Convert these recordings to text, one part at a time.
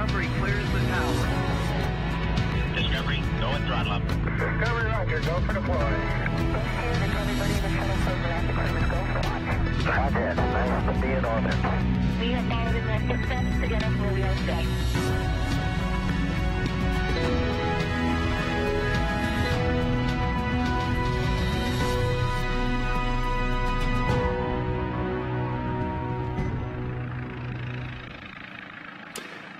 Discovery clears the tower. Discovery, go and throttle up. Discovery, roger. Go for deploy. Everybody in the shuttle program, the crew is go for launch. Roger. Nice to be in orbit. We have followed in their footsteps to get us where we are today.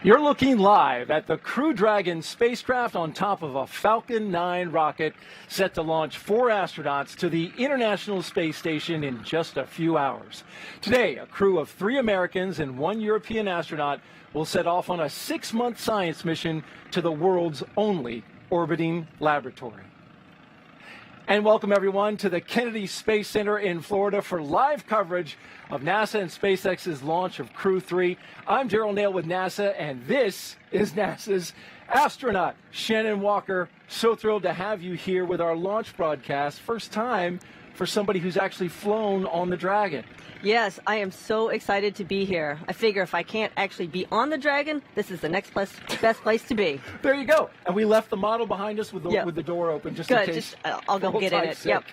You're looking live at the Crew Dragon spacecraft on top of a Falcon 9 rocket set to launch 4 astronauts to the International Space Station in just a few hours. Today, a crew of 3 Americans and 1 European astronaut will set off on a 6-month science mission to the world's only orbiting laboratory. And welcome, everyone, to the Kennedy Space Center in Florida for live coverage of NASA and SpaceX's launch of Crew-3. I'm Daryl Nail with NASA, and this is NASA's astronaut, Shannon Walker. So thrilled to have you here with our launch broadcast. First time for somebody who's actually flown on the Dragon. Yes, I am so excited to be here. I figure if I can't actually be on the Dragon, this is the next best place to be. There you go. And we left the model behind us with the door open just Good, in case. I'll go get in it. Sake. Yep.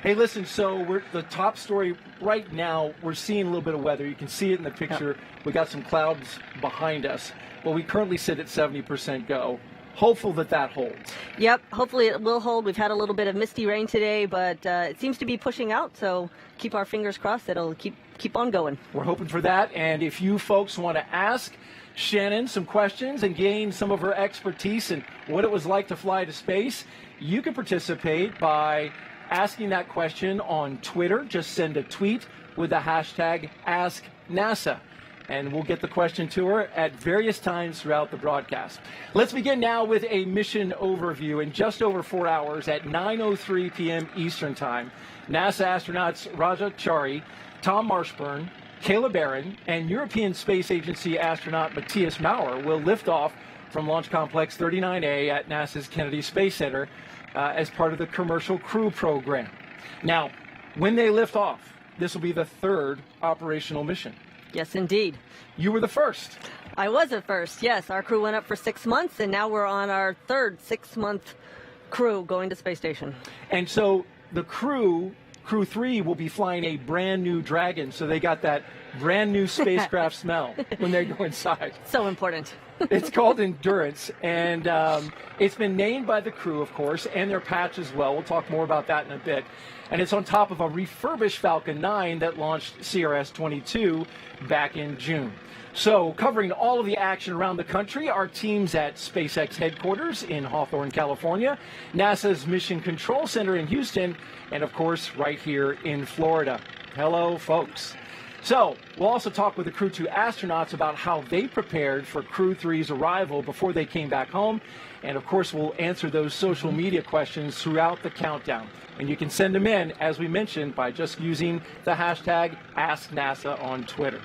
Hey, listen, so the top story right now, we're seeing a little bit of weather. You can see it in the picture. We got some clouds behind us. Well, we currently sit at 70% go. Hopeful that holds. Yep, hopefully it will hold. We've had a little bit of misty rain today, but it seems to be pushing out, so keep our fingers crossed it'll keep on going. We're hoping for that, and if you folks want to ask Shannon some questions and gain some of her expertise and what it was like to fly to space, you can participate by asking that question on Twitter. Just send a tweet with the hashtag AskNASA. And we'll get the question to her at various times throughout the broadcast. Let's begin now with a mission overview. In just over 4 hours at 9:03 p.m. Eastern Time, NASA astronauts Chari, Thomas Marshburn, Kayla Barron, and European Space Agency astronaut Matthias Maurer will lift off from Launch Complex 39A at NASA's Kennedy Space Center as part of the Commercial Crew program. Now, when they lift off, this will be the 3rd operational mission. Yes, indeed. You were the first. I was at first, yes. Our crew went up for 6 months, and now we're on our 3rd 6-month crew going to space station. And so the Crew-3 will be flying a brand new Dragon, so they got that brand new spacecraft smell when they go inside. So important. It's called Endurance, and it's been named by the crew, of course, and their patch as well. We'll talk more about that in a bit. And it's on top of a refurbished Falcon 9 that launched CRS-22 back in June. So, covering all of the action around the country, our teams at SpaceX headquarters in Hawthorne, California, NASA's Mission Control Center in Houston, and of course, right here in Florida. Hello, folks. So, we'll also talk with the Crew-2 astronauts about how they prepared for Crew-3's arrival before they came back home. And, of course, we'll answer those social media questions throughout the countdown. And you can send them in, as we mentioned, by just using the hashtag AskNASA on Twitter.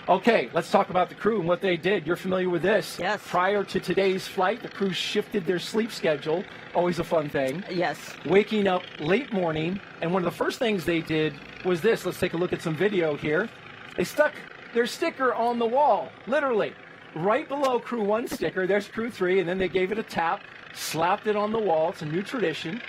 Okay, let's talk about the crew and what they did. You're familiar with this. Yes. Prior to today's flight, the crew shifted their sleep schedule. Always a fun thing. Yes. Waking up late morning. And one of the first things they did was this. Let's take a look at some video here. They stuck their sticker on the wall, literally. Right below Crew 1 sticker, there's Crew 3, and then they gave it a tap, slapped it on the wall. It's a new tradition.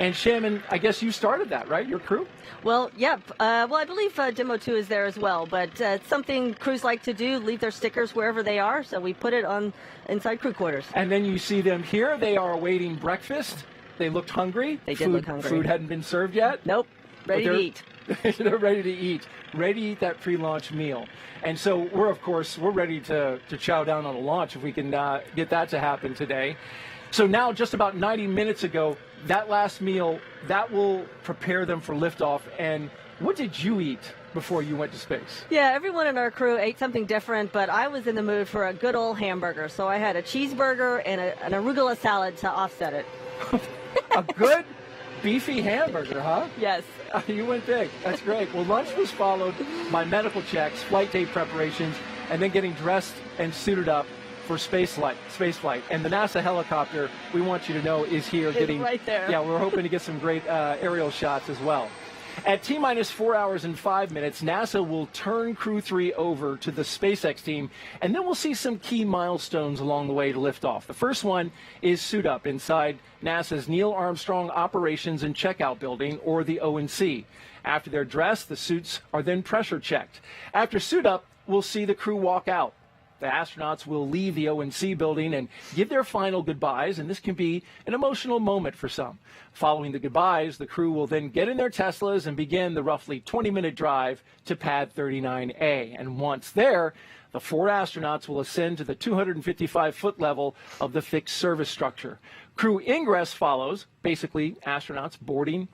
And Shannon, I guess you started that, right? Your crew? Well, yep. Well, I believe Demo 2 is there as well, but it's something crews like to do, leave their stickers wherever they are, so we put it on inside crew quarters. And then you see them here. They are awaiting breakfast. They looked hungry. They did look hungry. Food hadn't been served yet. Nope. Ready to eat. They're ready to eat. Ready to eat that pre-launch meal. And so we're ready to chow down on a launch if we can get that to happen today. So now, just about 90 minutes ago, that last meal, that will prepare them for liftoff. And what did you eat before you went to space? Yeah, everyone in our crew ate something different, but I was in the mood for a good old hamburger. So I had a cheeseburger and an arugula salad to offset it. A good beefy hamburger, huh? Yes. You went big. That's great. Well, lunch was followed by medical checks, flight day preparations, and then getting dressed and suited up for spaceflight. And the NASA helicopter, we want you to know, is here. It's right there. Yeah, we're hoping to get some great aerial shots as well. At T-minus 4 hours and 5 minutes, NASA will turn Crew-3 over to the SpaceX team, and then we'll see some key milestones along the way to liftoff. The first one is suit up inside NASA's Neil Armstrong Operations and Checkout Building, or the O&C. After they're dressed, the suits are then pressure checked. After suit up, we'll see the crew walk out. The astronauts will leave the O&C building and give their final goodbyes, and this can be an emotional moment for some. Following the goodbyes, the crew will then get in their Teslas and begin the roughly 20-minute drive to Pad 39A. And once there, the 4 astronauts will ascend to the 255-foot level of the fixed service structure. Crew ingress follows, basically astronauts boarding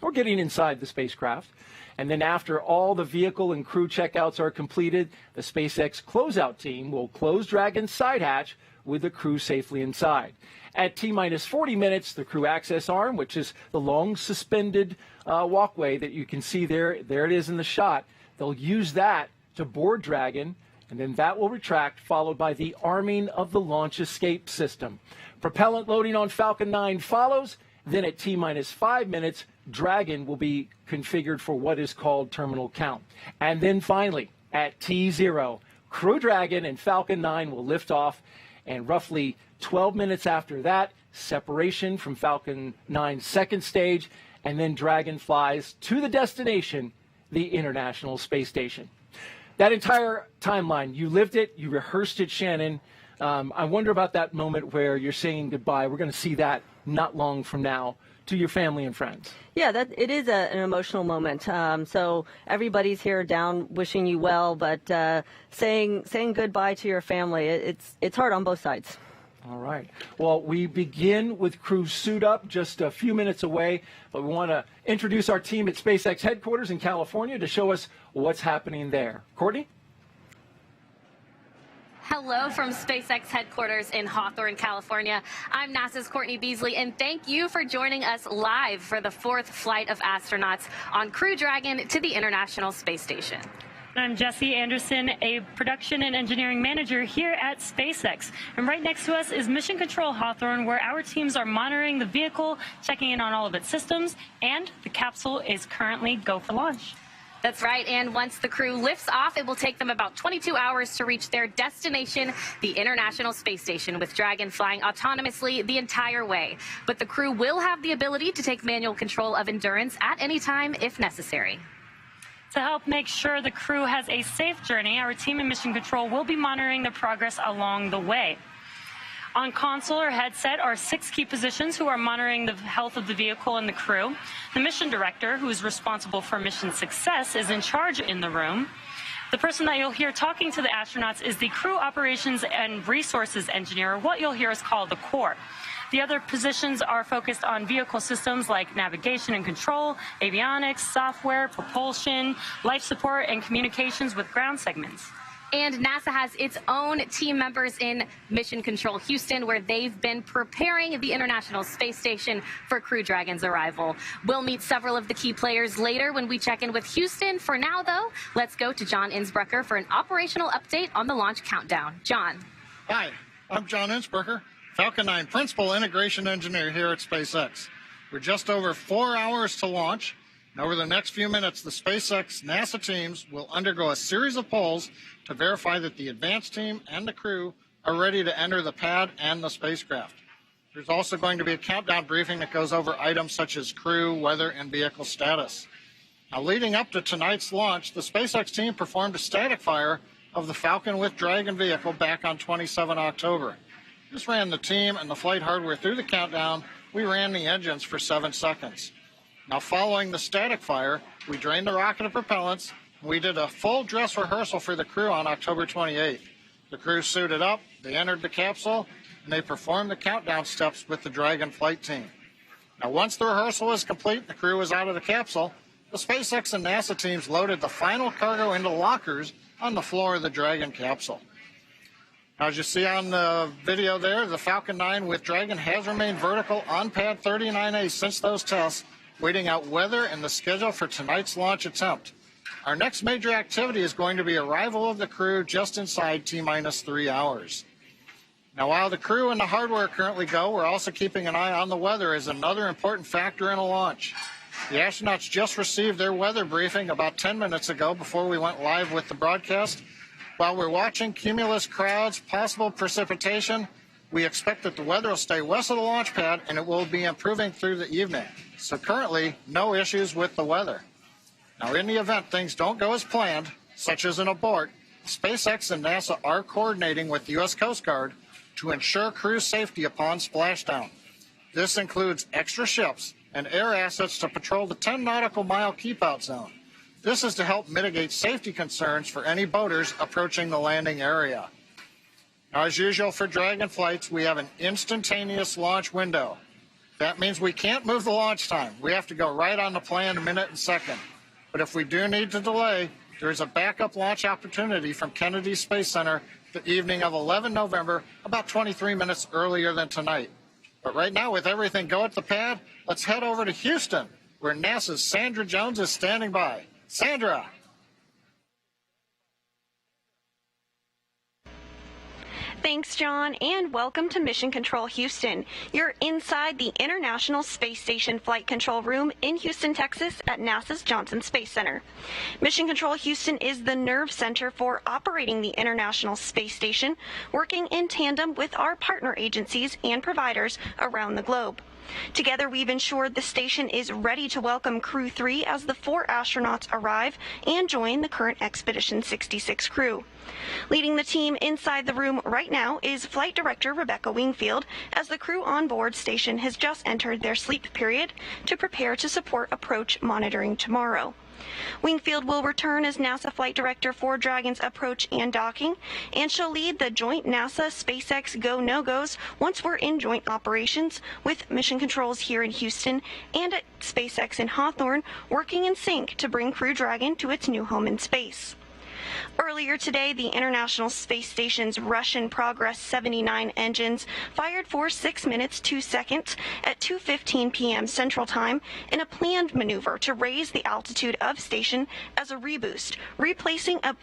or getting inside the spacecraft. And then after all the vehicle and crew checkouts are completed, the SpaceX closeout team will close Dragon's side hatch with the crew safely inside. At T-minus 40 minutes, the crew access arm, which is the long suspended walkway that you can see there it is in the shot, they'll use that to board Dragon, and then that will retract, followed by the arming of the launch escape system. Propellant loading on Falcon 9 follows. Then at T-minus 5 minutes, Dragon will be configured for what is called terminal count. And then finally, at T0, Crew Dragon and Falcon 9 will lift off, and roughly 12 minutes after that, separation from Falcon 9's second stage, and then Dragon flies to the destination, the International Space Station. That entire timeline, you lived it, you rehearsed it, Shannon. I wonder about that moment where you're saying goodbye. We're going to see that not long from now to your family and friends. Yeah, it is an emotional moment. So everybody's here down wishing you well, but saying goodbye to your family, it's hard on both sides. All right. Well, we begin with crew suit up just a few minutes away, but we want to introduce our team at SpaceX headquarters in California to show us what's happening there. Courtney? Hello from SpaceX headquarters in Hawthorne, California. I'm NASA's Courtney Beasley, and thank you for joining us live for the 4th flight of astronauts on Crew Dragon to the International Space Station. I'm Jesse Anderson, a production and engineering manager here at SpaceX. And right next to us is Mission Control Hawthorne, where our teams are monitoring the vehicle, checking in on all of its systems, and the capsule is currently go for launch. That's right, and once the crew lifts off, it will take them about 22 hours to reach their destination, the International Space Station, with Dragon flying autonomously the entire way. But the crew will have the ability to take manual control of Endurance at any time if necessary. To help make sure the crew has a safe journey, our team in Mission Control will be monitoring their progress along the way. On console or headset are 6 key positions who are monitoring the health of the vehicle and the crew. The mission director, who is responsible for mission success, is in charge in the room. The person that you'll hear talking to the astronauts is the crew operations and resources engineer, what you'll hear is called the core. The other positions are focused on vehicle systems like navigation and control, avionics, software, propulsion, life support, and communications with ground segments. And NASA has its own team members in Mission Control Houston, where they've been preparing the International Space Station for Crew Dragon's arrival. We'll meet several of the key players later when we check in with Houston. For now, though, let's go to John Innsbrucker for an operational update on the launch countdown. John. Hi, I'm John Innsbrucker, Falcon 9 Principal Integration Engineer here at SpaceX. We're just over 4 hours to launch. Over the next few minutes, the SpaceX NASA teams will undergo a series of polls to verify that the advanced team and the crew are ready to enter the pad and the spacecraft. There's also going to be a countdown briefing that goes over items such as crew, weather, and vehicle status. Now, leading up to tonight's launch, the SpaceX team performed a static fire of the Falcon with Dragon vehicle back on 27 October. This ran the team and the flight hardware through the countdown. We ran the engines for 7 seconds. Now, following the static fire, we drained the rocket of propellants, and we did a full dress rehearsal for the crew on October 28th. The crew suited up, they entered the capsule, and they performed the countdown steps with the Dragon flight team. Now, once the rehearsal was complete, the crew was out of the capsule, the SpaceX and NASA teams loaded the final cargo into lockers on the floor of the Dragon capsule. Now, as you see on the video there, the Falcon 9 with Dragon has remained vertical on Pad 39A since those tests, waiting out weather and the schedule for tonight's launch attempt. Our next major activity is going to be arrival of the crew just inside T-minus 3 hours. Now, while the crew and the hardware currently go, we're also keeping an eye on the weather as another important factor in a launch. The astronauts just received their weather briefing about 10 minutes ago before we went live with the broadcast. While we're watching cumulus crowds, possible precipitation, we expect that the weather will stay west of the launch pad and it will be improving through the evening. So currently, no issues with the weather. Now, in the event things don't go as planned, such as an abort, SpaceX and NASA are coordinating with the U.S. Coast Guard to ensure crew safety upon splashdown. This includes extra ships and air assets to patrol the 10 nautical mile keep-out zone. This is to help mitigate safety concerns for any boaters approaching the landing area. Now, as usual for Dragon flights, we have an instantaneous launch window. That means we can't move the launch time. We have to go right on the planned minute and second. But if we do need to delay, there is a backup launch opportunity from Kennedy Space Center the evening of 11 November, about 23 minutes earlier than tonight. But right now, with everything go at the pad, let's head over to Houston, where NASA's Sandra Jones is standing by. Sandra. Thanks, John, and welcome to Mission Control Houston. You're inside the International Space Station Flight Control Room in Houston, Texas at NASA's Johnson Space Center. Mission Control Houston is the nerve center for operating the International Space Station, working in tandem with our partner agencies and providers around the globe. Together, we've ensured the station is ready to welcome Crew-3 as the 4 astronauts arrive and join the current Expedition 66 crew. Leading the team inside the room right now is Flight Director Rebecca Wingfield, as the crew on board station has just entered their sleep period to prepare to support approach monitoring tomorrow. Wingfield will return as NASA Flight Director for Dragon's approach and docking, and she'll lead the joint NASA-SpaceX go-no-goes once we're in joint operations with mission controls here in Houston and at SpaceX in Hawthorne, working in sync to bring Crew Dragon to its new home in space. Earlier today, the International Space Station's Russian Progress 79 engines fired for 6 minutes 2 seconds at 2:15 p.m. Central Time in a planned maneuver to raise the altitude of station as a reboost, replacing a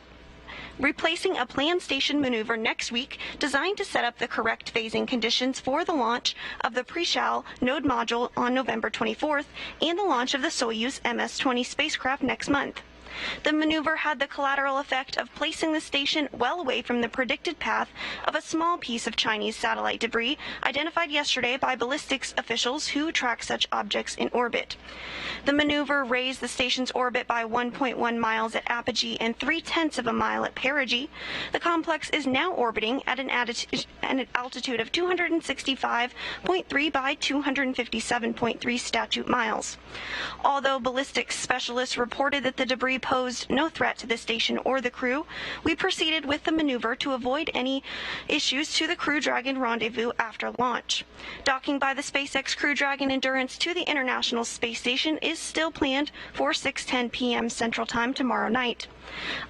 planned station maneuver next week designed to set up the correct phasing conditions for the launch of the Pre-Shal node module on November 24th and the launch of the Soyuz MS-20 spacecraft next month. The maneuver had the collateral effect of placing the station well away from the predicted path of a small piece of Chinese satellite debris identified yesterday by ballistics officials who track such objects in orbit. The maneuver raised the station's orbit by 1.1 miles at apogee and 0.3 of a mile at perigee. The complex is now orbiting at an altitude of 265.3 by 257.3 statute miles. Although ballistics specialists reported that the debris posed no threat to the station or the crew, we proceeded with the maneuver to avoid any issues to the Crew Dragon rendezvous after launch. Docking by the SpaceX Crew Dragon Endurance to the International Space Station is still planned for 6:10 p.m. Central Time tomorrow night.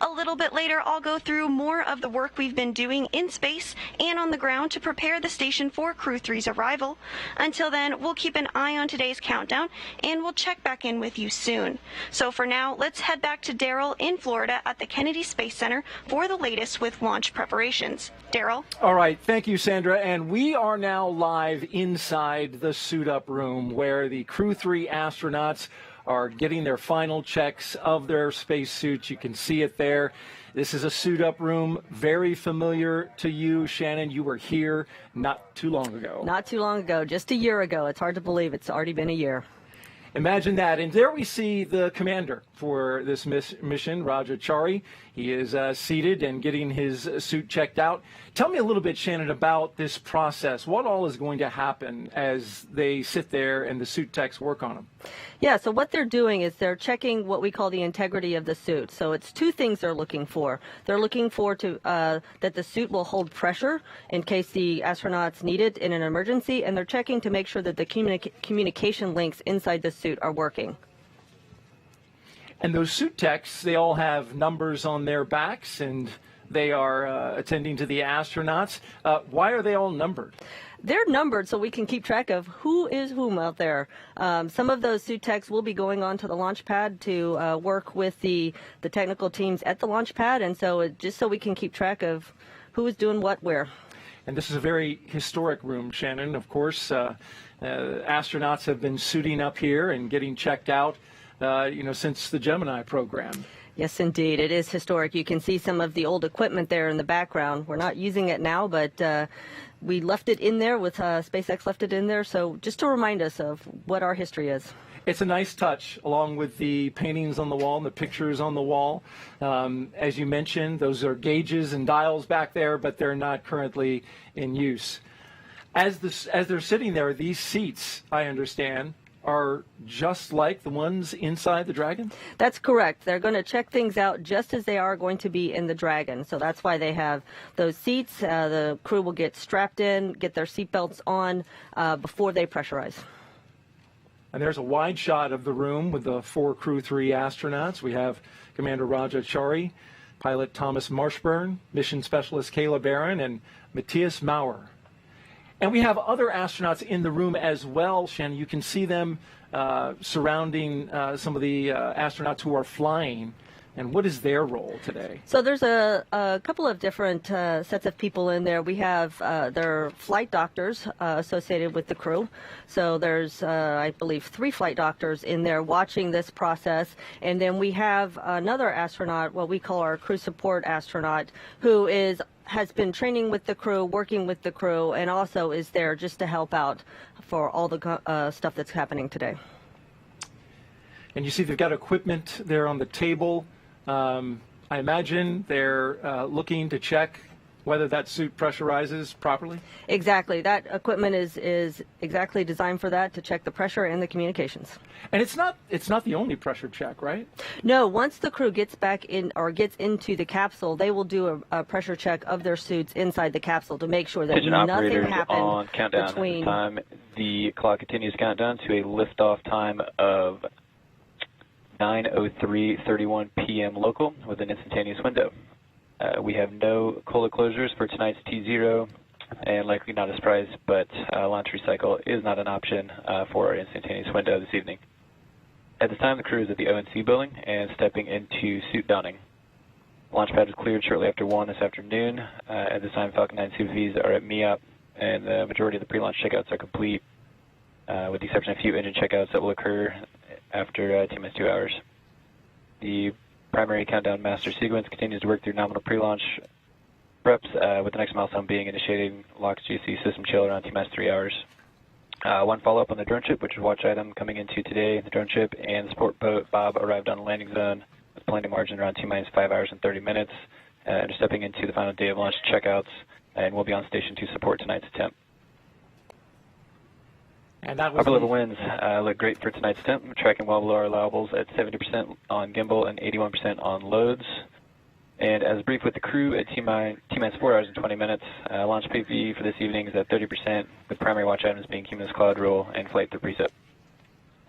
A little bit later, I'll go through more of the work we've been doing in space and on the ground to prepare the station for Crew-3's arrival. Until then, we'll keep an eye on today's countdown, and we'll check back in with you soon. So for now, let's head back to Daryl in Florida at the Kennedy Space Center for the latest with launch preparations. Daryl? All right, thank you, Sandra. And we are now live inside the suit-up room where the Crew-3 astronauts are getting their final checks of their spacesuits. You can see it there. This is a suit-up room, very familiar to you, Shannon. You were here not too long ago. Not too long ago, just a year ago. It's hard to believe it's already been a year. Imagine that. And there we see the commander for this mission, Roger Chari. He is seated and getting his suit checked out. Tell me a little bit, Shannon, about this process. What all is going to happen as they sit there and the suit techs work on them? Yeah, so what they're doing is they're checking what we call the integrity of the suit. So it's two things they're looking for. They're looking for that the suit will hold pressure in case the astronauts need it in an emergency, and they're checking to make sure that the communication links inside the suit are working. And those suit techs, they all have numbers on their backs, and they are attending to the astronauts. Why are they all numbered? They're numbered so we can keep track of who is whom out there. Some of those suit techs will be going on to the launch pad to work with the technical teams at the launch pad, and so just so we can keep track of who is doing what where. And this is a very historic room, Shannon. Of course, astronauts have been suiting up here and getting checked out, since the Gemini program. Yes, indeed. It is historic. You can see some of the old equipment there in the background. We're not using it now, but we left it in there with SpaceX left it in there. So just to remind us of what our history is. It's a nice touch, along with the paintings on the wall and the pictures on the wall. As you mentioned, those are gauges and dials back there, but they're not currently in use. As they're sitting there, these seats, I understand, are just like the ones inside the Dragon? That's correct. They're going to check things out just as they are going to be in the Dragon. So that's why they have those seats. The crew will get strapped in, get their seatbelts on before they pressurize. And there's a wide shot of the room with the 4 Crew-3 astronauts. We have Commander Raja Chari, pilot Thomas Marshburn, mission specialist Kayla Barron, and Matthias Maurer. And we have other astronauts in the room as well, Shannon. You can see them surrounding some of the astronauts who are flying. And what is their role today? So there's a couple of different sets of people in there. We have their flight doctors associated with the crew. So there's, I believe, 3 flight doctors in there watching this process. And then we have another astronaut, what we call our crew support astronaut, who has been training with the crew, working with the crew, and also is there just to help out for all the stuff that's happening today. And you see they've got equipment there on the table. I imagine they're looking to check whether that suit pressurizes properly? Exactly. That equipment is exactly designed for that, to check the pressure and the communications. And it's not the only pressure check, right? No. Once the crew gets back in or gets into the capsule, they will do a pressure check of their suits inside the capsule to make sure that nothing happened on countdown between. Time. The clock continues countdown to a liftoff time of 9:03:31 p.m. local with an instantaneous window. We have no cola closures for tonight's T0, and likely not a surprise, but launch recycle is not an option for our instantaneous window this evening. At this time, the crew is at the O&C building and stepping into suit donning. Launch pad was cleared shortly after 1 this afternoon. At this time, Falcon 9 CVs are at MEOP, and the majority of the pre-launch checkouts are complete, with the exception of a few engine checkouts that will occur after T-minus 2 hours. The primary countdown master sequence continues to work through nominal pre-launch preps, with the next milestone being initiating LOX GC system chill around T-minus 3 hours. One follow-up on the drone ship, which is a watch item coming into today. The drone ship and the support boat Bob arrived on the landing zone with landing margin around T-minus 5 hours and 30 minutes. And stepping into the final day of launch checkouts, and we'll be on station to support tonight's attempt. And that was upper level winds look great for tonight's attempt. We're tracking well below our allowables at 70% on gimbal and 81% on loads. And as briefed with the crew at T-minus 4 hours and 20 minutes, launch PV for this evening is at 30%, with primary watch items being cumulus cloud roll and flight through precip.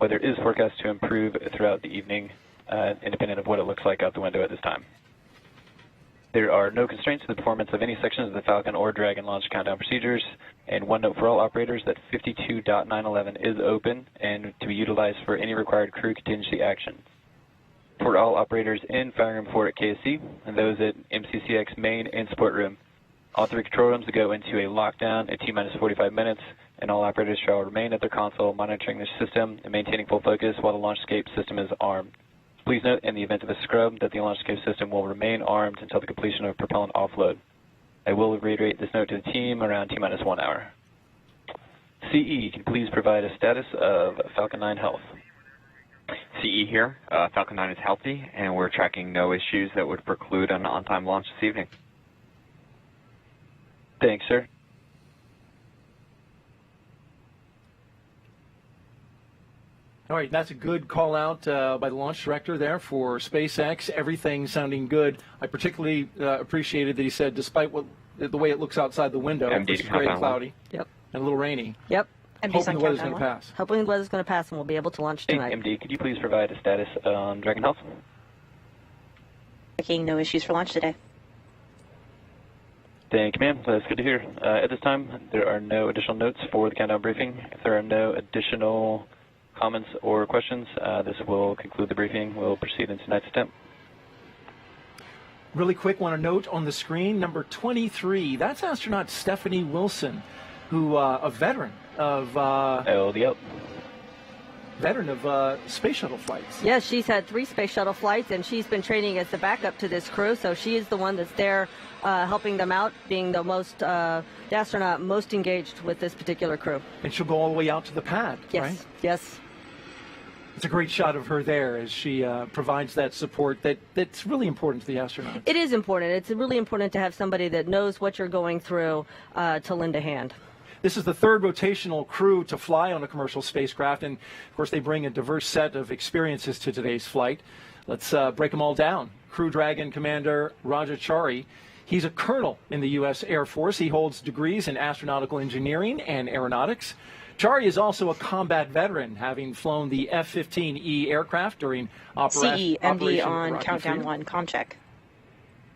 Weather is forecast to improve throughout the evening, independent of what it looks like out the window at this time. There are no constraints to the performance of any sections of the Falcon or Dragon launch countdown procedures. And one note for all operators that 52.911 is open and to be utilized for any required crew contingency action. For all operators in firing room 4 at KSC and those at MCCX main and support room, all 3 control rooms will go into a lockdown at T-minus 45 minutes, and all operators shall remain at their console monitoring the system and maintaining full focus while the launch escape system is armed. Please note, in the event of a scrub, that the launch escape system will remain armed until the completion of propellant offload. I will reiterate this note to the team around T-minus 1 hour. CE, can you please provide a status of Falcon 9 health? CE here. Falcon 9 is healthy, and we're tracking no issues that would preclude an on-time launch this evening. Thanks, sir. All right, that's a good call out by the launch director there for SpaceX. Everything sounding good. I particularly appreciated that he said, despite the way it looks outside the window, it's very cloudy and a little rainy. Yep. Hoping the weather's going to pass. Hoping the weather's going to pass and we'll be able to launch tonight. MD, could you please provide a status on Dragon Health? Checking no issues for launch today. Thank you, ma'am. That's good to hear. At this time, there are no additional notes for the countdown briefing. If there are no additional comments or questions, this will conclude the briefing. We'll proceed into tonight's attempt. Really quick, want to note on the screen, number 23, that's astronaut Stephanie Wilson, who a veteran of space shuttle flights. Yes, she's had 3 space shuttle flights, and she's been training as the backup to this crew, so she is the one that's there helping them out, being the astronaut most engaged with this particular crew. And she'll go all the way out to the pad, yes, right? Yes. It's a great shot of her there as she provides that support that's really important to the astronauts. It is important. It's really important to have somebody that knows what you're going through to lend a hand. This is the 3rd rotational crew to fly on a commercial spacecraft, and of course they bring a diverse set of experiences to today's flight. Let's break them all down. Crew Dragon Commander Raja Chari. He's a colonel in the U.S. Air Force. He holds degrees in astronautical engineering and aeronautics. Chari is also a combat veteran, having flown the F-15E aircraft during CE, MD on countdown 1, comm check.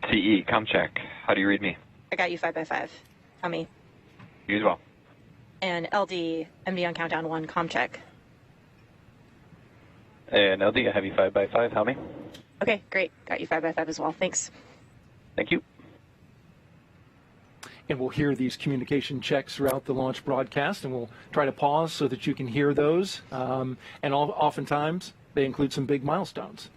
CE, comm check. How do you read me? I got you 5x5. Tell me. You as well. And LD, MD on countdown 1, comm check. And LD, I have you 5x5. How me? Okay, great. Got you 5x5 as well. Thanks. Thank you. And we'll hear these communication checks throughout the launch broadcast, and we'll try to pause so that you can hear those. Oftentimes, they include some big milestones.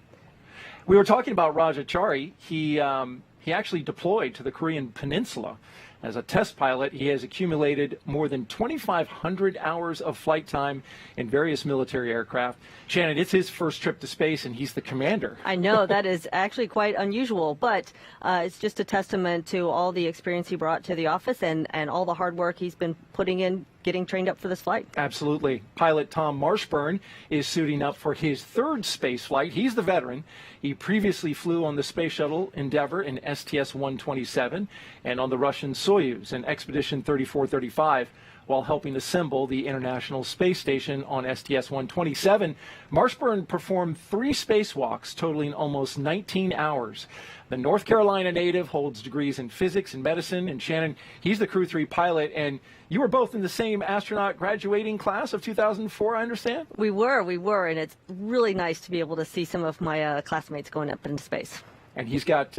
We were talking about Raja Chari. He actually deployed to the Korean Peninsula. As a test pilot, he has accumulated more than 2,500 hours of flight time in various military aircraft. Shannon, it's his first trip to space, and he's the commander. I know, that is actually quite unusual, but it's just a testament to all the experience he brought to the office and all the hard work he's been putting in getting trained up for this flight. Absolutely. Pilot Tom Marshburn is suiting up for his 3rd space flight. He's the veteran. He previously flew on the Space Shuttle Endeavour in STS-127 and on the Russian Soyuz in Expedition 3435 while helping assemble the International Space Station on STS-127. Marshburn performed 3 spacewalks totaling almost 19 hours. The North Carolina native holds degrees in physics and medicine, and Shannon, he's the Crew-3 pilot, and you were both in the same astronaut graduating class of 2004, I understand? We were, and it's really nice to be able to see some of my classmates going up into space. And he's got,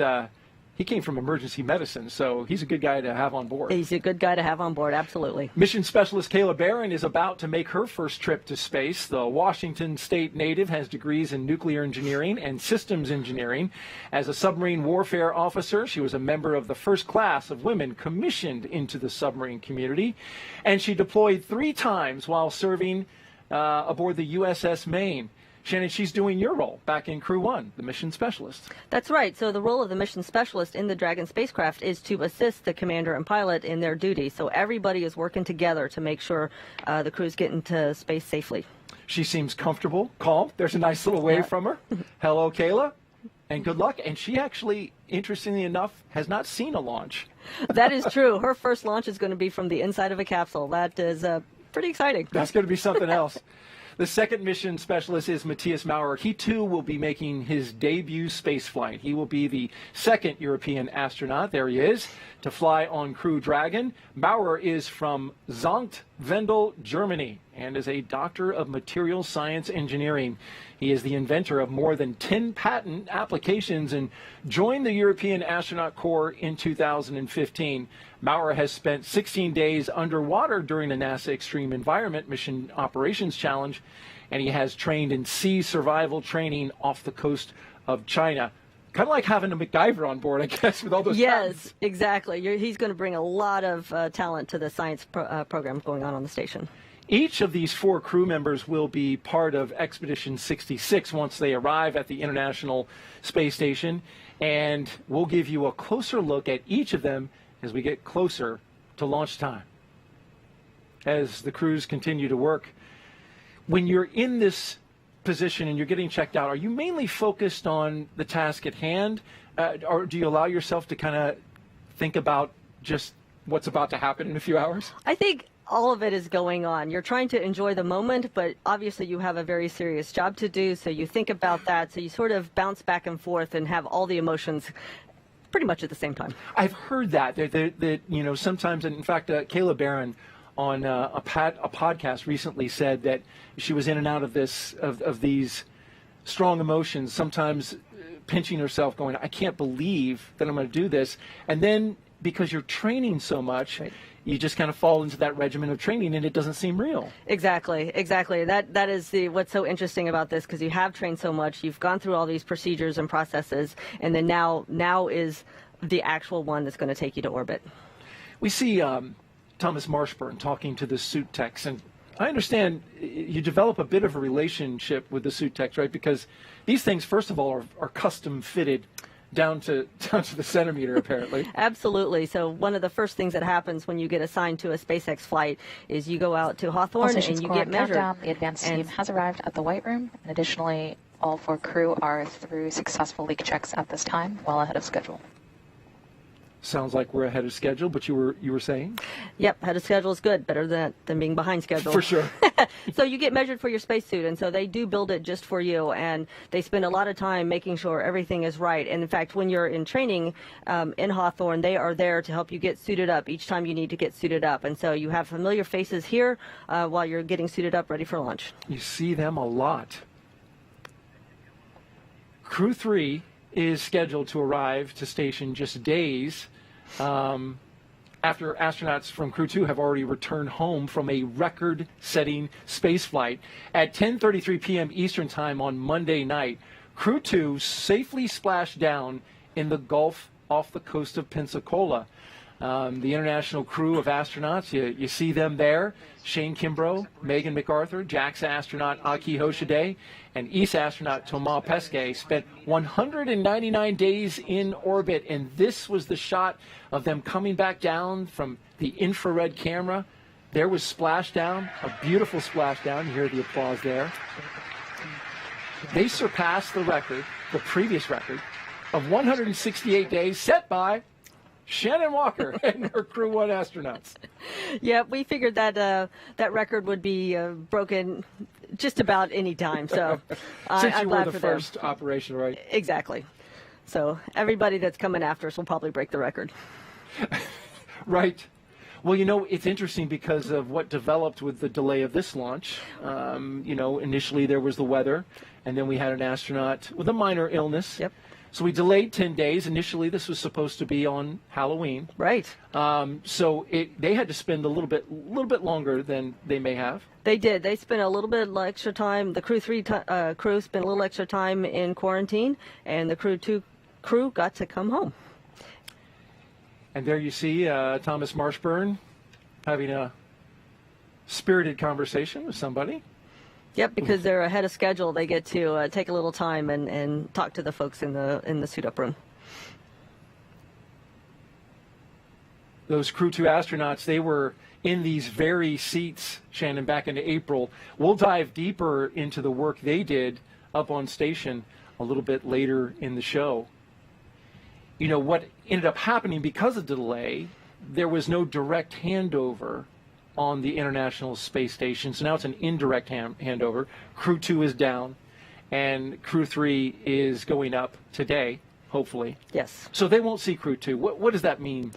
he came from emergency medicine, so he's a good guy to have on board. He's a good guy to have on board, absolutely. Mission Specialist Kayla Barron is about to make her first trip to space. The Washington State native has degrees in nuclear engineering and systems engineering. As a submarine warfare officer, she was a member of the first class of women commissioned into the submarine community, and she deployed 3 times while serving aboard the USS Maine. Shannon, she's doing your role back in Crew 1, the mission specialist. That's right. So the role of the mission specialist in the Dragon spacecraft is to assist the commander and pilot in their duty. So everybody is working together to make sure the crew's getting to space safely. She seems comfortable, calm. There's a nice little wave from her. Hello, Kayla, and good luck. And she actually, interestingly enough, has not seen a launch. That is true. Her first launch is going to be from the inside of a capsule. That is pretty exciting. That's going to be something else. The second mission specialist is Matthias Maurer. He, too, will be making his debut spaceflight. He will be the 2nd European astronaut, there he is, to fly on Crew Dragon. Maurer is from Sankt Wendel, Germany, and is a doctor of materials science engineering. He is the inventor of more than 10 patent applications and joined the European Astronaut Corps in 2015. Maurer has spent 16 days underwater during the NASA Extreme Environment Mission Operations Challenge, and he has trained in sea survival training off the coast of China. Kind of like having a MacGyver on board, I guess, with all those patents. Yes, exactly. He's going to bring a lot of talent to the science program going on the station. Each of these 4 crew members will be part of Expedition 66 once they arrive at the International Space Station, and we'll give you a closer look at each of them as we get closer to launch time. As the crews continue to work, when you're in this position and you're getting checked out, are you mainly focused on the task at hand, or do you allow yourself to kind of think about just what's about to happen in a few hours? I think all of it is going on. You're trying to enjoy the moment, but obviously you have a very serious job to do, so you think about that, so you sort of bounce back and forth and have all the emotions pretty much at the same time. I've heard that you know, sometimes, and in fact, Kayla Barron on a podcast recently said that she was in and out of these strong emotions, sometimes pinching herself going, I can't believe that I'm going to do this. And then because you're training so much, right, you just kind of fall into that regimen of training and it doesn't seem real. Exactly. That is what's so interesting about this, because you have trained so much, you've gone through all these procedures and processes, and then now is the actual one that's going to take you to orbit. We see Thomas Marshburn talking to the suit techs, and I understand you develop a bit of a relationship with the suit techs, right? Because these things, first of all, are custom fitted down to the centimeter, apparently. Absolutely. So one of the first things that happens when you get assigned to a SpaceX flight is you go out to Hawthorne and you get measured. Countdown, the advanced team has arrived at the White Room, and additionally, all 4 crew are through successful leak checks at this time, well ahead of schedule. Sounds like we're ahead of schedule, but you were saying? Yep, ahead of schedule is good, better than being behind schedule. For sure. So you get measured for your spacesuit, and so they do build it just for you, and they spend a lot of time making sure everything is right. And in fact, when you're in training in Hawthorne, they are there to help you get suited up each time you need to get suited up. And so you have familiar faces here while you're getting suited up, ready for launch. You see them a lot. Crew-3 is scheduled to arrive to station just days after astronauts from Crew-2 have already returned home from a record-setting spaceflight. At 10:33 p.m. Eastern Time on Monday night, Crew-2 safely splashed down in the Gulf off the coast of Pensacola. The international crew of astronauts, you see them there. Shane Kimbrough, Megan MacArthur, JAXA astronaut Aki Hoshide, and ESA astronaut Thomas Pesquet spent 199 days in orbit, and this was the shot of them coming back down from the infrared camera. There was splashdown, a beautiful splashdown. You hear the applause there. They surpassed the record, the previous record, of 168 days set by Shannon Walker and her Crew 1 astronauts. Yeah, we figured that that record would be broken just about any time. So since I'm you glad were the for them. first operation, right? Exactly. So everybody that's coming after us will probably break the record. Right. Well, you know, it's interesting because of what developed with the delay of this launch. You know, initially there was the weather, and then we had an astronaut with a minor illness. Yep. So we delayed 10 days. Initially, this was supposed to be on Halloween. Right. So they had to spend a little bit longer than they may have. They did. They spent a little bit extra time. The Crew-3 crew spent a little extra time in quarantine, and the Crew-2 crew got to come home. And there you see Thomas Marshburn having a spirited conversation with somebody. Yep, because they're ahead of schedule, they get to take a little time and talk to the folks in the suit-up room. Those Crew-2 astronauts, they were in these very seats, Shannon, back in April. We'll dive deeper into the work they did up on station a little bit later in the show. You know, what ended up happening because of the delay, there was no direct handover on the International Space Station. So now it's an indirect handover. Crew-2 is down, and Crew-3 is going up today, hopefully. Yes. So they won't see Crew-2. What does that mean?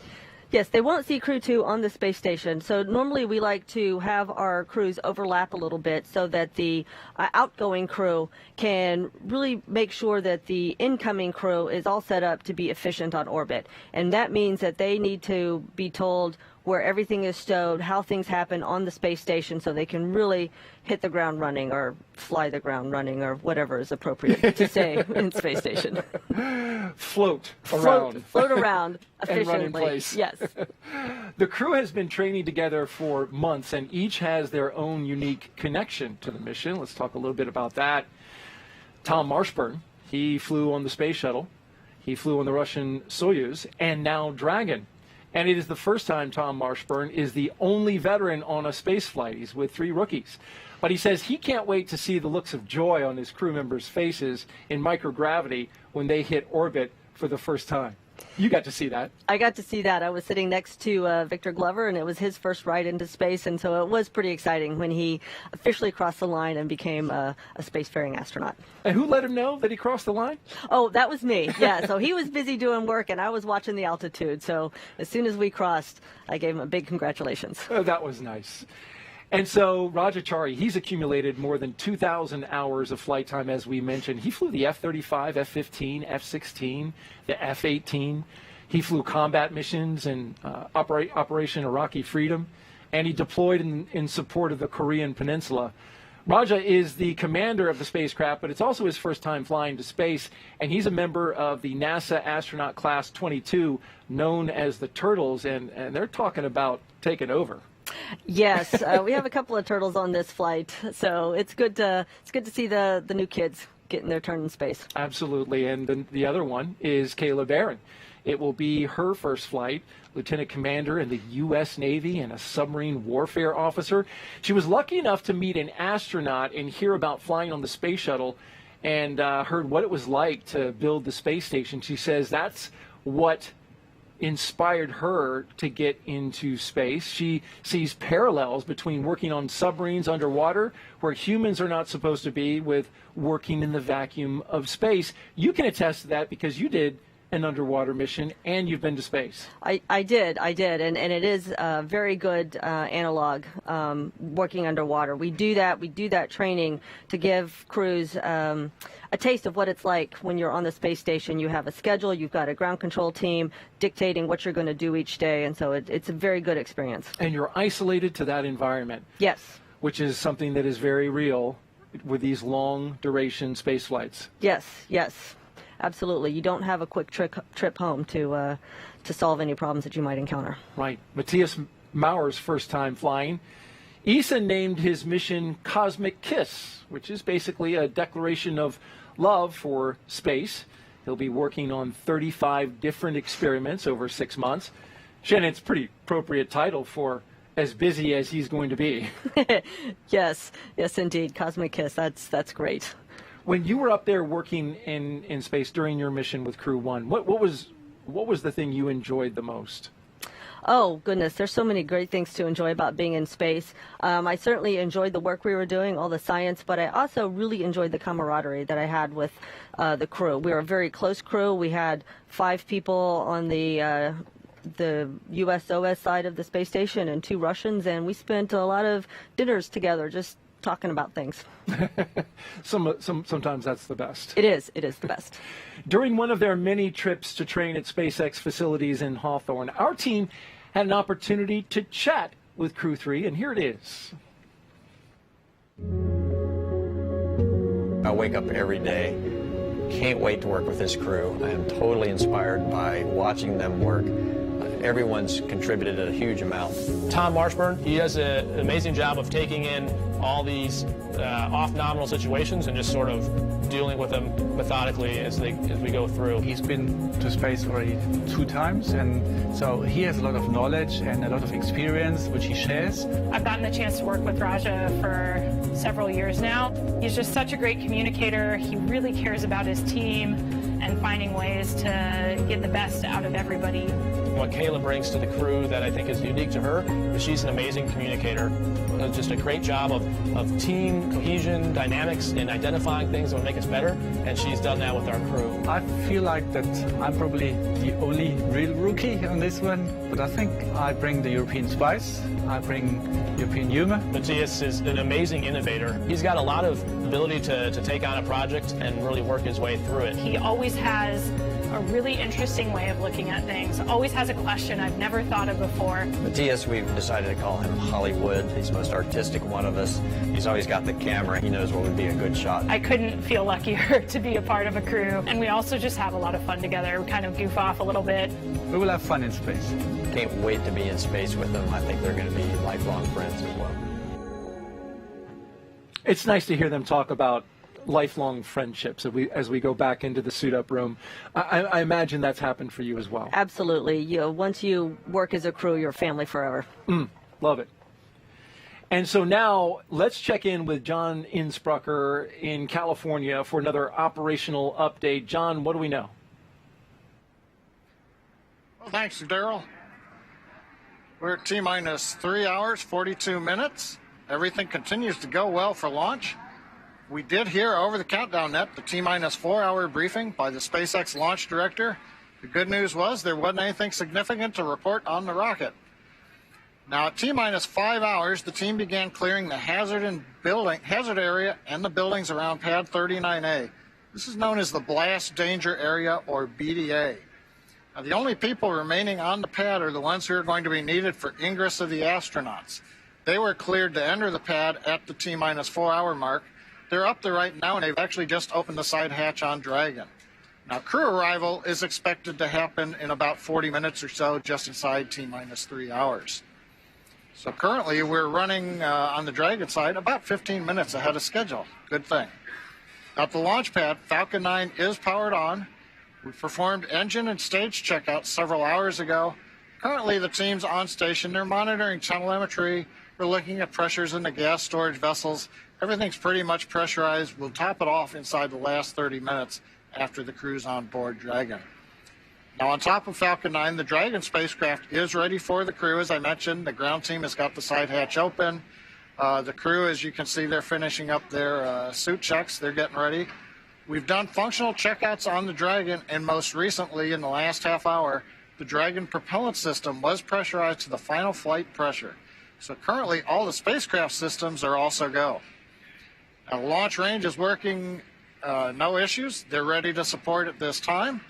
Yes, they won't see Crew-2 on the space station. So normally we like to have our crews overlap a little bit so that the outgoing crew can really make sure that the incoming crew is all set up to be efficient on orbit. And that means that they need to be told where everything is stowed, how things happen on the space station, so they can really hit the ground running or fly the ground running or whatever is appropriate to say in space station. Float around efficiently. And run in place. Yes. The crew has been training together for months, and each has their own unique connection to the mission. Let's talk a little bit about that. Tom Marshburn, he flew on the space shuttle. He flew on the Russian Soyuz, and now Dragon. And it is the first time Tom Marshburn is the only veteran on a space flight. He's with 3 rookies. But he says he can't wait to see the looks of joy on his crew members' faces in microgravity when they hit orbit for the first time. You got to see that. I got to see that. I was sitting next to Victor Glover, and it was his first ride into space, and so it was pretty exciting when he officially crossed the line and became a spacefaring astronaut. And who let him know that he crossed the line? Oh, that was me. Yeah, so he was busy doing work, and I was watching the altitude. So as soon as we crossed, I gave him a big congratulations. Oh, that was nice. And so Roger Chari, he's accumulated more than 2,000 hours of flight time, as we mentioned. He flew the F-35, F-15, F-16, the F-18. He flew combat missions and Operation Iraqi Freedom, and he deployed in support of the Korean Peninsula. Raja is the commander of the spacecraft, but it's also his first time flying to space, and he's a member of the NASA astronaut class 22, known as the Turtles, and they're talking about taking over. Yes, we have a couple of turtles on this flight, so it's good to see the new kids getting their turn in space. Absolutely, and the other one is Kayla Barron. It will be her first flight, Lieutenant Commander in the U.S. Navy and a submarine warfare officer. She was lucky enough to meet an astronaut and hear about flying on the space shuttle and heard what it was like to build the space station. She says that's what inspired her to get into space. She sees parallels between working on submarines underwater, where humans are not supposed to be, with working in the vacuum of space. You can attest to that because you did an underwater mission and you've been to space. I did, and it is a very good analog working underwater. We do that training to give crews a taste of what it's like when you're on the space station. You have a schedule, you've got a ground control team dictating what you're going to do each day, and so it's a very good experience. And you're isolated to that environment. Yes. Which is something that is very real with these long duration space flights. Yes, yes. Absolutely. You don't have a quick trip home to solve any problems that you might encounter. Right. Matthias Maurer's first time flying. ESA named his mission Cosmic Kiss, which is basically a declaration of love for space. He'll be working on 35 different experiments over 6 months. Shannon, it's a pretty appropriate title for as busy as he's going to be. Yes, indeed. Cosmic Kiss. That's great. When you were up there working in space during your mission with Crew-1, what was the thing you enjoyed the most? Oh, goodness, there's so many great things to enjoy about being in space. I certainly enjoyed the work we were doing, all the science, but I also really enjoyed the camaraderie that I had with the crew. We were a very close crew. We had 5 people on the USOS side of the space station and 2 Russians, and we spent a lot of dinners together just talking about things. Sometimes that's the best. It is the best. During one of their many trips to train at SpaceX facilities in Hawthorne, our team had an opportunity to chat with Crew-3, and here it is. I wake up every day, can't wait to work with this crew. I am totally inspired by watching them work. Everyone's contributed a huge amount. Tom Marshburn, he does an amazing job of taking in all these off-nominal situations and just sort of dealing with them methodically as we go through. He's been to space already 2 times, and so he has a lot of knowledge and a lot of experience, which he shares. I've gotten the chance to work with Raja for several years now. He's just such a great communicator. He really cares about his team and finding ways to get the best out of everybody. What Kayla brings to the crew that I think is unique to her is she's an amazing communicator. Just a great job of team cohesion, dynamics, and identifying things that would make us better, and she's done that with our crew. I feel like that I'm probably the only real rookie on this one, but I think I bring the European spice, I bring European humor. Matthias is an amazing innovator. He's got a lot of ability to take on a project and really work his way through it. He always has a really interesting way of looking at things, always has a question I've never thought of before. Matthias, we've decided to call him Hollywood. He's the most artistic one of us. He's always got the camera. He knows what would be a good shot. I couldn't feel luckier to be a part of a crew, and we also just have a lot of fun together. We kind of goof off a little bit. We will have fun in space. Can't wait to be in space with them. I think they're going to be lifelong friends as well. It's nice to hear them talk about lifelong friendships as we go back into the suit-up room. I imagine that's happened for you as well. Absolutely. Once you work as a crew, you're family forever. Love it. And so now let's check in with John Insprucker in California for another operational update. John, what do we know? Well, thanks, Daryl. We're at T-minus 3 hours, 42 minutes. Everything continues to go well for launch. We did hear over the countdown net the T-minus 4 hour briefing by the SpaceX launch director. The good news was there wasn't anything significant to report on the rocket. Now, at T-minus 5 hours, the team began clearing the hazard area and the buildings around pad 39A. This is known as the blast danger area, or BDA. Now, the only people remaining on the pad are the ones who are going to be needed for ingress of the astronauts. They were cleared to enter the pad at the T-minus 4 hour mark. They're up there right now, and they've actually just opened the side hatch on Dragon. Now, crew arrival is expected to happen in about 40 minutes or so, just inside T-minus 3 hours. So currently, we're running on the Dragon side about 15 minutes ahead of schedule. Good thing. At the launch pad, Falcon 9 is powered on. We performed engine and stage checkouts several hours ago. Currently, the team's on station. They're monitoring telemetry. We're looking at pressures in the gas storage vessels. Everything's pretty much pressurized. We'll top it off inside the last 30 minutes after the crew's on board Dragon. Now, on top of Falcon 9, the Dragon spacecraft is ready for the crew. As I mentioned, the ground team has got the side hatch open. The crew, as you can see, they're finishing up their suit checks. They're getting ready. We've done functional checkouts on the Dragon, and most recently, in the last half hour, the Dragon propellant system was pressurized to the final flight pressure. So currently, all the spacecraft systems are also go. Now, the launch range is working, no issues. They're ready to support at this time.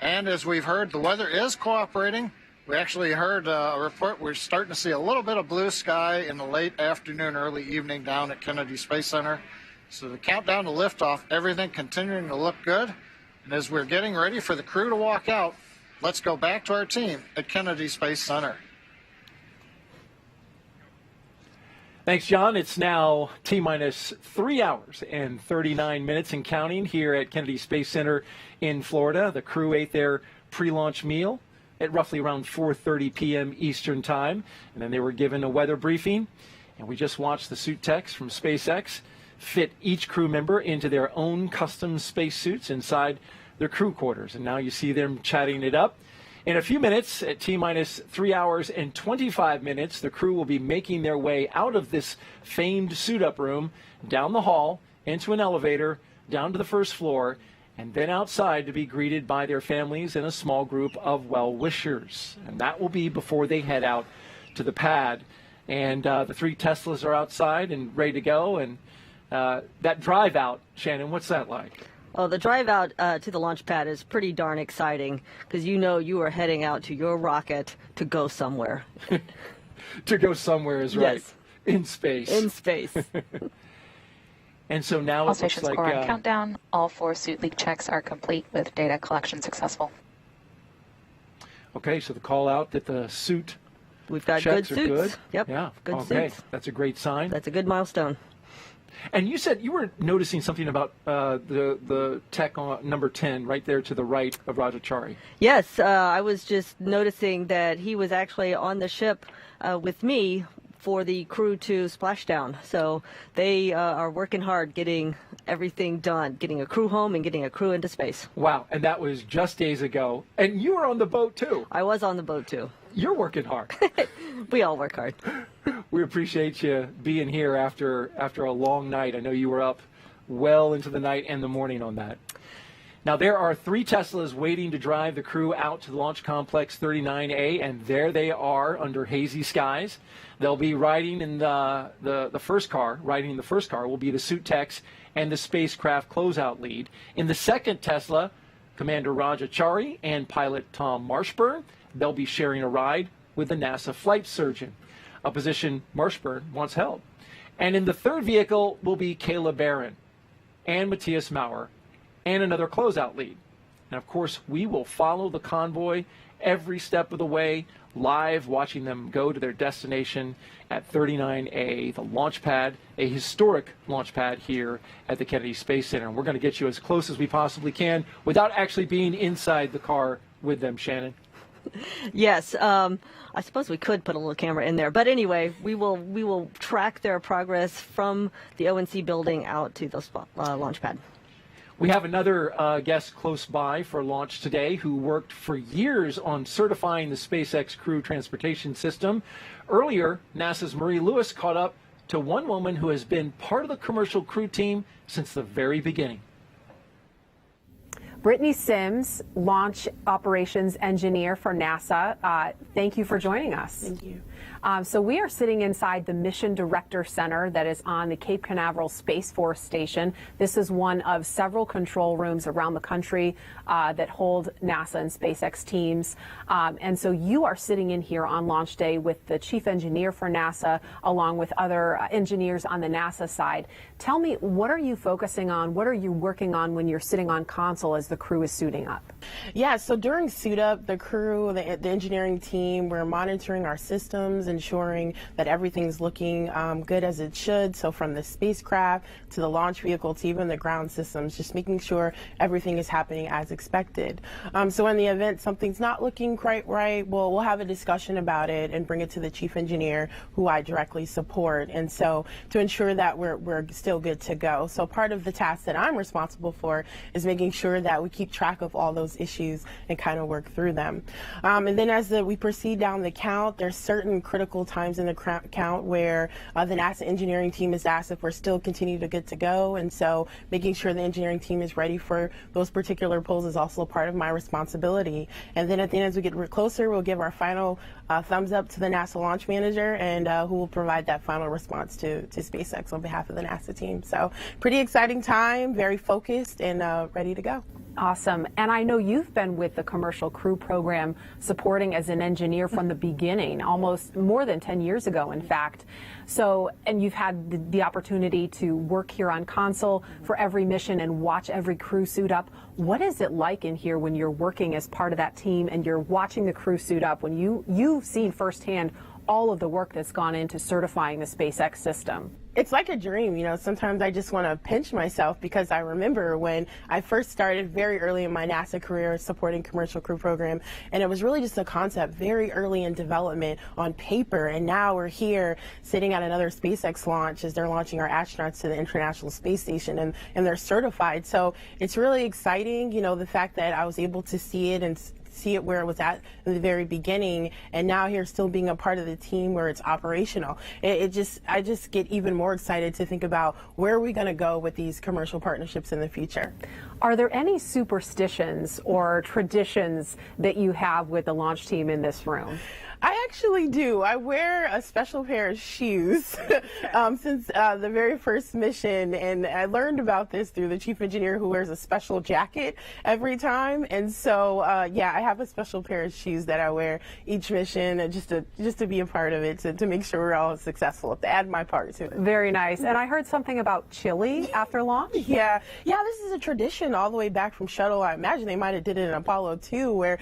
And as we've heard, the weather is cooperating. We actually heard a report. We're starting to see a little bit of blue sky in the late afternoon, early evening down at Kennedy Space Center. So the countdown to liftoff, everything continuing to look good. And as we're getting ready for the crew to walk out, let's go back to our team at Kennedy Space Center. Thanks, John. It's now T-minus 3 hours and 39 minutes and counting here at Kennedy Space Center in Florida. The crew ate their pre-launch meal at roughly around 4:30 p.m. Eastern Time, and then they were given a weather briefing. And we just watched the suit techs from SpaceX fit each crew member into their own custom spacesuits inside their crew quarters. And now you see them chatting it up. In a few minutes, at T-minus 3 hours and 25 minutes, the crew will be making their way out of this famed suit-up room, down the hall, into an elevator, down to the first floor, and then outside to be greeted by their families and a small group of well-wishers. And that will be before they head out to the pad. And the 3 Teslas are outside and ready to go. And that drive out, Shannon, what's that like? Oh, the drive out to the launch pad is pretty darn exciting because you know you are heading out to your rocket to go somewhere. To go somewhere is right. Yes. In space. In space. And so now All it looks stations like... are on countdown. All 4 suit leak checks are complete with data collection successful. Okay, so the call out that the suit We've got checks good are suits. good. Yep. Yeah. Good okay. suits. That's a great sign. That's a good milestone. And you said you were noticing something about the tech on number 10 right there to the right of Raja Chari. Yes, I was just noticing that he was actually on the ship with me for the Crew-2 splashdown. So they are working hard getting everything done, getting a crew home and getting a crew into space. Wow, and that was just days ago. And you were on the boat too. I was on the boat too. You're working hard. We all work hard. We appreciate you being here after a long night. I know you were up well into the night and the morning on that. Now, there are 3 Teslas waiting to drive the crew out to the Launch Complex 39A, and there they are under hazy skies. They'll be riding in the first car. Riding in the first car will be the suit techs and the spacecraft closeout lead. In the second Tesla, Commander Raja Chari and pilot Thomas Marshburn. They'll be sharing a ride with the NASA flight surgeon, a position Marshburn once held. And in the third vehicle will be Kayla Barron and Matthias Maurer and another closeout lead. And of course, we will follow the convoy every step of the way, live, watching them go to their destination at 39A, the launch pad, a historic launch pad here at the Kennedy Space Center. And we're going to get you as close as we possibly can without actually being inside the car with them, Shannon. Yes, I suppose we could put a little camera in there, but anyway, we will track their progress from the ONC building out to the launch pad. We have another guest close by for launch today who worked for years on certifying the SpaceX Crew transportation system. Earlier, NASA's Marie Lewis caught up to one woman who has been part of the commercial crew team since the very beginning. Brittany Sims, launch operations engineer for NASA. Thank you for joining us. Thank you. So we are sitting inside the Mission Director Center that is on the Cape Canaveral Space Force Station. This is one of several control rooms around the country that hold NASA and SpaceX teams. And so you are sitting in here on launch day with the chief engineer for NASA, along with other engineers on the NASA side. Tell me, what are you focusing on? What are you working on when you're sitting on console as the crew is suiting up? Yeah, so during suit up, the crew, the engineering team, we're monitoring our systems, ensuring that everything's looking good as it should. So from the spacecraft to the launch vehicle to even the ground systems, just making sure everything is happening as expected. So in the event something's not looking quite right, we'll have a discussion about it and bring it to the chief engineer, who I directly support. And so to ensure that we're still good to go. So part of the task that I'm responsible for is making sure that we keep track of all those issues and kind of work through them. And then as we proceed down the count, there's certain critical times in the count where the NASA engineering team is asked if we're still continuing to good to go. And so making sure the engineering team is ready for those particular pulls is also part of my responsibility. And then at the end, as we get closer, we'll give our final thumbs up to the NASA launch manager, and who will provide that final response to SpaceX on behalf of the NASA team. So pretty exciting time, very focused, and ready to go. Awesome. And I know you've been with the Commercial Crew program supporting as an engineer from the beginning, almost more than 10 years ago, in fact. So, and you've had the opportunity to work here on console for every mission and watch every crew suit up. What is it like in here when you're working as part of that team and you're watching the crew suit up, when you've seen firsthand all of the work that's gone into certifying the SpaceX system? It's like a dream, you know. Sometimes I just want to pinch myself, because I remember when I first started very early in my NASA career supporting Commercial Crew program, and it was really just a concept very early in development on paper, and now we're here sitting at another SpaceX launch as they're launching our astronauts to the International Space Station, and they're certified. So it's really exciting, you know, the fact that I was able to see it and see it where it was at in the very beginning, and now here still being a part of the team where it's operational. I just get even more excited to think about where are we going to go with these commercial partnerships in the future. Are there any superstitions or traditions that you have with the launch team in this room? I actually do. I wear a special pair of shoes since the very first mission, and I learned about this through the chief engineer, who wears a special jacket every time. And so, yeah, I have a special pair of shoes that I wear each mission, just to be a part of it, to make sure we're all successful, to add my part to it. Very nice. And I heard something about chili after launch. Yeah, this is a tradition all the way back from shuttle. I imagine they might have did it in Apollo 2, where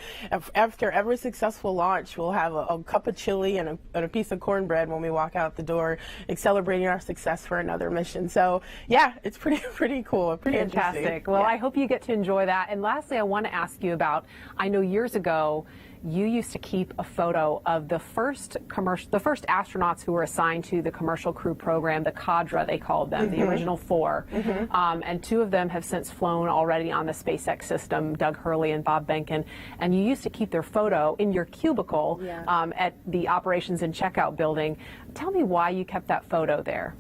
after every successful launch, we'll have a cup of chili and a piece of cornbread when we walk out the door, celebrating our success for another mission. So yeah, it's pretty cool, pretty fantastic. Interesting. Well, yeah. I hope you get to enjoy that. And lastly, I want to ask you about, I know years ago you used to keep a photo of the first astronauts who were assigned to the Commercial Crew program, the cadre they called them, the original 4. And 2 of them have since flown already on the SpaceX system, Doug Hurley and Bob Behnken. And you used to keep their photo in your cubicle at the operations and checkout building. Tell me why you kept that photo there.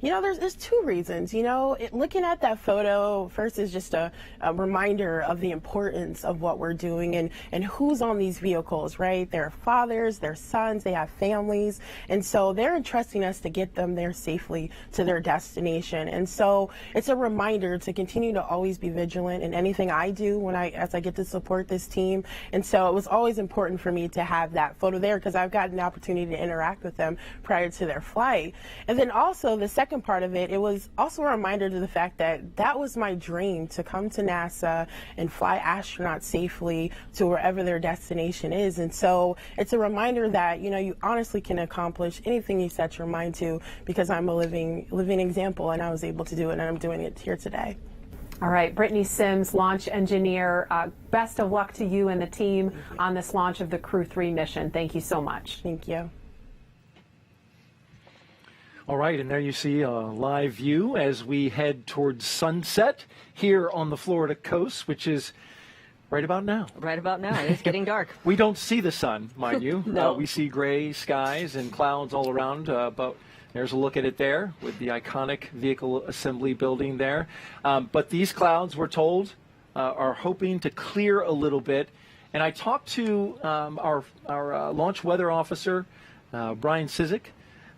You know, there's 2 reasons. You know, looking at that photo first is just a reminder of the importance of what we're doing and who's on these vehicles, right? They're fathers, they're sons, they have families, and so they're entrusting us to get them there safely to their destination. And so it's a reminder to continue to always be vigilant in anything I do as I get to support this team. And so it was always important for me to have that photo there, because I've gotten the opportunity to interact with them prior to their flight. And then also the second part of it was also a reminder to the fact that was my dream, to come to NASA and fly astronauts safely to wherever their destination is. And so it's a reminder that, you know, you honestly can accomplish anything you set your mind to, because I'm a living example, and I was able to do it, and I'm doing it here today. All right, Brittany Sims, launch engineer, best of luck to you and the team on this launch of the Crew-3 mission. Thank you so much. Thank you. All right, and there you see a live view as we head towards sunset here on the Florida coast, which is right about now. Right about now. It's getting dark. We don't see the sun, mind you. No. We see gray skies and clouds all around, but there's a look at it there with the iconic vehicle assembly building there. But these clouds, we're told, are hoping to clear a little bit. And I talked to our launch weather officer, Brian Cizik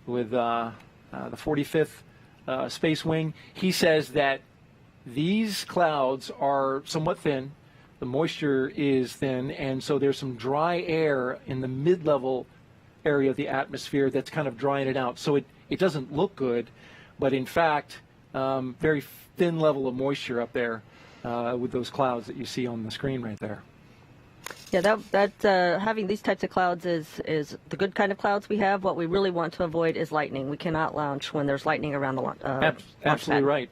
with the 45th Space Wing. He says that these clouds are somewhat thin. The moisture is thin, and so there's some dry air in the mid-level area of the atmosphere that's kind of drying it out. So it doesn't look good, but in fact, very thin level of moisture up there with those clouds that you see on the screen right there. Yeah, having these types of clouds is the good kind of clouds we have. What we really want to avoid is lightning. We cannot launch when there's lightning around the launch Absolutely pad. right.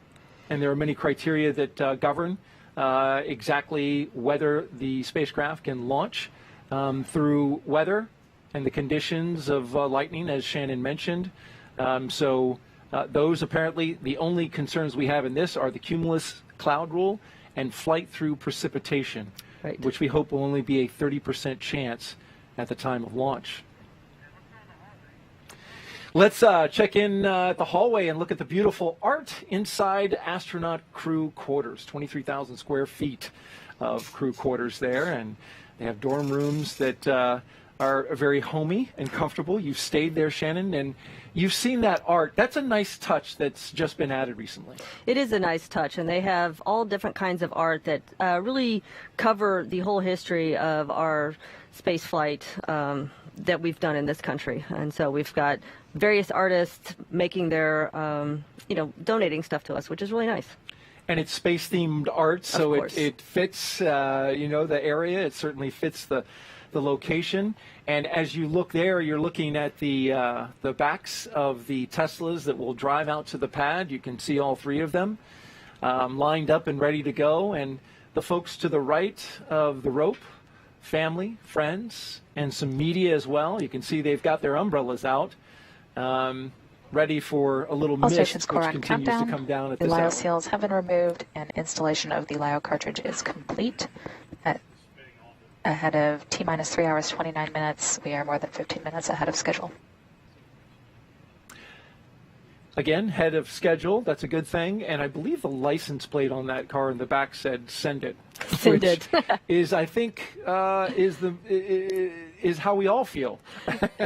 And there are many criteria that govern exactly whether the spacecraft can launch through weather and the conditions of lightning, as Shannon mentioned. Those apparently, the only concerns we have in this are the cumulus cloud rule and flight through precipitation, which we hope will only be a 30% chance at the time of launch. Let's check in at the hallway and look at the beautiful art inside astronaut crew quarters. 23,000 square feet of crew quarters there, and they have dorm rooms that are very homey and comfortable. You've stayed there, Shannon, and you've seen that art. That's a nice touch that's just been added recently. It is a nice touch, and they have all different kinds of art that really cover the whole history of our space flight that we've done in this country. And so we've got various artists making their, donating stuff to us, which is really nice. And it's space-themed art, so it fits, the area. It certainly fits the location. And as you look there, you're looking at the backs of the Teslas that will drive out to the pad. You can see all three of them lined up and ready to go. And the folks to the right of the rope, family, friends, and some media as well. You can see they've got their umbrellas out, ready for a little mist, which continues to come down at the this hour. LiO seals have been removed, and installation of the LiO cartridge is complete. Ahead of T-minus 3 hours, 29 minutes. We are more than 15 minutes ahead of schedule. Again, ahead of schedule. That's a good thing. And I believe the license plate on that car in the back said "Send It," Send it. is, I think, is how we all feel.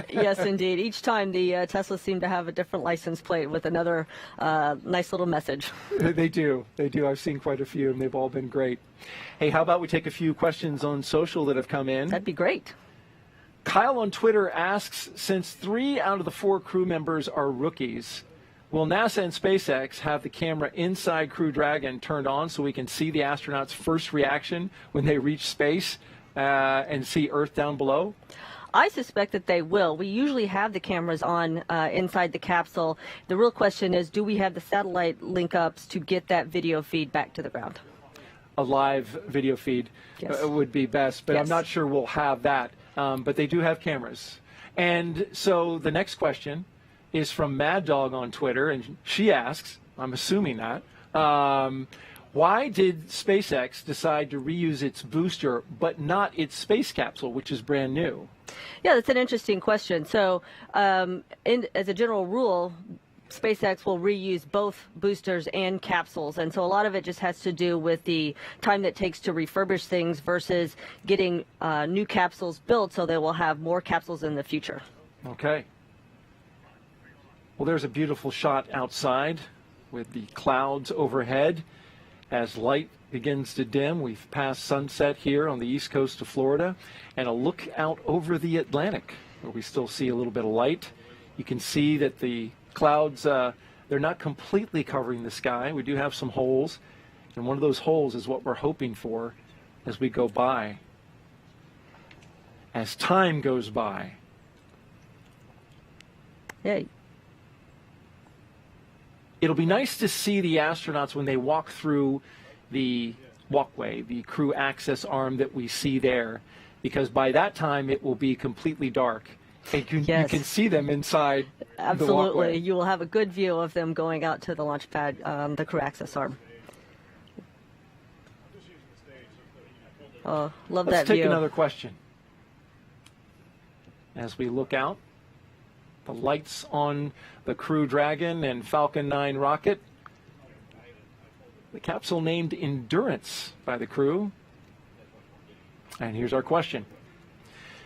Yes, indeed. Each time the Teslas seem to have a different license plate with another nice little message. They do. They do. I've seen quite a few, and they've all been great. Hey, how about we take a few questions on social that have come in? That'd be great. Kyle on Twitter asks, since 3 out of the 4 crew members are rookies, will NASA and SpaceX have the camera inside Crew Dragon turned on so we can see the astronauts' first reaction when they reach space and see Earth down below? I suspect that they will. We usually have the cameras on inside the capsule. The real question is, do we have the satellite link-ups to get that video feed back to the ground? A live video feed would be best, but I'm not sure we'll have that. But they do have cameras. And so the next question is from Mad Dog on Twitter, and she asks, I'm assuming that, why did SpaceX decide to reuse its booster but not its space capsule, which is brand new? Yeah, that's an interesting question. So as a general rule, SpaceX will reuse both boosters and capsules, and so a lot of it just has to do with the time that it takes to refurbish things versus getting new capsules built, so they will have more capsules in the future. Okay. Well, there's a beautiful shot outside with the clouds overhead. As light begins to dim, we've passed sunset here on the east coast of Florida, and a look out over the Atlantic where we still see a little bit of light. You can see that the clouds, they're not completely covering the sky. We do have some holes, and one of those holes is what we're hoping for as we go by. As time goes by. Yeah. It'll be nice to see the astronauts when they walk through the walkway, the crew access arm that we see there, because by that time it will be completely dark. And you can see them inside Absolutely. the walkway. You will have a good view of them going out to the launch pad, the crew access arm. Oh, love that view. Let's take another question. As we look out, the lights on the Crew Dragon and Falcon 9 rocket. The capsule named Endurance by the crew. And here's our question.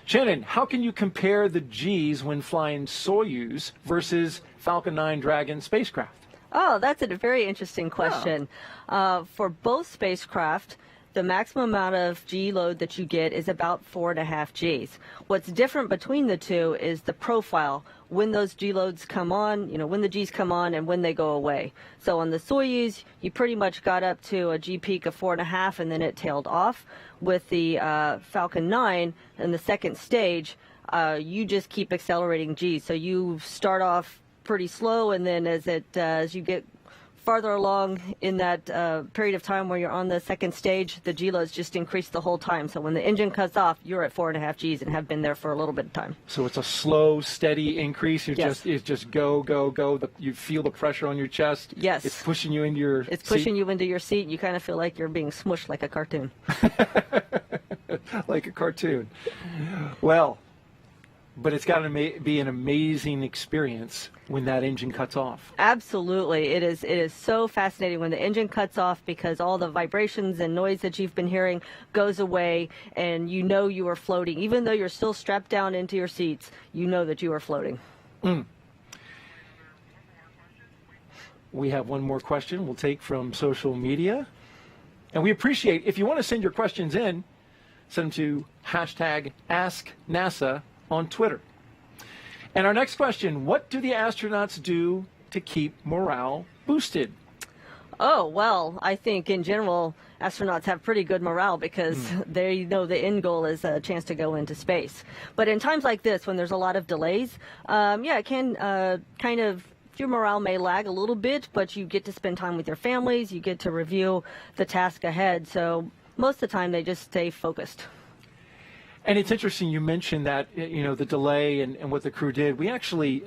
Shannon, how can you compare the G's when flying Soyuz versus Falcon 9 Dragon spacecraft? Oh, that's a very interesting question. For both spacecraft, the maximum amount of G load that you get is about 4.5 Gs. What's different between the two is the profile, when those G loads come on, when the Gs come on and when they go away. So on the Soyuz, you pretty much got up to a G peak of 4.5 and then it tailed off. With the Falcon 9 in the second stage, you just keep accelerating Gs. So you start off pretty slow, and then as you get farther along in that period of time where you're on the second stage, the G loads just increase the whole time. So when the engine cuts off, you're at 4.5 Gs and have been there for a little bit of time. So it's a slow, steady increase. It's just go, go, go. You feel the pressure on your chest. Yes. It's pushing you into your It's pushing you into your seat. You kind of feel like you're being smushed like a cartoon. Like a cartoon. Well, but it's got to be an amazing experience when that engine cuts off. Absolutely. It is so fascinating when the engine cuts off, because all the vibrations and noise that you've been hearing goes away, and you know you are floating. Even though you're still strapped down into your seats, you know that you are floating. We have one more question we'll take from social media. And we appreciate, if you want to send your questions in, send them to #AskNASA on Twitter. And our next question, what do the astronauts do to keep morale boosted? Oh, well, I think in general, astronauts have pretty good morale because they know the end goal is a chance to go into space. But in times like this, when there's a lot of delays, it can kind of, your morale may lag a little bit, but you get to spend time with your families, you get to review the task ahead. So most of the time, they just stay focused. And it's interesting you mentioned that, the delay and what the crew did. We actually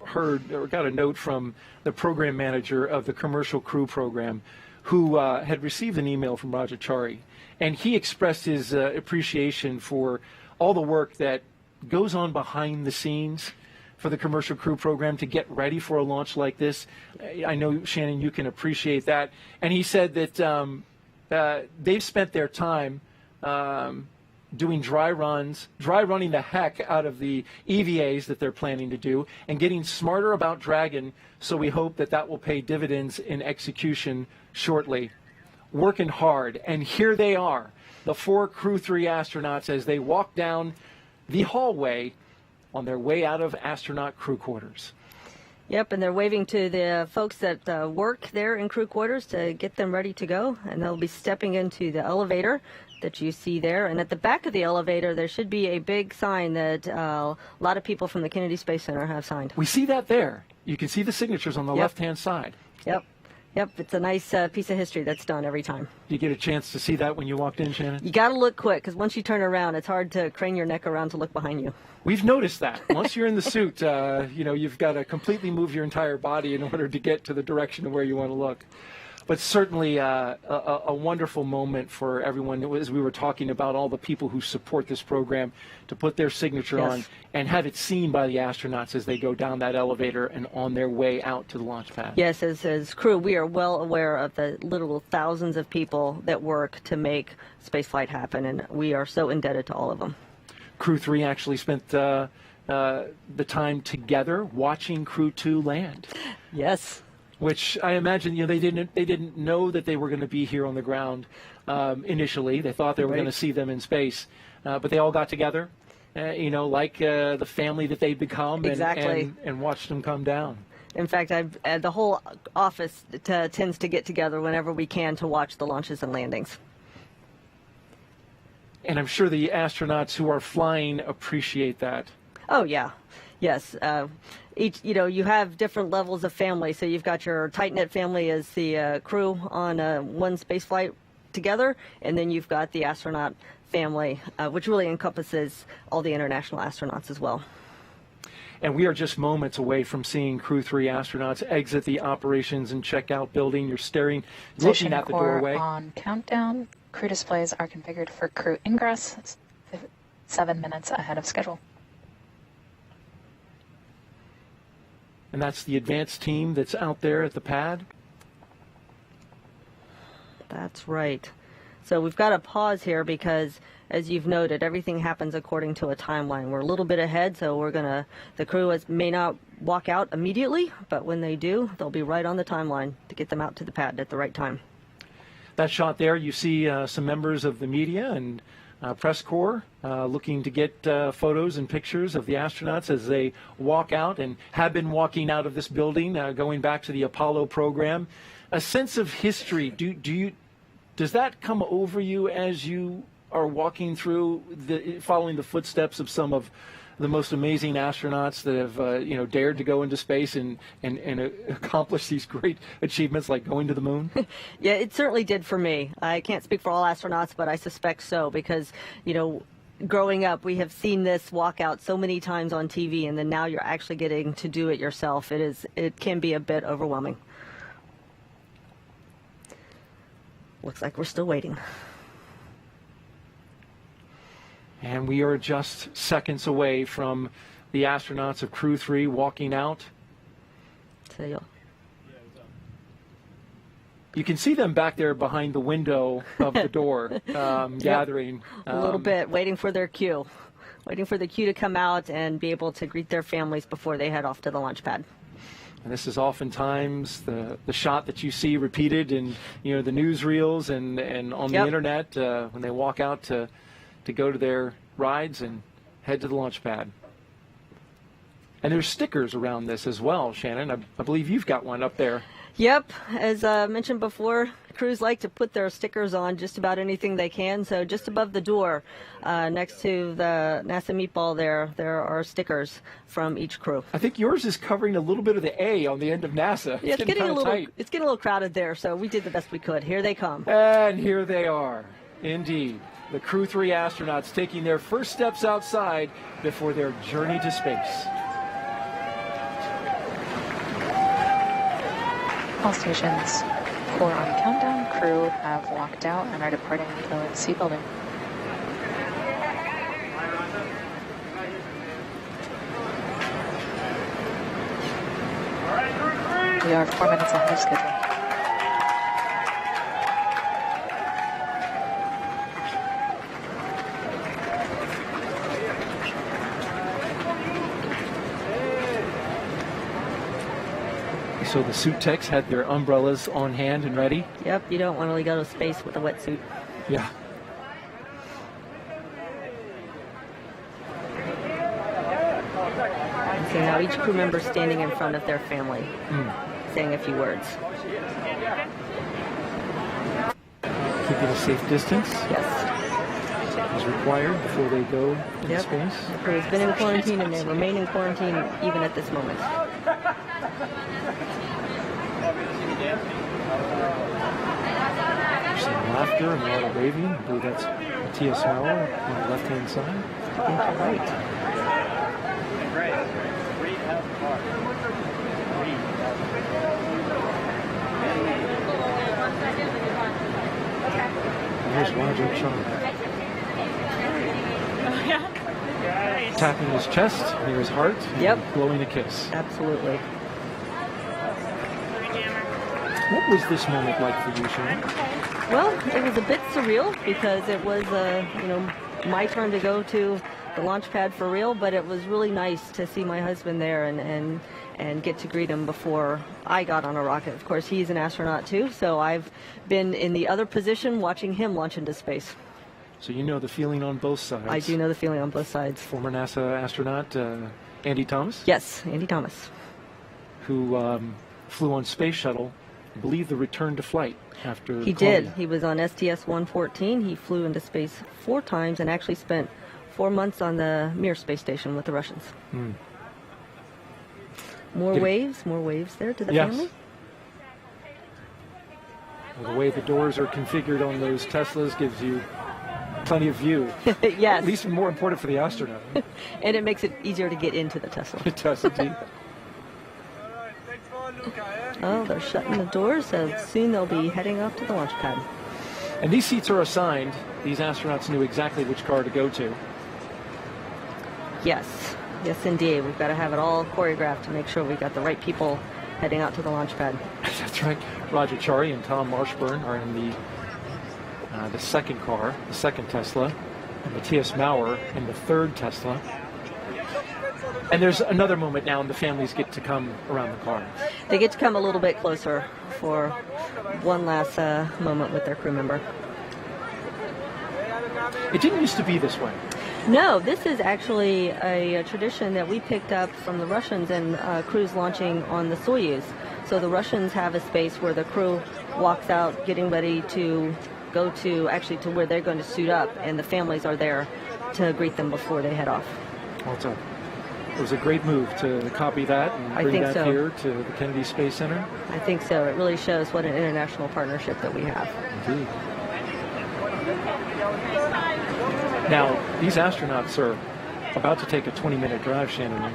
heard or got a note from the program manager of the Commercial Crew program who had received an email from Roger Chari. And he expressed his appreciation for all the work that goes on behind the scenes for the Commercial Crew program to get ready for a launch like this. I know, Shannon, you can appreciate that. And he said that they've spent their time doing dry running the heck out of the EVAs that they're planning to do, and getting smarter about Dragon, so we hope that will pay dividends in execution shortly. Working hard, and here they are, the 4 Crew-3 astronauts, as they walk down the hallway on their way out of astronaut crew quarters. Yep, and they're waving to the folks that work there in crew quarters to get them ready to go, and they'll be stepping into the elevator that you see there. And at the back of the elevator, there should be a big sign that a lot of people from the Kennedy Space Center have signed. We see that there. You can see the signatures on the left-hand side. Yep, it's a nice piece of history that's done every time. You get a chance to see that when you walked in, Shannon? You got to look quick, because once you turn around, it's hard to crane your neck around to look behind you. We've noticed that. Once you're in the suit, you've got to completely move your entire body in order to get to the direction of where you want to look. But certainly a wonderful moment for everyone, as we were talking about all the people who support this program, to put their signature on and have it seen by the astronauts as they go down that elevator and on their way out to the launch pad. Yes, as crew, we are well aware of the literal thousands of people that work to make spaceflight happen, and we are so indebted to all of them. Crew-3 actually spent the time together watching Crew-2 land. Yes. Which I imagine, they didn't know that they were going to be here on the ground initially. They thought they were going to see them in space, but they all got together, like the family that they become, and watched them come down. In fact, the whole office tends to get together whenever we can to watch the launches and landings. And I'm sure the astronauts who are flying appreciate that. Oh yeah, yes. You have different levels of family. So you've got your tight-knit family as the crew on one space flight together, and then you've got the astronaut family, which really encompasses all the international astronauts as well. And we are just moments away from seeing Crew-3 astronauts exit the operations and checkout building. You're looking at the doorway. On countdown, crew displays are configured for crew ingress 7 minutes ahead of schedule. And that's the advanced team that's out there at the pad? That's right. So we've got to pause here because, as you've noted, everything happens according to a timeline. We're a little bit ahead, so the crew may not walk out immediately, but when they do, they'll be right on the timeline to get them out to the pad at the right time. That shot there, you see some members of the media and press corps looking to get photos and pictures of the astronauts as they walk out and have been walking out of this building, going back to the Apollo program. A sense of history, does that come over you as you are walking through, following the footsteps of some of the most amazing astronauts that have dared to go into space and accomplish these great achievements like going to the moon? Yeah, it certainly did for me. I can't speak for all astronauts, but I suspect so because, growing up, we have seen this walkout so many times on TV, and then now you're actually getting to do it yourself. It can be a bit overwhelming. Looks like we're still waiting. And we are just seconds away from the astronauts of Crew-3 walking out. So you can see them back there behind the window of the door, gathering. A little bit, waiting for their cue. Waiting for the cue to come out and be able to greet their families before they head off to the launch pad. And this is oftentimes the shot that you see repeated in the newsreels and on the internet when they walk out to go to their rides and head to the launch pad. And there's stickers around this as well, Shannon. I believe you've got one up there. Yep, as mentioned before, crews like to put their stickers on just about anything they can. So just above the door, next to the NASA meatball there are stickers from each crew. I think yours is covering a little bit of the A on the end of NASA. Yeah, it's getting a little crowded there, so we did the best we could. Here they come. And here they are, indeed. The Crew-3 astronauts taking their first steps outside before their journey to space. All stations, core on countdown. Crew have walked out and are departing the C building. We are 4 minutes ahead of schedule. So the suit techs had their umbrellas on hand and ready? Yep, you don't want to go to space with a wetsuit. Yeah. And so now each crew member standing in front of their family, saying a few words. Keeping a safe distance? Yes. As required before they go into space? The crew has been in quarantine and they remain in quarantine even at this moment. There's some laughter and a lot of waving. I believe that's Matthias Maurer on the left-hand side. I think you're right. There's Roger Chari. Tapping his chest near his heart and blowing a kiss. Absolutely. What was this moment like for you, Shannon? Well, it was a bit surreal because it was, my turn to go to the launch pad for real, but it was really nice to see my husband there and get to greet him before I got on a rocket. Of course, he's an astronaut too, so I've been in the other position watching him launch into space. So you know the feeling on both sides. I do know the feeling on both sides. Former NASA astronaut Andy Thomas? Yes, Andy Thomas. Who flew on Space Shuttle, I believe, the return to flight after He Columbia. did. He was on STS-114. He flew into space 4 times and actually spent 4 months on the Mir space station with the Russians. More waves there to the family. Well, the way the doors are configured on those Teslas gives you plenty of view. Yes. At least more important for the astronaut. And it makes it easier to get into the Tesla. It does indeed. Oh, they're shutting the doors, so soon they'll be heading off to the launch pad. And these seats are assigned. These astronauts knew exactly which car to go to. Yes. Yes, indeed. We've got to have it all choreographed to make sure we've got the right people heading out to the launch pad. That's right. Roger Chari and Tom Marshburn are in the the second car, the second Tesla, and Matthias Maurer in the third Tesla. And there's another moment now, and the families get to come around the car. They get to come a little bit closer for one last moment with their crew member. It didn't used to be this way. No, this is actually a tradition that we picked up from the Russians and crews launching on the Soyuz. So the Russians have a space where the crew walks out getting ready to go to where they're going to suit up, and the families are there to greet them before they head off. Well, it was a great move to copy that and bring that here to the Kennedy Space Center. I think so. It really shows what an international partnership that we have. Indeed. Now, these astronauts are about to take a 20-minute drive, Shannon.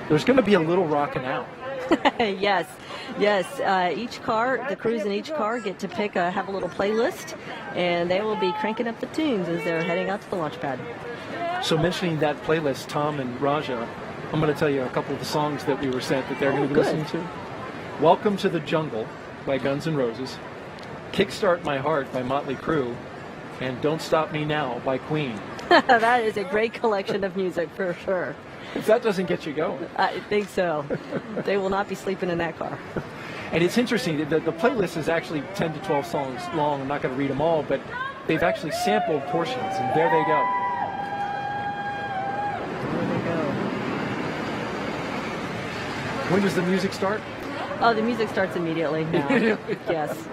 There's going to be a little rocking out. Yes. Each car, the crews in each car get to have a little playlist, and they will be cranking up the tunes as they're heading out to the launch pad. So mentioning that playlist, Tom and Raja, I'm going to tell you a couple of the songs that we were sent that they're going to be listening to. Welcome to the Jungle by Guns N' Roses, Kickstart My Heart by Motley Crue, and Don't Stop Me Now by Queen. That is a great collection of music for sure. If that doesn't get you going. I think so. They will not be sleeping in that car. And it's interesting, the playlist is actually 10 to 12 songs long. I'm not going to read them all, but they've actually sampled portions, and there they go. When does the music start? Oh, the music starts immediately now. Yes.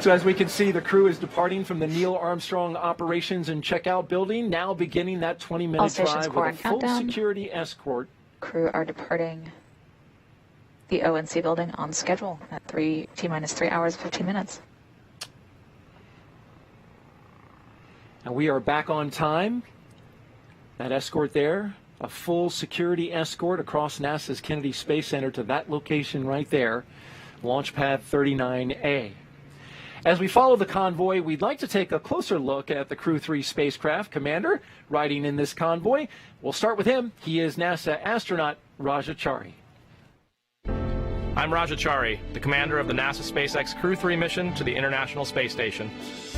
So as we can see, the crew is departing from the Neil Armstrong Operations and Checkout Building, now beginning that 20-minute drive with a full security escort. Crew are departing the ONC building on schedule at T-minus 3 hours, 15 minutes. And we are back on time. That escort there, a full security escort across NASA's Kennedy Space Center to that location right there, Launch Pad 39A. As we follow the convoy, we'd like to take a closer look at the Crew-3 spacecraft commander riding in this convoy. We'll start with him. He is NASA astronaut Raja Chari. I'm Raja Chari, the commander of the NASA SpaceX Crew-3 mission to the International Space Station.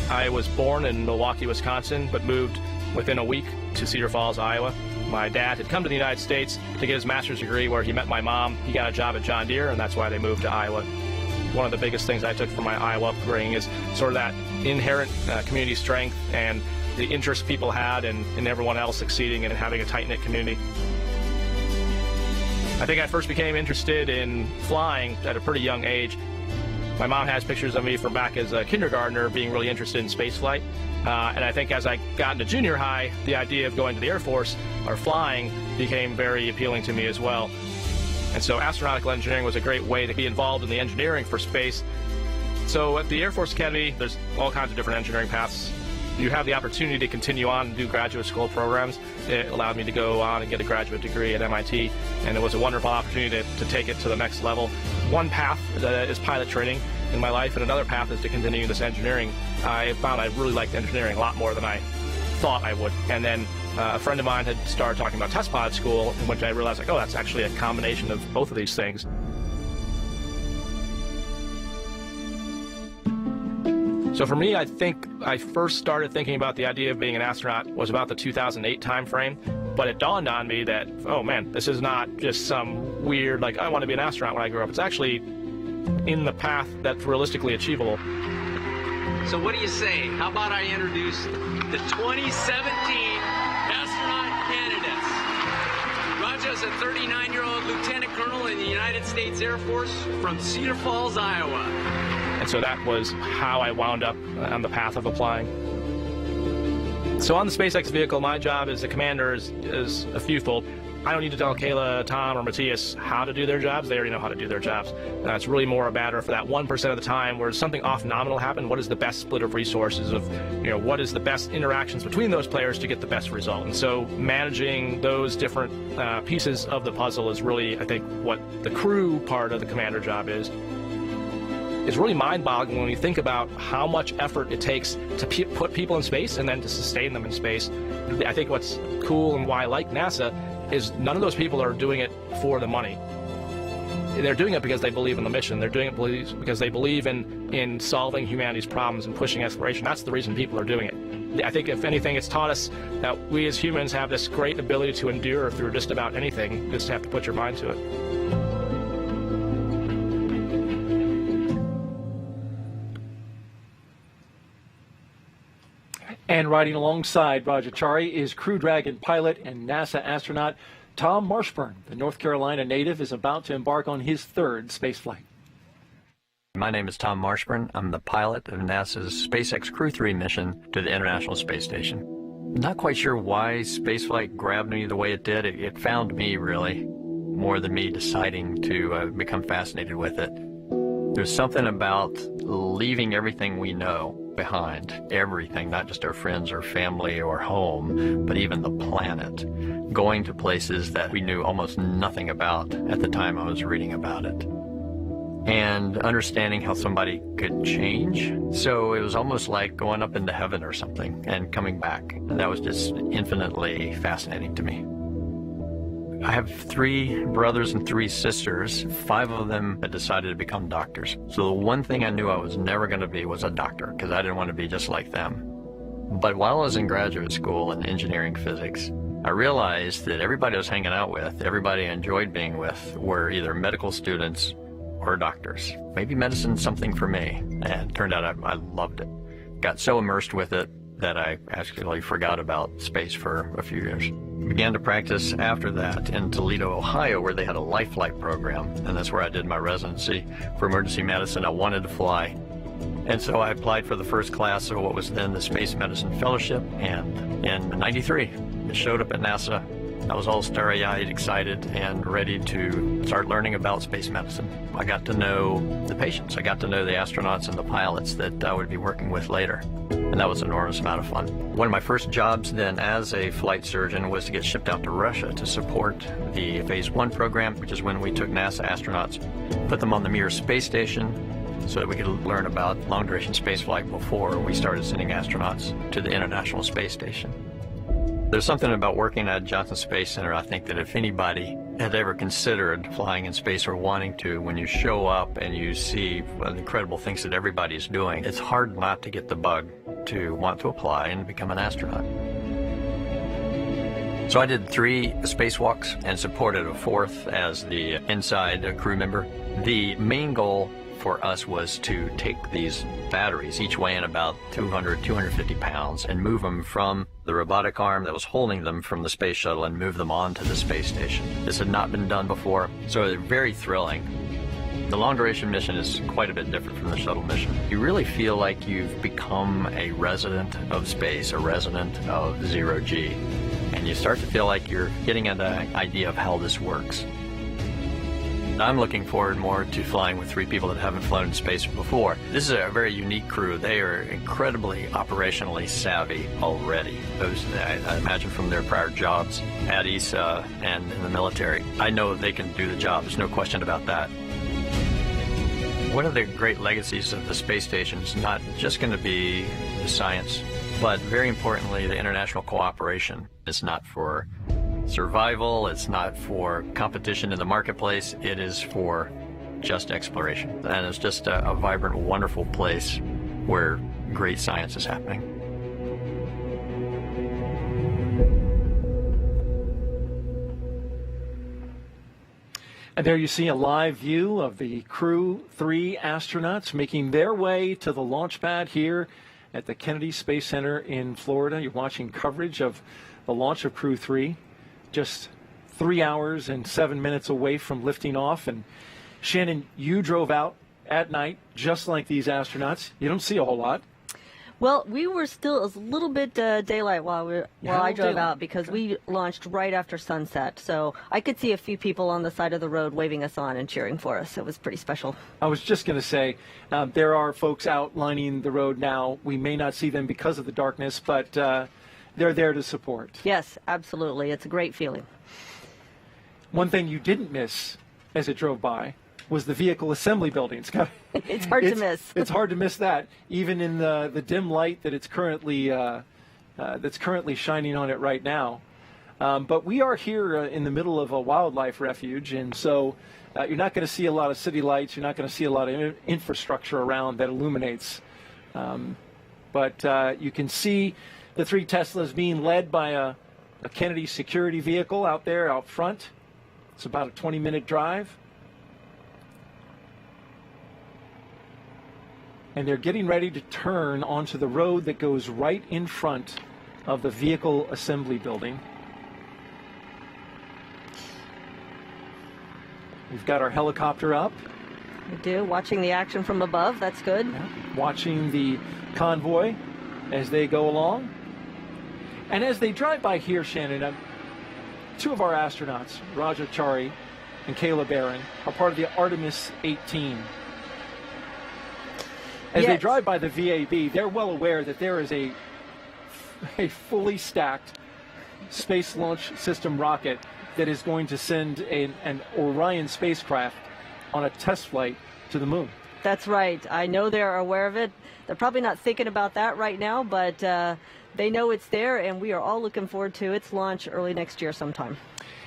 I was born in Milwaukee, Wisconsin, but moved within a week to Cedar Falls, Iowa. My dad had come to the United States to get his master's degree where he met my mom. He got a job at John Deere, and that's why they moved to Iowa. One of the biggest things I took from my Iowa upbringing is sort of that inherent community strength and the interest people had in everyone else succeeding and having a tight-knit community. I think I first became interested in flying at a pretty young age. My mom has pictures of me from back as a kindergartner being really interested in spaceflight. And I think as I got into junior high, the idea of going to the Air Force or flying became very appealing to me as well. And so astronautical engineering was a great way to be involved in the engineering for space. So at the Air Force Academy, there's all kinds of different engineering paths. You have the opportunity to continue on and do graduate school programs. It allowed me to go on and get a graduate degree at MIT, and it was a wonderful opportunity to take it to the next level. One path is pilot training in my life, and another path is to continue this engineering. I found I really liked engineering a lot more than I thought I would. And then a friend of mine had started talking about test pilot school, in which I realized, like, oh, that's actually a combination of both of these things. So for me, I think I first started thinking about the idea of being an astronaut was about the 2008 timeframe. But it dawned on me that, oh man, this is not just some weird, like, I want to be an astronaut when I grow up. It's actually in the path that's realistically achievable. So what do you say? How about I introduce the 2017 astronaut candidates? Raja's a 39-year-old lieutenant colonel in the United States Air Force from Cedar Falls, Iowa. And so that was how I wound up on the path of applying. So on the SpaceX vehicle, my job as a commander is a fewfold. I don't need to tell Kayla, Tom, or Matthias how to do their jobs. They already know how to do their jobs. It's really more a matter for that 1% of the time where something off-nominal happened. What is the best split of resources of, what is the best interactions between those players to get the best result? And so managing those different pieces of the puzzle is really, I think, what the crew part of the commander job is. It's really mind-boggling when you think about how much effort it takes to put people in space and then to sustain them in space. I think what's cool and why I like NASA is none of those people are doing it for the money. They're doing it because they believe in the mission. They're doing it because they believe in solving humanity's problems and pushing exploration. That's the reason people are doing it. I think, if anything, it's taught us that we as humans have this great ability to endure through just about anything. You just have to put your mind to it. And riding alongside Roger Chari is Crew Dragon pilot and NASA astronaut Tom Marshburn. The North Carolina native is about to embark on his third spaceflight. My name is Tom Marshburn. I'm the pilot of NASA's SpaceX Crew-3 mission to the International Space Station. Not quite sure why spaceflight grabbed me the way it did. It found me, really, more than me deciding to become fascinated with it. There's something about leaving everything we know behind, everything, not just our friends or family or home, but even the planet, going to places that we knew almost nothing about at the time I was reading about it, and understanding how somebody could change. So it was almost like going up into heaven or something and coming back, and that was just infinitely fascinating to me. I have 3 brothers and 3 sisters. 5 of them had decided to become doctors. So the one thing I knew I was never going to be was a doctor, because I didn't want to be just like them. But while I was in graduate school in engineering physics, I realized that everybody I was hanging out with, everybody I enjoyed being with, were either medical students or doctors. Maybe medicine's something for me, and it turned out I loved it. Got so immersed with it that I actually forgot about space for a few years. Began to practice after that in Toledo, Ohio, where they had a life flight program, and that's where I did my residency for emergency medicine. I wanted to fly, and so I applied for the first class of what was then the Space Medicine Fellowship, and in '93, it showed up at NASA. I was all starry-eyed, excited, and ready to start learning about space medicine. I got to know the patients. I got to know the astronauts and the pilots that I would be working with later, and that was an enormous amount of fun. One of my first jobs then as a flight surgeon was to get shipped out to Russia to support the Phase 1 program, which is when we took NASA astronauts, put them on the Mir space station so that we could learn about long-duration spaceflight before we started sending astronauts to the International Space Station. There's something about working at Johnson Space Center, I think, that if anybody had ever considered flying in space or wanting to, when you show up and you see the incredible things that everybody's doing, it's hard not to get the bug to want to apply and become an astronaut. So I did 3 spacewalks and supported a 4th as the inside crew member. The main goal for us was to take these batteries, each weighing about 200, 250 pounds, and move them from the robotic arm that was holding them from the space shuttle and move them onto the space station. This had not been done before, so it's very thrilling. The long-duration mission is quite a bit different from the shuttle mission. You really feel like you've become a resident of space, a resident of zero-G, and you start to feel like you're getting an idea of how this works. I'm looking forward more to flying with 3 people that haven't flown in space before. This is a very unique crew. They are incredibly operationally savvy already. Those, I imagine, from their prior jobs at ESA and in the military. I know they can do the job. There's no question about that. One of the great legacies of the space station is not just going to be the science, but very importantly, the international cooperation. It's not for survival, it's not for competition in the marketplace, it is for just exploration. And it's just a vibrant, wonderful place where great science is happening. And there you see a live view of the Crew-3 astronauts making their way to the launch pad here at the Kennedy Space Center in Florida. You're watching coverage of the launch of Crew-3. Just 3 hours and 7 minutes away from lifting off. And Shannon, you drove out at night just like these astronauts. You don't see a whole lot. Well, we were still a little bit daylight while I drove out, because we launched right after sunset. So I could see a few people on the side of the road waving us on and cheering for us. It was pretty special. I was just going to say, there are folks out lining the road now. We may not see them because of the darkness, but they're there to support. Yes, absolutely. It's a great feeling. One thing you didn't miss as it drove by was the vehicle assembly building. It's hard to miss. It's hard to miss that, even in the dim light that it's currently shining on it right now. But we are here in the middle of a wildlife refuge, and so You're not going to see a lot of city lights. You're not going to see a lot of infrastructure around that illuminates. But you can see the 3 Teslas being led by a Kennedy security vehicle out there, out front. It's about a 20-minute drive. And they're getting ready to turn onto the road that goes right in front of the vehicle assembly building. We've got our helicopter up. We do, watching the action from above. That's good. Yeah. Watching the convoy as they go along. And as they drive by here, Shannon, 2 of our astronauts, Chari and Kayla Barron, are part of the Artemis 18. As they drive by the VAB, they're well aware that there is a fully stacked Space Launch System rocket that is going to send an Orion spacecraft on a test flight to the moon. That's right. I know they're aware of it. They're probably not thinking about that right now, but they know it's there, and we are all looking forward to its launch early next year sometime.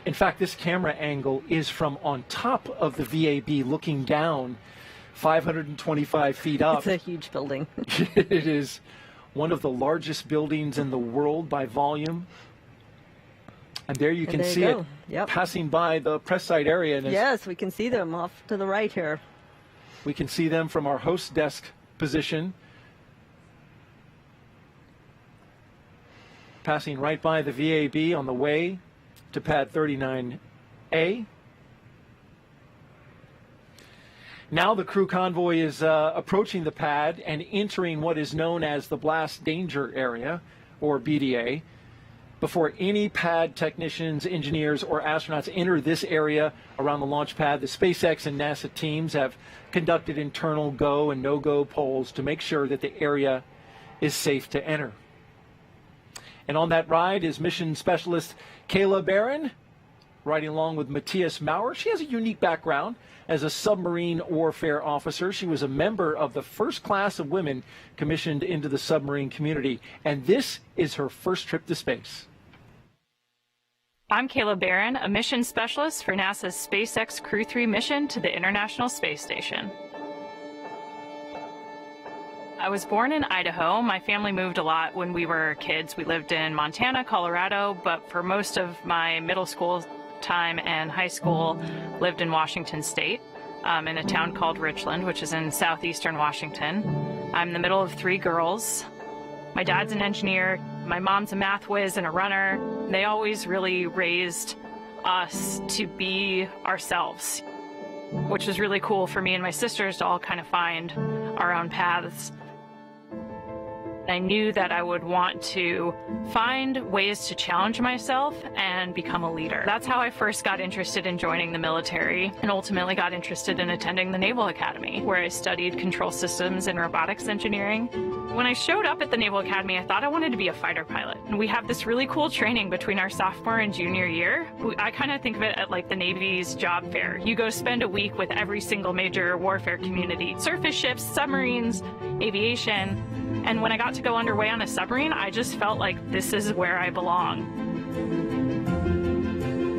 In fact, this camera angle is from on top of the VAB looking down 525 feet up. It's a huge building. It is one of the largest buildings in the world by volume. And there you can see it passing by the press site area. And yes, we can see them off to the right here. We can see them from our host desk position. Passing right by the VAB on the way to pad 39A. Now the crew convoy is approaching the pad and entering what is known as the blast danger area, or BDA. Before any pad technicians, engineers, or astronauts enter this area around the launch pad, the SpaceX and NASA teams have conducted internal go and no-go polls to make sure that the area is safe to enter. And on that ride is mission specialist Kayla Barron, riding along with Matthias Maurer. She has a unique background as a submarine warfare officer. She was a member of the first class of women commissioned into the submarine community, and this is her first trip to space. I'm Kayla Barron, a mission specialist for NASA's SpaceX Crew-3 mission to the International Space Station. I was born in Idaho. My family moved a lot when we were kids. We lived in Montana, Colorado, but for most of my middle school time and high school, lived in Washington State, in a town called Richland, which is in southeastern Washington. I'm the middle of 3 girls. My dad's an engineer. My mom's a math whiz and a runner. They always really raised us to be ourselves, which was really cool for me and my sisters to all kind of find our own paths. I knew that I would want to find ways to challenge myself and become a leader. That's how I first got interested in joining the military and ultimately got interested in attending the Naval Academy, where I studied control systems and robotics engineering. When I showed up at the Naval Academy, I thought I wanted to be a fighter pilot. And we have this really cool training between our sophomore and junior year. I kind of think of it at like the Navy's job fair. You go spend a week with every single major warfare community, surface ships, submarines, aviation. And when I got to go underway on a submarine, I just felt like this is where I belong.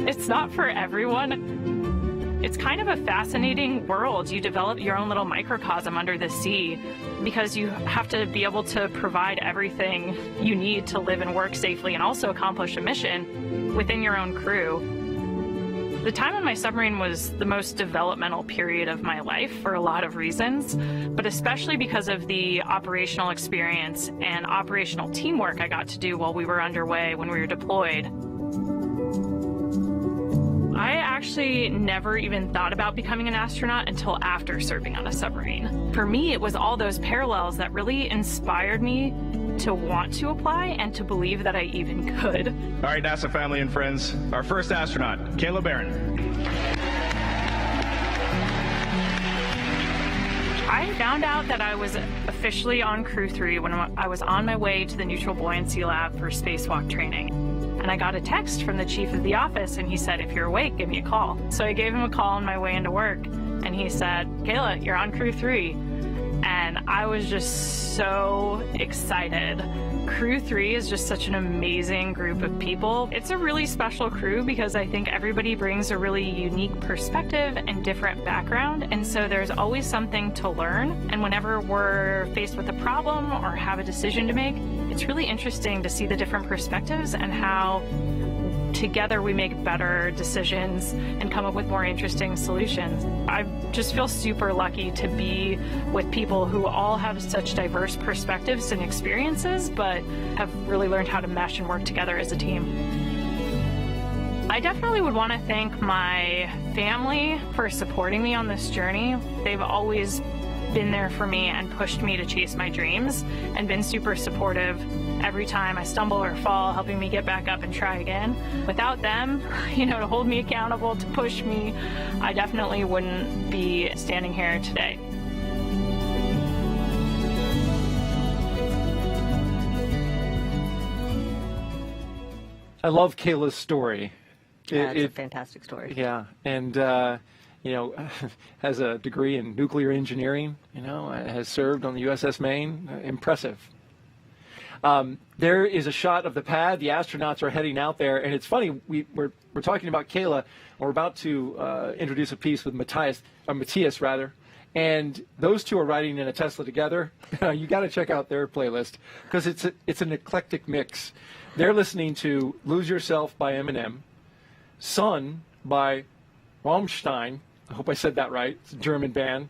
It's not for everyone. It's kind of a fascinating world. You develop your own little microcosm under the sea because you have to be able to provide everything you need to live and work safely and also accomplish a mission within your own crew. The time on my submarine was the most developmental period of my life for a lot of reasons, but especially because of the operational experience and operational teamwork I got to do while we were underway when we were deployed. I actually never even thought about becoming an astronaut until after serving on a submarine. For me, it was all those parallels that really inspired me to want to apply and to believe that I even could. All right, NASA family and friends, our first astronaut, Kayla Barron. I found out that I was officially on Crew-3 when I was on my way to the Neutral Buoyancy Lab for spacewalk training. And I got a text from the chief of the office, and he said, if you're awake, give me a call. So I gave him a call on my way into work, and he said, Kayla, you're on Crew-3. And I was just so excited. Crew-3 is just such an amazing group of people. It's a really special crew because I think everybody brings a really unique perspective and different background, and so there's always something to learn. And whenever we're faced with a problem or have a decision to make, it's really interesting to see the different perspectives and how together we make better decisions and come up with more interesting solutions. I just feel super lucky to be with people who all have such diverse perspectives and experiences, but have really learned how to mesh and work together as a team. I definitely would want to thank my family for supporting me on this journey. They've always been there for me and pushed me to chase my dreams and been super supportive every time I stumble or fall, helping me get back up and try again. Without them, to hold me accountable, to push me, I definitely wouldn't be standing here today. I love Kayla's story. It's a fantastic story. Yeah, and has a degree in nuclear engineering, has served on the USS Maine. Impressive. There is a shot of the pad. The astronauts are heading out there, and it's funny, we're talking about Kayla. We're about to introduce a piece with Matthias, and those two are riding in a Tesla together. You got to check out their playlist because it's an eclectic mix. They're listening to Lose Yourself by Eminem, Sun by Rammstein. I hope I said that right. It's a German band.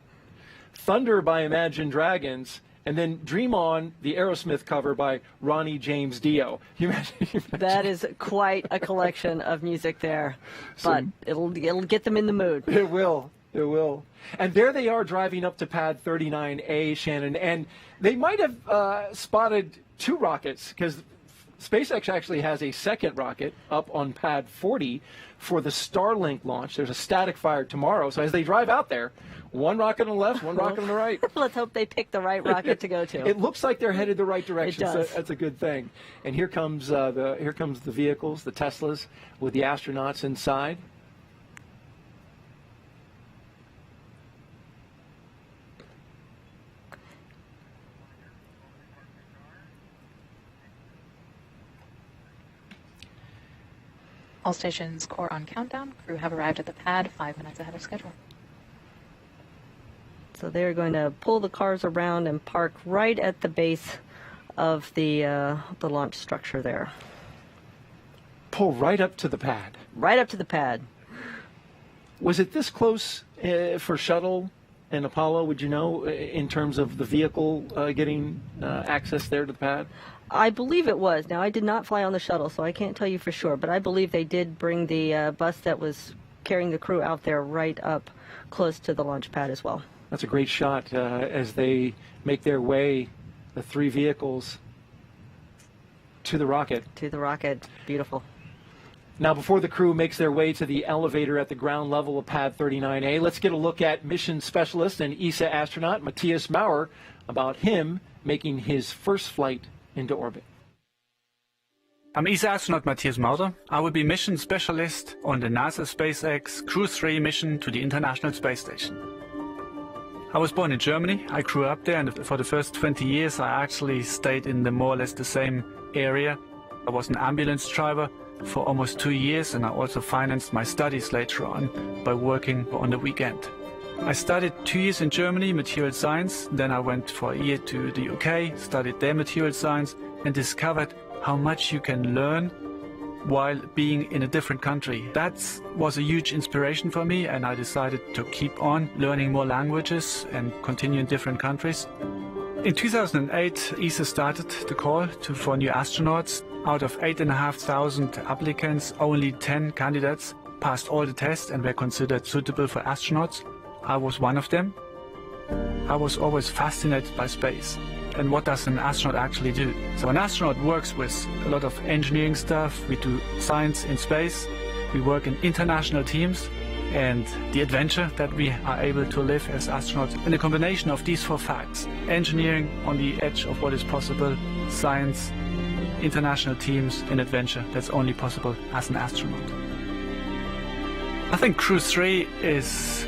Thunder by Imagine Dragons, and then Dream On, the Aerosmith cover by Ronnie James Dio. You imagine. That is quite a collection of music there, but it'll get them in the mood. It will. It will. And there they are driving up to pad 39A, Shannon, and they might have spotted two rockets because SpaceX actually has a second rocket up on pad 40 for the Starlink launch. There's a static fire tomorrow. So as they drive out there, one rocket on the left, one rocket on the right. Let's hope they pick the right rocket to go to. It looks like they're headed the right direction. It does. So that's a good thing. And here comes the vehicles, the Teslas, with the astronauts inside. All stations core on countdown. Crew have arrived at the pad 5 minutes ahead of schedule. So they're going to pull the cars around and park right at the base of the launch structure there. Pull right up to the pad. Right up to the pad. Was it this close for shuttle and Apollo, would you know, in terms of the vehicle getting access there to the pad? I believe it was. Now, I did not fly on the shuttle, so I can't tell you for sure, but I believe they did bring the bus that was carrying the crew out there right up close to the launch pad as well. That's a great shot as they make their way, the three vehicles, to the rocket. To the rocket. Beautiful. Now, before the crew makes their way to the elevator at the ground level of pad 39A, let's get a look at mission specialist and ESA astronaut Matthias Maurer about him making his first flight into orbit. I'm ESA astronaut Matthias Maurer. I will be mission specialist on the NASA SpaceX Crew-3 mission to the International Space Station. I was born in Germany. I grew up there, and for the first 20 years I actually stayed in the more or less the same area. I was an ambulance driver for almost 2 years, and I also financed my studies later on by working on the weekend. I studied 2 years in Germany, material science, then I went for a year to the UK, studied their material science, and discovered how much you can learn while being in a different country. That was a huge inspiration for me, and I decided to keep on learning more languages and continue in different countries. In 2008, ESA started the call for new astronauts. Out of 8,500 applicants, only 10 candidates passed all the tests and were considered suitable for astronauts. I was one of them. I was always fascinated by space. And what does an astronaut actually do? So an astronaut works with a lot of engineering stuff. We do science in space. We work in international teams. And the adventure that we are able to live as astronauts. And a combination of these four facts: engineering on the edge of what is possible, science, international teams, and adventure that's only possible as an astronaut. I think Crew-3 is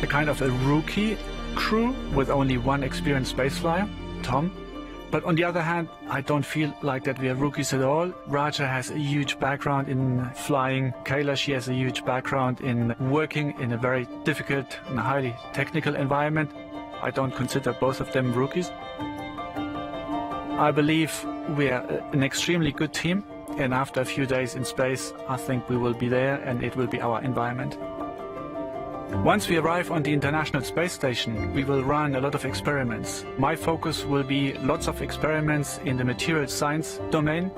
a kind of a rookie crew with only one experienced spaceflyer, Tom. But on the other hand, I don't feel like that we are rookies at all. Raja has a huge background in flying. Kayla, she has a huge background in working in a very difficult and highly technical environment. I don't consider both of them rookies. I believe we are an extremely good team, and after a few days in space, I think we will be there and it will be our environment. Once we arrive on the International Space Station, we will run a lot of experiments. My focus will be lots of experiments in the material science domain.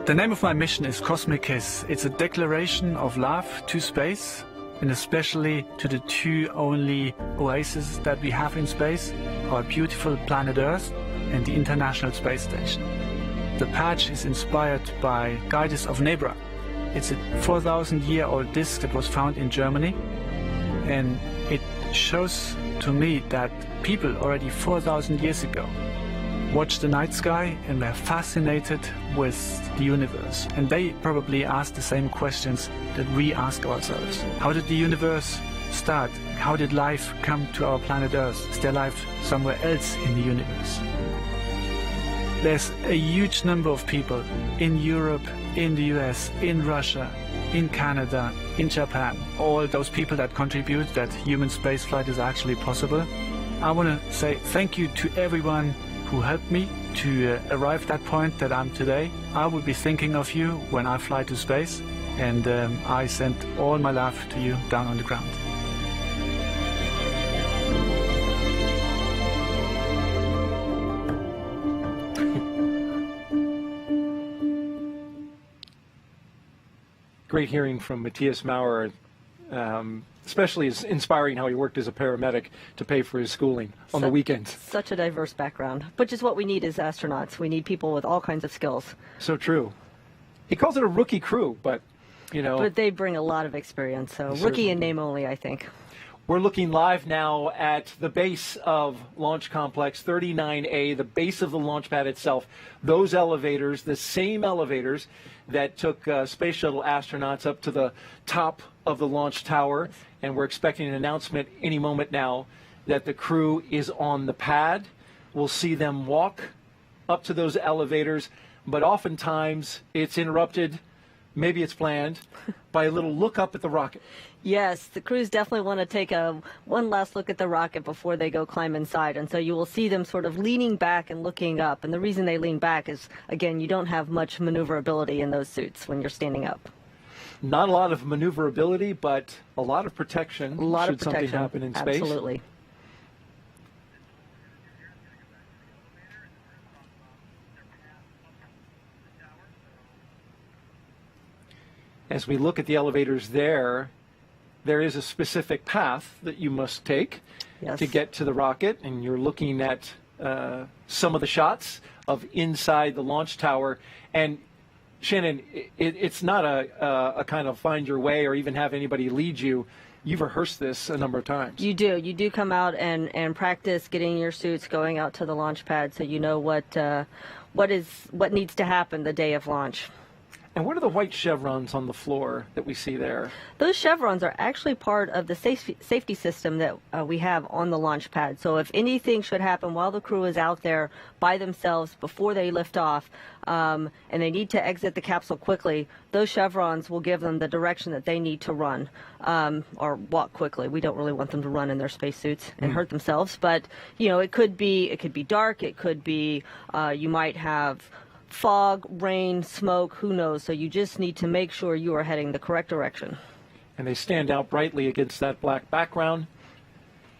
The name of my mission is Cosmic Kiss. It's a declaration of love to space, and especially to the two only oases that we have in space, our beautiful planet Earth and the International Space Station. The patch is inspired by Guides of Nebra. It's a 4,000-year-old disk that was found in Germany, and it shows to me that people already 4,000 years ago watched the night sky and were fascinated with the universe. And they probably asked the same questions that we ask ourselves. How did the universe start? How did life come to our planet Earth? Is there life somewhere else in the universe? There's a huge number of people in Europe, in the US, in Russia, in Canada, in Japan, all those people that contribute that human spaceflight is actually possible. I want to say thank you to everyone who helped me to arrive at that point that I'm today. I will be thinking of you when I fly to space, and I send all my love to you down on the ground. Great hearing from Matthias Maurer, especially is inspiring how he worked as a paramedic to pay for his schooling on the weekends. Such a diverse background, which is what we need as astronauts. We need people with all kinds of skills. So true. He calls it a rookie crew, but, you know. But they bring a lot of experience, so rookie in name only, I think. We're looking live now at the base of Launch Complex 39A, the base of the launch pad itself. Those elevators, the same elevators that took space shuttle astronauts up to the top of the launch tower. And we're expecting an announcement any moment now that the crew is on the pad. We'll see them walk up to those elevators, but oftentimes it's interrupted, maybe it's planned, by a little look up at the rocket. Yes, the crews definitely want to take one last look at the rocket before they go climb inside. And so you will see them sort of leaning back and looking up. And the reason they lean back is, again, you don't have much maneuverability in those suits when you're standing up. Not a lot of maneuverability, but a lot of protection should something happen in space. Absolutely. As we look at the elevators there is a specific path that you must take to get to the rocket, and you're looking at some of the shots of inside the launch tower. And Shannon, it's not a kind of find your way or even have anybody lead you. You've rehearsed this a number of times. You do. You do come out and practice getting your suits, going out to the launch pad, so you know what needs to happen the day of launch. And what are the white chevrons on the floor that we see there? Those chevrons are actually part of the safety system that we have on the launch pad. So if anything should happen while the crew is out there by themselves before they lift off, and they need to exit the capsule quickly, those chevrons will give them the direction that they need to run or walk quickly. We don't really want them to run in their spacesuits and hurt themselves, but you know, it could be dark, it could be you might have fog, rain, smoke, who knows. So you just need to make sure you are heading the correct direction. And they stand out brightly against that black background.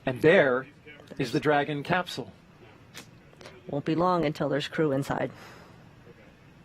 And there is the Dragon capsule. Won't be long until there's crew inside.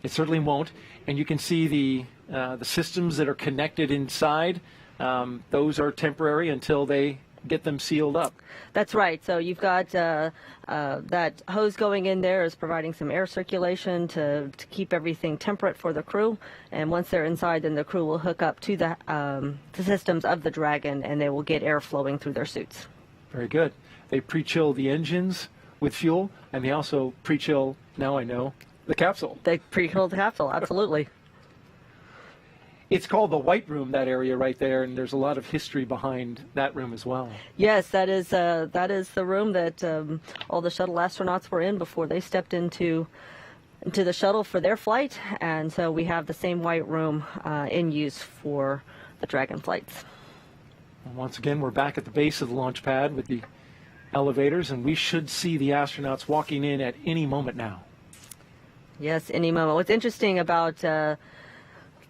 It certainly won't. And you can see the systems that are connected inside. Those are temporary until they get them sealed up. That's right. So you've got that hose going in there is providing some air circulation to keep everything temperate for the crew. And once they're inside, then the crew will hook up to the systems of the Dragon, and they will get air flowing through their suits. Very good. They pre-chill the engines with fuel, and they also pre-chill, now I know, the capsule. They pre-chill the capsule, absolutely. It's called the White Room, that area right there, and there's a lot of history behind that room as well. Yes, that is the room that all the shuttle astronauts were in before they stepped into the shuttle for their flight, and so we have the same White Room in use for the Dragon flights. And once again, we're back at the base of the launch pad with the elevators, and we should see the astronauts walking in at any moment now. Yes, any moment. What's interesting about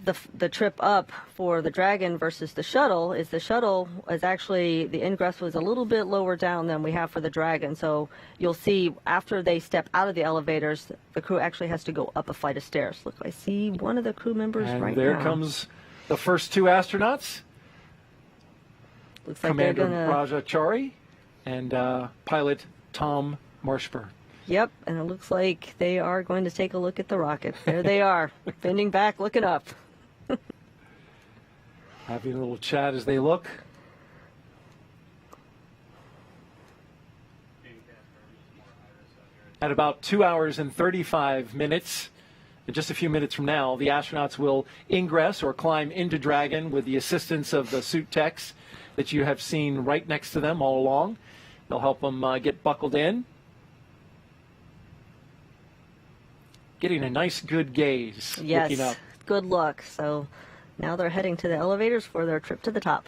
the trip up for the Dragon versus the shuttle is actually, the ingress was a little bit lower down than we have for the Dragon. So you'll see after they step out of the elevators, the crew actually has to go up a flight of stairs. Look, I see one of the crew members right now. And there comes the first two astronauts. Looks like Commander they're gonna... Chari and pilot Thomas Marshburn. Yep, and it looks like they are going to take a look at the rocket. There they are, bending back, looking up. Having a little chat as they look. At about 2 hours and 35 minutes, in just a few minutes from now, the astronauts will ingress or climb into Dragon with the assistance of the suit techs that you have seen right next to them all along. They'll help them get buckled in. Getting a nice good gaze. Yes, looking up. Good look. So now they're heading to the elevators for their trip to the top.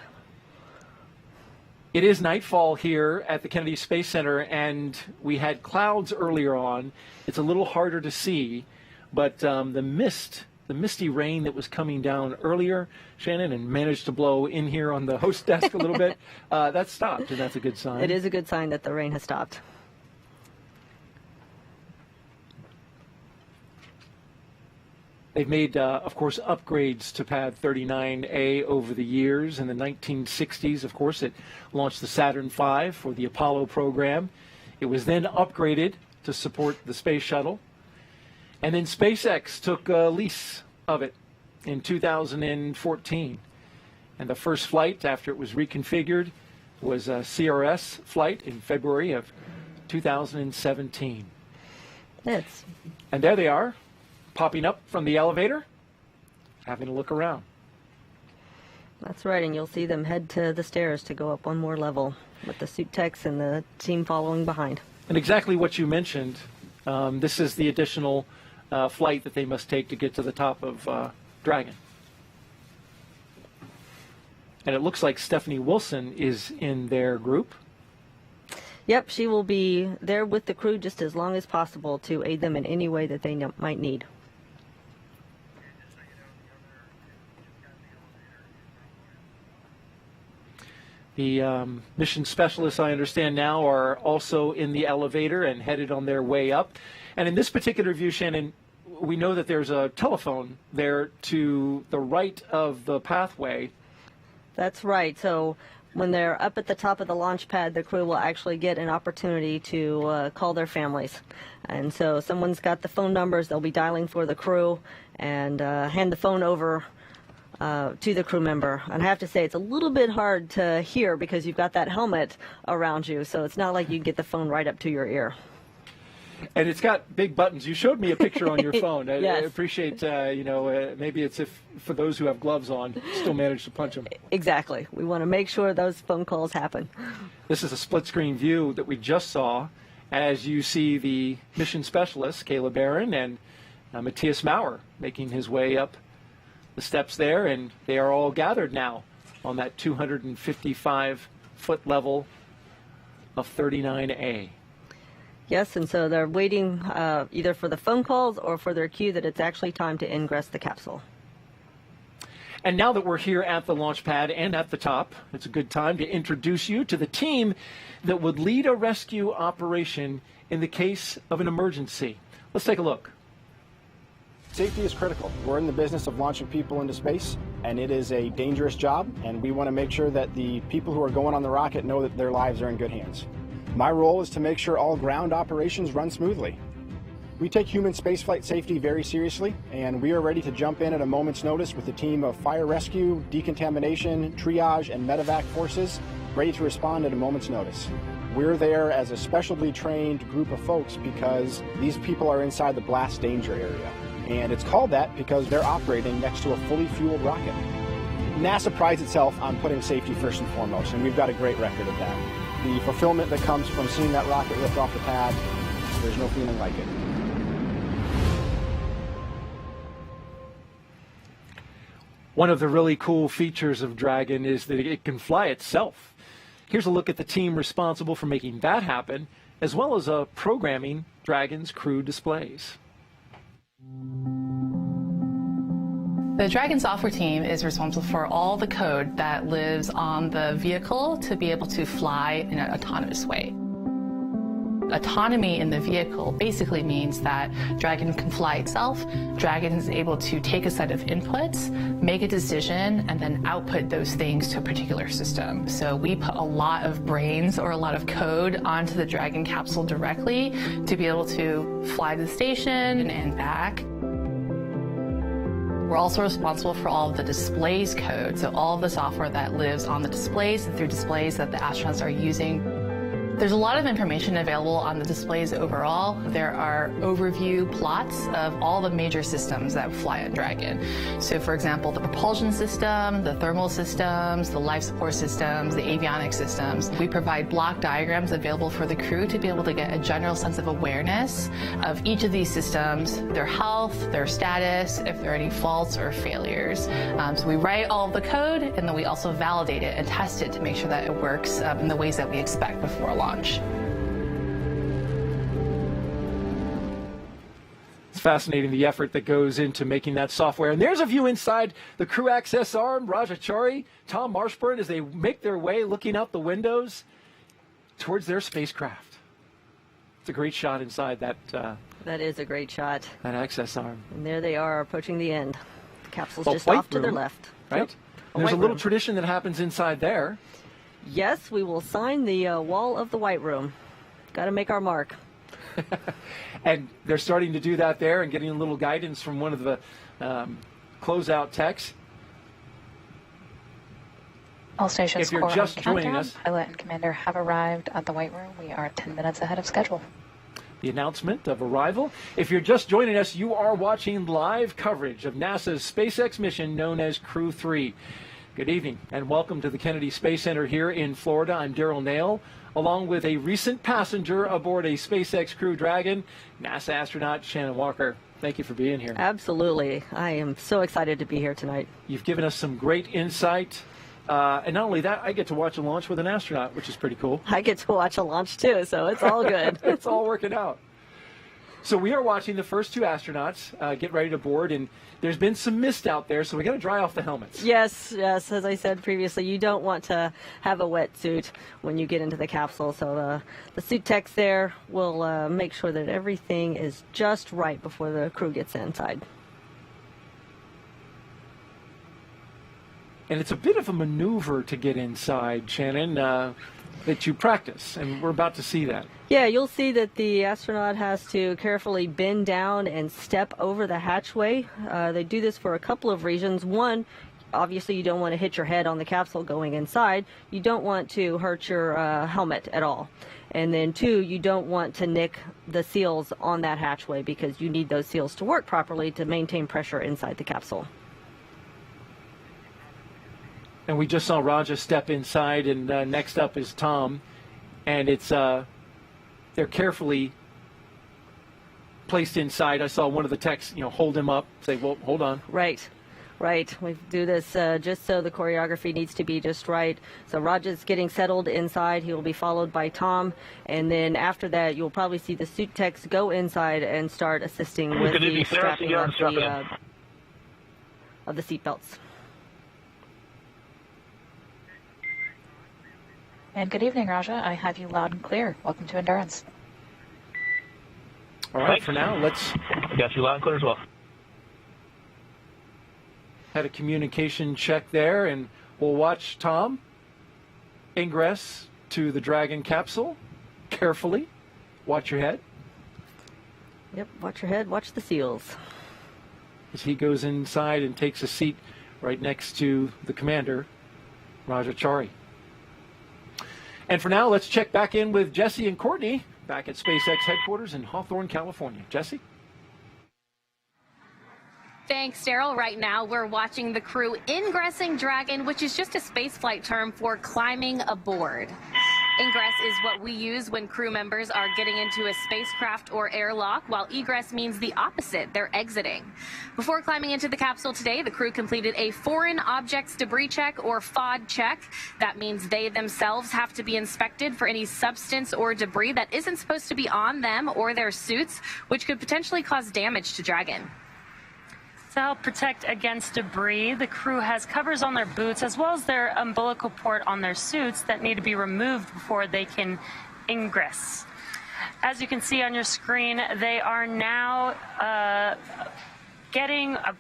It is nightfall here at the Kennedy Space Center, and we had clouds earlier on. It's a little harder to see, but the misty rain that was coming down earlier, Shannon, and managed to blow in here on the host desk a little bit, that stopped, and that's a good sign. It is a good sign that the rain has stopped. They've made, of course, upgrades to Pad 39A over the years. In the 1960s, of course, it launched the Saturn V for the Apollo program. It was then upgraded to support the space shuttle. And then SpaceX took a lease of it in 2014. And the first flight after it was reconfigured was a CRS flight in February of 2017. Yes. And there they are, popping up from the elevator, having a look around. That's right, and you'll see them head to the stairs to go up one more level with the suit techs and the team following behind. And exactly what you mentioned, this is the additional flight that they must take to get to the top of Dragon. And it looks like Stephanie Wilson is in their group. Yep, she will be there with the crew just as long as possible to aid them in any way that they might need. The mission specialists, I understand now, are also in the elevator and headed on their way up. And in this particular view, Shannon, we know that there's a telephone there to the right of the pathway. That's right. So when they're up at the top of the launch pad, the crew will actually get an opportunity to call their families. And so someone's got the phone numbers, they'll be dialing for the crew and hand the phone over to the crew member. And I have to say, it's a little bit hard to hear because you've got that helmet around you, so it's not like you can get the phone right up to your ear. And it's got big buttons. You showed me a picture on your phone. Yes. I appreciate, maybe it's if for those who have gloves on, still manage to punch them. Exactly. We want to make sure those phone calls happen. This is a split-screen view that we just saw as you see the mission specialists, Kayla Barron and Matthias Maurer, making his way up the steps there, and they are all gathered now on that 255-foot level of 39A. Yes, and so they're waiting either for the phone calls or for their cue that it's actually time to ingress the capsule. And now that we're here at the launch pad and at the top, it's a good time to introduce you to the team that would lead a rescue operation in the case of an emergency. Let's take a look. Safety is critical. We're in the business of launching people into space, and it is a dangerous job, and we want to make sure that the people who are going on the rocket know that their lives are in good hands. My role is to make sure all ground operations run smoothly. We take human spaceflight safety very seriously, and we are ready to jump in at a moment's notice with a team of fire rescue, decontamination, triage, and medevac forces ready to respond at a moment's notice. We're there as a specially trained group of folks because these people are inside the blast danger area. And it's called that because they're operating next to a fully fueled rocket. NASA prides itself on putting safety first and foremost, and we've got a great record of that. The fulfillment that comes from seeing that rocket lift off the pad, there's no feeling like it. One of the really cool features of Dragon is that it can fly itself. Here's a look at the team responsible for making that happen, as well as programming Dragon's crew displays. The Dragon software team is responsible for all the code that lives on the vehicle to be able to fly in an autonomous way. Autonomy in the vehicle basically means that Dragon can fly itself. Dragon is able to take a set of inputs, make a decision, and then output those things to a particular system. So we put a lot of brains or a lot of code onto the Dragon capsule directly to be able to fly to the station and back. We're also responsible for all of the displays code, so all of the software that lives on the displays and through displays that the astronauts are using. There's a lot of information available on the displays overall. There are overview plots of all the major systems that fly on Dragon. So for example, the propulsion system, the thermal systems, the life support systems, the avionics systems. We provide block diagrams available for the crew to be able to get a general sense of awareness of each of these systems, their health, their status, if there are any faults or failures. So we write all of the code, and then we also validate it and test it to make sure that it works in the ways that we expect before launch. It's fascinating the effort that goes into making that software. And there's a view inside the crew access arm. Raja Chari, Tom Marshburn, as they make their way looking out the windows towards their spacecraft. It's a great shot inside that. That is a great shot. That access arm. And there they are approaching the end. The capsule's just off to their left. Right? Yep. There's a little tradition that happens inside there. Yes, we will sign the wall of the White Room. Got to make our mark. And they're starting to do that there and getting a little guidance from one of the closeout techs. All stations, if you're core just on joining countdown. us, Pilot and commander have arrived at the White Room. We are 10 minutes ahead of schedule. The announcement of arrival. If you're just joining us, you are watching live coverage of NASA's SpaceX mission known as Crew-3. Good evening and welcome to the Kennedy Space Center here in Florida. I'm Daryl Nail, along with a recent passenger aboard a SpaceX Crew Dragon, NASA astronaut Shannon Walker. Thank you for being here. Absolutely. I am so excited to be here tonight. You've given us some great insight. And not only that, I get to watch a launch with an astronaut, which is pretty cool. I get to watch a launch too, so it's all good. It's all working out. So we are watching the first two astronauts get ready to board, and there's been some mist out there, so we got to dry off the helmets. Yes, as I said previously, you don't want to have a wetsuit when you get into the capsule, so the suit techs there will make sure that everything is just right before the crew gets inside. And it's a bit of a maneuver to get inside, Shannon, that you practice, and we're about to see that. Yeah, you'll see that the astronaut has to carefully bend down and step over the hatchway. They do this for a couple of reasons. One, obviously you don't want to hit your head on the capsule going inside. You don't want to hurt your helmet at all. And then two, you don't want to nick the seals on that hatchway because you need those seals to work properly to maintain pressure inside the capsule. And we just saw Raja step inside, and next up is Tom. And it's they're carefully placed inside. I saw one of the techs, hold him up, say, well, hold on. Right. We do this just so the choreography needs to be just right. So Raja's getting settled inside. He will be followed by Tom. And then after that, you'll probably see the suit techs go inside and start assisting with the strapping of the seat belts. And good evening, Raja. I have you loud and clear. Welcome to Endurance. All right, for now, let's... Got you loud and clear as well. Had a communication check there, and we'll watch Tom ingress to the Dragon capsule carefully. Watch your head. Yep, watch your head, watch the seals. As he goes inside and takes a seat right next to the commander, Raja Chari. And for now, let's check back in with Jesse and Courtney back at SpaceX headquarters in Hawthorne, California. Jesse? Thanks, Daryl. Right now, we're watching the crew ingressing Dragon, which is just a spaceflight term for climbing aboard. Ingress is what we use when crew members are getting into a spacecraft or airlock, while egress means the opposite. They're exiting. Before climbing into the capsule today, the crew completed a foreign objects debris check, or FOD check. That means they themselves have to be inspected for any substance or debris that isn't supposed to be on them or their suits, which could potentially cause damage to Dragon. To help protect against debris, the crew has covers on their boots as well as their umbilical port on their suits that need to be removed before they can ingress. As you can see on your screen, they are now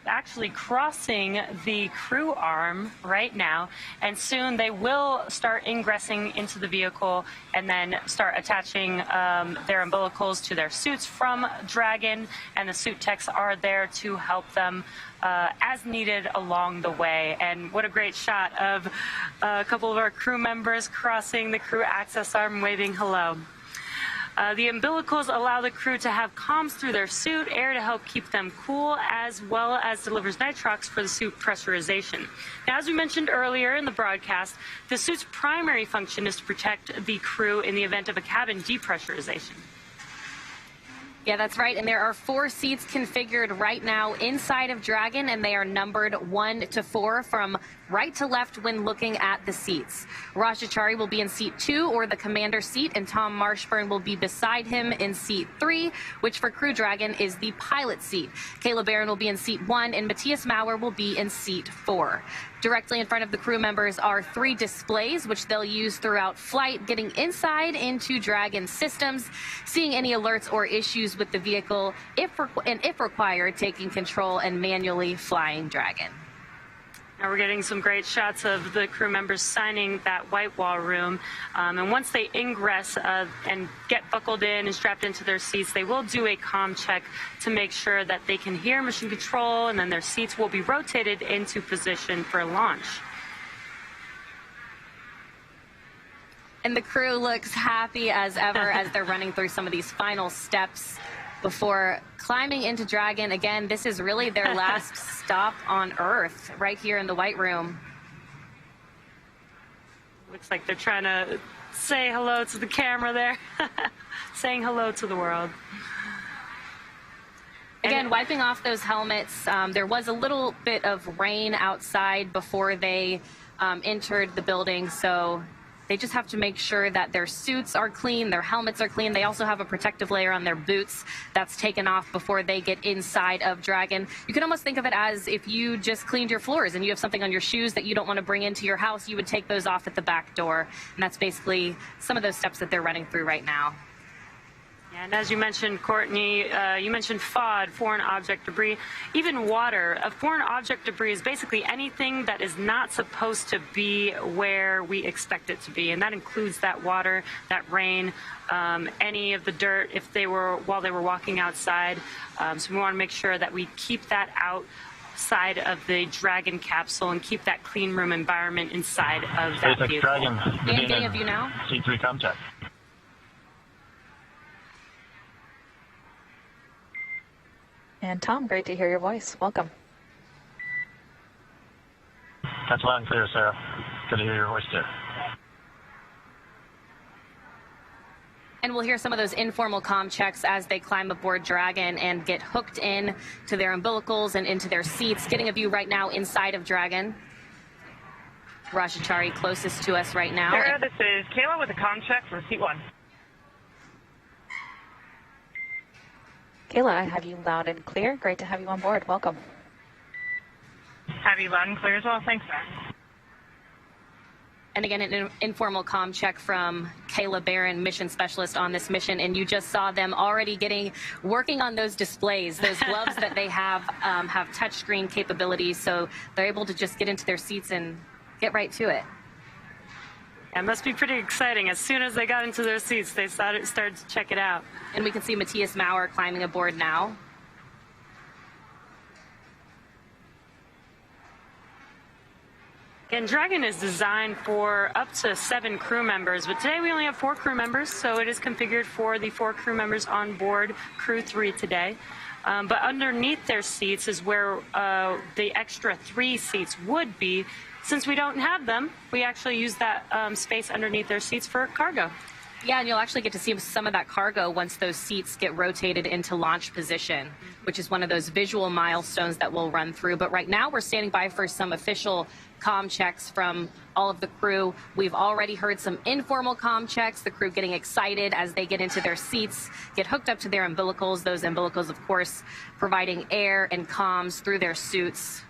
actually crossing the crew arm right now, and soon they will start ingressing into the vehicle and then start attaching their umbilicals to their suits from Dragon, and the suit techs are there to help them as needed along the way. And what a great shot of a couple of our crew members crossing the crew access arm, waving hello. The umbilicals allow the crew to have comms through their suit, air to help keep them cool, as well as delivers nitrox for the suit pressurization. Now, as we mentioned earlier in the broadcast, the suit's primary function is to protect the crew in the event of a cabin depressurization. Yeah, that's right. And there are 4 seats configured right now inside of Dragon, and they are numbered 1 to 4 from right to left when looking at the seats. Chari will be in seat 2, or the commander seat, and Tom Marshburn will be beside him in seat 3, which for Crew Dragon is the pilot seat. Kayla Barron will be in seat 1, and Matthias Maurer will be in seat 4. Directly in front of the crew members are 3 displays, which they'll use throughout flight, getting inside into Dragon systems, seeing any alerts or issues with the vehicle, if required, taking control and manually flying Dragon. Now we're getting some great shots of the crew members signing that white wall room. And once they ingress and get buckled in and strapped into their seats, they will do a comm check to make sure that they can hear mission control, and then their seats will be rotated into position for launch. And the crew looks happy as ever as they're running through some of these final steps before climbing into Dragon. Again, this is really their last stop on Earth, right here in the White Room. Looks like they're trying to say hello to the camera there, saying hello to the world. Again, wiping off those helmets. There was a little bit of rain outside before they entered the building, so they just have to make sure that their suits are clean, their helmets are clean. They also have a protective layer on their boots that's taken off before they get inside of Dragon. You can almost think of it as if you just cleaned your floors and you have something on your shoes that you don't want to bring into your house, you would take those off at the back door. And that's basically some of those steps that they're running through right now. And as you mentioned, Courtney, you mentioned FOD, foreign object debris, even water. A foreign object debris is basically anything that is not supposed to be where we expect it to be, and that includes that water, that rain, any of the dirt while they were walking outside. So we want to make sure that we keep that outside of the Dragon capsule and keep that clean room environment inside of that SpaceX vehicle. Dragon, And getting a view now. C3 contact. And Tom, great to hear your voice. Welcome. That's loud and clear, Sarah. Good to hear your voice too. And we'll hear some of those informal comm checks as they climb aboard Dragon and get hooked in to their umbilicals and into their seats. Getting a view right now inside of Dragon. Chari closest to us right now. Sarah, this is Kayla with a comm check for seat 1. Kayla, I have you loud and clear. Great to have you on board. Welcome. Have you loud and clear as well? Thanks, Sarah. And again, an informal comm check from Kayla Barron, mission specialist on this mission. And you just saw them already working on those displays. Those gloves that they have touchscreen capabilities, so they're able to just get into their seats and get right to it. It must be pretty exciting. As soon as they got into their seats, they started to check it out. And we can see Matthias Maurer climbing aboard now. And Dragon is designed for up to 7 crew members, but today we only have 4 crew members, so it is configured for the 4 crew members on board Crew-3 today. But underneath their seats is where the extra 3 seats would be. Since we don't have them, we actually use that space underneath their seats for cargo. Yeah, and you'll actually get to see some of that cargo once those seats get rotated into launch position, which is one of those visual milestones that we'll run through. But right now we're standing by for some official comm checks from all of the crew. We've already heard some informal comm checks, the crew getting excited as they get into their seats, get hooked up to their umbilicals. Those umbilicals, of course, providing air and comms through their suits.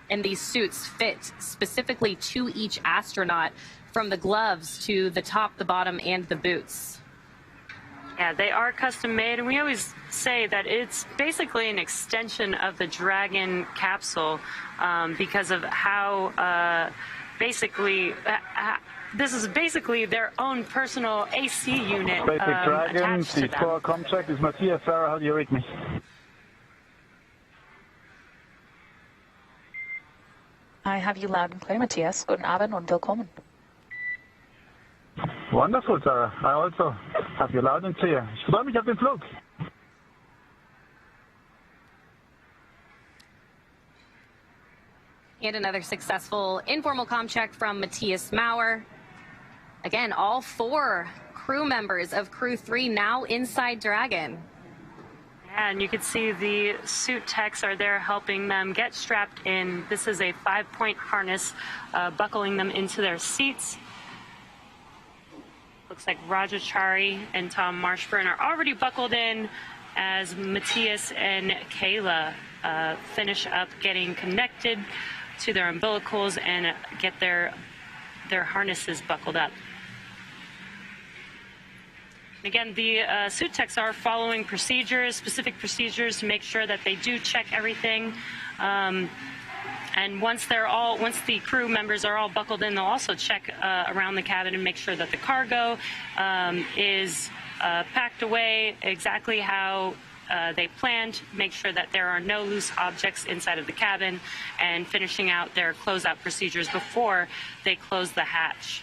And these suits fit specifically to each astronaut, from the gloves to the top, the bottom, and the boots. Yeah, they are custom made, and we always say that it's basically an extension of the Dragon capsule because of how this is basically their own personal AC unit. SpaceX Dragon, attached to them. C4 contract. This is Matthias Maurer. How do you read me? I have you loud and clear, Matthias. Guten Abend und willkommen. Wonderful, Sarah. I also have you loud and clear. Ich freue mich auf den Flug. And another successful informal comm check from Matthias Maurer. Again, all 4 crew members of Crew-3 now inside Dragon. And you can see the suit techs are there helping them get strapped in. This is a 5-point harness buckling them into their seats. Looks like Roger, Chari, and Tom Marshburn are already buckled in as Matthias and Kayla finish up getting connected to their umbilicals and get their harnesses buckled up. Again, the suit techs are following procedures, specific procedures, to make sure that they do check everything. And once the crew members are all buckled in, they'll also check around the cabin and make sure that the cargo is packed away exactly how they planned, make sure that there are no loose objects inside of the cabin, and finishing out their closeout procedures before they close the hatch.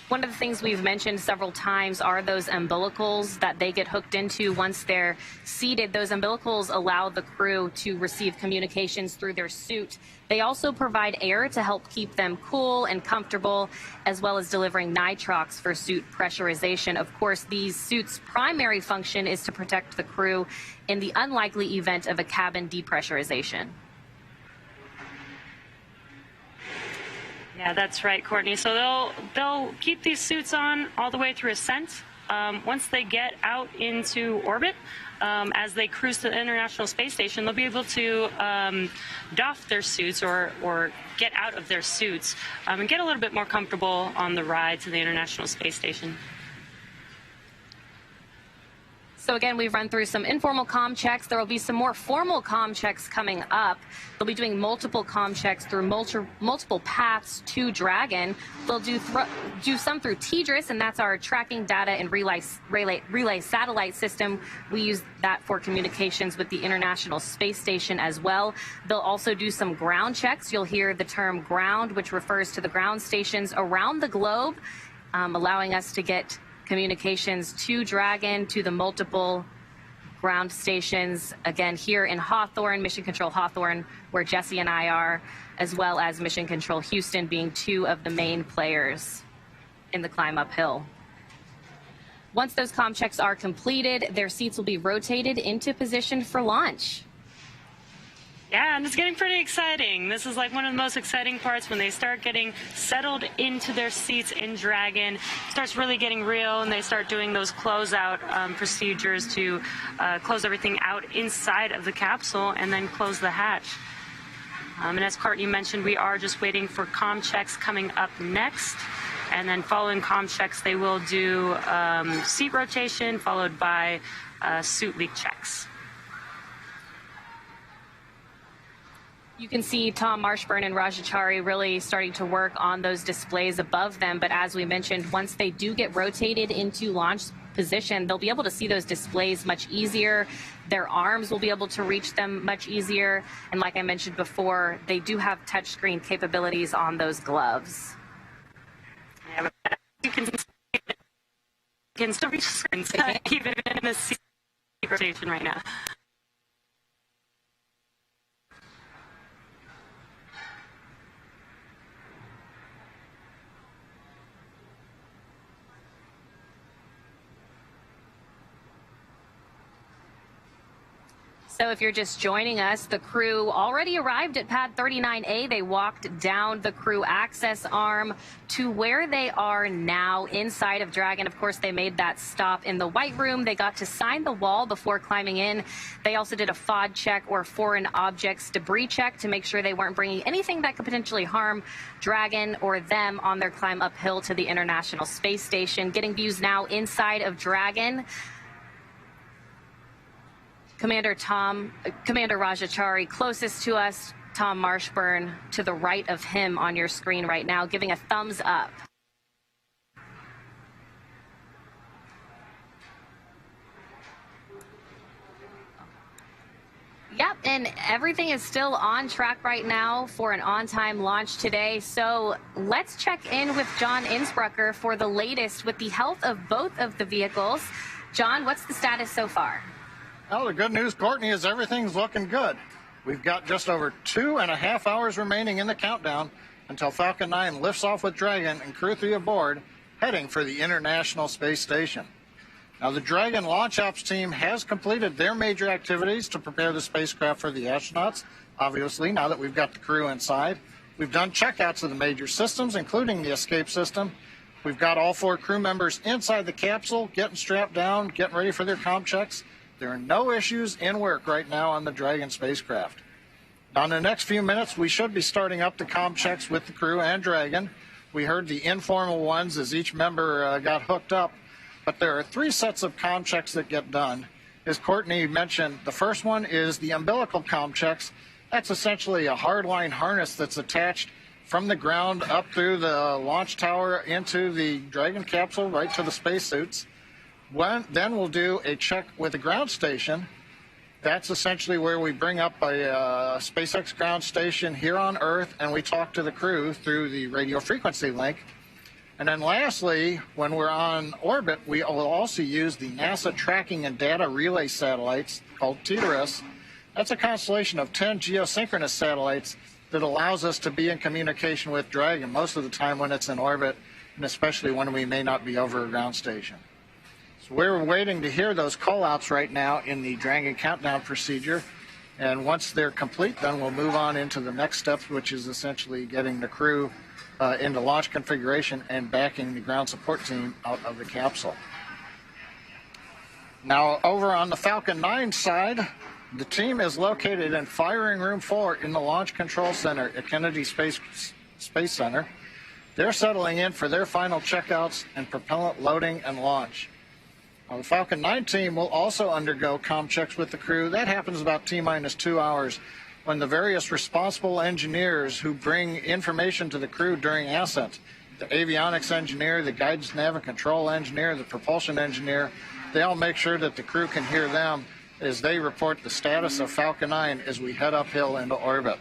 One of the things we've mentioned several times are those umbilicals that they get hooked into once they're seated. Those umbilicals allow the crew to receive communications through their suit. They also provide air to help keep them cool and comfortable, as well as delivering nitrox for suit pressurization. Of course, these suits' primary function is to protect the crew in the unlikely event of a cabin depressurization. Yeah, that's right, Courtney. So they'll keep these suits on all the way through ascent. Once they get out into orbit, as they cruise to the International Space Station, they'll be able to doff their suits or get out of their suits and get a little bit more comfortable on the ride to the International Space Station. So again, we've run through some informal comm checks. There will be some more formal comm checks coming up. They'll be doing multiple comm checks through multiple paths to Dragon. They'll do some through TDRS, and that's our tracking data and relay satellite system. We use that for communications with the International Space Station as well. They'll also do some ground checks. You'll hear the term ground, which refers to the ground stations around the globe, allowing us to get communications to Dragon, to the multiple ground stations, again, here in Hawthorne, Mission Control Hawthorne, where Jesse and I are, as well as Mission Control Houston being 2 of the main players in the climb uphill. Once those comm checks are completed, their seats will be rotated into position for launch. Yeah, and it's getting pretty exciting. This is like one of the most exciting parts when they start getting settled into their seats in Dragon. It starts really getting real, and they start doing those closeout procedures to close everything out inside of the capsule and then close the hatch. And as Courtney mentioned, we are just waiting for comm checks coming up next. And then following comm checks, they will do seat rotation followed by suit leak checks. You can see Tom Marshburn and Chari really starting to work on those displays above them. But as we mentioned, once they do get rotated into launch position, they'll be able to see those displays much easier. Their arms will be able to reach them much easier. And like I mentioned before, they do have touchscreen capabilities on those gloves. You can still reach screens, even in the rotation right now. So if you're just joining us, the crew already arrived at pad 39A. They walked down the crew access arm to where they are now inside of Dragon. Of course, they made that stop in the White Room. They got to sign the wall before climbing in. They also did a FOD check, or foreign objects debris check, to make sure they weren't bringing anything that could potentially harm Dragon or them on their climb uphill to the International Space Station. Getting views now inside of Dragon. Commander Chari, closest to us, Tom Marshburn, to the right of him on your screen right now, giving a thumbs up. Yep, and everything is still on track right now for an on-time launch today. So let's check in with John Innsbrucker for the latest with the health of both of the vehicles. John, what's the status so far? Well, the good news, Courtney, is everything's looking good. We've got just over 2.5 hours remaining in the countdown until Falcon 9 lifts off with Dragon and Crew-3 aboard, heading for the International Space Station. Now, the Dragon launch ops team has completed their major activities to prepare the spacecraft for the astronauts, obviously, now that we've got the crew inside. We've done checkouts of the major systems, including the escape system. We've got all 4 crew members inside the capsule, getting strapped down, getting ready for their comm checks. There are no issues in work right now on the Dragon spacecraft. Now, in the next few minutes, we should be starting up the comm checks with the crew and Dragon. We heard the informal ones as each member got hooked up, but there are 3 sets of comm checks that get done. As Courtney mentioned, the first one is the umbilical comm checks. That's essentially a hardline harness that's attached from the ground up through the launch tower into the Dragon capsule right to the spacesuits. Then we'll do a check with the ground station. That's essentially where we bring up a SpaceX ground station here on Earth, and we talk to the crew through the radio frequency link. And then lastly, when we're on orbit, we will also use the NASA tracking and data relay satellites called Thurs. That's a constellation of 10 geosynchronous satellites that allows us to be in communication with Dragon most of the time when it's in orbit, and especially when we may not be over a ground station. So we're waiting to hear those call-outs right now in the Dragon countdown procedure, and once they're complete, then we'll move on into the next steps, which is essentially getting the crew into launch configuration and backing the ground support team out of the capsule. Now, over on the Falcon 9 side, the team is located in Firing Room 4 in the Launch Control Center at Kennedy Space Center. They're settling in for their final checkouts and propellant loading and launch. Now, the Falcon 9 team will also undergo comm checks with the crew. That happens about T-minus 2 hours when the various responsible engineers who bring information to the crew during ascent, the avionics engineer, the guidance nav and control engineer, the propulsion engineer, they all make sure that the crew can hear them as they report the status of Falcon 9 as we head uphill into orbit.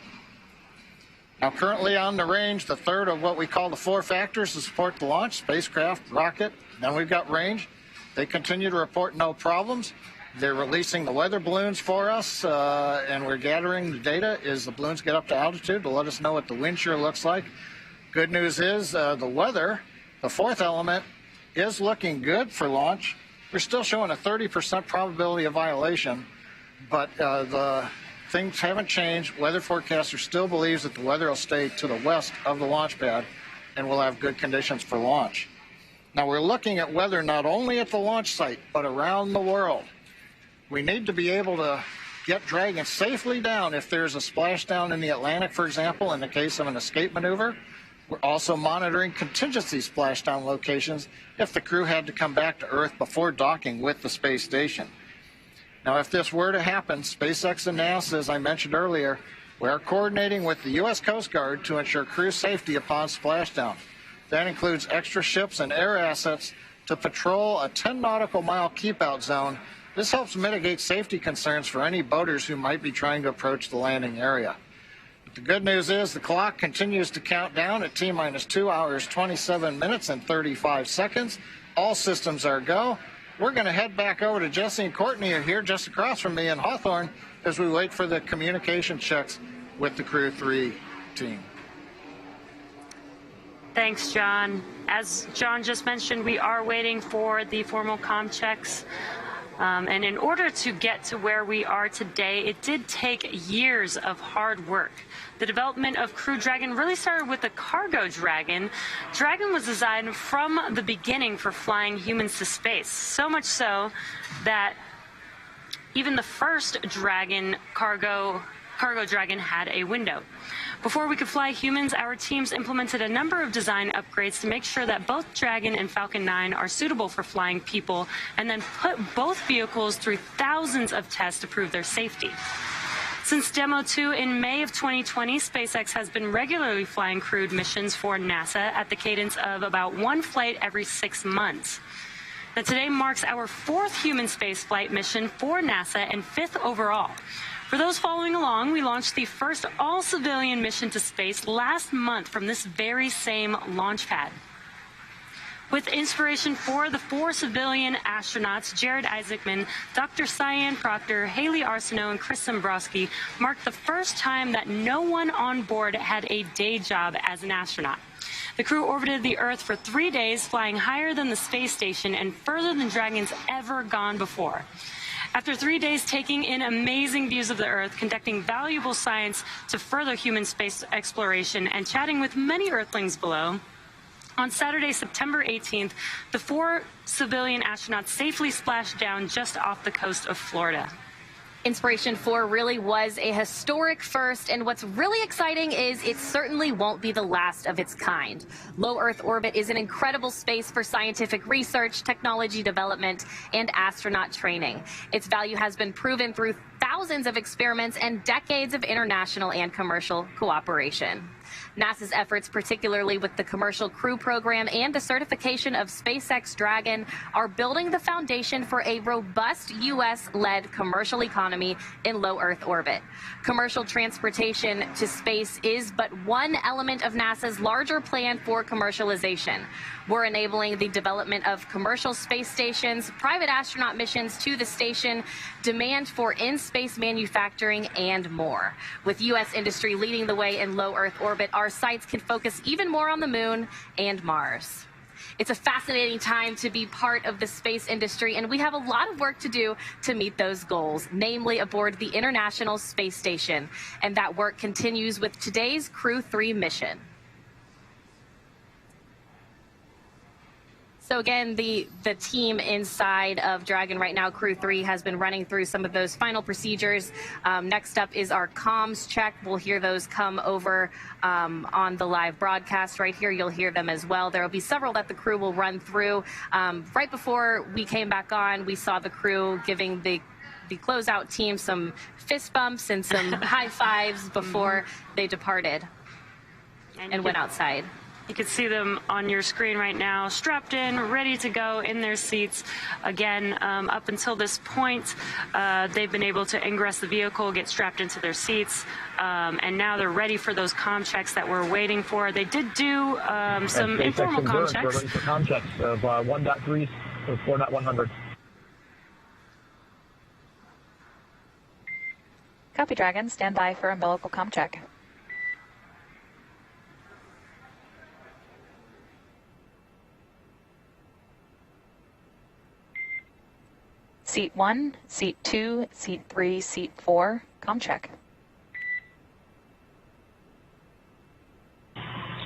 Now, currently on the range, the third of what we call the 4 factors to support the launch: spacecraft, rocket, then we've got range. They continue to report no problems. They're releasing the weather balloons for us, and we're gathering the data as the balloons get up to altitude to let us know what the wind shear looks like. Good news is the weather, the 4th element, is looking good for launch. We're still showing a 30% probability of violation, but the things haven't changed. Weather forecaster still believes that the weather will stay to the west of the launch pad, and we'll have good conditions for launch. Now, we're looking at weather not only at the launch site, but around the world. We need to be able to get Dragon safely down if there's a splashdown in the Atlantic, for example, in the case of an escape maneuver. We're also monitoring contingency splashdown locations if the crew had to come back to Earth before docking with the space station. Now, if this were to happen, SpaceX and NASA, as I mentioned earlier, We are coordinating with the U.S. Coast Guard to ensure crew safety upon splashdown. That includes extra ships and air assets to patrol a 10 nautical mile keep-out zone. This helps mitigate safety concerns for any boaters who might be trying to approach the landing area. But the good news is the clock continues to count down at T-minus 2 hours, 27 minutes, and 35 seconds. All systems are go. We're going to head back over to Jesse and Courtney here just across from me in Hawthorne as we wait for the communication checks with the Crew-3 team. Thanks, John. As John just mentioned, we are waiting for the formal comm checks. And in order to get to where we are today, it did take years of hard work. The development of Crew Dragon really started with the cargo Dragon. Dragon was designed from the beginning for flying humans to space, so much so that even the first Dragon cargo Dragon had a window. Before we could fly humans, our teams implemented a number of design upgrades to make sure that both Dragon and Falcon 9 are suitable for flying people, and then put both vehicles through thousands of tests to prove their safety. Since Demo 2 in May of 2020, SpaceX has been regularly flying crewed missions for NASA at the cadence of about one flight every 6 months. Now, today marks our 4th human spaceflight mission for NASA and 5th overall. For those following along, we launched the first all-civilian mission to space last month from this very same launch pad. With inspiration for the 4 civilian astronauts, Jared Isaacman, Dr. Cyan Proctor, Haley Arsenault, and Chris Dombrowski marked the first time that no one on board had a day job as an astronaut. The crew orbited the Earth for 3 days, flying higher than the space station and further than Dragon's ever gone before. After 3 days taking in amazing views of the Earth, conducting valuable science to further human space exploration, and chatting with many Earthlings below, on Saturday, September 18th, the 4 civilian astronauts safely splashed down just off the coast of Florida. Inspiration 4 really was a historic first, and what's really exciting is it certainly won't be the last of its kind. Low Earth orbit is an incredible space for scientific research, technology development, and astronaut training. Its value has been proven through thousands of experiments and decades of international and commercial cooperation. NASA's efforts, particularly with the Commercial Crew Program and the certification of SpaceX Dragon, are building the foundation for a robust U.S.-led commercial economy in low Earth orbit. Commercial transportation to space is but one element of NASA's larger plan for commercialization. We're enabling the development of commercial space stations, private astronaut missions to the station, demand for in-space manufacturing, and more. With U.S. industry leading the way in low Earth orbit, our sites can focus even more on the Moon and Mars. It's a fascinating time to be part of the space industry, and we have a lot of work to do to meet those goals, namely aboard the International Space Station. And that work continues with today's Crew-3 mission. So again, the team inside of Dragon right now, Crew-3, has been running through some of those final procedures. Next up is our comms check. We'll hear those come over on the live broadcast right here. You'll hear them as well. There will be several that the crew will run through. Right before we came back on, we saw the crew giving the closeout team some fist bumps and some high fives before they departed and went outside. You can see them on your screen right now, strapped in, ready to go in their seats. Again, up until this point, they've been able to ingress the vehicle, get strapped into their seats, and now they're ready for those comm checks that we're waiting for. They did do some informal comm checks. We're ready for comm checks of 1.3 to 4.100. Copy, Dragon. Stand by for umbilical comm check. Seat 1, Seat 2, Seat 3, Seat 4, comm check.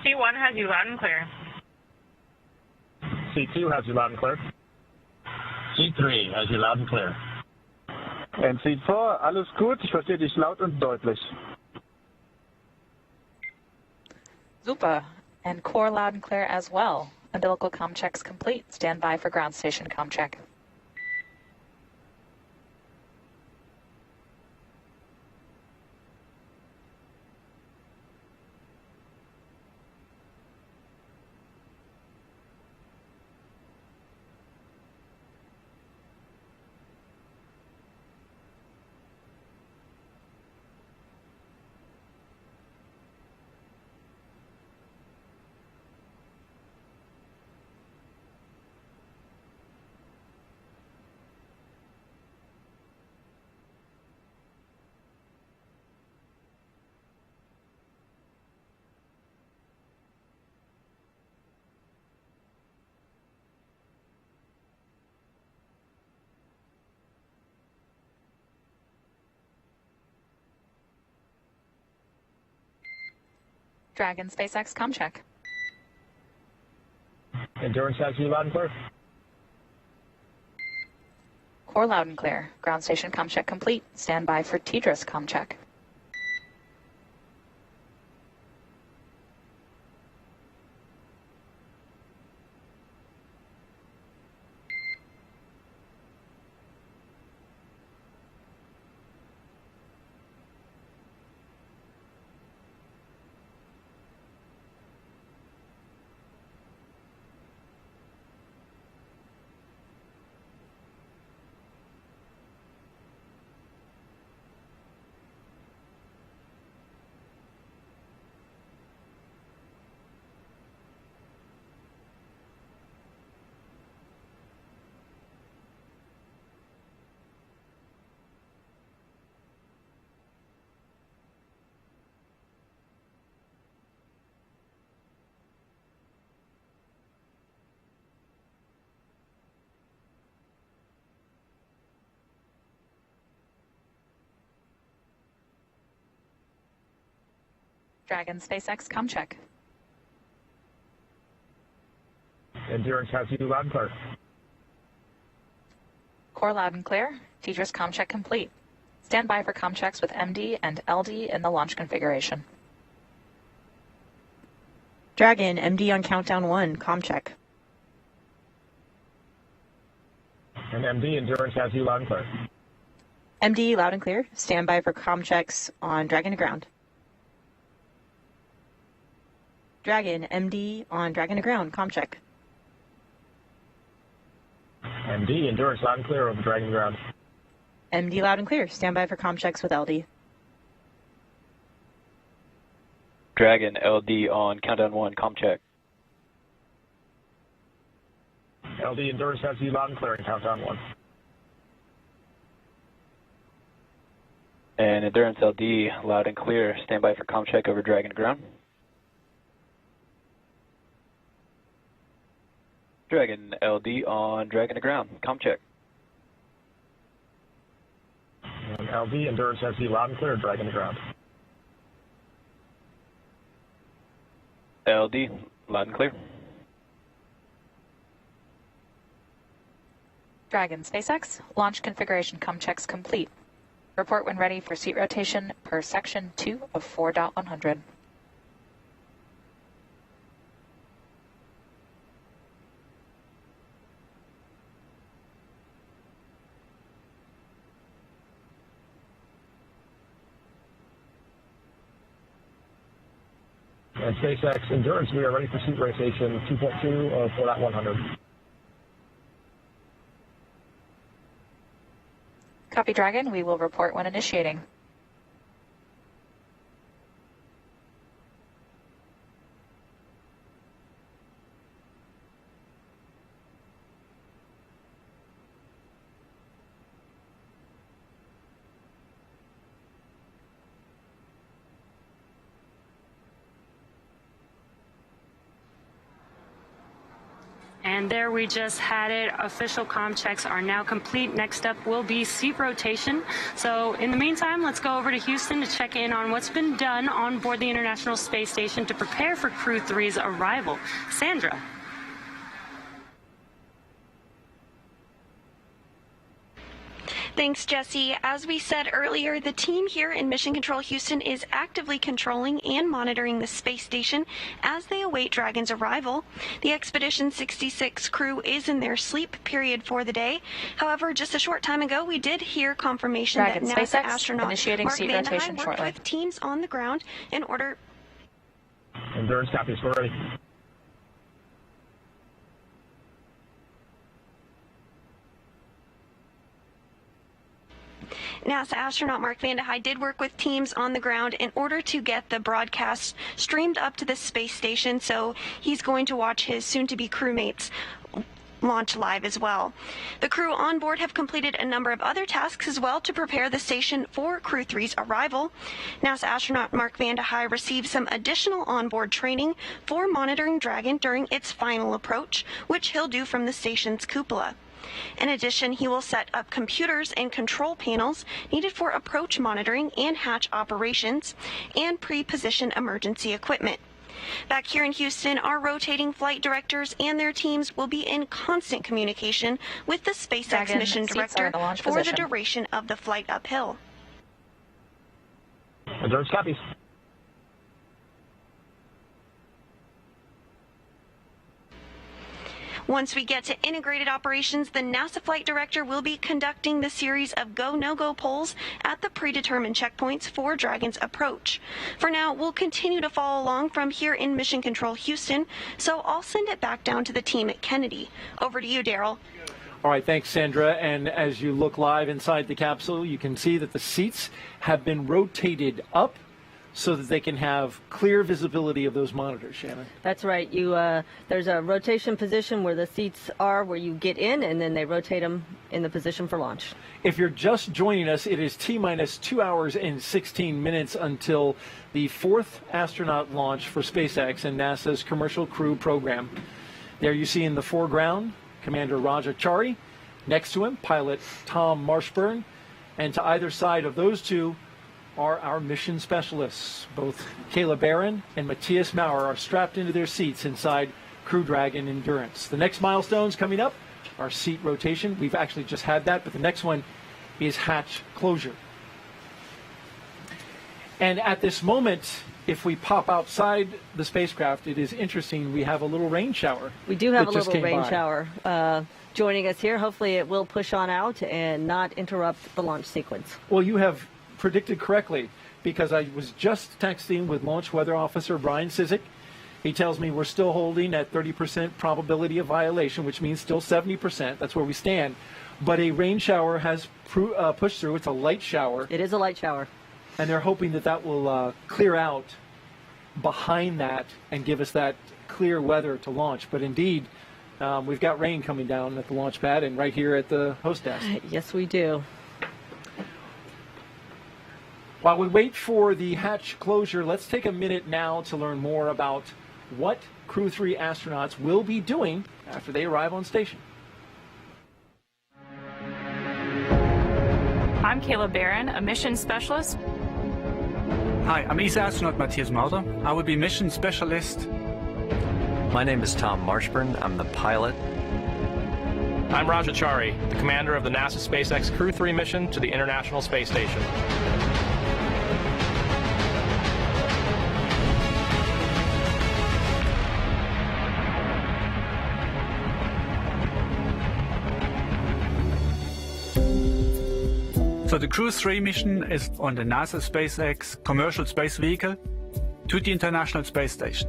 Seat 1 has you loud and clear. Seat 2 has you loud and clear. Seat 3 has you loud and clear. And Seat 4, alles gut, ich verstehe dich laut und deutlich. Super. And core loud and clear as well. Umbilical comm checks complete. Stand by for ground station comm check. Dragon SpaceX comm check. Endurance has you loud and clear. Core loud and clear. Ground station comm check complete. Stand by for TDRS comm check. Dragon SpaceX comm check. Endurance has you loud and clear. Core loud and clear. TDRS comm check complete. Stand by for comm checks with MD and LD in the launch configuration. Dragon, MD on countdown 1, comm check. And MD, Endurance has you loud and clear. MD, loud and clear. Stand by for comm checks on Dragon to ground. Dragon, MD on Dragon to ground, comm check. MD, Endurance loud and clear over Dragon ground. MD, loud and clear. Stand by for comm checks with LD. Dragon, LD on countdown 1, comm check. LD, Endurance has you loud and clear in countdown 1. And Endurance LD, loud and clear. Stand by for comm check over Dragon to ground. Dragon, LD on Dragon to ground, comm check. And LD, Endurance has you loud and clear, Dragon to ground. LD, loud and clear. Dragon SpaceX, launch configuration comm checks complete. Report when ready for seat rotation per section 2 of 4.100. And SpaceX Endurance, we are ready for seat rotation 2.2 of 4.100. Copy, Dragon. We will report when initiating. And there we just had it. Official comm checks are now complete. Next up will be seat rotation. So in the meantime, let's go over to Houston to check in on what's been done on board the International Space Station to prepare for Crew-3's arrival. Sandra. Thanks, Jesse. As we said earlier, the team here in Mission Control Houston is actively controlling and monitoring the space station as they await Dragon's arrival. The Expedition 66 crew is in their sleep period for the day. However, just a short time ago, we did hear confirmation Dragon that NASA SpaceX astronaut initiating Mark seat Van High rotation worked shortly. with teams on the ground in order. Endurance copies, we're ready. NASA astronaut Mark Van High did work with teams on the ground in order to get the broadcast streamed up to the space station, so he's going to watch his soon-to-be crewmates launch live as well. The crew on board have completed a number of other tasks as well to prepare the station for Crew-3's arrival. NASA astronaut Mark Van High received some additional onboard training for monitoring Dragon during its final approach, which he'll do from the station's cupola. In addition, he will set up computers and control panels needed for approach monitoring and hatch operations and pre-position emergency equipment. Back here in Houston, our rotating flight directors and their teams will be in constant communication with the SpaceX Dragon, mission seats are director in the launch for position. the duration of the flight uphill. Thurs copies. Once we get to integrated operations, the NASA flight director will be conducting the series of go-no-go polls at the predetermined checkpoints for Dragon's approach. For now, we'll continue to follow along from here in Mission Control Houston, so I'll send it back down to the team at Kennedy. Over to you, Daryl. All right, thanks, Sandra. And as you look live inside the capsule, you can see that the seats have been rotated up so that they can have clear visibility of those monitors, Shannon. That's right. There's a rotation position where the seats are, where you get in, and then they rotate them in the position for launch. If you're just joining us, it is T-minus 2 hours and 16 minutes until the 4th astronaut launch for SpaceX and NASA's Commercial Crew program. There you see in the foreground Commander Raja Chari, next to him pilot Tom Marshburn, and to either side of those two are our mission specialists. Both Kayla Barron and Matthias Maurer are strapped into their seats inside Crew Dragon Endurance. The next milestones coming up are seat rotation. We've actually just had that, but the next one is hatch closure. And at this moment, if we pop outside the spacecraft, it is interesting. We have a little rain shower. We do have a little rain shower joining us here. Hopefully it will push on out and not interrupt the launch sequence. Well, you have predicted correctly, because I was just texting with Launch Weather Officer Brian Sizik. He tells me we're still holding at 30% probability of violation, which means still 70%. That's where we stand. But a rain shower has pushed through. It's a light shower. It is a light shower. And they're hoping that that will clear out behind that and give us that clear weather to launch. But indeed, we've got rain coming down at the launch pad and right here at the host desk. Yes, we do. While we wait for the hatch closure, let's take a minute now to learn more about what Crew-3 astronauts will be doing after they arrive on station. I'm Kayla Barron, a mission specialist. Hi, I'm ESA astronaut Matthias Maurer. I will be mission specialist. My name is Tom Marshburn. I'm the pilot. I'm Raja Chari, the commander of the NASA SpaceX Crew-3 mission to the International Space Station. So the Crew-3 mission is on the NASA SpaceX commercial space vehicle to the International Space Station.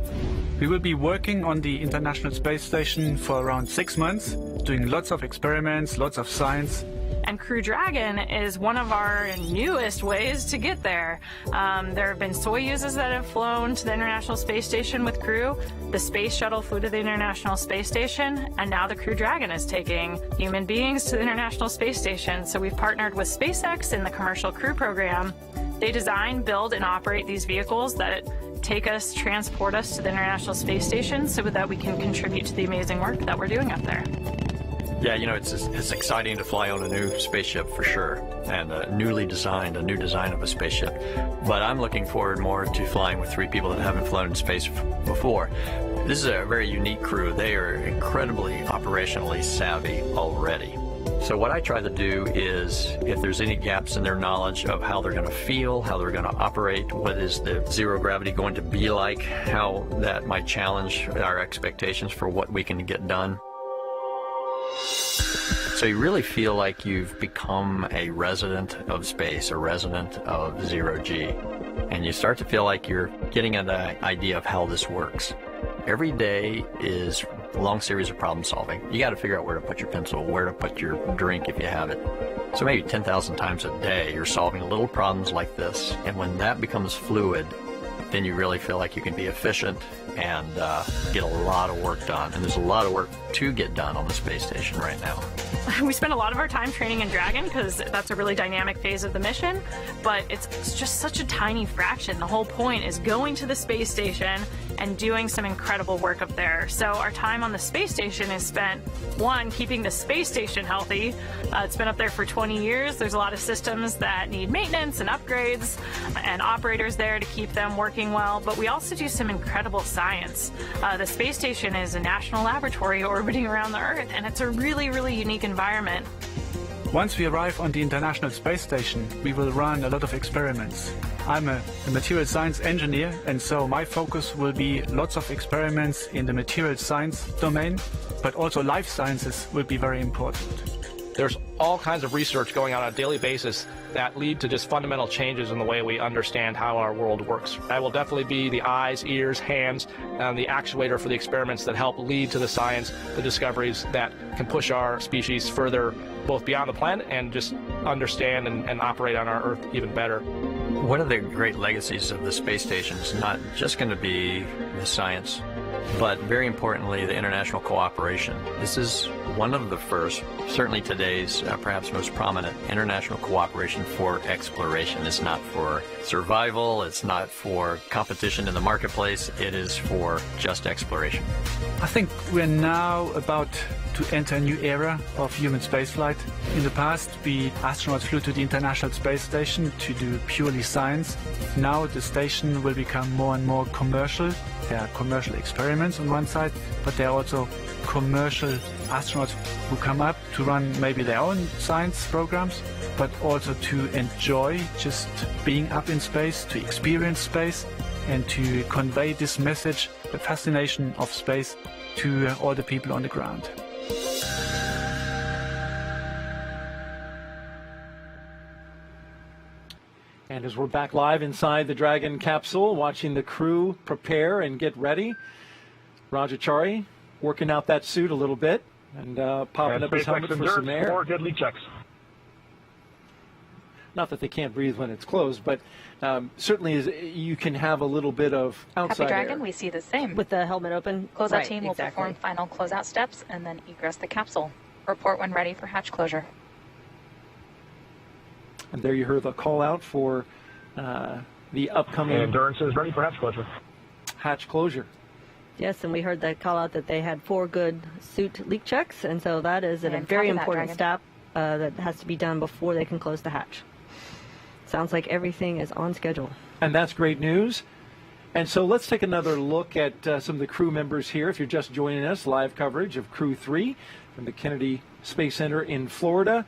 We will be working on the International Space Station for around 6 months, doing lots of experiments, lots of science. And Crew Dragon is one of our newest ways to get there. There have been Soyuzes that have flown to the International Space Station with crew. The Space Shuttle flew to the International Space Station, and now the Crew Dragon is taking human beings to the International Space Station. So we've partnered with SpaceX in the Commercial Crew program. They design, build, and operate these vehicles that take us, transport us to the International Space Station so that we can contribute to the amazing work that we're doing up there. Yeah, you know, it's exciting to fly on a new spaceship for sure, and a new design of a spaceship. But I'm looking forward more to flying with 3 people that haven't flown in space before. This is a very unique crew. They are incredibly operationally savvy already. So what I try to do is, if there's any gaps in their knowledge of how they're going to feel, how they're going to operate, what is the zero gravity going to be like, how that might challenge our expectations for what we can get done. So you really feel like you've become a resident of space, a resident of zero-G, and you start to feel like you're getting an idea of how this works. Every day is a long series of problem solving. You got to figure out where to put your pencil, where to put your drink if you have it. So maybe 10,000 times a day you're solving little problems like this, and when that becomes fluid, then you really feel like you can be efficient and get a lot of work done. And there's a lot of work to get done on the space station right now. We spend a lot of our time training in Dragon because that's a really dynamic phase of the mission, but it's just such a tiny fraction. The whole point is going to the space station and doing some incredible work up there. So our time on the space station is spent, one, keeping the space station healthy. It's been up there for 20 years. There's a lot of systems that need maintenance and upgrades and operators there to keep them working well, but we also do some incredible science. The space station is a national laboratory orbiting around the Earth, and it's a really, really unique environment. Once we arrive on the International Space Station, we will run a lot of experiments. I'm a material science engineer, and so my focus will be lots of experiments in the material science domain, but also life sciences will be very important. There's all kinds of research going on a daily basis that lead to just fundamental changes in the way we understand how our world works. I will definitely be the eyes, ears, hands, and the actuator for the experiments that help lead to the science, the discoveries that can push our species further, both beyond the planet and just understand and operate on our Earth even better. One of the great legacies of the space station is not just going to be the science, but very importantly, the international cooperation. This is one of the first, certainly today's perhaps most prominent, international cooperation for exploration. It's not for survival, it's not for competition in the marketplace, it is for just exploration. I think we're now about to enter a new era of human spaceflight. In the past, we astronauts flew to the International Space Station to do purely science. Now the station will become more and more commercial. There are commercial experiments on one side, but there are also commercial astronauts who come up to run maybe their own science programs, but also to enjoy just being up in space, to experience space, and to convey this message, the fascination of space, to all the people on the ground. And as we're back live inside the Dragon capsule, watching the crew prepare and get ready, Roger Chari working out that suit a little bit and popping up his helmet for some air. 4 good leak checks. Not that they can't breathe when it's closed, but certainly you can have a little bit of outside Happy Dragon, air. we see the same. With the helmet open? Closeout Right, team will exactly. perform final closeout steps and then egress the capsule. Report when ready for hatch closure. And there you heard the call out for the upcoming Endurance is ready for hatch closure. Hatch closure. Yes, and we heard that call out that they had 4 good suit leak checks, and so that is a And very copy that, important Dragon. step that has to be done before they can close the hatch. Sounds like everything is on schedule. And that's great news. And so let's take another look at some of the crew members here. If you're just joining us, live coverage of Crew-3 from the Kennedy Space Center in Florida.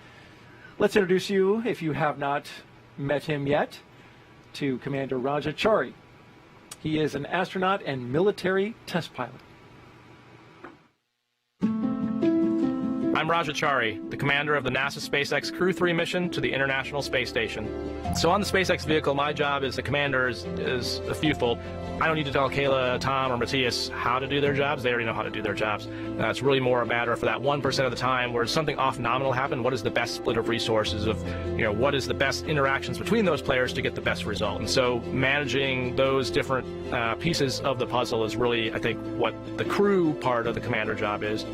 Let's introduce you, if you have not met him yet, to Commander Roger Chari. He is an astronaut and military test pilot. I'm Roger Chari, the commander of the NASA SpaceX Crew-3 mission to the International Space Station. So on the SpaceX vehicle, my job as the commander is a fewfold. I don't need to tell Kayla, Tom, or Matthias how to do their jobs. They already know how to do their jobs. It's really more a matter for that 1% of the time where something off-nominal happened, what is the best split of resources of, what is the best interactions between those players to get the best result. And so managing those different pieces of the puzzle is really, I think, what the crew part of the commander job is.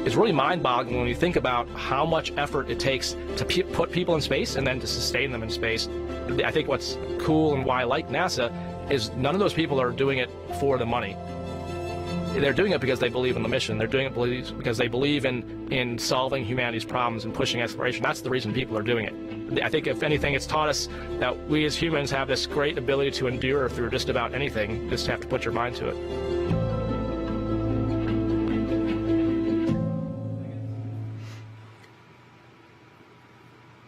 It's really mind-boggling when you think about how much effort it takes to put people in space and then to sustain them in space. I think what's cool and why I like NASA is none of those people are doing it for the money. They're doing it because they believe in the mission. They're doing it because they believe in solving humanity's problems and pushing exploration. That's the reason people are doing it. I think, if anything, it's taught us that we as humans have this great ability to endure through just about anything. You just have to put your mind to it.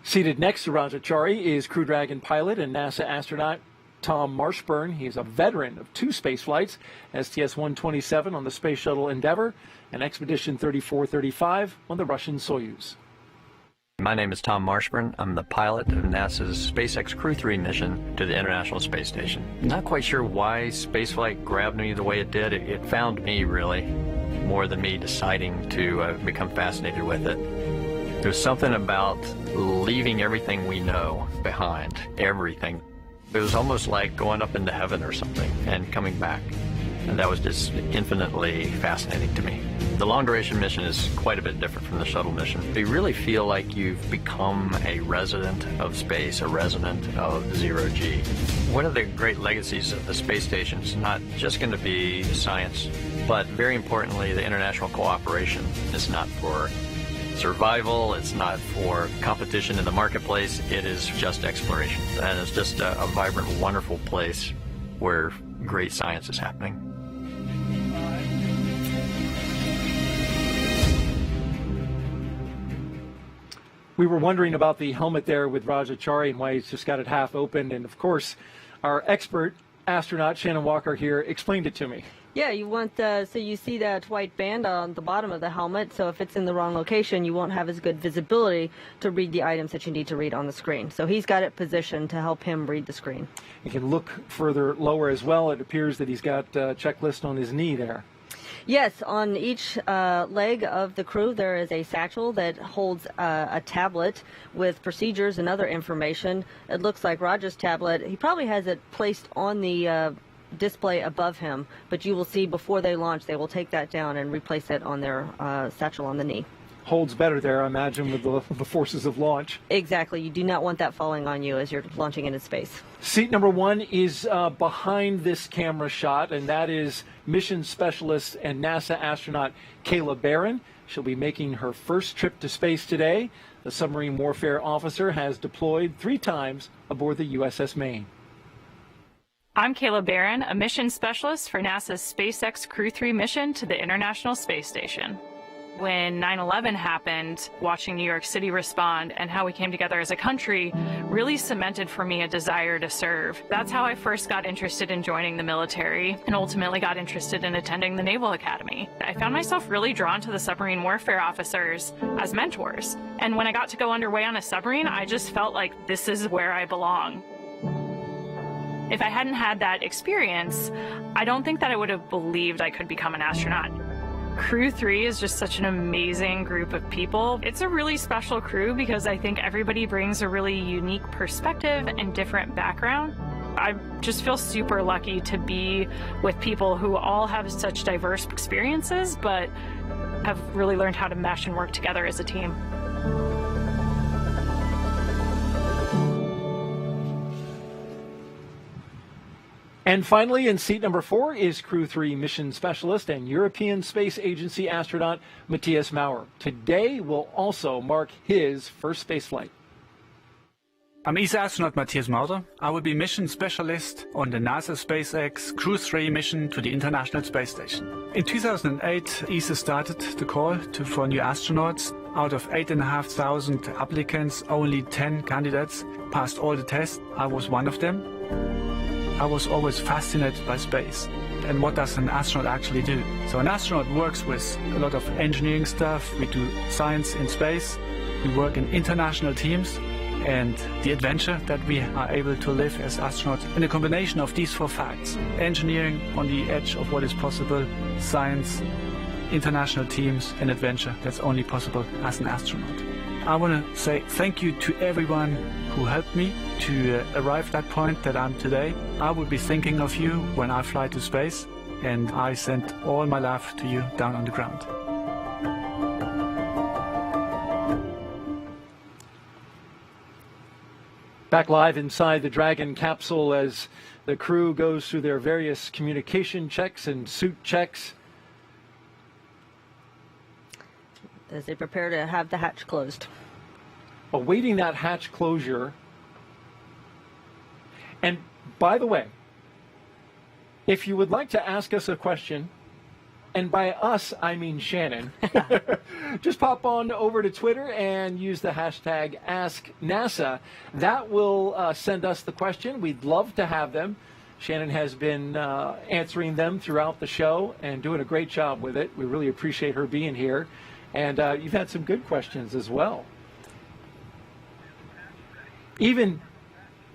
Seated next to Roger Chari is Crew Dragon pilot and NASA astronaut Tom Marshburn. He is a veteran of 2 space flights, STS-127 on the Space Shuttle Endeavour and Expedition 3435 on the Russian Soyuz. My name is Tom Marshburn. I'm the pilot of NASA's SpaceX Crew-3 mission to the International Space Station. Not quite sure why spaceflight grabbed me the way it did. It found me, really, more than me deciding to become fascinated with it. There's something about leaving everything we know behind, everything. It was almost like going up into heaven or something and coming back. And that was just infinitely fascinating to me. The long-duration mission is quite a bit different from the shuttle mission. You really feel like you've become a resident of space, a resident of zero-G. One of the great legacies of the space station is not just going to be science, but very importantly, the international cooperation. It's not for survival, it's not for competition in the marketplace, it is just exploration. And it's just a vibrant, wonderful place where great science is happening. We were wondering about the helmet there with Raja Chari and why he's just got it half open. And of course, our expert astronaut, Shannon Walker here, explained it to me. Yeah, you want so you see that white band on the bottom of the helmet, so if it's in the wrong location, you won't have as good visibility to read the items that you need to read on the screen. So he's got it positioned to help him read the screen. You can look further lower as well. It appears that he's got a checklist on his knee there. Yes, on each leg of the crew there is a satchel that holds a tablet with procedures and other information. It looks like Roger's tablet. He probably has it placed on the display above him, but you will see before they launch they will take that down and replace it on their satchel on the knee. Holds better there, I imagine, with the forces of launch. Exactly. You do not want that falling on you as you're launching into space. Seat number 1 is behind this camera shot, and that is mission specialist and NASA astronaut Kayla Barron. She'll be making her first trip to space today. The submarine warfare officer has deployed 3 times aboard the USS Maine. I'm Kayla Barron, a mission specialist for NASA's SpaceX Crew-3 mission to the International Space Station. When 9/11 happened, watching New York City respond and how we came together as a country really cemented for me a desire to serve. That's how I first got interested in joining the military and ultimately got interested in attending the Naval Academy. I found myself really drawn to the submarine warfare officers as mentors. And when I got to go underway on a submarine, I just felt like this is where I belong. If I hadn't had that experience, I don't think that I would have believed I could become an astronaut. Crew-3 is just such an amazing group of people. It's a really special crew because I think everybody brings a really unique perspective and different background. I just feel super lucky to be with people who all have such diverse experiences, but have really learned how to mesh and work together as a team. And finally, in seat number 4 is Crew-3 mission specialist and European Space Agency astronaut Matthias Maurer. Today will also mark his first spaceflight. I'm ESA astronaut Matthias Maurer. I will be mission specialist on the NASA SpaceX Crew-3 mission to the International Space Station. In 2008, ESA started the call for new astronauts. Out of 8,500 applicants, only 10 candidates passed all the tests. I was one of them. I was always fascinated by space and what does an astronaut actually do. So an astronaut works with a lot of engineering stuff. We do science in space. We work in international teams, and the adventure that we are able to live as astronauts in a combination of these 4 facts: engineering on the edge of what is possible, science, international teams, and adventure that's only possible as an astronaut. I want to say thank you to everyone who helped me to arrive at that point that I'm today. I will be thinking of you when I fly to space, and I send all my love to you down on the ground. Back live inside the Dragon capsule as the crew goes through their various communication checks and suit checks. As they prepare to have the hatch closed. Awaiting that hatch closure. And by the way, if you would like to ask us a question, and by us I mean Shannon, just pop on over to Twitter and use the hashtag AskNASA. That will send us the question. We'd love to have them. Shannon has been answering them throughout the show and doing a great job with it. We really appreciate her being here. And you've had some good questions as well. Even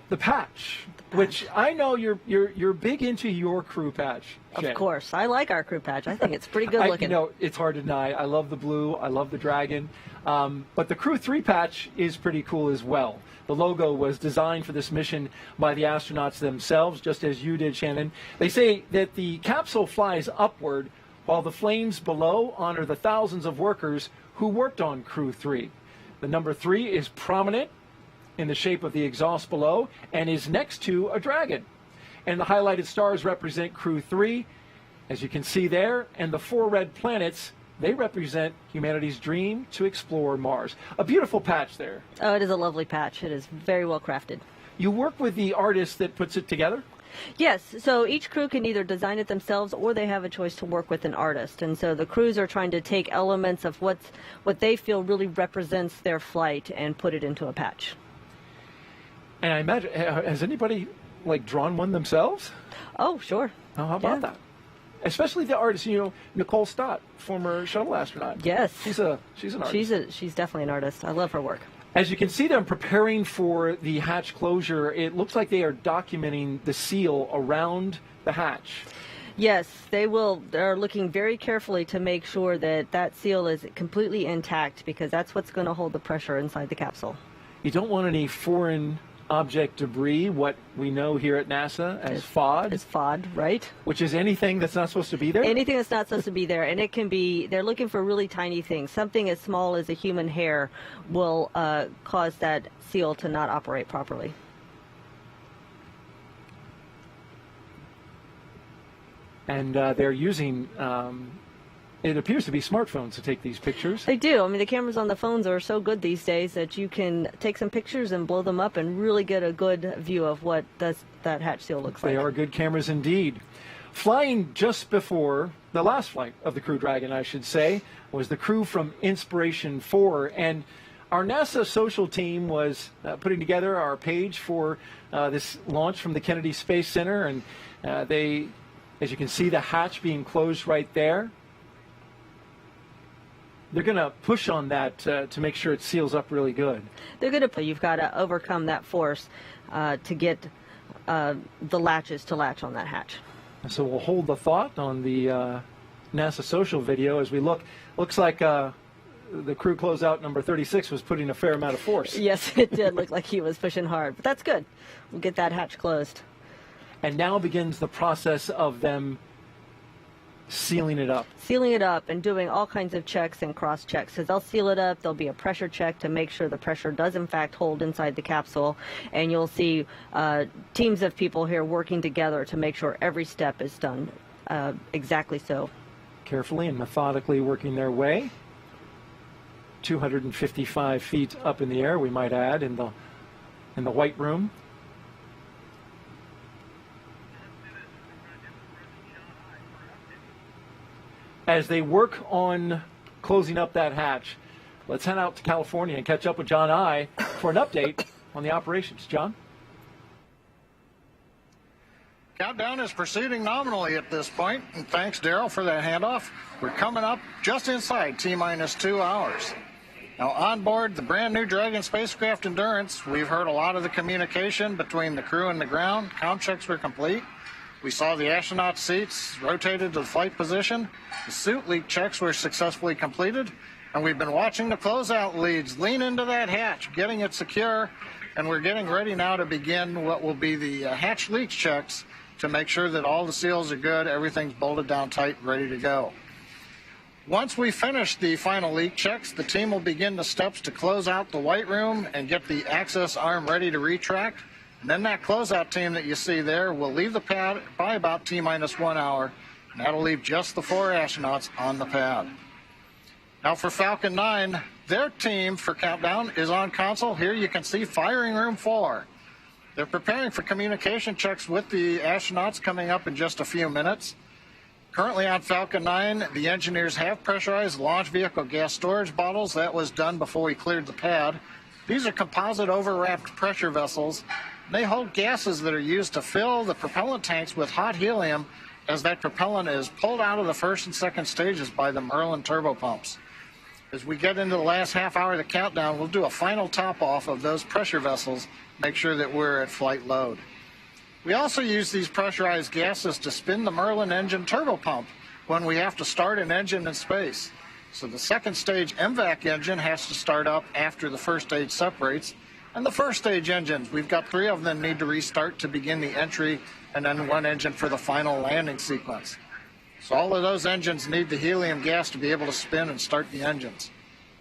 The patch, which I know you're big into your crew patch. Jen. Of course. I like our crew patch. I think it's pretty good looking. You know, it's hard to deny. I love the blue. I love the dragon. But the Crew-3 patch is pretty cool as well. The logo was designed for this mission by the astronauts themselves, just as you did, Shannon. They say that the capsule flies upward while the flames below honor the thousands of workers who worked on Crew-3. The number 3 is prominent in the shape of the exhaust below and is next to a dragon. And the highlighted stars represent Crew-3, as you can see there, and the 4 red planets, they represent humanity's dream to explore Mars. A beautiful patch there. Oh, it is a lovely patch. It is very well crafted. You work with the artist that puts it together? Yes, so each crew can either design it themselves or they have a choice to work with an artist. And so the crews are trying to take elements of what they feel really represents their flight and put it into a patch. And I imagine, has anybody like drawn one themselves? Oh, sure. Oh, how about that? Especially the artist, you know, Nicole Stott, former shuttle astronaut. Yes. She's an artist. She's definitely an artist. I love her work. As you can see them preparing for the hatch closure, it looks like they are documenting the seal around the hatch. Yes, they will. They're looking very carefully to make sure that that seal is completely intact because that's what's going to hold the pressure inside the capsule. You don't want any foreign object debris, what we know here at NASA as FOD. As FOD, right. Which is anything that's not supposed to be there? Anything that's not supposed to be there. And it can be, they're looking for really tiny things. Something as small as a human hair will cause that seal to not operate properly. And they're using, it appears to be smartphones to take these pictures. They do. I mean, the cameras on the phones are so good these days that you can take some pictures and blow them up and really get a good view of what that hatch seal looks like. They are good cameras indeed. Flying just before the last flight of the Crew Dragon, I should say, was the crew from Inspiration 4. And our NASA social team was putting together our page for this launch from the Kennedy Space Center. And they, as you can see, the hatch being closed right there. They're going to push on that to make sure it seals up really good. They're going to. You've got to overcome that force to get the latches to latch on that hatch. So we'll hold the thought on the NASA social video as we look. Looks like the crew closeout number 36 was putting a fair amount of force. Yes, it did look like he was pushing hard, but that's good. We'll get that hatch closed. And now begins the process of them sealing it up. Sealing it up and doing all kinds of checks and cross checks. Because they'll seal it up, there'll be a pressure check to make sure the pressure does in fact hold inside the capsule. And you'll see teams of people here working together to make sure every step is done exactly so. Carefully and methodically working their way. 255 feet up in the air, we might add, in the White Room. As they work on closing up that hatch, let's head out to California and catch up with John I for an update on the operations. John? Countdown is proceeding nominally at this point, and thanks, Daryl, for that handoff. We're coming up just inside T-minus 2 hours. Now, on board the brand new Dragon spacecraft Endurance, we've heard a lot of the communication between the crew and the ground. Comm checks were complete. We saw the astronaut seats rotated to the flight position. The suit leak checks were successfully completed. And we've been watching the closeout leads lean into that hatch, getting it secure. And we're getting ready now to begin what will be the hatch leak checks to make sure that all the seals are good, everything's bolted down tight, ready to go. Once we finish the final leak checks, the team will begin the steps to close out the White Room and get the access arm ready to retract. And then that closeout team that you see there will leave the pad by about T-minus 1 hour, and that'll leave just the 4 astronauts on the pad. Now for Falcon 9, their team for countdown is on console. Here you can see firing room 4. They're preparing for communication checks with the astronauts coming up in just a few minutes. Currently on Falcon 9, the engineers have pressurized launch vehicle gas storage bottles. That was done before we cleared the pad. These are composite overwrapped pressure vessels. They hold gases that are used to fill the propellant tanks with hot helium as that propellant is pulled out of the first and second stages by the Merlin turbopumps. As we get into the last half hour of the countdown, we'll do a final top off of those pressure vessels, make sure that we're at flight load. We also use these pressurized gases to spin the Merlin engine turbopump when we have to start an engine in space. So the second stage MVAC engine has to start up after the first stage separates. And the first stage engines, we've got 3 of them need to restart to begin the entry, and then 1 engine for the final landing sequence. So all of those engines need the helium gas to be able to spin and start the engines.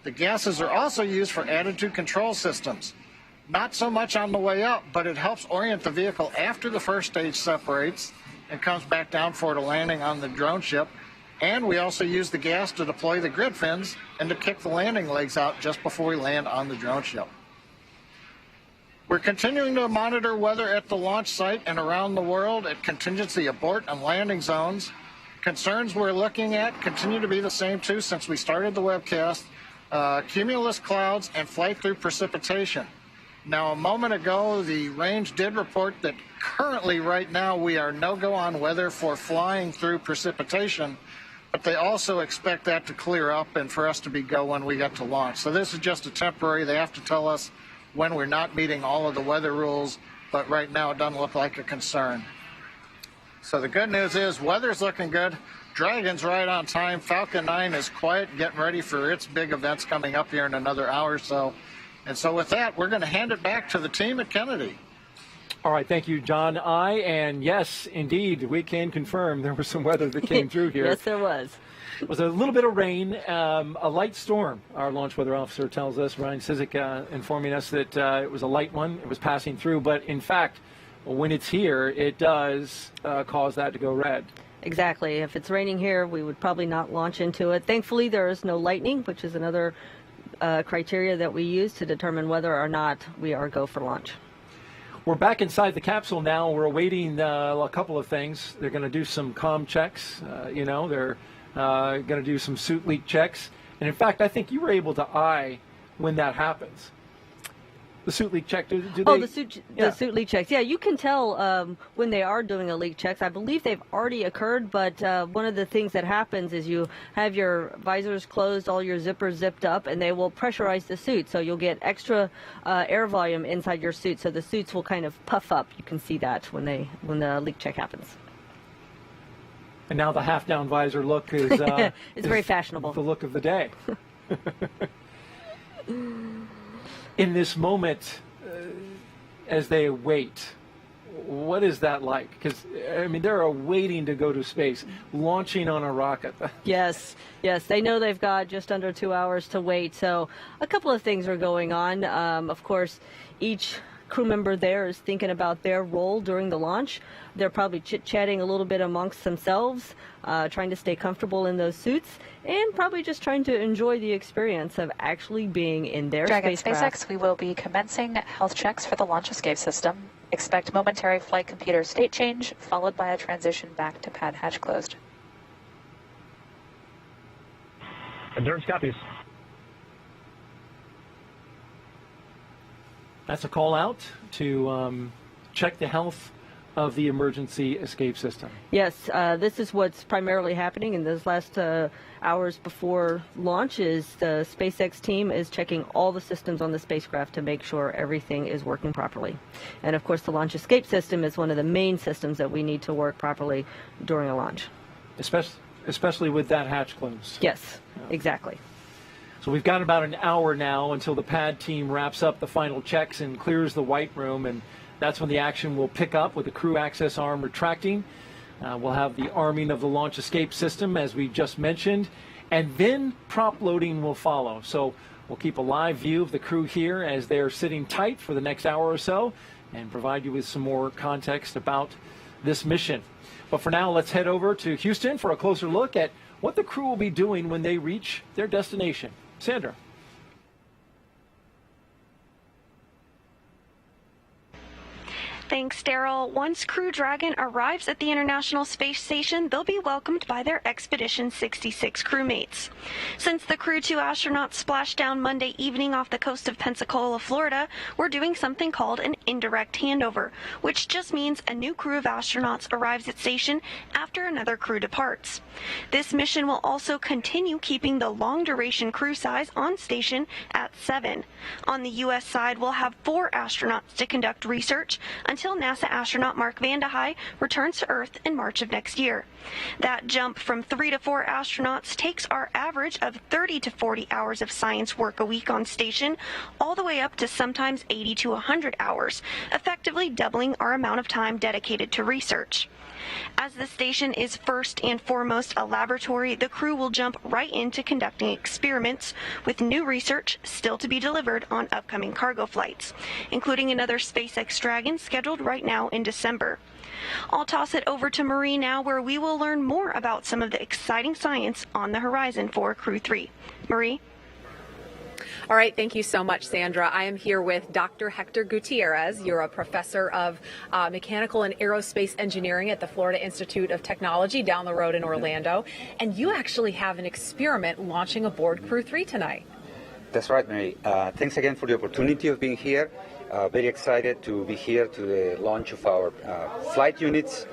The gases are also used for attitude control systems. Not so much on the way up, but it helps orient the vehicle after the first stage separates and comes back down for the landing on the drone ship. And we also use the gas to deploy the grid fins and to kick the landing legs out just before we land on the drone ship. We're continuing to monitor weather at the launch site and around the world at contingency abort and landing zones. Concerns we're looking at continue to be the same too since we started the webcast, cumulus clouds and flight through precipitation. Now, a moment ago, the range did report that currently right now we are no-go on weather for flying through precipitation, but they also expect that to clear up and for us to be go when we get to launch. So this is just a temporary. They have to tell us when we're not meeting all of the weather rules, but right now it doesn't look like a concern. So the good news is weather's looking good. Dragon's right on time. Falcon 9 is quiet, getting ready for its big events coming up here in another hour or so. And so with that, we're going to hand it back to the team at Kennedy. All right, thank you, John. And yes, indeed, we can confirm there was some weather that came through here. Yes, there was. It was a little bit of rain, a light storm, our launch weather officer tells us, Ryan Sizik, informing us that it was a light one. It was passing through. But in fact, when it's here, it does cause that to go red. Exactly. If it's raining here, we would probably not launch into it. Thankfully, there is no lightning, which is another criteria that we use to determine whether or not we are go for launch. We're back inside the capsule now. We're awaiting a couple of things. They're going to do some comm checks. They're going to do some suit leak checks. And in fact, I think you were able to eye when that happens. The suit leak check, do they? Oh, the suit leak checks. Yeah, you can tell when they are doing a leak checks. I believe they've already occurred, but one of the things that happens is you have your visors closed, all your zippers zipped up, and they will pressurize the suit. So you'll get extra air volume inside your suit, so the suits will kind of puff up. You can see that when the leak check happens. And now the half-down visor look is it's very fashionable. The look of the day. In this moment, as they wait, what is that like? Because, I mean, they're waiting to go to space, launching on a rocket. Yes, they know they've got just under 2 hours to wait. So a couple of things are going on. Of course, each crew member there is thinking about their role during the launch. They're probably chit-chatting a little bit amongst themselves, trying to stay comfortable in those suits, and probably just trying to enjoy the experience of actually being in their Dragon spacecraft. SpaceX, we will be commencing health checks for the launch escape system. Expect momentary flight computer state change, followed by a transition back to pad hatch closed. Endurance copies. That's a call out to check the health of the emergency escape system. Yes, this is what's primarily happening in those last hours before launch. Is the SpaceX team is checking all the systems on the spacecraft to make sure everything is working properly. And of course, the launch escape system is one of the main systems that we need to work properly during a launch. Especially with that hatch closed. Yes, exactly. So we've got about an hour now until the pad team wraps up the final checks and clears the white room, and that's when the action will pick up with the crew access arm retracting. We'll have the arming of the launch escape system, as we just mentioned, and then prop loading will follow. So we'll keep a live view of the crew here as they're sitting tight for the next hour or so and provide you with some more context about this mission. But for now, let's head over to Houston for a closer look at what the crew will be doing when they reach their destination. Sandra. Thanks, Daryl. Once Crew Dragon arrives at the International Space Station, they'll be welcomed by their Expedition 66 crewmates. Since the Crew-2 astronauts splashed down Monday evening off the coast of Pensacola, Florida, we're doing something called an indirect handover, which just means a new crew of astronauts arrives at station after another crew departs. This mission will also continue keeping the long-duration crew size on station at 7. On the U.S. side, we'll have 4 astronauts to conduct research until NASA astronaut Mark Vande Hei returns to Earth in March of next year. That jump from 3 to 4 astronauts takes our average of 30 to 40 hours of science work a week on station all the way up to sometimes 80 to 100 hours, effectively doubling our amount of time dedicated to research. As the station is first and foremost a laboratory, the crew will jump right into conducting experiments with new research still to be delivered on upcoming cargo flights, including another SpaceX Dragon scheduled right now in December. I'll toss it over to Marie now, where we will learn more about some of the exciting science on the horizon for Crew-3. Marie? All right, thank you so much, Sandra. I am here with Dr. Hector Gutierrez. You're a professor of mechanical and aerospace engineering at the Florida Institute of Technology down the road in Orlando. And you actually have an experiment launching aboard Crew-3 tonight. That's right, Mary. Thanks again for the opportunity of being here. Very excited to be here to the launch of our flight units.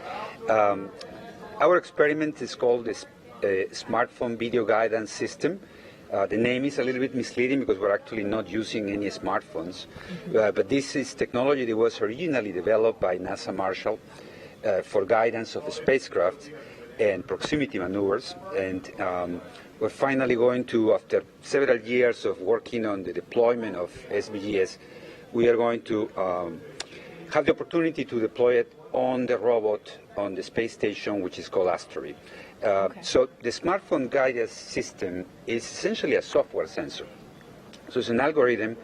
Our experiment is called the Smartphone Video Guidance System. The name is a little bit misleading because we're actually not using any smartphones. But this is technology that was originally developed by NASA Marshall for guidance of spacecraft and proximity maneuvers. And we're finally going to, after several years of working on the deployment of SVGS, we are going to have the opportunity to deploy it on the robot on the space station, which is called Asteroid. So the smartphone guidance system is essentially a software sensor. So it's an algorithm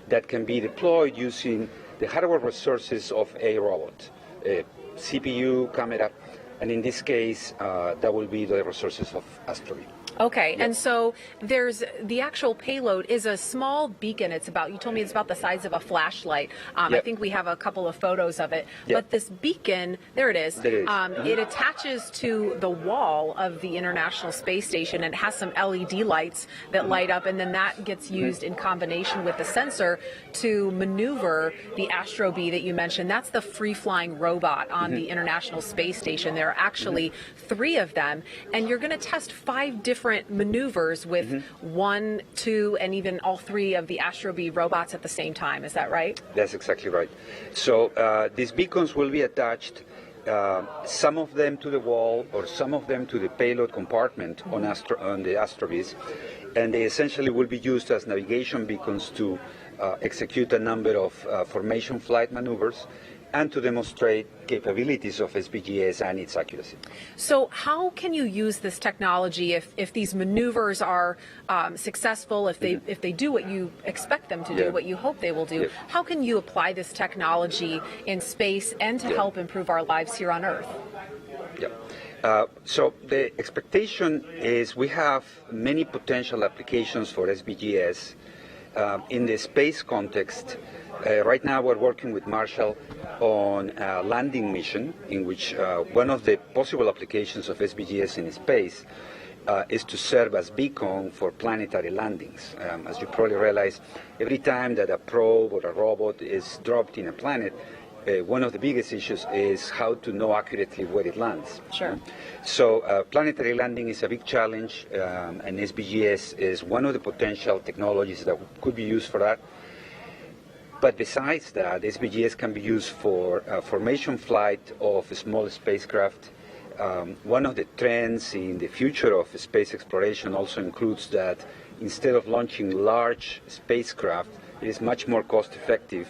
that can be deployed using the hardware resources of a robot, a CPU, camera, and in this case, that will be the resources of Asteroid. Okay, and so there's the actual payload is a small beacon. It's about, you told me it's about the size of a flashlight. I think we have a couple of photos of it. But this beacon, there it is. It attaches to the wall of the International Space Station and has some LED lights that light up, and then that gets used in combination with the sensor to maneuver the Astro Bee that you mentioned. That's the free-flying robot on the International Space Station. There are actually 3 of them, and you're going to test 5 different maneuvers with 1, 2, and even all 3 of the Astro Bee robots at the same time. Is that right? That's exactly right. So these beacons will be attached, some of them to the wall or some of them to the payload compartment on the Astro Bees, and they essentially will be used as navigation beacons to execute a number of formation flight maneuvers and to demonstrate capabilities of SVGS and its accuracy. So how can you use this technology if these maneuvers are successful, if they do what you expect them to do, what you hope they will do? How can you apply this technology in space and to help improve our lives here on Earth? So the expectation is we have many potential applications for SVGS in the space context. Right now we're working with Marshall on a landing mission in which one of the possible applications of SVGS in space is to serve as beacon for planetary landings. As you probably realize, every time that a probe or a robot is dropped in a planet, one of the biggest issues is how to know accurately where it lands. Sure. So planetary landing is a big challenge, and SVGS is one of the potential technologies that could be used for that. But besides that, SVGS can be used for formation flight of small spacecraft. One of the trends in the future of space exploration also includes that instead of launching large spacecraft, it is much more cost-effective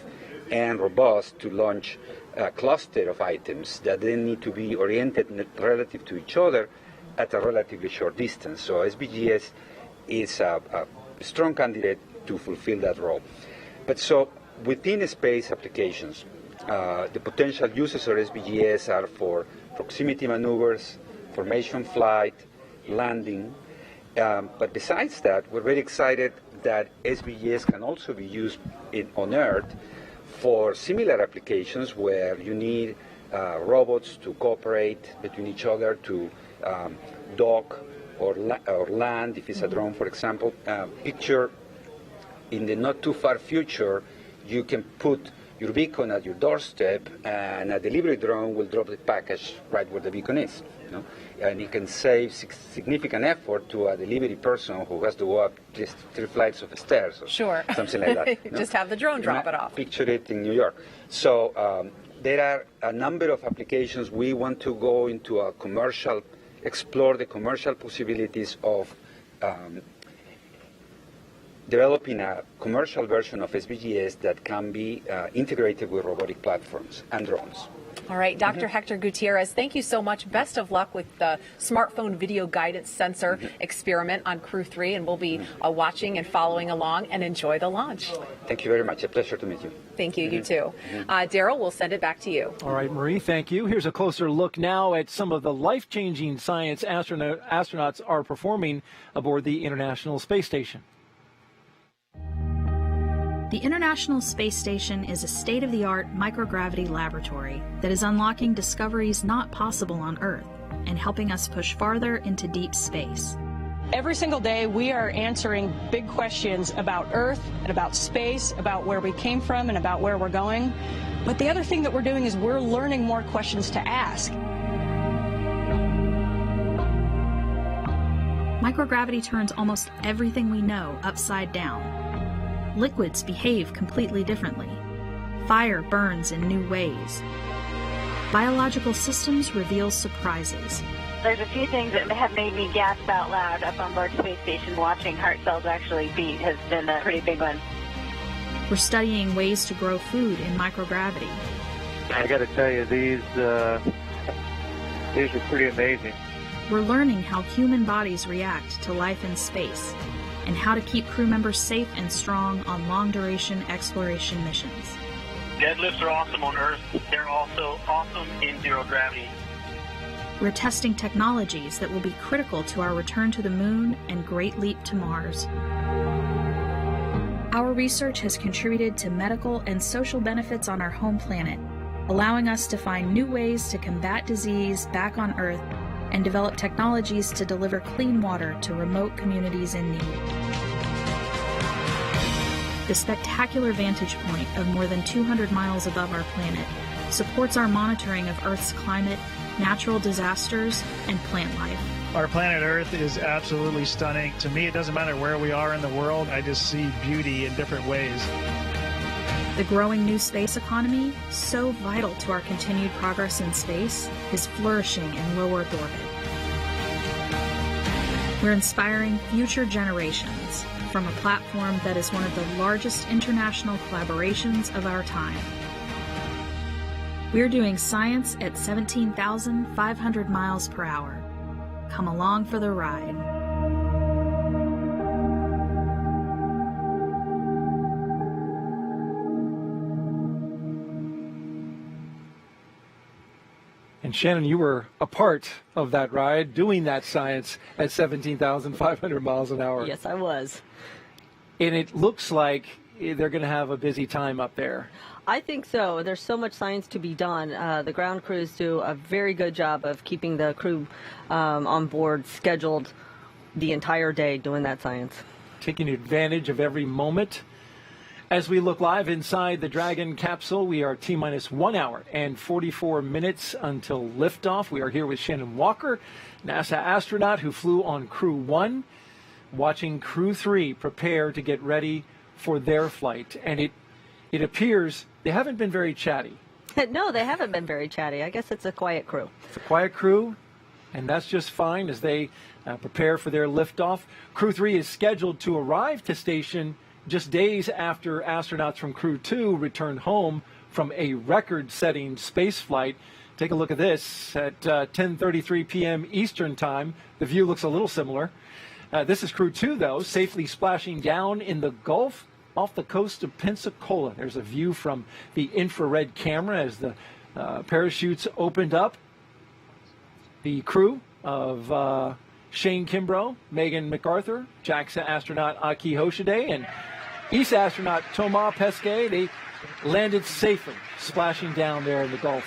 and robust to launch a cluster of items that then need to be oriented relative to each other at a relatively short distance. So SVGS is a strong candidate to fulfill that role. But so within space applications, the potential uses of SVGS are for proximity maneuvers, formation flight, landing. But besides that, we're very excited that SVGS can also be used on Earth for similar applications where you need robots to cooperate between each other to dock or land, if it's a drone, for example. Picture in the not too far future, you can put your beacon at your doorstep, and a delivery drone will drop the package right where the beacon is. And it can save significant effort to a delivery person who has to go up just 3 flights of stairs or something like that. Just have the drone drop it off. Picture it in New York. So there are a number of applications. We want to go into a commercial, explore the commercial possibilities of developing a commercial version of SBGS that can be integrated with robotic platforms and drones. All right, Dr. Hector Gutierrez, thank you so much. Best of luck with the smartphone video guidance sensor experiment on Crew-3, and we'll be watching and following along, and enjoy the launch. Thank you very much. A pleasure to meet you. Thank you. You too. Daryl, we'll send it back to you. All right, Marie, thank you. Here's a closer look now at some of the life-changing science astronauts are performing aboard the International Space Station. The International Space Station is a state-of-the-art microgravity laboratory that is unlocking discoveries not possible on Earth and helping us push farther into deep space. Every single day we are answering big questions about Earth and about space, about where we came from and about where we're going. But the other thing that we're doing is we're learning more questions to ask. Microgravity turns almost everything we know upside down. Liquids behave completely differently. Fire burns in new ways. Biological systems reveal surprises. There's a few things that have made me gasp out loud up on board Space Station. Watching heart cells actually beat has been a pretty big one. We're studying ways to grow food in microgravity. I got to tell you, these are pretty amazing. We're learning how human bodies react to life in space, and how to keep crew members safe and strong on long-duration exploration missions. Deadlifts are awesome on Earth. They're also awesome in zero gravity. We're testing technologies that will be critical to our return to the Moon and Great Leap to Mars. Our research has contributed to medical and social benefits on our home planet, allowing us to find new ways to combat disease back on Earth and develop technologies to deliver clean water to remote communities in need. The spectacular vantage point of more than 200 miles above our planet supports our monitoring of Earth's climate, natural disasters, and plant life. Our planet Earth is absolutely stunning. To me, it doesn't matter where we are in the world, I just see beauty in different ways. The growing new space economy, so vital to our continued progress in space, is flourishing in low Earth orbit. We're inspiring future generations from a platform that is one of the largest international collaborations of our time. We're doing science at 17,500 miles per hour. Come along for the ride. And Shannon, you were a part of that ride, doing that science at 17,500 miles an hour. Yes, I was. And it looks like they're going to have a busy time up there. I think so. There's so much science to be done. The ground crews do a very good job of keeping the crew on board scheduled the entire day doing that science. Taking advantage of every moment. As we look live inside the Dragon capsule, we are T-minus 1 hour and 44 minutes until liftoff. We are here with Shannon Walker, NASA astronaut who flew on Crew-1, watching Crew-3 prepare to get ready for their flight. And it appears they haven't been very chatty. No, they haven't been very chatty. I guess it's a quiet crew. It's a quiet crew, and that's just fine as they prepare for their liftoff. Crew-3 is scheduled to arrive to station just days after astronauts from Crew-2 returned home from a record-setting space flight. Take a look at this at 10:33 p.m. Eastern Time. The view looks a little similar. This is Crew-2, though, safely splashing down in the Gulf off the coast of Pensacola. There's a view from the infrared camera as the parachutes opened up. The crew of Shane Kimbrough, Megan MacArthur, JAXA astronaut Aki Hoshide, and ESA astronaut Thomas Pesquet, they landed safely, splashing down there in the Gulf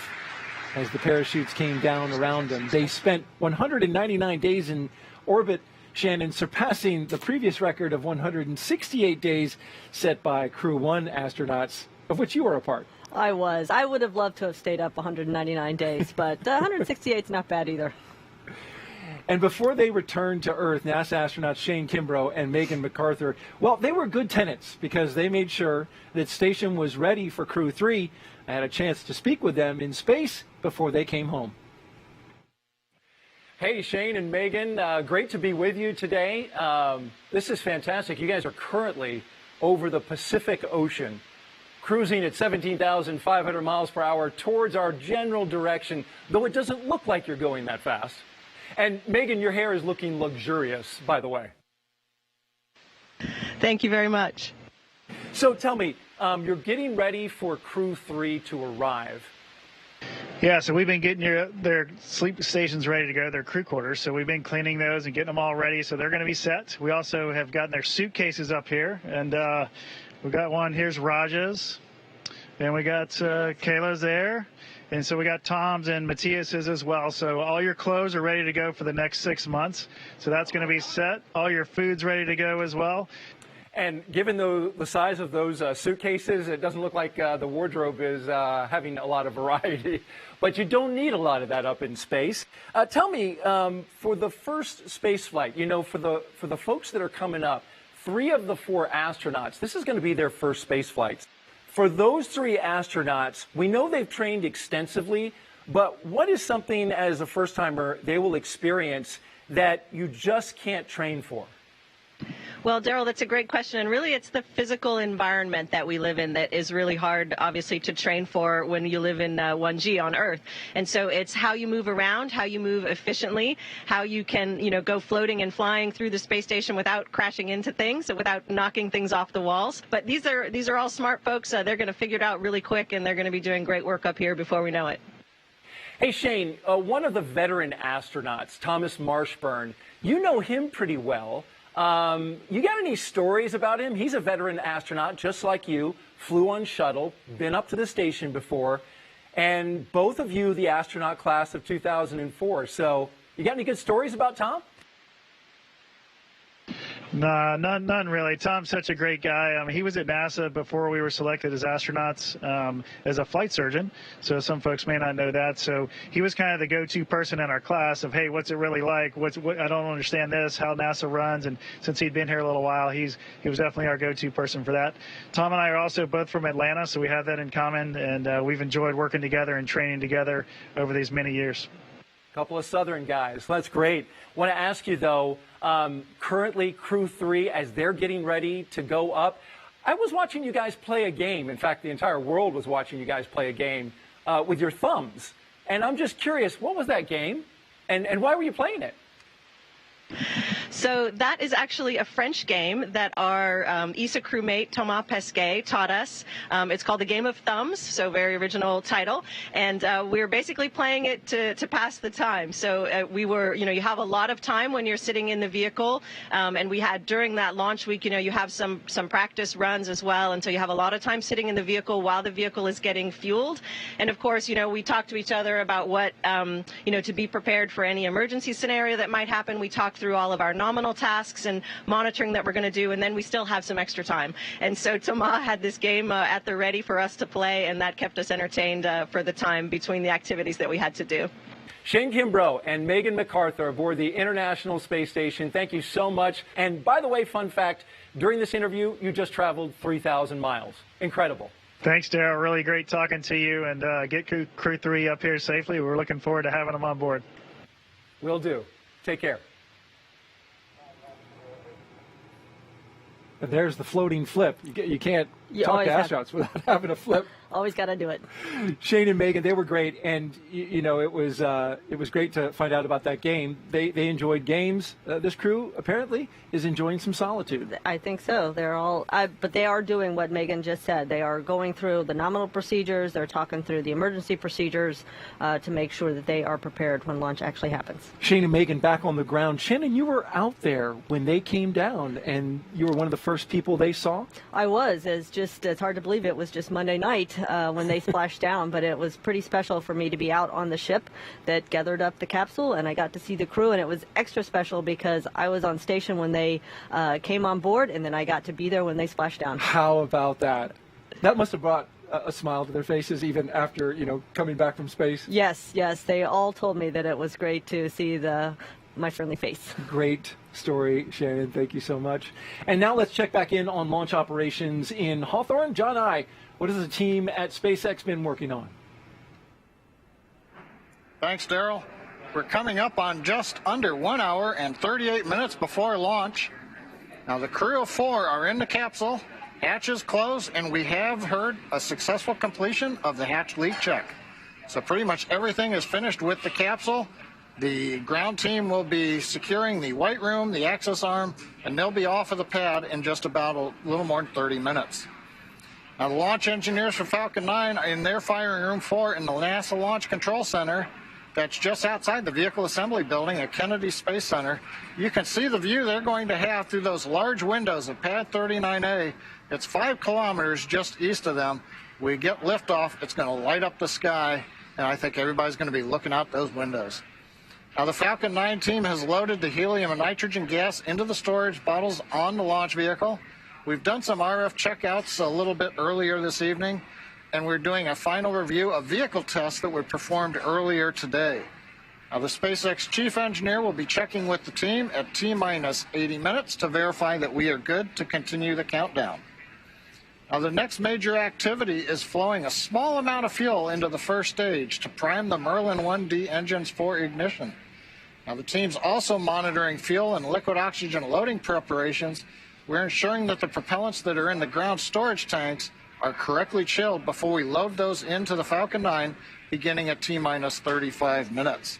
as the parachutes came down around them. They spent 199 days in orbit, Shannon, surpassing the previous record of 168 days set by Crew-1 astronauts, of which you were a part. I was. I would have loved to have stayed up 199 days, but 168 is not bad either. And before they returned to Earth, NASA astronauts Shane Kimbrough and Megan McArthur, well, they were good tenants because they made sure that station was ready for Crew-3. I had a chance to speak with them in space before they came home. Hey, Shane and Megan, great to be with you today. This is fantastic. You guys are currently over the Pacific Ocean, cruising at 17,500 miles per hour towards our general direction, though it doesn't look like you're going that fast. And Megan, your hair is looking luxurious, by the way. Thank you very much. So tell me, you're getting ready for Crew-3 to arrive. Yeah, so we've been getting their sleep stations ready to go, their crew quarters. So we've been cleaning those and getting them all ready. So they're going to be set. We also have gotten their suitcases up here. And we got one. Here's Raja's. And we got Kayla's there. And so we got Tom's and Matthias's as well. So all your clothes are ready to go for the next 6 months. So that's going to be set. All your food's ready to go as well. And given the size of those suitcases, it doesn't look like the wardrobe is having a lot of variety. But you don't need a lot of that up in space. Tell me, for the first space flight, you know, for the folks that are coming up, 3 of the 4 astronauts, this is going to be their first space flights. For those 3 astronauts, we know they've trained extensively, but what is something as a first-timer they will experience that you just can't train for? Well, Daryl, that's a great question. And really, it's the physical environment that we live in that is really hard, obviously, to train for when you live in 1G on Earth. And so it's how you move around, how you move efficiently, how you can, you know, go floating and flying through the space station without crashing into things, without knocking things off the walls. But these are all smart folks. They're going to figure it out really quick, and they're going to be doing great work up here before we know it. Hey, Shane, one of the veteran astronauts, Thomas Marshburn, you know him pretty well. You got any stories about him? He's a veteran astronaut, just like you, flew on shuttle, been up to the station before, and both of you the astronaut class of 2004. So you got any good stories about Tom? No, none really. Tom's such a great guy. He was at NASA before we were selected as astronauts as a flight surgeon. So some folks may not know that. So he was kind of the go-to person in our class of, hey, what's it really like? What I don't understand this, how NASA runs. And since he'd been here a little while, he was definitely our go-to person for that. Tom and I are also both from Atlanta, so we have that in common. And we've enjoyed working together and training together over these many years. Couple of Southern guys. That's great. Want to ask you, though, currently Crew-3, as they're getting ready to go up, I was watching you guys play a game. In fact, the entire world was watching you guys play a game with your thumbs. And I'm just curious, what was that game? And why were you playing it? So that is actually a French game that our ESA crewmate Thomas Pesquet taught us. It's called the Game of Thumbs, so very original title. And we're basically playing it to pass the time. So we were, you have a lot of time when you're sitting in the vehicle. And we had during that launch week, you have some practice runs as well. And so you have a lot of time sitting in the vehicle while the vehicle is getting fueled. And of course, we talk to each other about what, to be prepared for any emergency scenario that might happen. We talk through all of our nominal tasks and monitoring that we're going to do, and then we still have some extra time. And so Thomas had this game at the ready for us to play, and that kept us entertained for the time between the activities that we had to do. Shane Kimbrough and Megan McArthur aboard the International Space Station, thank you so much. And by the way, fun fact, during this interview, you just traveled 3,000 miles. Incredible. Thanks, Daryl. Really great talking to you, and get Crew-3 up here safely. We're looking forward to having them on board. Will do. Take care. There's the floating flip. You can't talk to astronauts without having a flip. Always got to do it. Shane and Megan, they were great, and it was great to find out about that game. They enjoyed games. This crew apparently is enjoying some solitude. I think so. But they are doing what Megan just said. They are going through the nominal procedures. They're talking through the emergency procedures to make sure that they are prepared when launch actually happens. Shane and Megan back on the ground. Shannon, you were out there when they came down, and you were one of the first people they saw. I was. It's hard to believe it was just Monday night when they splashed down, but it was pretty special for me to be out on the ship that gathered up the capsule, and I got to see the crew, and it was extra special because I was on station when they came on board, and then I got to be there when they splashed down. How about that? That must have brought a smile to their faces even after, you know, coming back from space. Yes, yes. They all told me that it was great to see my friendly face. Great story, Shannon. Thank you so much. And now let's check back in on launch operations in Hawthorne. John I, what has the team at SpaceX been working on? Thanks, Daryl. We're coming up on just under 1 hour and 38 minutes before launch. Now, the crew of 4 are in the capsule, hatches closed, and we have heard a successful completion of the hatch leak check. So pretty much everything is finished with the capsule. The ground team will be securing the white room, the access arm, and they'll be off of the pad in just about a little more than 30 minutes. Now, the launch engineers for Falcon 9 are in their firing room 4 in the NASA Launch Control Center. That's just outside the Vehicle Assembly Building at Kennedy Space Center. You can see the view they're going to have through those large windows of Pad 39A. It's 5 kilometers just east of them. We get liftoff, it's going to light up the sky, and I think everybody's going to be looking out those windows. Now, the Falcon 9 team has loaded the helium and nitrogen gas into the storage bottles on the launch vehicle. We've done some RF checkouts a little bit earlier this evening, and we're doing a final review of vehicle tests that were performed earlier today. Now, the SpaceX chief engineer will be checking with the team at T-minus 80 minutes to verify that we are good to continue the countdown. Now, the next major activity is flowing a small amount of fuel into the first stage to prime the Merlin 1D engines for ignition. Now, the team's also monitoring fuel and liquid oxygen loading preparations. We're ensuring that the propellants that are in the ground storage tanks are correctly chilled before we load those into the Falcon 9, beginning at T-minus 35 minutes.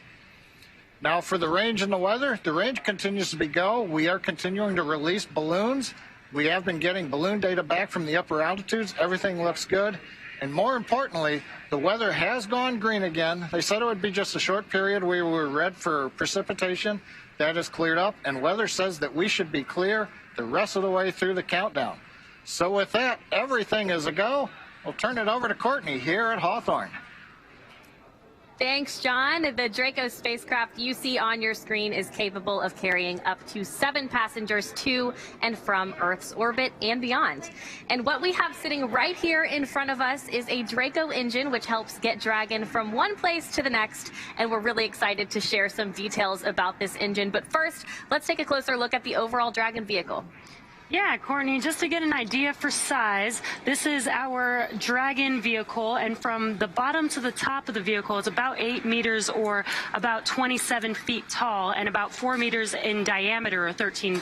Now, for the range and the weather, the range continues to be go. We are continuing to release balloons. We have been getting balloon data back from the upper altitudes. Everything looks good. And more importantly, the weather has gone green again. They said it would be just a short period. We were red for precipitation. That has cleared up, and weather says that we should be clear the rest of the way through the countdown. So with that, everything is a go. We'll turn it over to Courtney here at Hawthorne. Thanks, John. The Draco spacecraft you see on your screen is capable of carrying up to 7 passengers to and from Earth's orbit and beyond. And what we have sitting right here in front of us is a Draco engine, which helps get Dragon from one place to the next. And we're really excited to share some details about this engine. But first, let's take a closer look at the overall Dragon vehicle. Yeah, Courtney, just to get an idea for size, this is our Dragon vehicle, and from the bottom to the top of the vehicle, it's about 8 meters or about 27 feet tall and about 4 meters in diameter or 13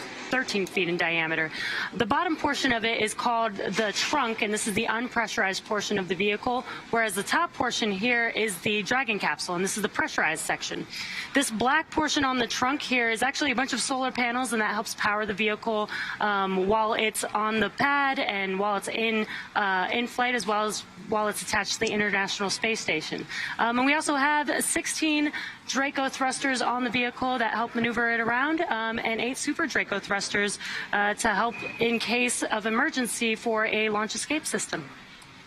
feet in diameter. The bottom portion of it is called the trunk, and this is the unpressurized portion of the vehicle, whereas the top portion here is the Dragon capsule, and this is the pressurized section. This black portion on the trunk here is actually a bunch of solar panels, and that helps power the vehicle while it's on the pad and while it's in flight, as well as while it's attached to the International Space Station. And we also have 16 Draco thrusters on the vehicle that help maneuver it around, and 8 Super Draco thrusters to help in case of emergency for a launch escape system.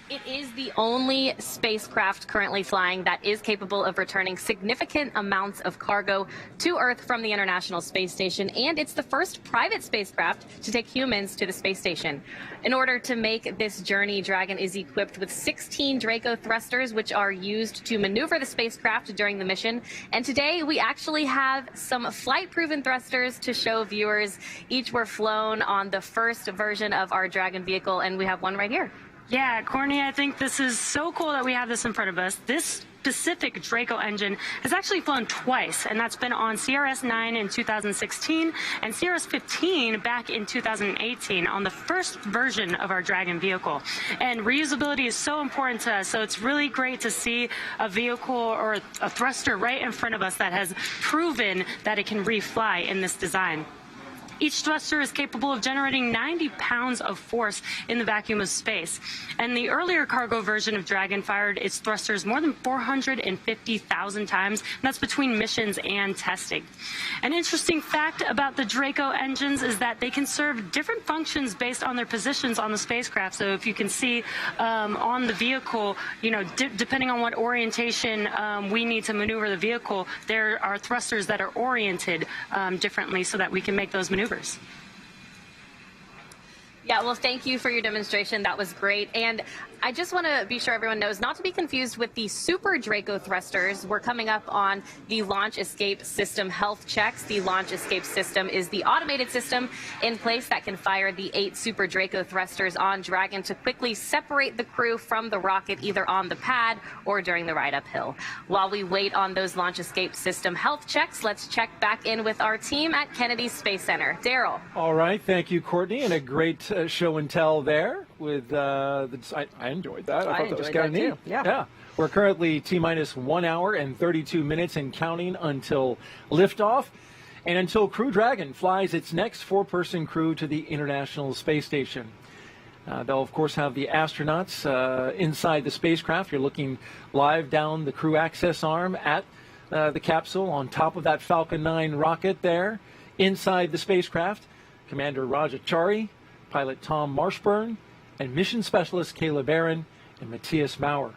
It is the only spacecraft currently flying that is capable of returning significant amounts of cargo to Earth from the International Space Station, and it's the first private spacecraft to take humans to the space station. In order to make this journey, Dragon is equipped with 16 Draco thrusters, which are used to maneuver the spacecraft during the mission. And today we actually have some flight-proven thrusters to show viewers. Each were flown on the first version of our Dragon vehicle, and we have one right here. Yeah, Courtney, I think this is so cool that we have this in front of us. This specific Draco engine has actually flown twice, and that's been on CRS-9 in 2016 and CRS-15 back in 2018 on the first version of our Dragon vehicle. And reusability is so important to us, so it's really great to see a vehicle or a thruster right in front of us that has proven that it can refly in this design. Each thruster is capable of generating 90 pounds of force in the vacuum of space. And the earlier cargo version of Dragon fired its thrusters more than 450,000 times, and that's between missions and testing. An interesting fact about the Draco engines is that they can serve different functions based on their positions on the spacecraft. So if you can see on the vehicle, you know, depending on what orientation we need to maneuver the vehicle, there are thrusters that are oriented differently so that we can make those maneuvers. Yeah, well, thank you for your demonstration. That was great. And I just want to be sure everyone knows not to be confused with the Super Draco thrusters. We're coming up on the Launch Escape System health checks. The Launch Escape System is the automated system in place that can fire the 8 Super Draco thrusters on Dragon to quickly separate the crew from the rocket, either on the pad or during the ride uphill. While we wait on those Launch Escape System health checks, let's check back in with our team at Kennedy Space Center. Daryl. All right, thank you, Courtney, and a great show and tell there with I enjoyed that. I thought that was kind of neat. Yeah. We're currently T-minus 1 hour and 32 minutes and counting until liftoff and until Crew Dragon flies its next 4-person crew to the International Space Station. They'll, of course, have the astronauts inside the spacecraft. You're looking live down the crew access arm at the capsule on top of that Falcon 9 rocket there. Inside the spacecraft, Commander Chari, pilot Thomas Marshburn, and mission specialist Kayla Barron and Matthias Maurer.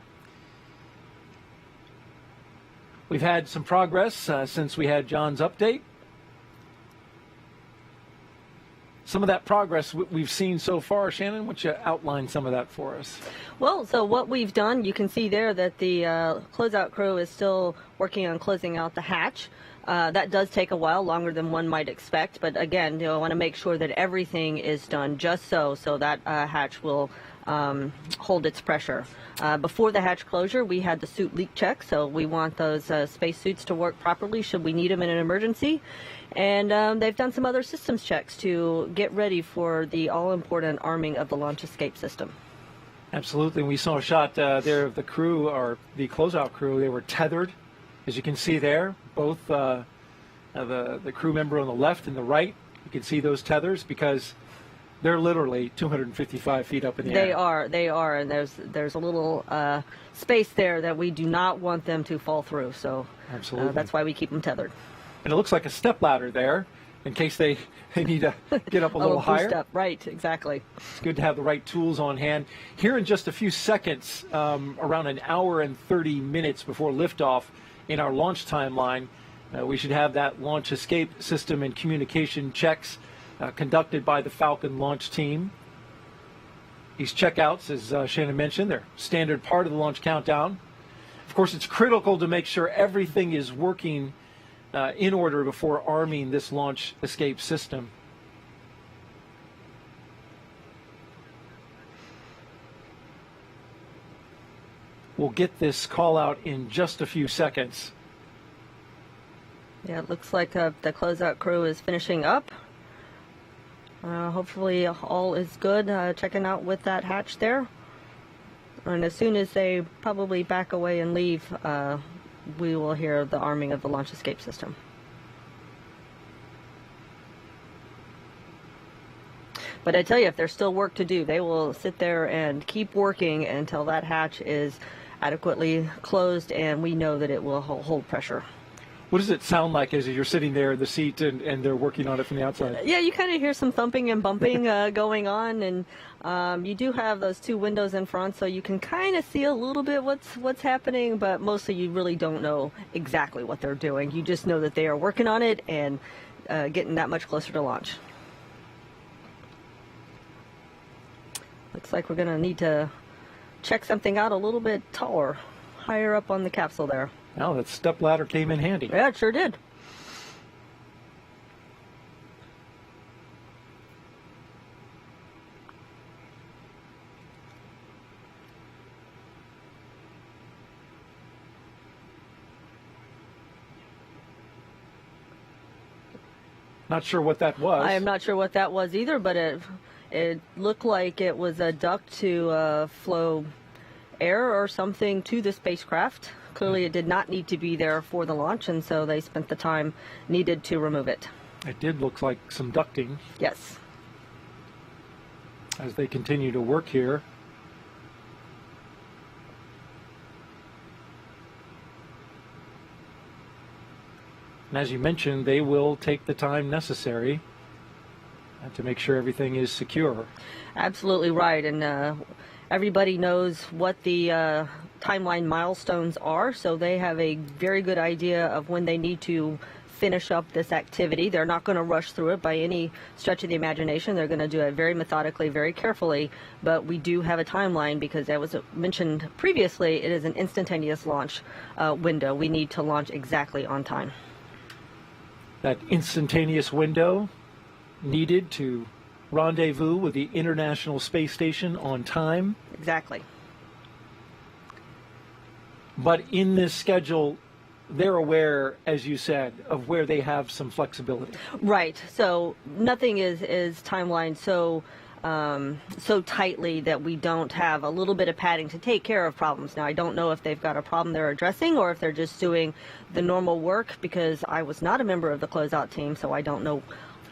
We've had some progress since we had John's update. Some of that progress we've seen so far, Shannon, why don't you outline some of that for us? Well, so what we've done, you can see there that the closeout crew is still working on closing out the hatch. That does take a while, longer than one might expect. But again, I want to make sure that everything is done just so that hatch will hold its pressure. Before the hatch closure, we had the suit leak check, so we want those space suits to work properly should we need them in an emergency. And they've done some other systems checks to get ready for the all-important arming of the launch escape system. Absolutely. We saw a shot there of the crew, or the closeout crew. They were tethered, as you can see there. Both the crew member on the left and the right, you can see those tethers because they're literally 255 feet up in the air. They are, and there's a little space there that we do not want them to fall through. So absolutely, that's why we keep them tethered. And it looks like a step ladder there, in case they need to get up a little higher. Up. Right, exactly. It's good to have the right tools on hand. Here in just a few seconds, around an hour and 30 minutes before liftoff in our launch timeline, we should have that launch escape system and communication checks conducted by the Falcon launch team. These checkouts, as Shannon mentioned, they're standard part of the launch countdown. Of course, it's critical to make sure everything is working in order before arming this launch escape system. We'll get this call out in just a few seconds. Yeah, it looks like the closeout crew is finishing up. Hopefully all is good, checking out with that hatch there. And as soon as they probably back away and leave, we will hear the arming of the launch escape system. But I tell you, if there's still work to do, they will sit there and keep working until that hatch is adequately closed and we know that it will hold pressure. What does it sound like as you're sitting there in the seat and they're working on it from the outside? Yeah, you kind of hear some thumping and bumping going on, and you do have those 2 windows in front, so you can kind of see a little bit what's happening, but mostly you really don't know exactly what they're doing. You just know that they are working on it and getting that much closer to launch. Looks like we're going to need to check something out a little bit taller, higher up on the capsule there. Well, that step ladder came in handy. Yeah, it sure did. Not sure what that was. I am not sure what that was either, but it looked like it was a duct to flow air or something to the spacecraft. Clearly it did not need to be there for the launch, and so they spent the time needed to remove it. It did look like some ducting. Yes. As they continue to work here. And as you mentioned, they will take the time necessary to make sure everything is secure. Absolutely right, and everybody knows what the timeline milestones are, so they have a very good idea of when they need to finish up this activity. They're not going to rush through it by any stretch of the imagination. They're going to do it very methodically, very carefully, but we do have a timeline because, as was mentioned previously, it is an instantaneous launch window. We need to launch exactly on time. That instantaneous window needed to rendezvous with the International Space Station on time. Exactly. But in this schedule, they're aware, as you said, of where they have some flexibility. Right. So nothing is timelined so tightly that we don't have a little bit of padding to take care of problems. Now, I don't know if they've got a problem they're addressing or if they're just doing the normal work, because I was not a member of the closeout team, so I don't know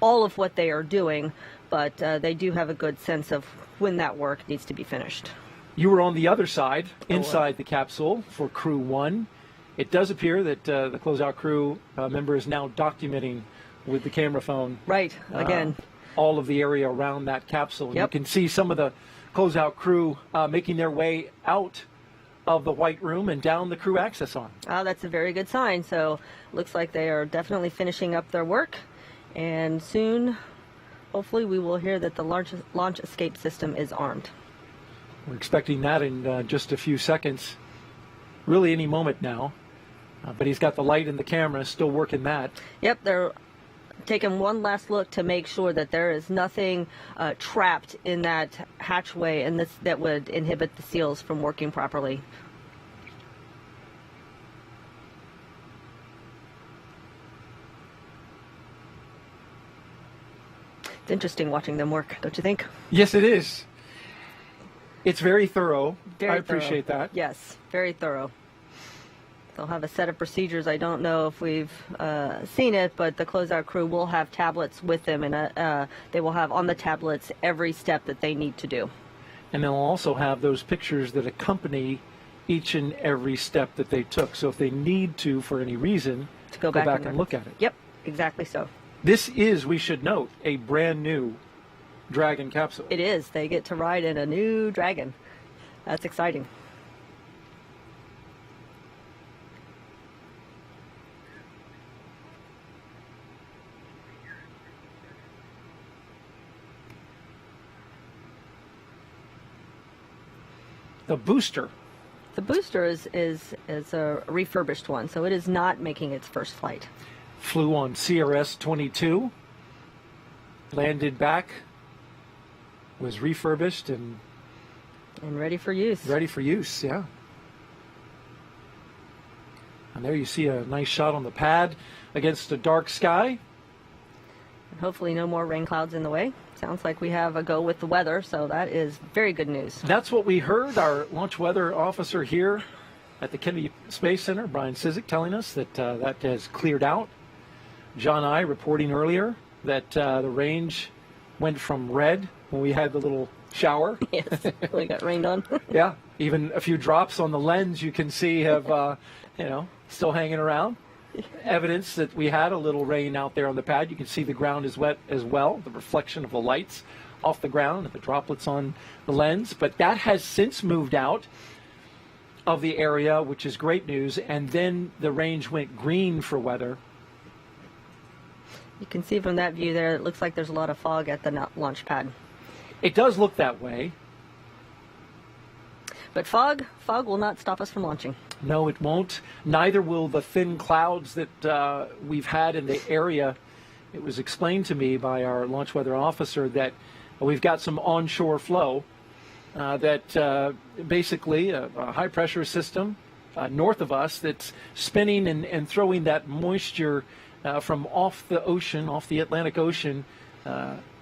all of what they are doing, but they do have a good sense of when that work needs to be finished. You were on the other side, inside the capsule for Crew 1. It does appear that the closeout crew member is now documenting with the camera phone. Right, again. All of the area around that capsule. Yep. You can see some of the closeout crew making their way out of the white room and down the crew access arm. Oh, that's a very good sign. So looks like they are definitely finishing up their work. And soon, hopefully, we will hear that the launch escape system is armed. We're expecting that in just a few seconds. Really any moment now. But he's got the light and the camera, still working that. Yep, they're taking one last look to make sure that there is nothing trapped in that hatchway and that would inhibit the seals from working properly. It's interesting watching them work, don't you think? Yes, it is. It's very thorough. Very I appreciate thorough. that. Yes, very thorough. They'll have a set of procedures. I don't know if we've seen it, but the closeout crew will have tablets with them, and they will have on the tablets every step that they need to do. And they'll also have those pictures that accompany each and every step that they took. So if they need to, for any reason, to go back back and look at it. Yep, exactly so. This is, we should note, a brand new Dragon capsule. It is. They get to ride in a new Dragon. That's exciting. The booster. The booster is a refurbished one, so it is not making its first flight. Flew on CRS-22, landed back, was refurbished and ready for use. Ready for use, yeah. And there you see a nice shot on the pad against a dark sky. And hopefully no more rain clouds in the way. Sounds like we have a go with the weather, so that is very good news. That's what we heard. Our launch weather officer here at the Kennedy Space Center, Brian Cizik, telling us that that has cleared out. John and I reporting earlier that the range went from red when we had the little shower. Yes, we got rained on. Yeah, even a few drops on the lens you can see have, still hanging around. Evidence that we had a little rain out there on the pad. You can see the ground is wet as well, the reflection of the lights off the ground and the droplets on the lens. But that has since moved out of the area, which is great news. And then the range went green for weather. You can see from that view there, it looks like there's a lot of fog at the launch pad. It does look that way. But fog will not stop us from launching. No, it won't. Neither will the thin clouds that we've had in the area. It was explained to me by our launch weather officer that we've got some onshore flow that basically a high pressure system north of us that's spinning and throwing that moisture from off the ocean, off the Atlantic Ocean,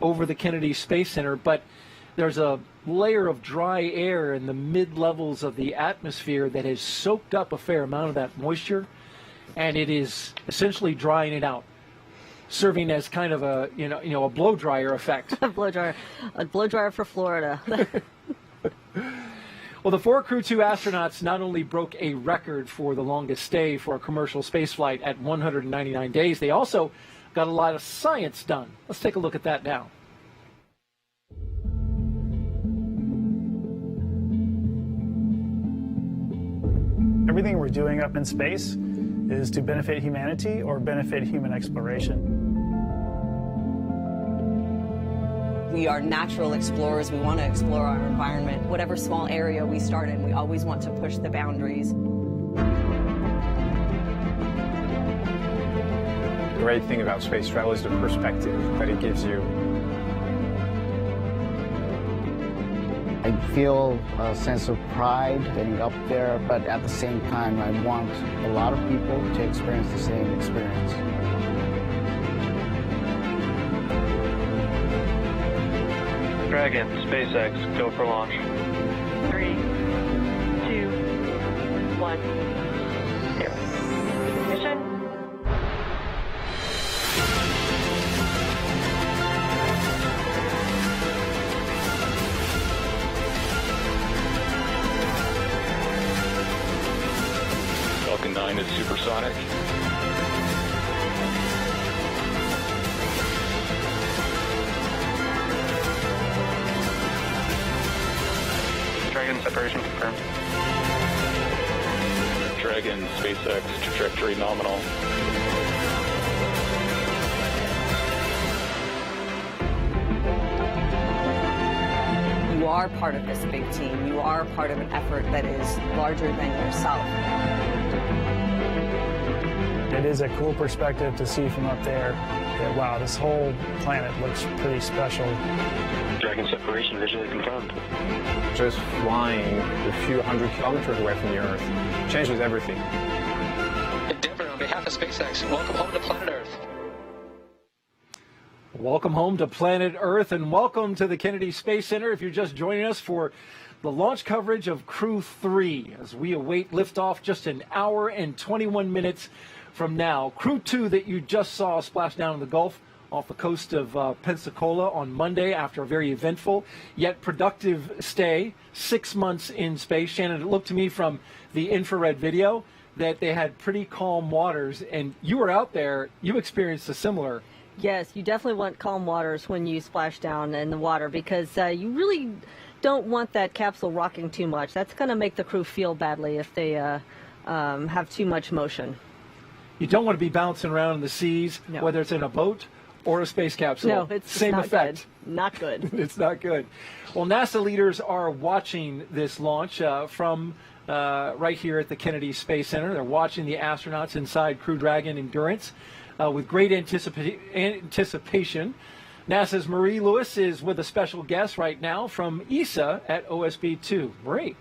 over the Kennedy Space Center. But there's a layer of dry air in the mid-levels of the atmosphere that has soaked up a fair amount of that moisture, and it is essentially drying it out, serving as kind of a a blow dryer effect. A blow dryer for Florida. Well, the 4 Crew-2 astronauts not only broke a record for the longest stay for a commercial spaceflight at 199 days, they also got a lot of science done. Let's take a look at that now. Everything we're doing up in space is to benefit humanity or benefit human exploration. We are natural explorers. We want to explore our environment. Whatever small area we start in, we always want to push the boundaries. The great thing about space travel is the perspective that it gives you. I feel a sense of pride getting up there, but at the same time, I want a lot of people to experience the same experience. Dragon, SpaceX, go for launch. 3, 2, 1, 0. Mission. Falcon 9 is supersonic. Dragon separation confirmed. Dragon, SpaceX, trajectory nominal. You are part of this big team. You are part of an effort that is larger than yourself. It is a cool perspective to see from up there that, wow, this whole planet looks pretty special. Dragon separation visually confirmed. Just flying a few hundred kilometers away from the Earth changes everything. Endeavour, on behalf of SpaceX, welcome home to planet Earth. Welcome home to planet Earth, and welcome to the Kennedy Space Center if you're just joining us for the launch coverage of Crew-3 as we await liftoff just an hour and 21 minutes from now. Crew-2 that you just saw splash down in the Gulf off the coast of Pensacola on Monday after a very eventful yet productive stay, 6 months in space. Shannon, it looked to me from the infrared video that they had pretty calm waters, and you were out there, you experienced a similar. Yes, you definitely want calm waters when you splash down in the water because you really don't want that capsule rocking too much. That's going to make the crew feel badly if they have too much motion. You don't want to be bouncing around in the seas, whether it's in a boat or a space capsule. No, it's same not effect. Good. Not good. It's not good. Well, NASA leaders are watching this launch from right here at the Kennedy Space Center. They're watching the astronauts inside Crew Dragon Endurance with great anticipation. NASA's Marie Lewis is with a special guest right now from ESA at OSB-2. Marie.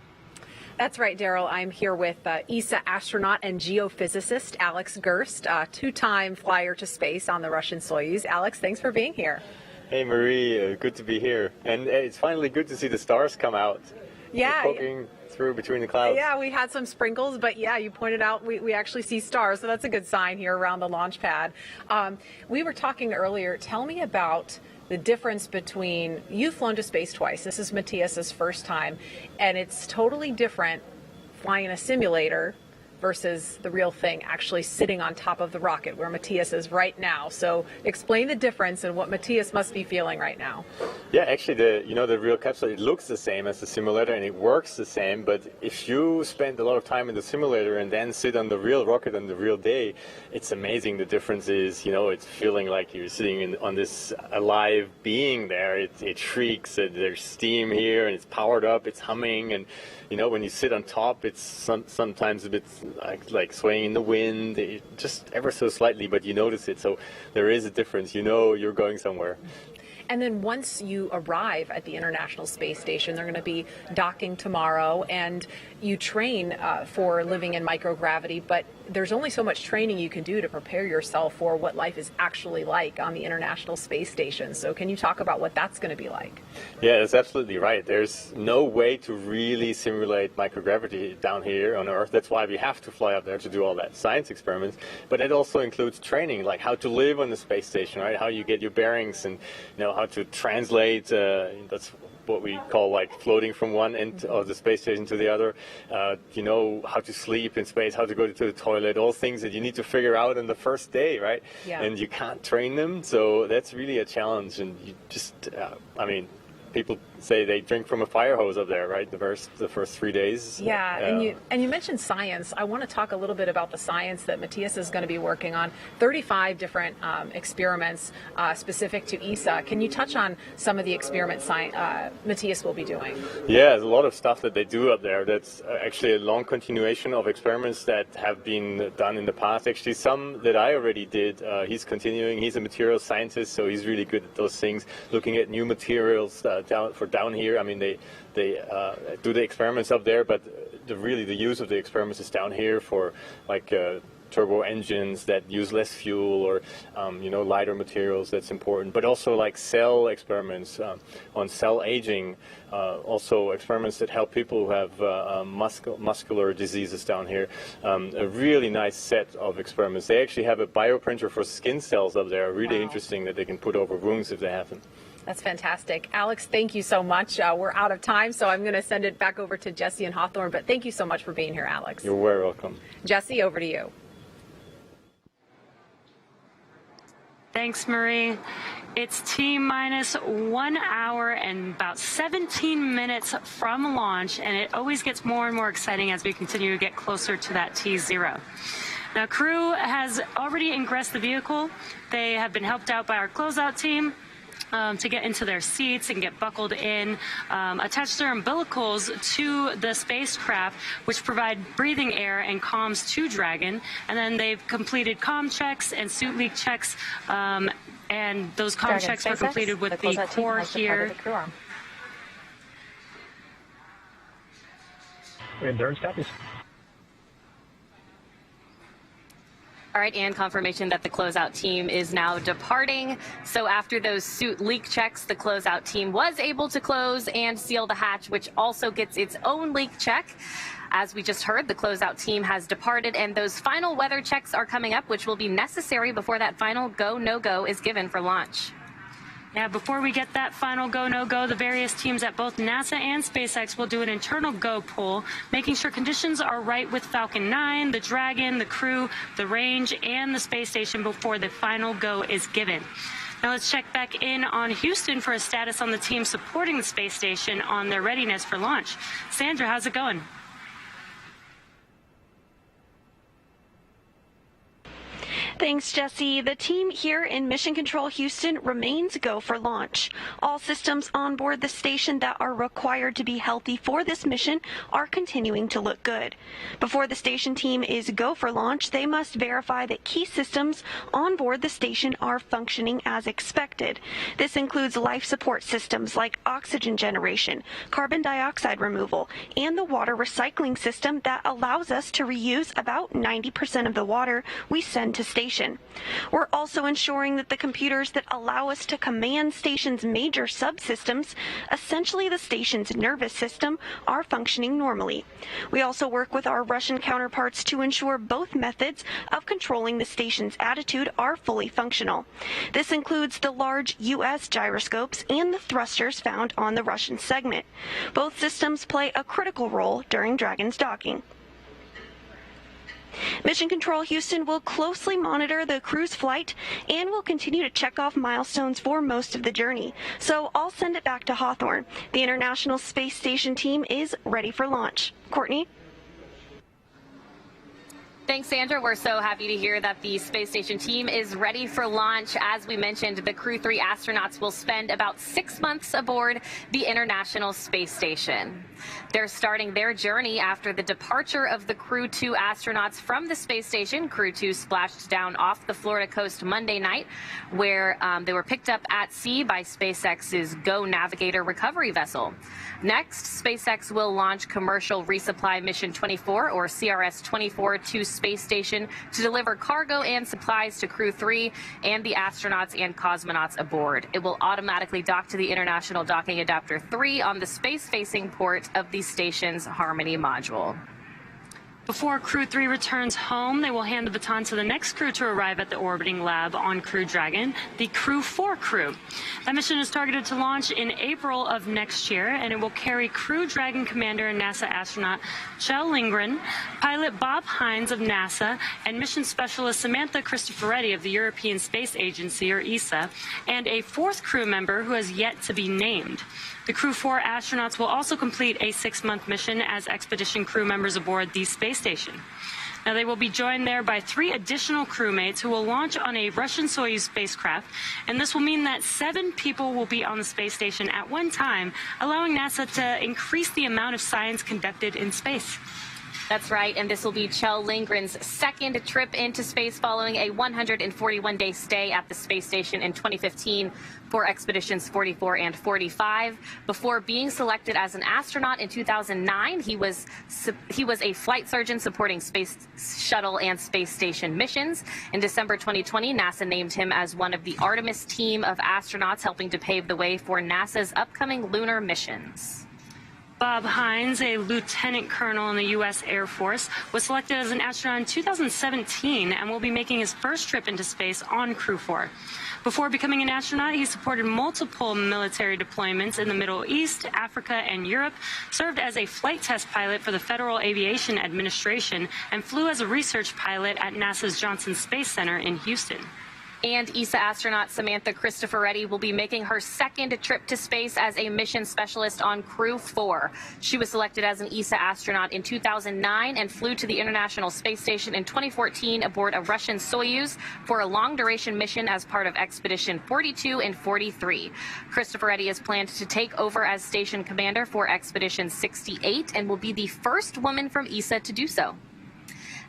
That's right, Daryl. I'm here with ESA astronaut and geophysicist Alex Gerst, two-time flyer to space on the Russian Soyuz. Alex, thanks for being here. Hey, Marie. Good to be here. And it's finally good to see the stars come out. Yeah. Poking through between the clouds. Yeah, we had some sprinkles, but yeah, you pointed out we actually see stars, so that's a good sign here around the launch pad. We were talking earlier. Tell me about the difference between, you've flown to space twice. This is Matthias's first time, and it's totally different flying in a simulator versus the real thing, actually sitting on top of the rocket where Matthias is right now. So explain the difference and what Matthias must be feeling right now. Yeah, actually, the real capsule, it looks the same as the simulator and it works the same. But if you spend a lot of time in the simulator and then sit on the real rocket on the real day, it's amazing. The difference is, it's feeling like you're sitting on this alive being there. It shrieks, there's steam here, and it's powered up, it's humming, and when you sit on top, it's sometimes a bit like swaying in the wind, just ever so slightly, but you notice it. So there is a difference. You're going somewhere. And then once you arrive at the International Space Station, they're going to be docking tomorrow, and you train for living in microgravity, but there's only so much training you can do to prepare yourself for what life is actually like on the International Space Station. So can you talk about what that's going to be like? Yeah, that's absolutely right. There's no way to really simulate microgravity down here on Earth. That's why we have to fly up there to do all that science experiments. But it also includes training, like how to live on the space station, right? How you get your bearings, and how to translate. That's what we call like floating from one end of the space station to the other. How to sleep in space, how to go to the toilet, all things that you need to figure out on the first day, right? Yeah. And you can't train them, so that's really a challenge. And you just, people say they drink from a fire hose up there, right? The first 3 days. Yeah, and you mentioned science. I want to talk a little bit about the science that Matthias is going to be working on. 35 different experiments specific to ESA. Can you touch on some of the experiments Matthias will be doing? Yeah, there's a lot of stuff that they do up there. That's actually a long continuation of experiments that have been done in the past. Actually, some that I already did. He's continuing. He's a materials scientist, so he's really good at those things. Looking at new materials down here. I mean, they do the experiments up there, but the use of the experiments is down here for like turbo engines that use less fuel, or lighter materials. That's important. But also like cell experiments on cell aging. Also experiments that help people who have muscular diseases down here. A really nice set of experiments. They actually have a bioprinter for skin cells up there. Really interesting, that they can put over wounds if they have them. That's fantastic. Alex, thank you so much. We're out of time, so I'm going to send it back over to Jesse and Hawthorne, but thank you so much for being here, Alex. You're very welcome. Jesse, over to you. Thanks, Marie. It's T-minus 1 hour and about 17 minutes from launch, and it always gets more and more exciting as we continue to get closer to that T0. Now, crew has already ingressed the vehicle. They have been helped out by our closeout team to get into their seats and get buckled in, attach their umbilicals to the spacecraft, which provide breathing air and comms to Dragon. And then they've completed comm checks and suit leak checks, and those comm checks were completed with the core here. Endurance copies. All right, and confirmation that the closeout team is now departing. So after those suit leak checks, the closeout team was able to close and seal the hatch, which also gets its own leak check. As we just heard, the closeout team has departed, and those final weather checks are coming up, which will be necessary before that final go, no-go is given for launch. Yeah, before we get that final go, no-go, the various teams at both NASA and SpaceX will do an internal go poll, making sure conditions are right with Falcon 9, the Dragon, the Crew, the range, and the space station before the final go is given. Now let's check back in on Houston for a status on the team supporting the space station on their readiness for launch. Sandra, how's it going? Thanks, Jesse. The team here in Mission Control Houston remains go for launch. All systems on board the station that are required to be healthy for this mission are continuing to look good. Before the station team is go for launch, they must verify that key systems on board the station are functioning as expected. This includes life support systems like oxygen generation, carbon dioxide removal, and the water recycling system that allows us to reuse about 90% of the water we send to station. We're also ensuring that the computers that allow us to command station's major subsystems, essentially the station's nervous system, are functioning normally. We also work with our Russian counterparts to ensure both methods of controlling the station's attitude are fully functional. This includes the large U.S. gyroscopes and the thrusters found on the Russian segment. Both systems play a critical role during Dragon's docking. Mission Control Houston will closely monitor the crew's flight and will continue to check off milestones for most of the journey. So I'll send it back to Hawthorne. The International Space Station team is ready for launch. Courtney? Thanks, Sandra. We're so happy to hear that the space station team is ready for launch. As we mentioned, the Crew-3 astronauts will spend about 6 months aboard the International Space Station. They're starting their journey after the departure of the Crew-2 astronauts from the space station. Crew-2 splashed down off the Florida coast Monday night, where they were picked up at sea by SpaceX's Go Navigator recovery vessel. Next, SpaceX will launch Commercial Resupply Mission 24, or CRS-24, to space station to deliver cargo and supplies to Crew-3 and the astronauts and cosmonauts aboard. It will automatically dock to the International Docking Adapter 3 on the space-facing port of the station's Harmony module. Before Crew-3 returns home, they will hand the baton to the next crew to arrive at the orbiting lab on Crew Dragon, the Crew-4 crew. That mission is targeted to launch in April of next year, and it will carry Crew Dragon commander and NASA astronaut Kjell Lindgren, pilot Bob Hines of NASA, and mission specialist Samantha Cristoforetti of the European Space Agency, or ESA, and a fourth crew member who has yet to be named. The Crew-4 astronauts will also complete a 6-month mission as expedition crew members aboard the space station. Now, they will be joined there by 3 additional crewmates who will launch on a Russian Soyuz spacecraft, and this will mean that 7 people will be on the space station at one time, allowing NASA to increase the amount of science conducted in space. That's right, and this will be Kjell Lindgren's second trip into space following a 141-day stay at the space station in 2015 for expeditions 44 and 45. Before being selected as an astronaut in 2009, he was a flight surgeon supporting space shuttle and space station missions. In December 2020, NASA named him as one of the Artemis team of astronauts helping to pave the way for NASA's upcoming lunar missions. Bob Hines, a lieutenant colonel in the U.S. Air Force, was selected as an astronaut in 2017 and will be making his first trip into space on Crew-4. Before becoming an astronaut, he supported multiple military deployments in the Middle East, Africa, and Europe, served as a flight test pilot for the Federal Aviation Administration, and flew as a research pilot at NASA's Johnson Space Center in Houston. And ESA astronaut Samantha Cristoforetti will be making her second trip to space as a mission specialist on Crew-4. She was selected as an ESA astronaut in 2009 and flew to the International Space Station in 2014 aboard a Russian Soyuz for a long-duration mission as part of Expedition 42 and 43. Cristoforetti is planned to take over as station commander for Expedition 68 and will be the first woman from ESA to do so.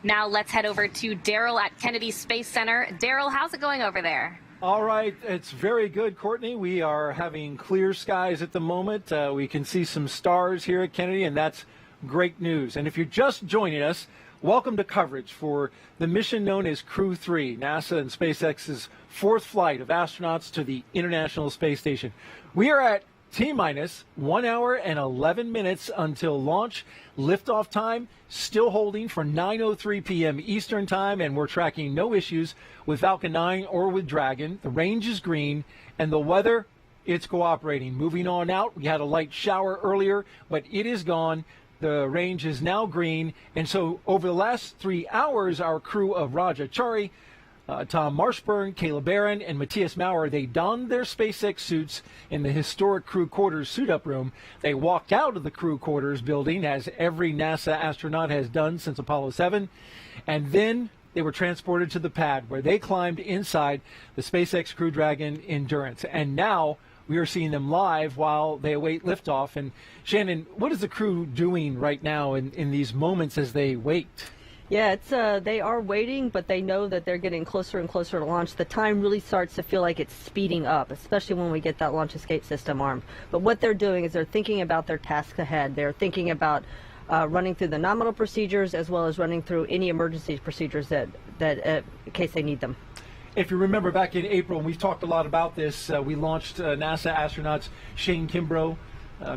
Now let's head over to Daryl at Kennedy Space Center. Daryl, how's it going over there? All right, it's very good, Courtney. We are having clear skies at the moment. We can see some stars here at Kennedy, and that's great news. And if you're just joining us, welcome to coverage for the mission known as Crew-3, NASA and SpaceX's 4th flight of astronauts to the International Space Station. We are at T-minus 1 hour and 11 minutes until launch. Liftoff time still holding for 9:03 p.m. Eastern time, and we're tracking no issues with Falcon 9 or with Dragon. The range is green, and the weather, it's cooperating. Moving on out, we had a light shower earlier, but it is gone. The range is now green, and so over the last 3 hours, our crew of Raja Chari, Thomas Marshburn, Kayla Barron, and Matthias Maurer, they donned their SpaceX suits in the historic crew quarters suit-up room. They walked out of the crew quarters building, as every NASA astronaut has done since Apollo 7, and then they were transported to the pad, where they climbed inside the SpaceX Crew-Dragon Endurance. And now we are seeing them live while they await liftoff. And Shannon, what is the crew doing right now in these moments as they wait? Yeah, it's they are waiting, but they know that they're getting closer and closer to launch. The time really starts to feel like it's speeding up, especially when we get that launch escape system armed. But what they're doing is they're thinking about their tasks ahead. They're thinking about running through the nominal procedures as well as running through any emergency procedures that in case they need them. If you remember back in April, and we've talked a lot about this, we launched NASA astronauts Shane Kimbrough,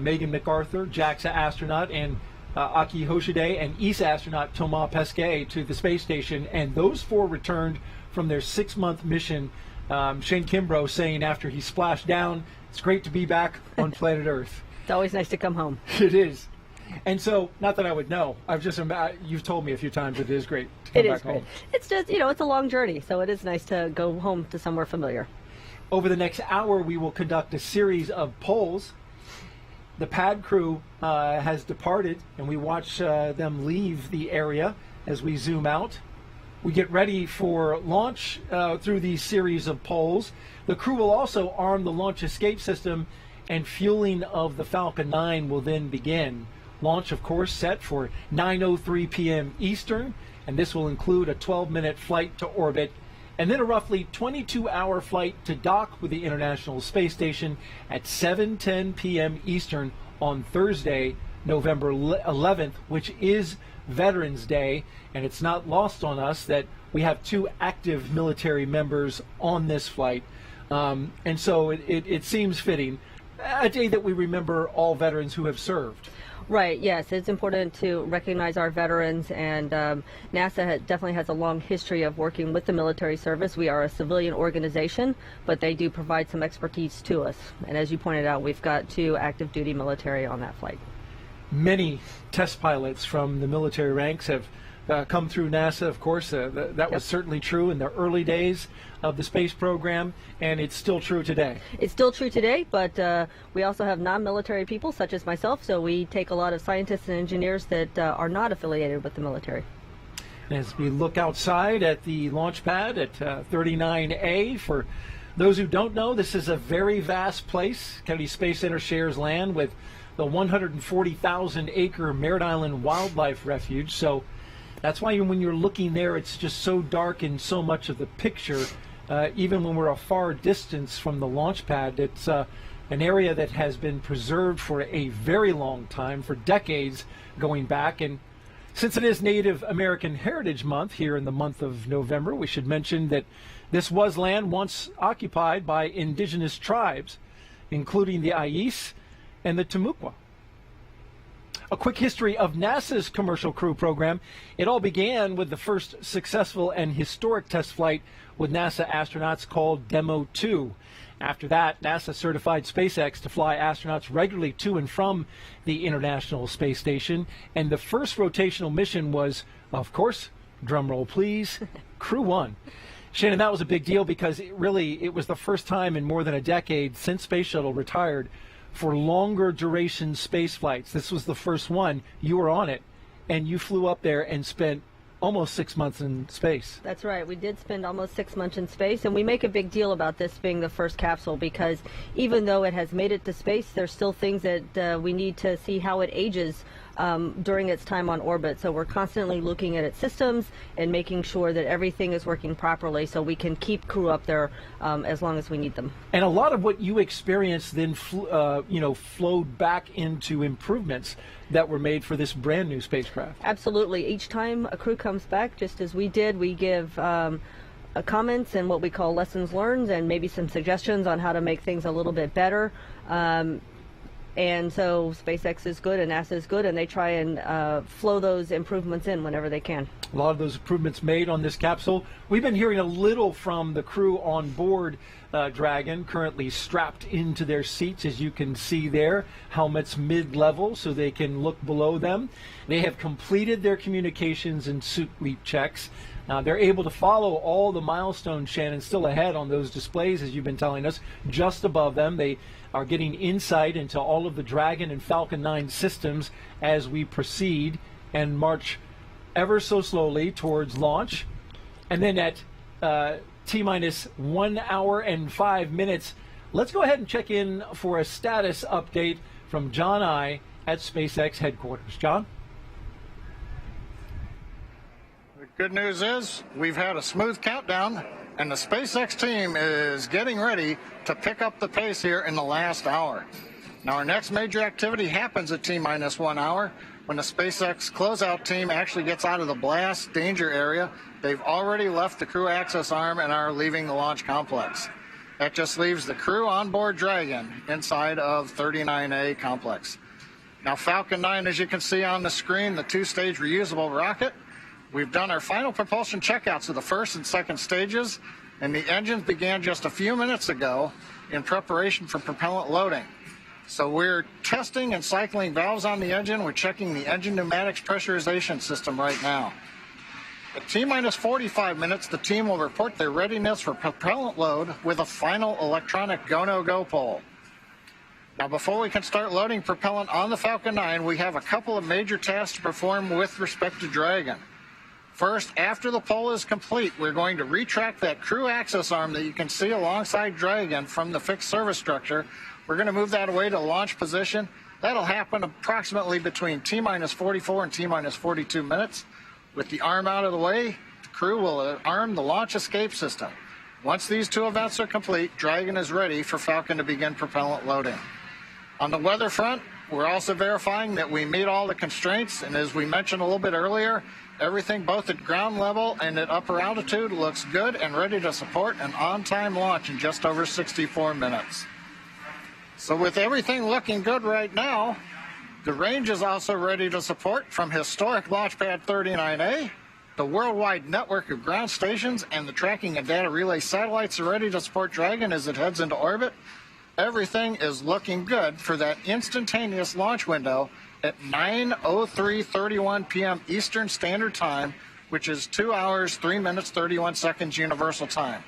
Megan MacArthur, JAXA astronaut, and Aki Hoshide, and ESA astronaut Thomas Pesquet to the space station, and those 4 returned from their 6-month mission. Shane Kimbrough saying after he splashed down, it's great to be back on planet Earth. It's always nice to come home. It is. And so, not that I would know, you've told me a few times it is great to come back home. It's just, it's a long journey, so it is nice to go home to somewhere familiar. Over the next hour, we will conduct a series of polls. The pad crew has departed, and we watch them leave the area as we zoom out. We get ready for launch through these series of polls. The crew will also arm the launch escape system, and fueling of the Falcon 9 will then begin. Launch, of course, set for 9:03 p.m. Eastern, and this will include a 12-minute flight to orbit, and then a roughly 22-hour flight to dock with the International Space Station at 7:10 p.m. Eastern on Thursday, November 11th, which is Veterans Day, and it's not lost on us that we have 2 active military members on this flight, and so it seems fitting, a day that we remember all veterans who have served. Right, yes, it's important to recognize our veterans, and NASA definitely has a long history of working with the military service. We are a civilian organization, but they do provide some expertise to us. And as you pointed out, we've got 2 active duty military on that flight. Many test pilots from the military ranks have come through NASA, of course. That was certainly true in the early days of the space program, and it's still true today. It's still true today, but we also have non-military people, such as myself, so we take a lot of scientists and engineers that are not affiliated with the military. As we look outside at the launch pad at 39A, for those who don't know, this is a very vast place. Kennedy Space Center shares land with the 140,000-acre Merritt Island Wildlife Refuge, so that's why when you're looking there, it's just so dark in so much of the picture. Even when we're a far distance from the launch pad, it's an area that has been preserved for a very long time, for decades going back. And since it is Native American Heritage Month here in the month of November, we should mention that this was land once occupied by indigenous tribes, including the Ais and the Timucua. A quick history of NASA's Commercial Crew program. It all began with the first successful and historic test flight with NASA astronauts called Demo 2. After that, NASA certified SpaceX to fly astronauts regularly to and from the International Space Station. And the first rotational mission was, of course, drumroll please, Crew-1. Shannon, that was a big deal because it was the first time in more than a decade since Space Shuttle retired for longer duration space flights. This was the first one. You were on it, and you flew up there and spent almost 6 months in space. That's right. We did spend almost 6 months in space, and we make a big deal about this being the first capsule because even though it has made it to space, there's still things that we need to see how it ages during its time on orbit. So we're constantly looking at its systems and making sure that everything is working properly so we can keep crew up there as long as we need them. And a lot of what you experienced then flowed back into improvements that were made for this brand new spacecraft. Absolutely. Each time a crew comes back, just as we did, we give comments and what we call lessons learned and maybe some suggestions on how to make things a little bit better. And so SpaceX is good and NASA is good, and they try and flow those improvements in whenever they can. A lot of those improvements made on this capsule. We've been hearing a little from the crew on board Dragon, currently strapped into their seats, as you can see there, helmets mid-level so they can look below them. They have completed their communications and suit leap checks. They're able to follow all the milestones, Shannon, still ahead on those displays, as you've been telling us, just above them. They are getting insight into all of the Dragon and Falcon 9 systems as we proceed and march ever so slowly towards launch. And then at T-minus 1 hour and 5 minutes, let's go ahead and check in for a status update from John I at SpaceX headquarters. John? The good news is we've had a smooth countdown, and the SpaceX team is getting ready to pick up the pace here in the last hour. Now, our next major activity happens at T-minus 1 hour when the SpaceX closeout team actually gets out of the blast danger area. They've already left the crew access arm and are leaving the launch complex. That just leaves the crew on board Dragon inside of 39A complex. Now, Falcon 9, as you can see on the screen, the two-stage reusable rocket. We've done our final propulsion checkouts of the first and second stages, and the engines began just a few minutes ago in preparation for propellant loading. So we're testing and cycling valves on the engine. We're checking the engine pneumatics pressurization system right now. At T-minus 45 minutes, the team will report their readiness for propellant load with a final electronic go-no-go poll. Now, before we can start loading propellant on the Falcon 9, we have a couple of major tasks to perform with respect to Dragon. First, after the poll is complete, we're going to retract that crew access arm that you can see alongside Dragon from the fixed service structure. We're going to move that away to launch position. That'll happen approximately between T-minus 44 and T-minus 42 minutes. With the arm out of the way, the crew will arm the launch escape system. Once these two events are complete, Dragon is ready for Falcon to begin propellant loading. On the weather front, we're also verifying that we meet all the constraints, and as we mentioned a little bit earlier, everything both at ground level and at upper altitude looks good and ready to support an on-time launch in just over 64 minutes. So with everything looking good right now, the range is also ready to support from historic Launch Pad 39A. The worldwide network of ground stations and the tracking and data relay satellites are ready to support Dragon as it heads into orbit. Everything is looking good for that instantaneous launch window at 9:03:31 p.m. Eastern Standard Time, which is 2 hours, 3 minutes, 31 seconds Universal Time.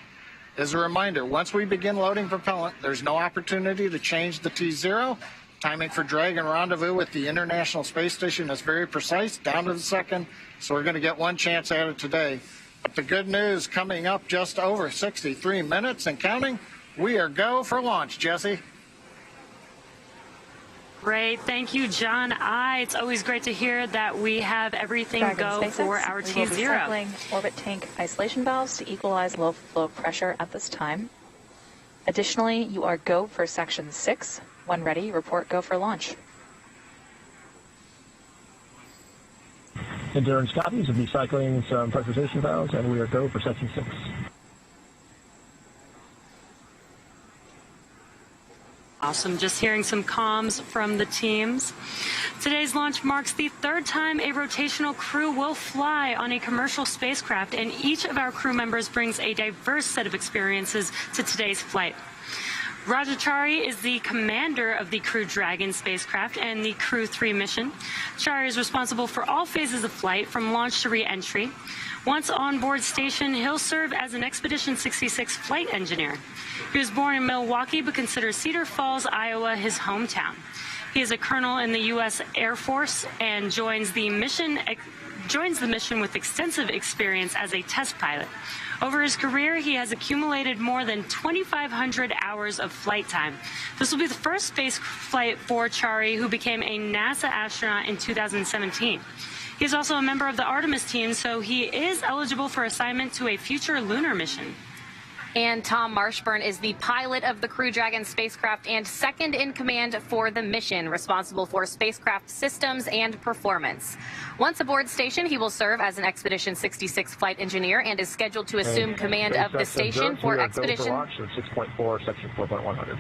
As a reminder, once we begin loading propellant, there's no opportunity to change the T0. Timing for drag and rendezvous with the International Space Station is very precise, down to the second, so we're going to get one chance at it today. But the good news coming up just over 63 minutes and counting, we are go for launch, Jesse. Great. Thank you, John. It's always great to hear that we have everything go for our T0. We will be cycling orbit tank isolation valves to equalize low flow pressure at this time. Additionally, you are go for section 6. When ready, report go for launch. Endurance copies of recycling some pressurization valves, and we are go for section 6. Awesome. Just hearing some comms from the teams. Today's launch marks the third time a rotational crew will fly on a commercial spacecraft, and each of our crew members brings a diverse set of experiences to today's flight. Roger Chari is the commander of the Crew Dragon spacecraft and the Crew-3 mission. Chari is responsible for all phases of flight, from launch to re-entry. Once on board station, he'll serve as an Expedition 66 flight engineer. He was born in Milwaukee, but considers Cedar Falls, Iowa, his hometown. He is a colonel in the U.S. Air Force and joins the mission with extensive experience as a test pilot. Over his career, he has accumulated more than 2,500 hours of flight time. This will be the first space flight for Chari, who became a NASA astronaut in 2017. He is also a member of the Artemis team, so he is eligible for assignment to a future lunar mission. And Tom Marshburn is the pilot of the Crew Dragon spacecraft and second in command for the mission, responsible for spacecraft systems and performance. Once aboard station, he will serve as an Expedition 66 flight engineer and is scheduled to assume command of the station for Expedition 6.4, section 4.100.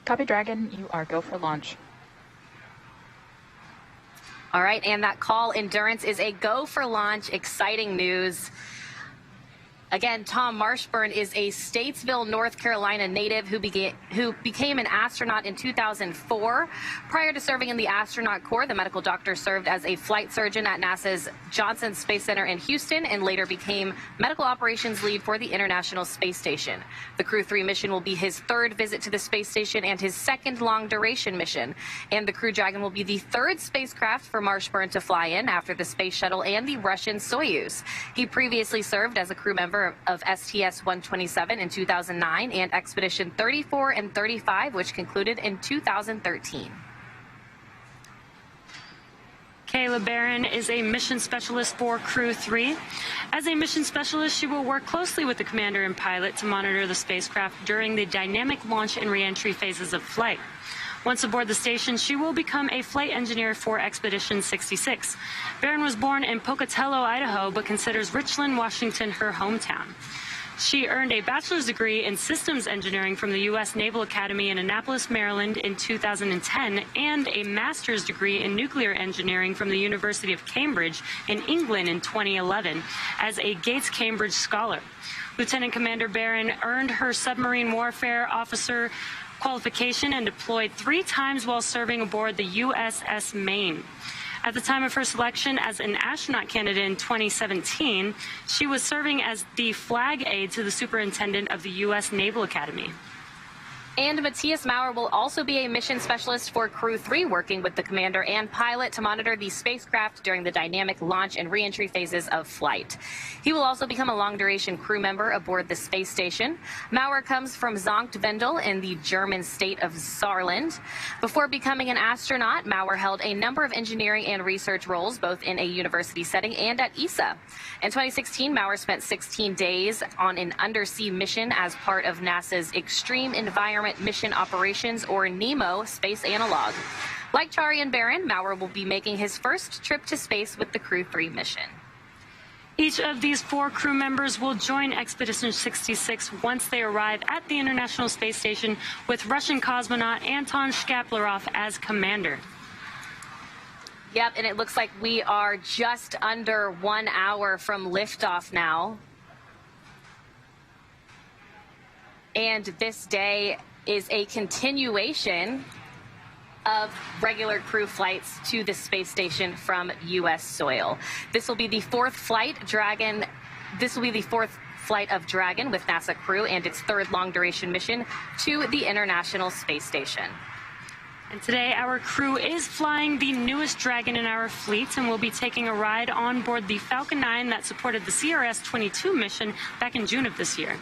Copy, Dragon. You are go for launch. All right, and that call Endurance is a go for launch. Exciting news. Again, Tom Marshburn is a Statesville, North Carolina native who became an astronaut in 2004. Prior to serving in the astronaut corps, the medical doctor served as a flight surgeon at NASA's Johnson Space Center in Houston and later became medical operations lead for the International Space Station. The Crew-3 mission will be his third visit to the space station and his second long-duration mission. And the Crew Dragon will be the third spacecraft for Marshburn to fly in after the Space Shuttle and the Russian Soyuz. He previously served as a crew member of STS-127 in 2009 and Expedition 34 and 35, which concluded in 2013. Kayla Barron is a mission specialist for Crew-3. As a mission specialist, she will work closely with the commander and pilot to monitor the spacecraft during the dynamic launch and re-entry phases of flight. Once aboard the station, she will become a flight engineer for Expedition 66. Barron was born in Pocatello, Idaho, but considers Richland, Washington her hometown. She earned a bachelor's degree in systems engineering from the U.S. Naval Academy in Annapolis, Maryland in 2010, and a master's degree in nuclear engineering from the University of Cambridge in England in 2011 as a Gates Cambridge scholar. Lieutenant Commander Barron earned her submarine warfare officer qualification and deployed 3 times while serving aboard the USS Maine. At the time of her selection as an astronaut candidate in 2017, she was serving as the flag aide to the superintendent of the U.S. Naval Academy. And Matthias Maurer will also be a mission specialist for Crew-3, working with the commander and pilot to monitor the spacecraft during the dynamic launch and re-entry phases of flight. He will also become a long-duration crew member aboard the space station. Maurer comes from Sankt Wendel in the German state of Saarland. Before becoming an astronaut, Maurer held a number of engineering and research roles, both in a university setting and at ESA. In 2016, Maurer spent 16 days on an undersea mission as part of NASA's Extreme Environment Mission Operations, or NEMO, space analog. Like Chari and Barron, Maurer will be making his first trip to space with the Crew-3 mission. Each of these 4 crew members will join Expedition 66 once they arrive at the International Space Station, with Russian cosmonaut Anton Shkaplerov as commander. Yep, and it looks like we are just under 1 hour from liftoff now. And this day is a continuation of regular crew flights to the space station from U.S. soil. This will be the fourth flight of Dragon with NASA Crew and its third long-duration mission to the International Space Station. And today, our crew is flying the newest Dragon in our fleet, and we'll be taking a ride on board the Falcon 9 that supported the CRS-22 mission back in June of this year.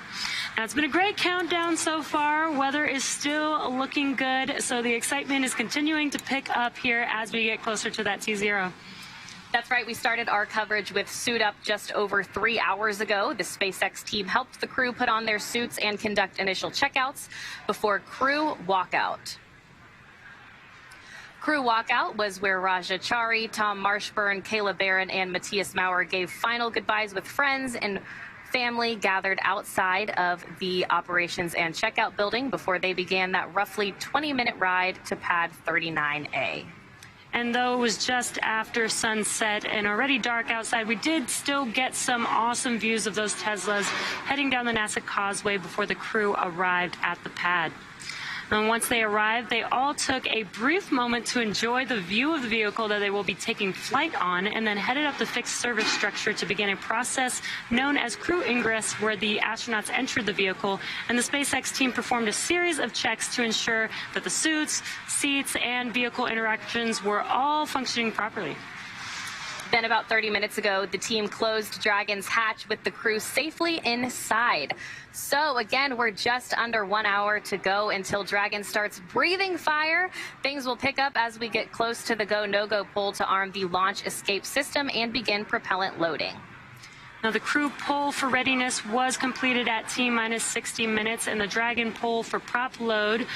Now, it's been a great countdown so far. Weather is still looking good, so the excitement is continuing to pick up here as we get closer to that T0. That's right. We started our coverage with Suit Up just over 3 hours ago. The SpaceX team helped the crew put on their suits and conduct initial checkouts before crew walkout. Crew walkout was where Chari, Thomas Marshburn, Kayla Barron, and Matthias Maurer gave final goodbyes with friends and family gathered outside of the operations and checkout building before they began that roughly 20-minute ride to pad 39A. And though it was just after sunset and already dark outside, we did still get some awesome views of those Teslas heading down the NASA Causeway before the crew arrived at the pad. And once they arrived, they all took a brief moment to enjoy the view of the vehicle that they will be taking flight on, and then headed up the fixed service structure to begin a process known as crew ingress, where the astronauts entered the vehicle, and the SpaceX team performed a series of checks to ensure that the suits, seats, and vehicle interactions were all functioning properly. Then about 30 minutes ago, the team closed Dragon's hatch with the crew safely inside. So again, we're just under 1 hour to go until Dragon starts breathing fire. Things will pick up as we get close to the go, no-go pole to arm the launch escape system and begin propellant loading. Now, the crew pull for readiness was completed at T-minus 60 minutes, and the Dragon pull for prop load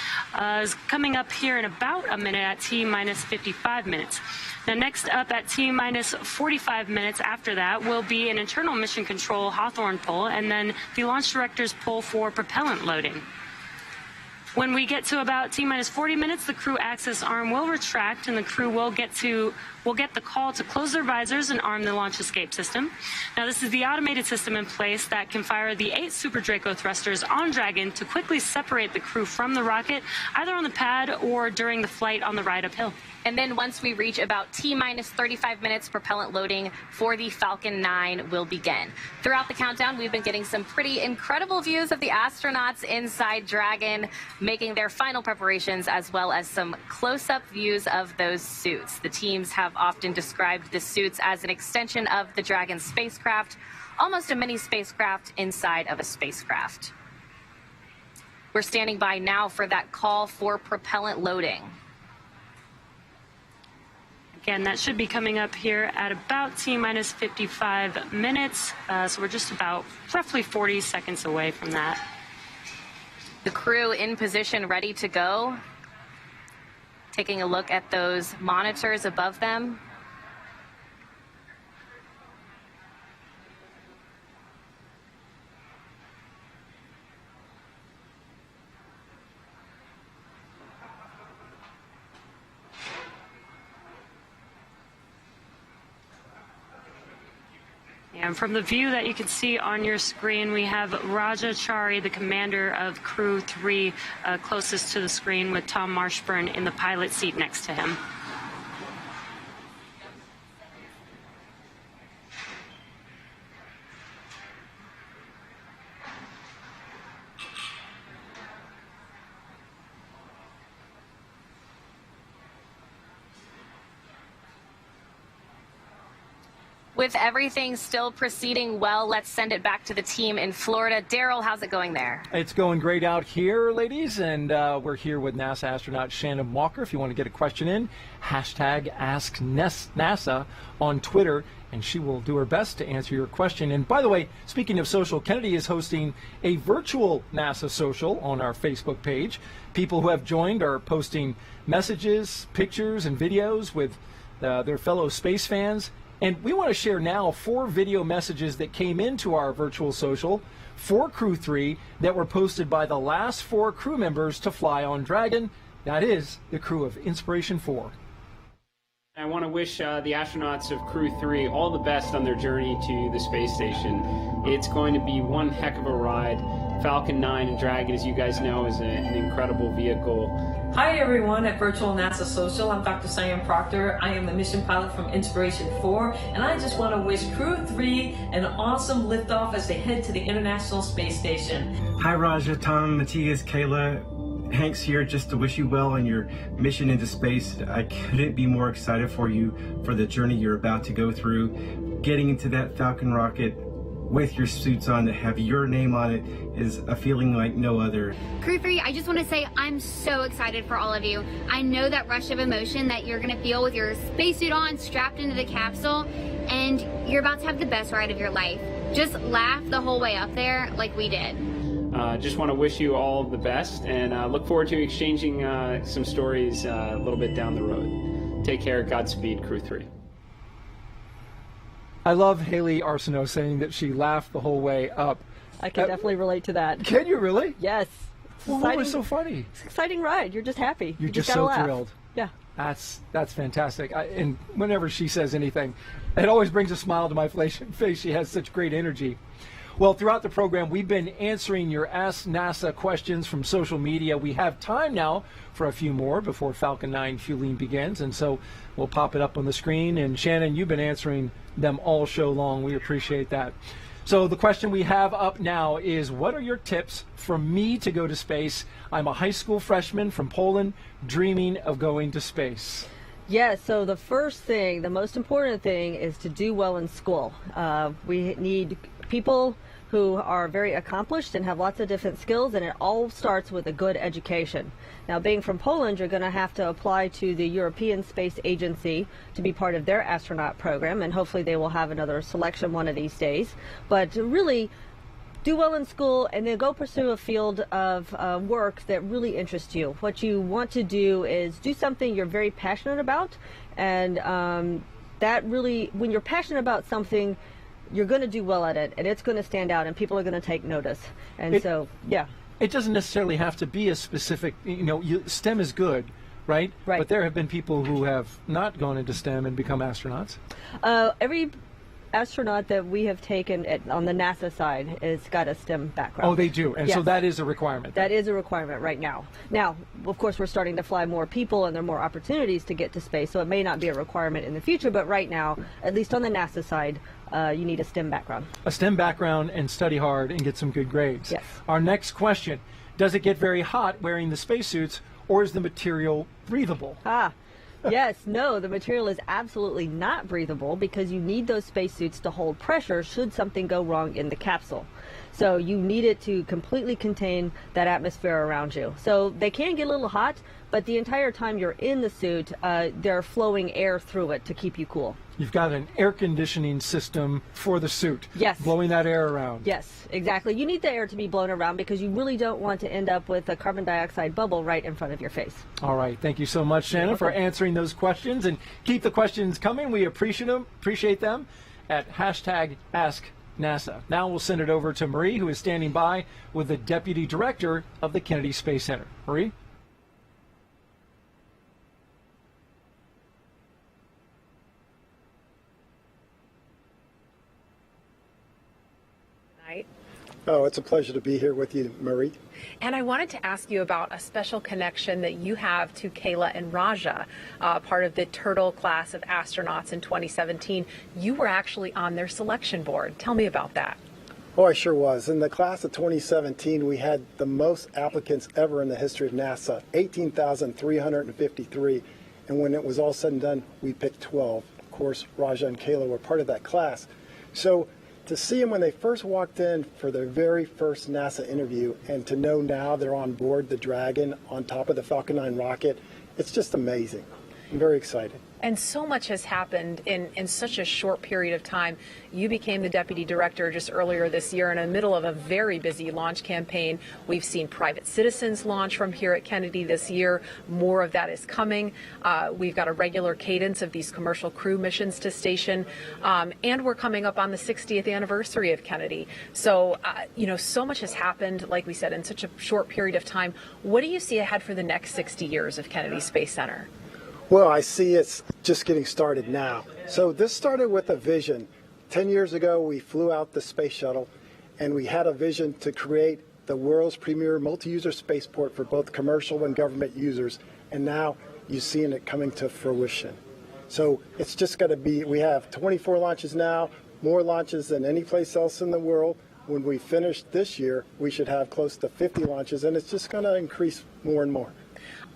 is coming up here in about a minute at T-minus 55 minutes. Now, next up at T-minus 45 minutes after that will be an internal mission control Hawthorne pull, and then the launch director's pull for propellant loading. When we get to about T-minus 40 minutes, the crew access arm will retract, and the crew will get the call to close their visors and arm the launch escape system. Now, this is the automated system in place that can fire the 8 Super Draco thrusters on Dragon to quickly separate the crew from the rocket, either on the pad or during the flight on the ride uphill. And then once we reach about T-minus 35 minutes, propellant loading for the Falcon 9 will begin. Throughout the countdown, we've been getting some pretty incredible views of the astronauts inside Dragon, making their final preparations, as well as some close-up views of those suits. The teams have often described the suits as an extension of the Dragon spacecraft, almost a mini spacecraft inside of a spacecraft. We're standing by now for that call for propellant loading. Again, that should be coming up here at about T-minus 55 minutes, so we're just about roughly 40 seconds away from that. The crew in position, ready to go. Taking a look at those monitors above them. And from the view that you can see on your screen, we have Chari, the commander of Crew-3, closest to the screen, with Tom Marshburn in the pilot seat next to him. With everything still proceeding well, let's send it back to the team in Florida. Daryl, how's it going there? It's going great out here, ladies, and we're here with NASA astronaut Shannon Walker. If you want to get a question in, hashtag #AskNASA on Twitter, and she will do her best to answer your question. And by the way, speaking of social, Kennedy is hosting a virtual NASA social on our Facebook page. People who have joined are posting messages, pictures, and videos with their fellow space fans. And we want to share now 4 video messages that came into our virtual social for Crew-3 that were posted by the last 4 crew members to fly on Dragon. That is the crew of Inspiration 4. I want to wish the astronauts of Crew-3 all the best on their journey to the space station. It's going to be one heck of a ride. Falcon 9 and Dragon, as you guys know, is an incredible vehicle. Hi everyone at Virtual NASA Social. I'm Dr. Sian Proctor. I am the mission pilot from Inspiration 4, and I just want to wish Crew-3 an awesome liftoff as they head to the International Space Station. Hi Raja, Tom, Matthias, Kayla. Hank's here just to wish you well on your mission into space. I couldn't be more excited for you for the journey you're about to go through. Getting into that Falcon rocket with your suits on to have your name on it is a feeling like no other. Crew-3, I just want to say I'm so excited for all of you. I know that rush of emotion that you're going to feel with your spacesuit on, strapped into the capsule, and you're about to have the best ride of your life. Just laugh the whole way up there like we did. Just want to wish you all the best, and look forward to exchanging some stories a little bit down the road. Take care. Godspeed, Crew-3. I love Haley Arsenault saying that she laughed the whole way up. I can definitely relate to that. Can you really? Yes. Well, what was so funny? It's an exciting ride. You're just happy. You're You just gotta so laugh. thrilled. Yeah. That's fantastic. And whenever she says anything, it always brings a smile to my face. She has such great energy. Well, throughout the program, we've been answering your Ask NASA questions from social media. We have time now for a few more before Falcon 9 fueling begins, and so we'll pop it up on the screen. And Shannon, you've been answering them all show long. We appreciate that. So the question we have up now is, what are your tips for me to go to space? I'm a high school freshman from Poland, dreaming of going to space. Yeah, so the first thing, the most important thing is to do well in school. We need people who are very accomplished and have lots of different skills, and it all starts with a good education. Now, being from Poland, you're going to have to apply to the European Space Agency to be part of their astronaut program, and hopefully they will have another selection one of these days. But really, do well in school and then go pursue a field of work that really interests you. What you want to do is do something you're very passionate about, and that really, when you're passionate about something, you're going to do well at it, and it's going to stand out, and people are going to take notice. And so, yeah. It doesn't necessarily have to be a specific, STEM is good, right? Right. But there have been people who have not gone into STEM and become astronauts. Every astronaut that we have taken on the NASA side has got a STEM background. Oh, they do, and yes. so that is a requirement. That is a requirement right now. Now, of course, we're starting to fly more people, and there are more opportunities to get to space, so it may not be a requirement in the future, but right now, at least on the NASA side, you need a STEM background. A STEM background and study hard and get some good grades. Yes. Our next question, does it get very hot wearing the spacesuits, or is the material breathable? Yes, no, the material is absolutely not breathable because you need those spacesuits to hold pressure should something go wrong in the capsule. So you need it to completely contain that atmosphere around you. So they can get a little hot, but the entire time you're in the suit, they're flowing air through it to keep you cool. You've got an air conditioning system for the suit. Yes. Blowing that air around. Yes, exactly. You need the air to be blown around because you really don't want to end up with a carbon dioxide bubble right in front of your face. All right. Thank you so much, Shannon, for answering those questions. And keep the questions coming. We appreciate them at #AskNASA. Now we'll send it over to Marie, who is standing by with the Deputy Director of the Kennedy Space Center. Marie? Oh, it's a pleasure to be here with you, Marie. And I wanted to ask you about a special connection that you have to Kayla and Raja, part of the Turtle class of astronauts in 2017. You were actually on their selection board. Tell me about that. Oh, I sure was. In the class of 2017, we had the most applicants ever in the history of NASA, 18,353. And when it was all said and done, we picked 12. Of course, Raja and Kayla were part of that class. So to see them when they first walked in for their very first NASA interview, and to know now they're on board the Dragon on top of the Falcon 9 rocket, it's just amazing. I'm very excited. And so much has happened in such a short period of time. You became the deputy director just earlier this year in the middle of a very busy launch campaign. We've seen private citizens launch from here at Kennedy this year. More of that is coming. We've got a regular cadence of these commercial crew missions to station. And we're coming up on the 60th anniversary of Kennedy. So, so much has happened, like we said, in such a short period of time. What do you see ahead for the next 60 years of Kennedy Space Center? Well, I see it's just getting started now. So this started with a vision. 10 years ago, we flew out the space shuttle, and we had a vision to create the world's premier multi-user spaceport for both commercial and government users. And now you've seen it coming to fruition. So it's just going to be, we have 24 launches now, more launches than any place else in the world. When we finish this year, we should have close to 50 launches, and it's just going to increase more and more.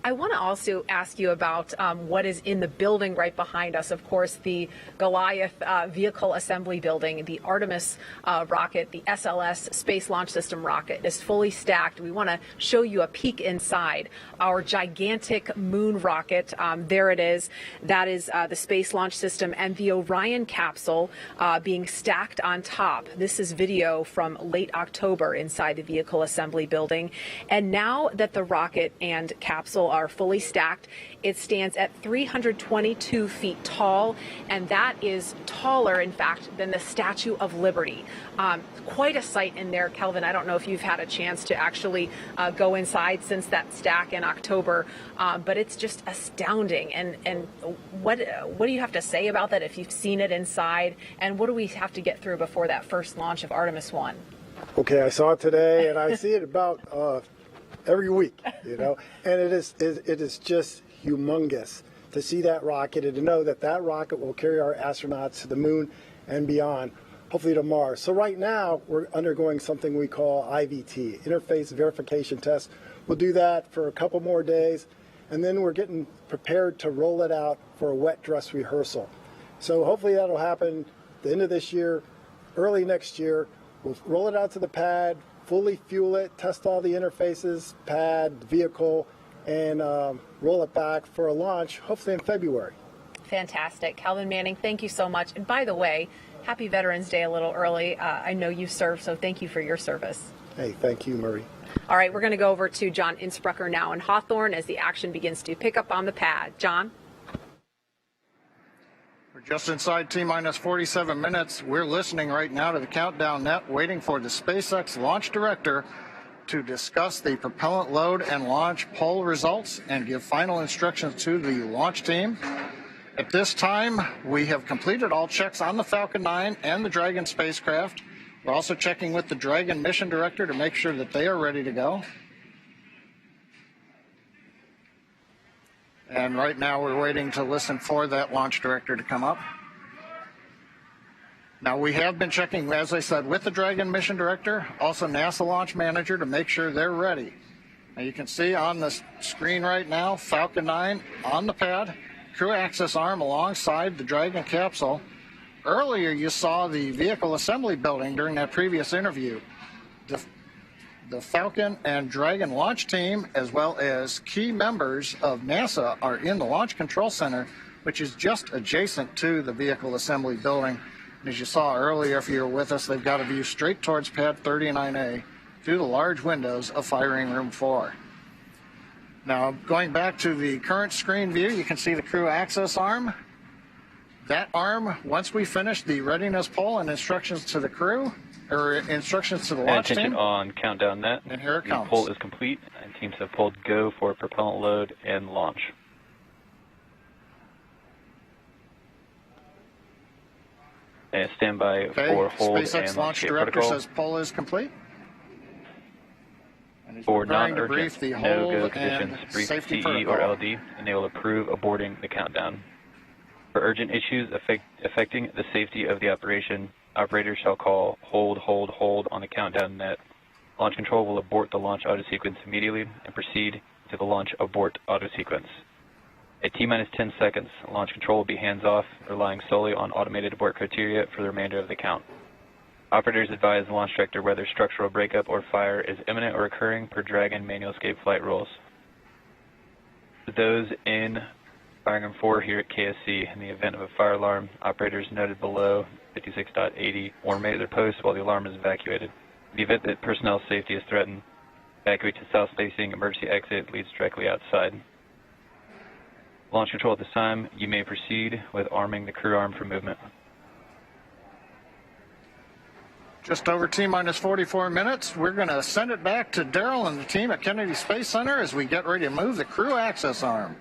I want to also ask you about what is in the building right behind us. Of course, the Goliath vehicle assembly building, the Artemis rocket, the SLS Space Launch System rocket is fully stacked. We want to show you a peek inside. Our gigantic moon rocket, there it is. That is the Space Launch System, and the Orion capsule being stacked on top. This is video from late October inside the vehicle assembly building. And now that the rocket and capsule are fully stacked, it stands at 322 feet tall, and that is taller, in fact, than the Statue of Liberty. Quite a sight in there, Kelvin. I don't know if you've had a chance to actually go inside since that stack in October, but it's just astounding. And what do you have to say about that if you've seen it inside, and what do we have to get through before that first launch of Artemis 1? Okay, I saw it today, and I see it about every week, you know, and it is just humongous to see that rocket and to know that that rocket will carry our astronauts to the moon and beyond, hopefully to Mars. So right now we're undergoing something we call IVT, Interface Verification Test. We'll do that for a couple more days, and then we're getting prepared to roll it out for a wet dress rehearsal. So hopefully that'll happen at the end of this year, early next year. We'll roll it out to the pad, fully fuel it, test all the interfaces, pad, vehicle, and roll it back for a launch, hopefully in February. Fantastic. Calvin Manning, thank you so much. And by the way, happy Veterans Day a little early. I know you served, so thank you for your service. Hey, thank you, Marie. All right, we're going to go over to John Innsbrucker now in Hawthorne as the action begins to pick up on the pad. John? We're just inside T-minus 47 minutes. We're listening right now to the countdown net, waiting for the SpaceX launch director to discuss the propellant load and launch poll results and give final instructions to the launch team. At this time, we have completed all checks on the Falcon 9 and the Dragon spacecraft. We're also checking with the Dragon mission director to make sure that they are ready to go. And right now we're waiting to listen for that launch director to come up. Now we have been checking, as I said, with the Dragon mission director, also NASA launch manager to make sure they're ready. Now you can see on the screen right now, Falcon 9 on the pad, crew access arm alongside the Dragon capsule. Earlier you saw the vehicle assembly building during that previous interview. The Falcon and Dragon launch team, as well as key members of NASA, are in the Launch Control Center, which is just adjacent to the vehicle assembly building. And as you saw earlier, if you were with us, they've got a view straight towards Pad 39A through the large windows of Firing Room 4. Now, going back to the current screen view, you can see the crew access arm. That arm, once we finish the readiness poll and instructions to the crew, or instructions to the launch attention team. On countdown net. And here it comes. The poll is complete, and teams have pulled go for propellant load and launch. And stand by for hold SpaceX and launch director protocol. says poll is complete. And For preparing to non-urgent, brief the no-go hold conditions, and brief safety CE or protocol. LD, and they will approve aborting the countdown. For urgent issues affecting the safety of the operation, operators shall call hold on the countdown net. Launch control will abort the launch auto sequence immediately and proceed to the launch abort auto sequence. At T-minus 10 seconds, launch control will be hands-off, relying solely on automated abort criteria for the remainder of the count. Operators advise the launch director whether structural breakup or fire is imminent or occurring per Dragon manual escape flight rules. For those in Firing Room 4 here at KSC, in the event of a fire alarm, operators noted below 56.80 will remain at their post while the alarm is evacuated. In the event that personnel safety is threatened, evacuate to south-facing emergency exit leads directly outside. Launch control at this time, you may proceed with arming the crew arm for movement. Just over T-minus 44 minutes. We're going to send it back to Daryl and the team at Kennedy Space Center as we get ready to move the crew access arm.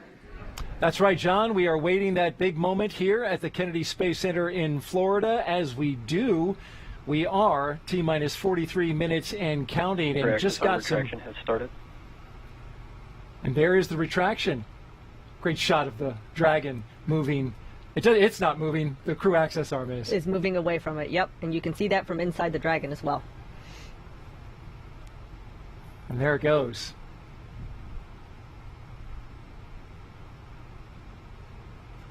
That's right, John. We are awaiting that big moment here at the Kennedy Space Center in Florida. As we do, we are T-minus 43 minutes and counting, and just got some. Retraction has started. And there is the retraction. Great shot of the Dragon moving. It's not moving. The crew access arm is. Is moving away from it. Yep, and you can see that from inside the Dragon as well. And there it goes.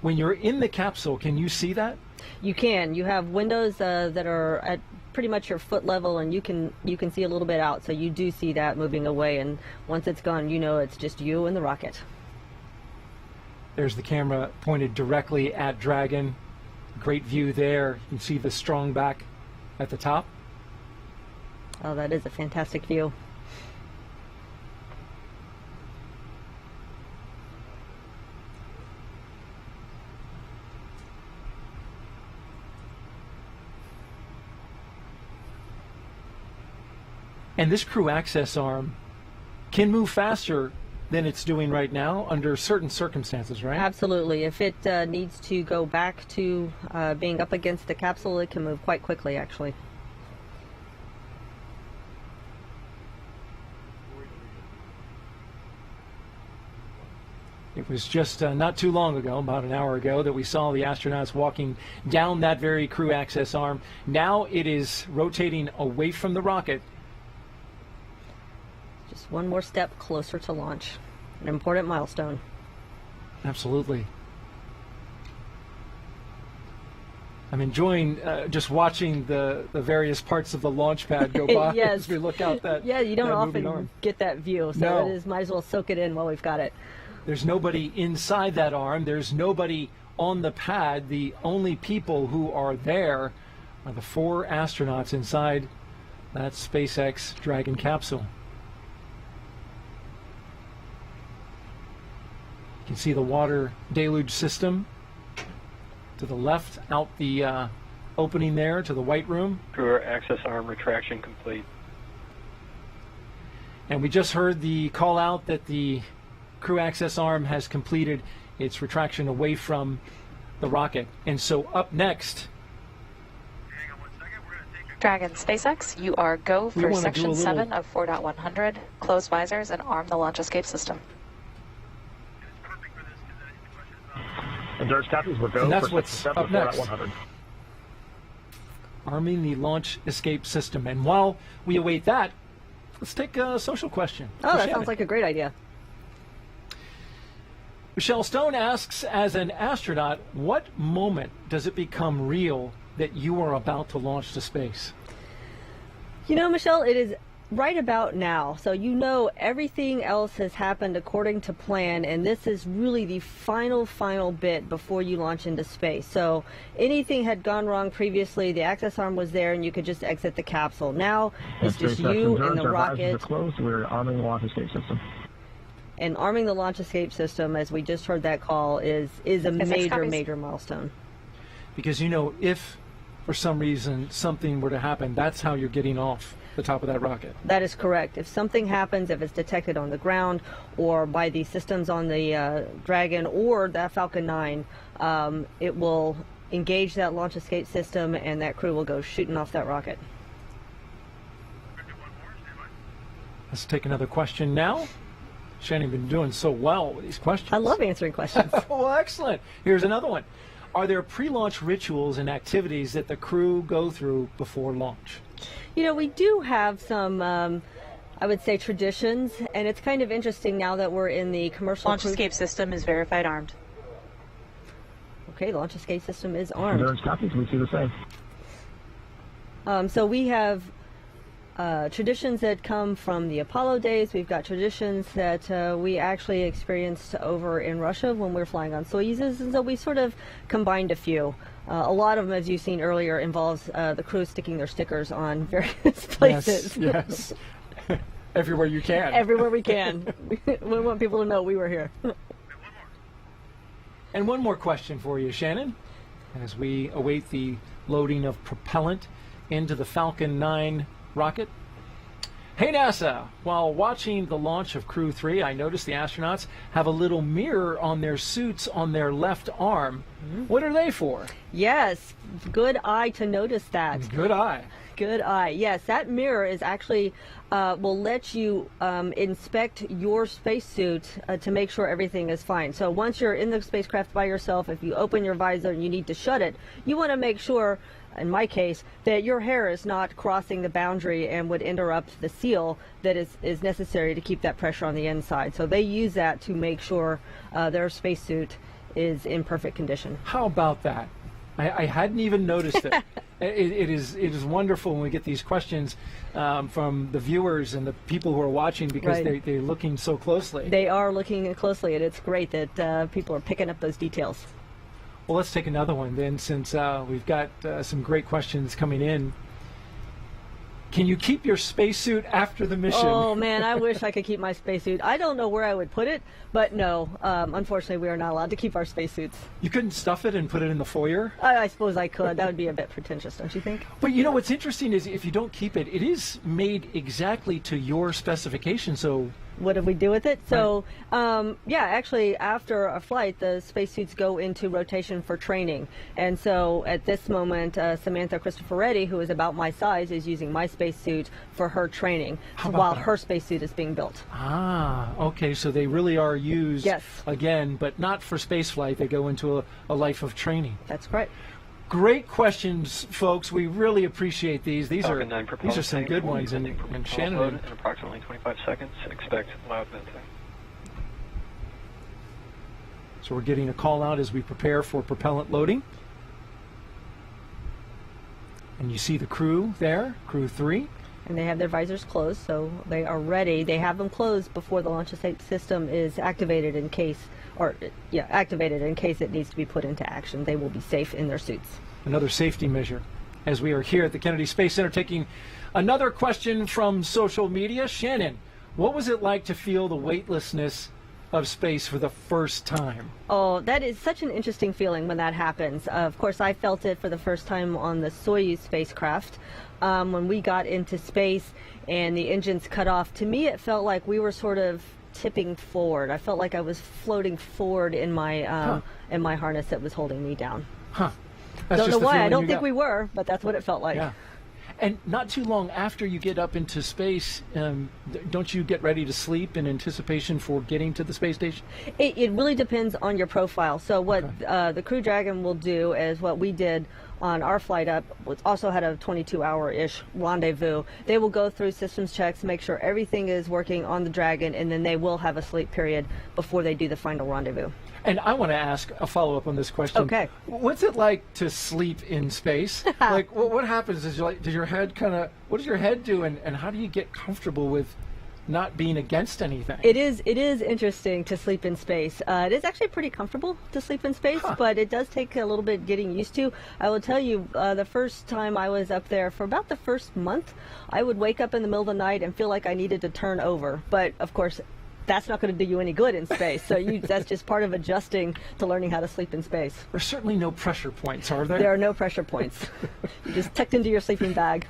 When you're in the capsule, can you see that? You can. You have windows that are at pretty much your foot level, and you can see a little bit out. So you do see that moving away, and once it's gone, you know it's just you and the rocket. There's the camera pointed directly at Dragon. Great view there. You can see the strong back at the top. Oh, that is a fantastic view. And this crew access arm can move faster than it's doing right now under certain circumstances, right? Absolutely. If it needs to go back to being up against the capsule, it can move quite quickly, actually. It was just not too long ago, about an hour ago, that we saw the astronauts walking down that very crew access arm. Now it is rotating away from the rocket. Just one more step closer to launch. An important milestone. Absolutely. I'm enjoying just watching the various parts of the launch pad go by yes. as we look out that. Yeah, you don't often get that view, so no. it is, might as well soak it in while we've got it. There's nobody inside that arm. There's nobody on the pad. The only people who are there are the 4 astronauts inside that SpaceX Dragon capsule. You can see the water deluge system to the left, out the opening there to the white room. Crew access arm retraction complete. And we just heard the call out that the crew access arm has completed its retraction away from the rocket. And so up next, Dragon SpaceX, you are go for section 7 of 4.100. Close visors and arm the launch escape system. And Thurs copies, we're go and that's for what's section 7 up of next. 4.100. Arming the launch escape system. And while we await that, let's take a social question. Oh, that sounds like a great idea. Michelle Stone asks, as an astronaut, what moment does it become real that you are about to launch to space? You know, Michelle, it is right about now. So you know everything else has happened according to plan, and this is really the final bit before you launch into space. So anything had gone wrong previously, the access arm was there, and you could just exit the capsule. Now it's just you and the rocket. Closed. We're arming the launch escape system. And arming the launch escape system, as we just heard that call, is a major milestone. Because, you know, if for some reason something were to happen, that's how you're getting off the top of that rocket. That is correct. If something happens, if it's detected on the ground or by the systems on the Dragon or that Falcon 9, it will engage that launch escape system, and that crew will go shooting off that rocket. Let's take another question now. Shannon, been doing so well with these questions. I love answering questions. Well, excellent. Here's another one. Are there pre-launch rituals and activities that the crew go through before launch? You know, we do have some, I would say, traditions, and it's kind of interesting now that we're in the commercial launch escape system is verified armed. Okay, launch escape system is armed. Thurs copies, we see the same. So we have traditions that come from the Apollo days. We've got traditions that we actually experienced over in Russia when we were flying on Soyuzes, and so we sort of combined a few. A lot of them, as you've seen earlier, involves the crew sticking their stickers on various places. Yes. Everywhere you can. Everywhere we can. We want people to know we were here. And one more question for you, Shannon, as we await the loading of propellant into the Falcon 9 rocket. Hey NASA, while watching the launch of Crew-3, I noticed the astronauts have a little mirror on their suits on their left arm. What are they for? Yes, good eye to notice that. Good eye. Good eye. Yes, that mirror is actually will let you inspect your spacesuit to make sure everything is fine. So once you're in the spacecraft by yourself, if you open your visor and you need to shut it, you want to make sure, in my case, that your hair is not crossing the boundary and would interrupt the seal that is necessary to keep that pressure on the inside. So they use that to make sure their spacesuit is in perfect condition. How about that? I hadn't even noticed it. It is wonderful when we get these questions from the viewers and the people who are watching, because they're looking so closely. They are looking closely, and it's great that people are picking up those details. Well, let's take another one then, since we've got some great questions coming in. Can you keep your spacesuit after the mission? Oh man, I wish I could keep my spacesuit. I don't know where I would put it, but no, unfortunately we are not allowed to keep our spacesuits. You couldn't stuff it and put it in the foyer? I suppose I could. That would be a bit pretentious, don't you think? But you know what's interesting is if you don't keep it, it is made exactly to your specification, so... What do we do with it? So, yeah, actually, after a flight, the spacesuits go into rotation for training. And so, at this moment, Samantha Cristoforetti, who is about my size, is using my spacesuit for her training while her spacesuit is being built. Ah, okay. So they really are used, again, but not for spaceflight. They go into a life of training. That's correct. Great questions, folks. We really appreciate these. These are some good ones. And Shannon, in approximately 25 seconds. Expect loud venting. So we're getting a call out as we prepare for propellant loading. And you see the crew there, Crew-3. And they have their visors closed, so they are ready. They have them closed before the launch system is activated in case, activated in case it needs to be put into action. They will be safe in their suits. Another safety measure. As we are here at the Kennedy Space Center taking another question from social media. Shannon, what was it like to feel the weightlessness of space for the first time? Oh, that is such an interesting feeling when that happens. Of course, I felt it for the first time on the Soyuz spacecraft. When we got into space and the engines cut off, to me it felt like we were sort of tipping forward. I felt like I was floating forward in my harness that was holding me down. Don't know why. I don't think we were, but that's what it felt like. Yeah. And not too long after you get up into space, don't you get ready to sleep in anticipation for getting to the space station? It really depends on your profile. So what the Crew Dragon will do is what we did on our flight up, which also had a 22-hour-ish rendezvous. They will go through systems checks, make sure everything is working on the Dragon, and then they will have a sleep period before they do the final rendezvous. And I want to ask a follow-up on this question. Okay. What's it like to sleep in space? Like, what happens? Does your head what does your head do, and how do you get comfortable with not being against anything? It is interesting to sleep in space. It is actually pretty comfortable to sleep in space, but it does take a little bit getting used to. I will tell you, the first time I was up there, for about the first month, I would wake up in the middle of the night and feel like I needed to turn over. But, of course, that's not going to do you any good in space. So that's just part of adjusting to learning how to sleep in space. There's certainly no pressure points, are there? There are no pressure points. You're just tucked into your sleeping bag.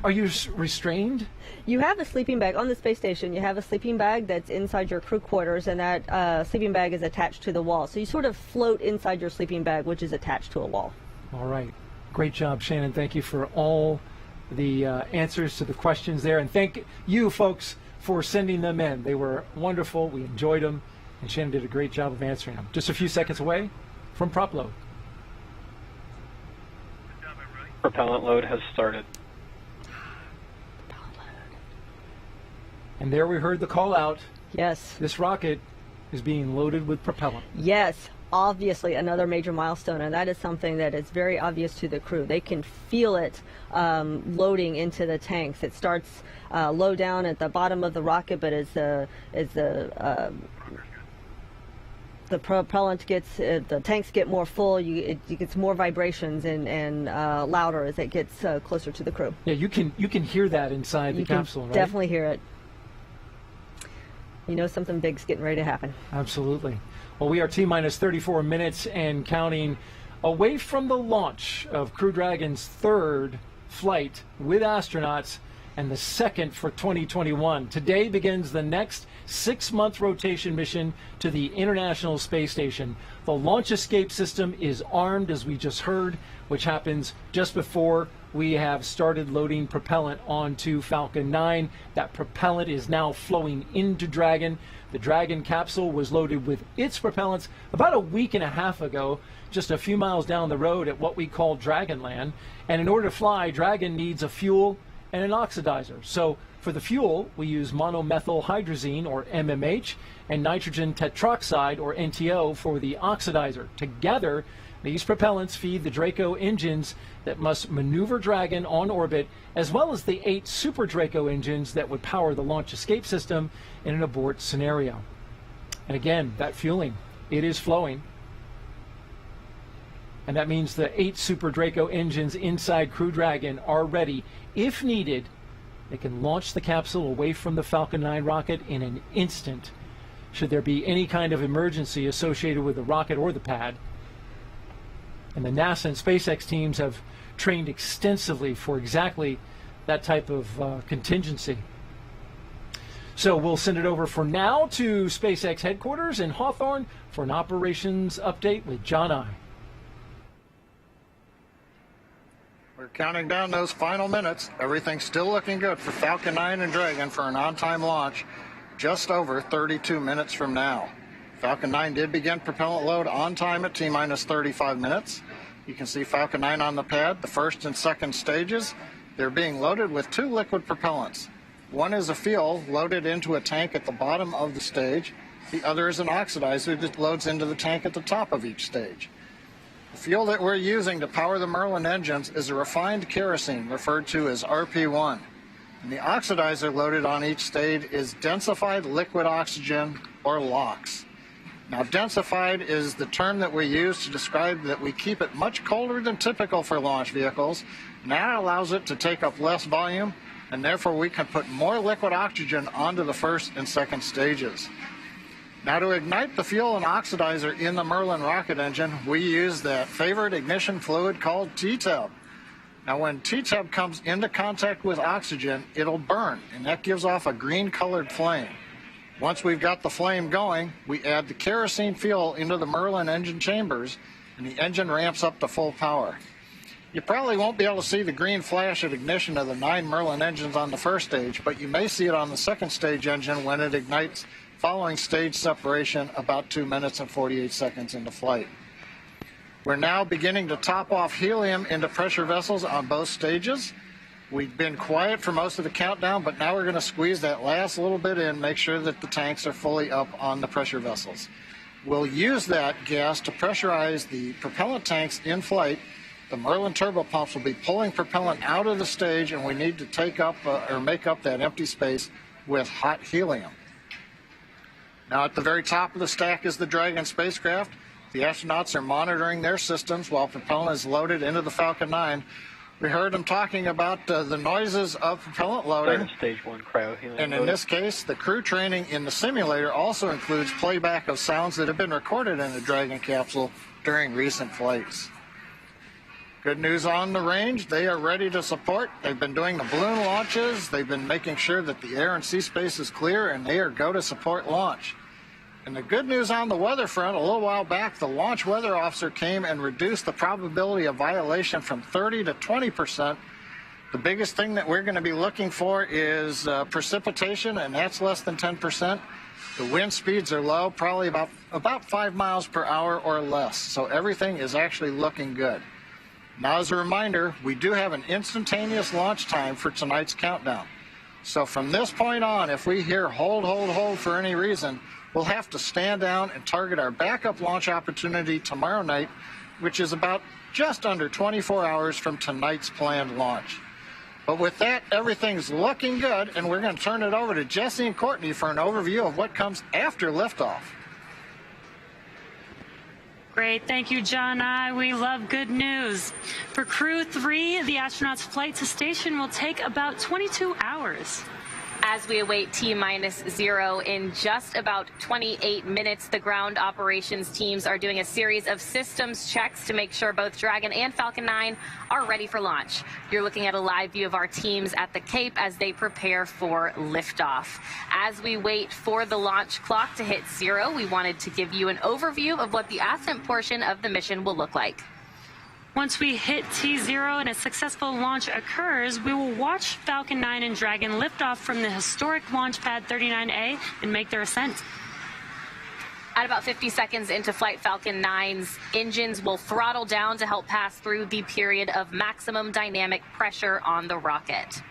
Are you restrained? You have a sleeping bag on the space station. You have a sleeping bag that's inside your crew quarters, and that sleeping bag is attached to the wall. So you sort of float inside your sleeping bag, which is attached to a wall. All right. Great job, Shannon. Thank you for all the answers to the questions there. And thank you, folks, for sending them in. They were wonderful. We enjoyed them. And Shannon did a great job of answering them. Just a few seconds away from prop load. Propellant load has started. And there we heard the call out. Yes. This rocket is being loaded with propellant. Yes. Obviously another major milestone, and that is something that is very obvious to the crew. They can feel it loading into the tanks. It starts low down at the bottom of the rocket, but as the propellant gets, the tanks get more full, it gets more vibrations and louder as it gets closer to the crew. Yeah, you can hear that inside the capsule, right? Definitely hear it. You know something big's getting ready to happen. Absolutely. Well, we are T-minus 34 minutes and counting away from the launch of Crew Dragon's third flight with astronauts and the second for 2021. Today begins the next 6-month rotation mission to the International Space Station. The launch escape system is armed, as we just heard, which happens just before we have started loading propellant onto Falcon 9. That propellant is now flowing into Dragon. The Dragon capsule was loaded with its propellants about a week and a half ago, just a few miles down the road at what we call Dragonland. And in order to fly, Dragon needs a fuel and an oxidizer. So for the fuel, we use monomethyl hydrazine, or MMH, and nitrogen tetroxide, or NTO, for the oxidizer. Together, these propellants feed the Draco engines that must maneuver Dragon on orbit, as well as the 8 Super Draco engines that would power the launch escape system in an abort scenario. And again, that fueling, it is flowing. And that means the 8 Super Draco engines inside Crew Dragon are ready. If needed, they can launch the capsule away from the Falcon 9 rocket in an instant, should there be any kind of emergency associated with the rocket or the pad. And the NASA and SpaceX teams have trained extensively for exactly that type of contingency. So we'll send it over for now to SpaceX headquarters in Hawthorne for an operations update with John I. We're counting down those final minutes. Everything's still looking good for Falcon 9 and Dragon for an on-time launch just over 32 minutes from now. Falcon 9 did begin propellant load on time at T-minus 35 minutes. You can see Falcon 9 on the pad, the first and second stages. They're being loaded with 2 liquid propellants. One is a fuel loaded into a tank at the bottom of the stage. The other is an oxidizer that loads into the tank at the top of each stage. The fuel that we're using to power the Merlin engines is a refined kerosene, referred to as RP1. And the oxidizer loaded on each stage is densified liquid oxygen, or LOX. Now, densified is the term that we use to describe that we keep it much colder than typical for launch vehicles. And that allows it to take up less volume, and therefore we can put more liquid oxygen onto the first and second stages. Now, to ignite the fuel and oxidizer in the Merlin rocket engine, we use that favorite ignition fluid called T-Tub. Now, when T-Tub comes into contact with oxygen, it'll burn, and that gives off a green-colored flame. Once we've got the flame going, we add the kerosene fuel into the Merlin engine chambers, and the engine ramps up to full power. You probably won't be able to see the green flash at ignition of the 9 Merlin engines on the first stage, but you may see it on the second stage engine when it ignites following stage separation about 2 minutes and 48 seconds into flight. We're now beginning to top off helium into pressure vessels on both stages. We've been quiet for most of the countdown, but now we're going to squeeze that last little bit in, make sure that the tanks are fully up on the pressure vessels. We'll use that gas to pressurize the propellant tanks in flight. The Merlin turbopumps will be pulling propellant out of the stage, and we need to take up or make up that empty space with hot helium. Now, at the very top of the stack is the Dragon spacecraft. The astronauts are monitoring their systems while propellant is loaded into the Falcon 9. We heard them talking about the noises of propellant loading. Stage 1 cryo-helium. And in this case, the crew training in the simulator also includes playback of sounds that have been recorded in the Dragon capsule during recent flights. Good news on the range, they are ready to support. They've been doing the balloon launches. They've been making sure that the air and sea space is clear, and they are go to support launch. And the good news on the weather front, a little while back, the launch weather officer came and reduced the probability of violation from 30 to 20%. The biggest thing that we're going to be looking for is precipitation, and that's less than 10%. The wind speeds are low, probably about 5 miles per hour or less. So everything is actually looking good. Now, as a reminder, we do have an instantaneous launch time for tonight's countdown. So from this point on, if we hear hold, hold, hold for any reason, we'll have to stand down and target our backup launch opportunity tomorrow night, which is about just under 24 hours from tonight's planned launch. But with that, everything's looking good, and we're going to turn it over to Jesse and Courtney for an overview of what comes after liftoff. Great. Thank you, John. We love good news. For Crew 3, the astronauts' flight to station will take about 22 hours. As we await T-0 in just about 28 minutes, the ground operations teams are doing a series of systems checks to make sure both Dragon and Falcon 9 are ready for launch. You're looking at a live view of our teams at the Cape as they prepare for liftoff. As we wait for the launch clock to hit 0, we wanted to give you an overview of what the ascent portion of the mission will look like. Once we hit T0 and a successful launch occurs, we will watch Falcon 9 and Dragon lift off from the historic launch pad 39A and make their ascent. At about 50 seconds into flight, Falcon 9's engines will throttle down to help pass through the period of maximum dynamic pressure on the rocket,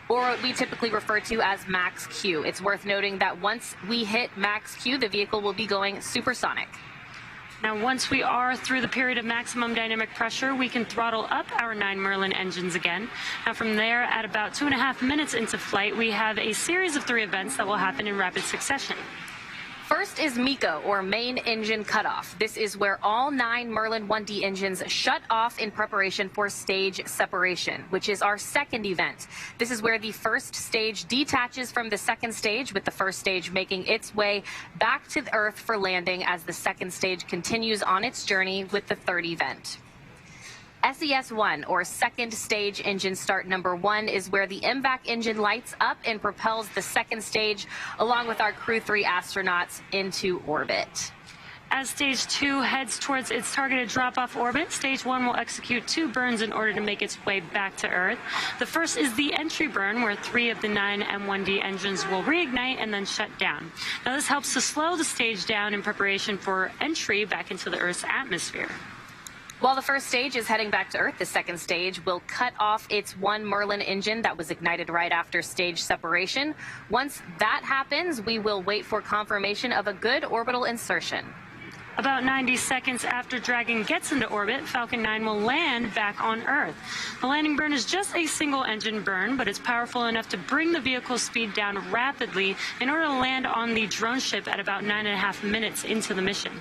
or what we typically refer to as max Q. It's worth noting that once we hit max Q, the vehicle will be going supersonic. Now, once we are through the period of maximum dynamic pressure, we can throttle up our 9 Merlin engines again. Now, from there, at about 2.5 minutes into flight, we have a series of 3 events that will happen in rapid succession. First is MECO, or main engine cutoff. This is where all 9 Merlin 1D engines shut off in preparation for stage separation, which is our second event. This is where the first stage detaches from the second stage, with the first stage making its way back to the Earth for landing as the second stage continues on its journey with the third event. SES-1, or second stage engine start number 1, is where the MVAC engine lights up and propels the second stage along with our Crew-3 astronauts into orbit. As Stage 2 heads towards its targeted drop-off orbit, Stage 1 will execute 2 burns in order to make its way back to Earth. The first is the entry burn, where 3 of the 9 M1D engines will reignite and then shut down. Now, this helps to slow the stage down in preparation for entry back into the Earth's atmosphere. While the first stage is heading back to Earth, the second stage will cut off its 1 Merlin engine that was ignited right after stage separation. Once that happens, we will wait for confirmation of a good orbital insertion. About 90 seconds after Dragon gets into orbit, Falcon 9 will land back on Earth. The landing burn is just a single engine burn, but it's powerful enough to bring the vehicle's speed down rapidly in order to land on the drone ship at about 9.5 minutes into the mission.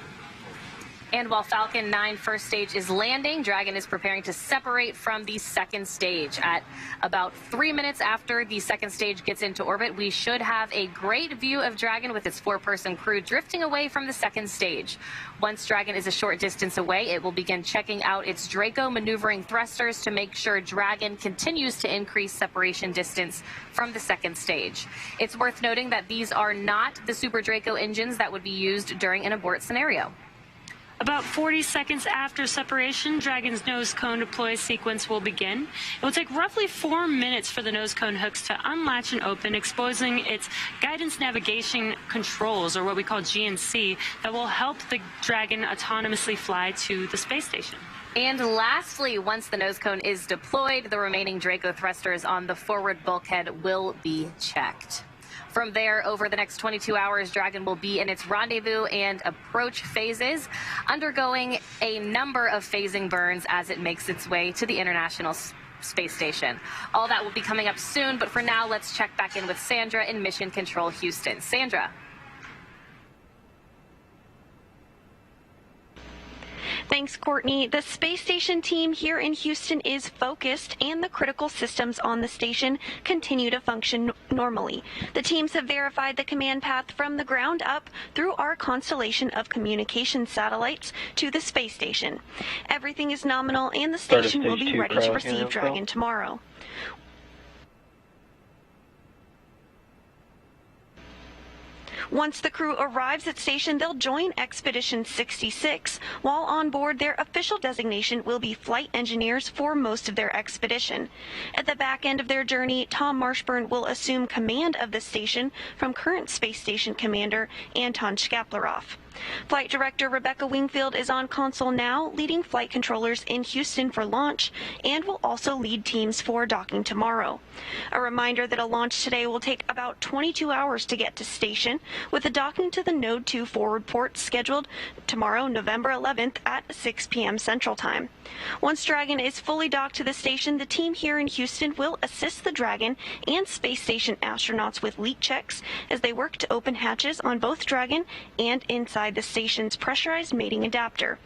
And while Falcon 9 first stage is landing, Dragon is preparing to separate from the second stage. At about 3 minutes after the second stage gets into orbit, we should have a great view of Dragon with its 4-person crew drifting away from the second stage. Once Dragon is a short distance away, it will begin checking out its Draco maneuvering thrusters to make sure Dragon continues to increase separation distance from the second stage. It's worth noting that these are not the Super Draco engines that would be used during an abort scenario. About 40 seconds after separation, Dragon's nose cone deploy sequence will begin. It will take roughly 4 minutes for the nose cone hooks to unlatch and open, exposing its guidance navigation controls, or what we call GNC, that will help the Dragon autonomously fly to the space station. And lastly, once the nose cone is deployed, the remaining Draco thrusters on the forward bulkhead will be checked. From there, over the next 22 hours, Dragon will be in its rendezvous and approach phases, undergoing a number of phasing burns as it makes its way to the International Space Station. All that will be coming up soon, but for now, let's check back in with Sandra in Mission Control Houston. Sandra. Thanks, Courtney. The space station team here in Houston is focused, and the critical systems on the station continue to function normally. The teams have verified the command path from the ground up through our constellation of communication satellites to the space station. Everything is nominal, and the station will be ready to receive Dragon tomorrow. Once the crew arrives at station, they'll join Expedition 66. While on board, their official designation will be flight engineers for most of their expedition. At the back end of their journey, Tom Marshburn will assume command of the station from current space station commander Anton Shkaplerov. Flight Director Rebecca Wingfield is on console now, leading flight controllers in Houston for launch, and will also lead teams for docking tomorrow. A reminder that a launch today will take about 22 hours to get to station, with a docking to the Node 2 forward port scheduled tomorrow, November 11th at 6 p.m. Central Time. Once Dragon is fully docked to the station, the team here in Houston will assist the Dragon and space station astronauts with leak checks as they work to open hatches on both Dragon and inside inside the station's pressurized mating adapter.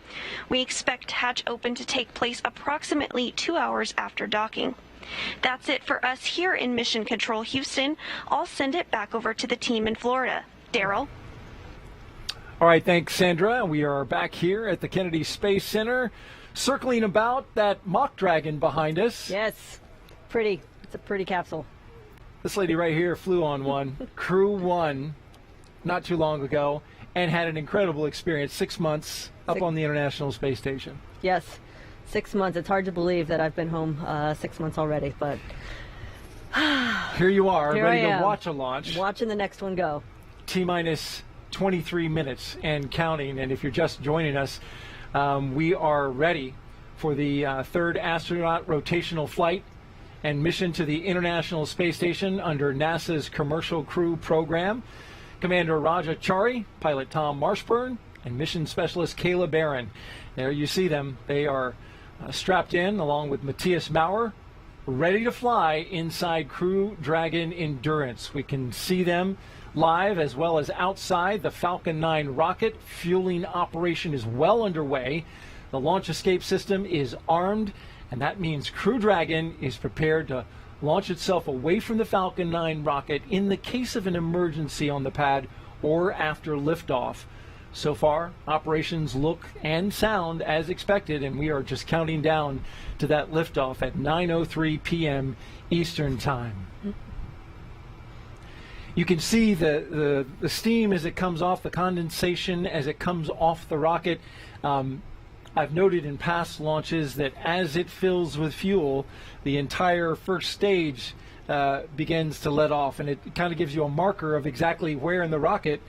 We expect hatch open to take place approximately 2 hours after docking. That's it for us here in Mission Control Houston. I'll send it back over to the team in Florida. Daryl? All right, thanks, Sandra. We are back here at the Kennedy Space Center, circling about that mock dragon behind us. Yes, pretty. It's a pretty capsule. This lady right here flew on one, Crew-1, not too long ago, and had an incredible experience, 6 months up on the International Space Station. Yes, 6 months. It's hard to believe that I've been home 6 months already, but here you are, here ready I am, to watch a launch. Watching the next one go. T-minus 23 minutes and counting, and if you're just joining us, we are ready for the third astronaut rotational flight and mission to the International Space Station under NASA's Commercial Crew program. Commander Raja Chari, pilot Tom Marshburn, and mission specialist Kayla Barron. There you see them. They are strapped in along with Matthias Maurer, ready to fly inside Crew Dragon Endurance. We can see them live as well as outside. The Falcon 9 rocket fueling operation is well underway. The launch escape system is armed, and that means Crew Dragon is prepared to launch itself away from the Falcon 9 rocket in the case of an emergency on the pad or after liftoff. So far, operations look and sound as expected, and we are just counting down to that liftoff at 9:03 p.m. Eastern Time. You can see the steam as it comes off, the condensation as it comes off the rocket. I've noted in past launches that as it fills with fuel, the entire first stage begins to let off, and it kind of gives you a marker of exactly where in the rocket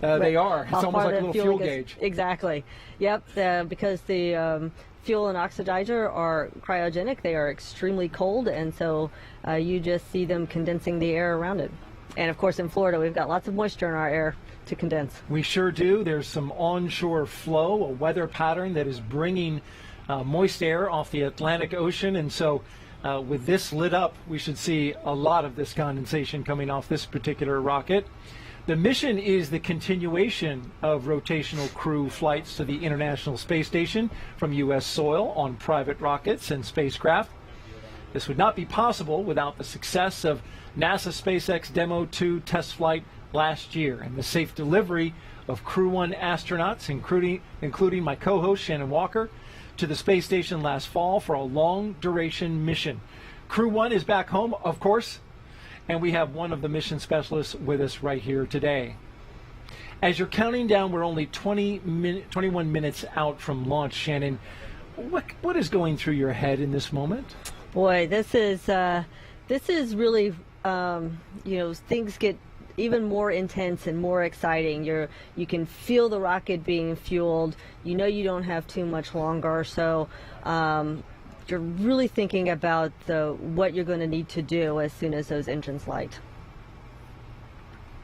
they are. It's almost like a little fuel gauge. Exactly. Yep, because the fuel and oxidizer are cryogenic, they are extremely cold, and so you just see them condensing the air around it. And of course in Florida we've got lots of moisture in our air to condense. We sure do. There's some onshore flow, a weather pattern that is bringing moist air off the Atlantic Ocean, and so with this lit up, we should see a lot of this condensation coming off this particular rocket. The mission is the continuation of rotational crew flights to the International Space Station from U.S. soil on private rockets and spacecraft. This would not be possible without the success of NASA SpaceX Demo 2 test flight last year and the safe delivery of Crew-1 astronauts, including my co-host Shannon Walker, to the space station last fall for a long-duration mission. Crew-1 is back home, of course, and we have one of the mission specialists with us right here today. As you're counting down, we're only 21 minutes out from launch, Shannon. What is going through your head in this moment? Boy, this is really, things get even more intense and more exciting. You can feel the rocket being fueled. You know you don't have too much longer, so you're really thinking about what you're going to need to do as soon as those engines light.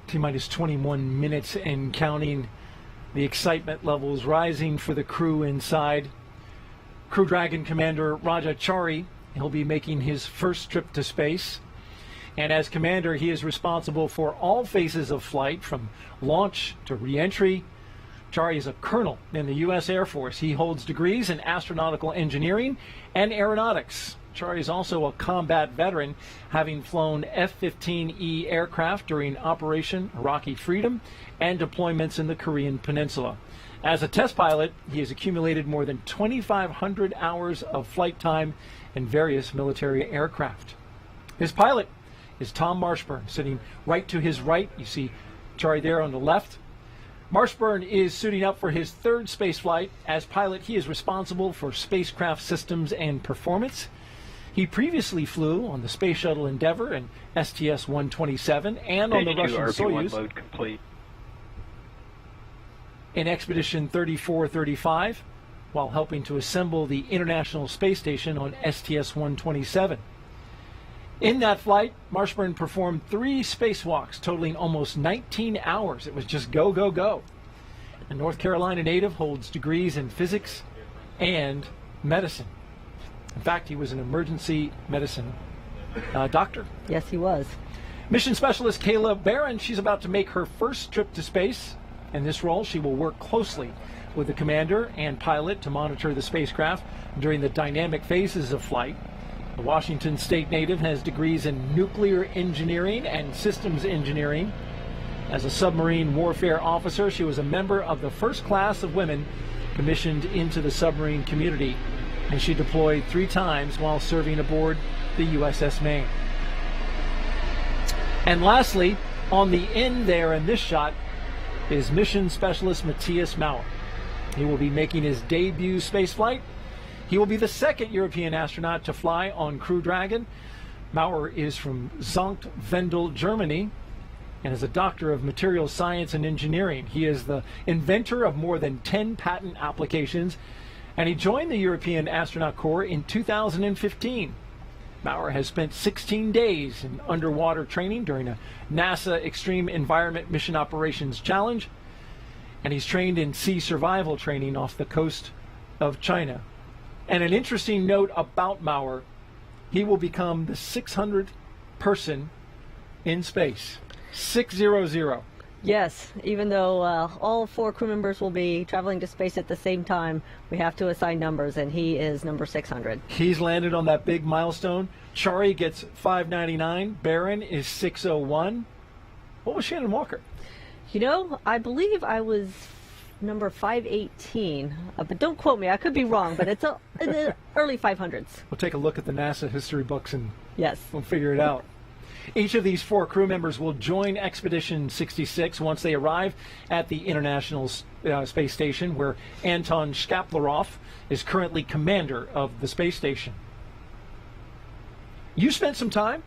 T-minus 21 minutes and counting. The excitement levels rising for the crew inside. Crew Dragon Commander Raja Chari, he'll be making his first trip to space. And as commander, he is responsible for all phases of flight, from launch to re-entry. Chari is a colonel in the U.S. Air Force. He holds degrees in astronautical engineering and aeronautics. Chari is also a combat veteran, having flown F-15E aircraft during Operation Iraqi Freedom and deployments in the Korean Peninsula. As a test pilot, he has accumulated more than 2,500 hours of flight time in various military aircraft. His pilot is Tom Marshburn, sitting right to his right. You see Chari there on the left. Marshburn is suiting up for his third space flight. As pilot, he is responsible for spacecraft systems and performance. He previously flew on the Space Shuttle Endeavour and STS-127 and on the Russian Soyuz. Load complete. In Expedition 3435, while helping to assemble the International Space Station on STS-127. In that flight, Marshburn performed 3 spacewalks totaling almost 19 hours. It was just go, go, go. A North Carolina native, holds degrees in physics and medicine. In fact, he was an emergency medicine doctor. Yes, he was. Mission specialist Kayla Barron, she's about to make her first trip to space. In this role, she will work closely with the commander and pilot to monitor the spacecraft during the dynamic phases of flight. The Washington State native has degrees in nuclear engineering and systems engineering. As a submarine warfare officer, she was a member of the first class of women commissioned into the submarine community, and she deployed 3 times while serving aboard the USS Maine. And lastly, on the end there in this shot is mission specialist Matthias Maurer. He will be making his debut spaceflight. He will be the second European astronaut to fly on Crew Dragon. Maurer is from Sankt Wendel, Germany, and is a doctor of materials science and engineering. He is the inventor of more than 10 patent applications, and he joined the European Astronaut Corps in 2015. Maurer has spent 16 days in underwater training during a NASA Extreme Environment Mission Operations Challenge, and he's trained in sea survival training off the coast of China. And an interesting note about Maurer, he will become the 600th person in space. 600. Yes, even though all 4 crew members will be traveling to space at the same time, we have to assign numbers, and he is number 600. He's landed on that big milestone. Chari gets 599. Barron is 601. What was Shannon Walker? You know, I believe I was number 518, but don't quote me. I could be wrong, but it's in the early 500s. We'll take a look at the NASA history books and yes, we'll figure it out. Each of these 4 crew members will join Expedition 66 once they arrive at the International Space Station, where Anton Shkaplerov is currently commander of the space station. You spent some time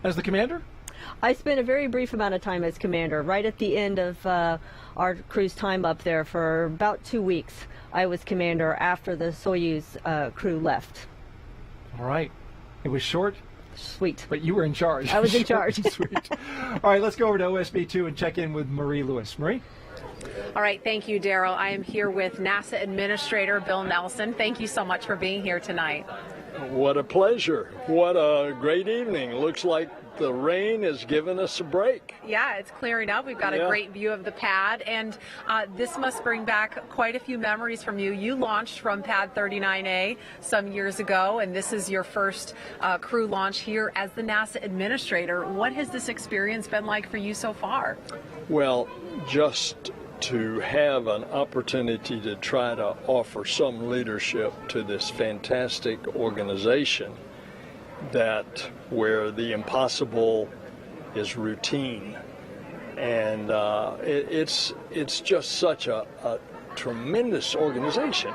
as the commander? I spent a very brief amount of time as commander, right at the end of our crew's time up there for about 2 weeks. I was commander after the Soyuz crew left. All right. It was short? Sweet. But you were in charge. I was in charge. Sweet. All right, let's go over to OSB2 and check in with Marie Lewis. Marie? All right, thank you, Daryl. I am here with NASA Administrator Bill Nelson. Thank you so much for being here tonight. What a pleasure. What a great evening. Looks like the rain has given us a break. Yeah, it's clearing up. We've got a great view of the pad, and this must bring back quite a few memories from you. You launched from Pad 39A some years ago, and this is your first crew launch here as the NASA Administrator. What has this experience been like for you so far? Well, just to have an opportunity to try to offer some leadership to this fantastic organization that where the impossible is routine, and it's just such a tremendous organization.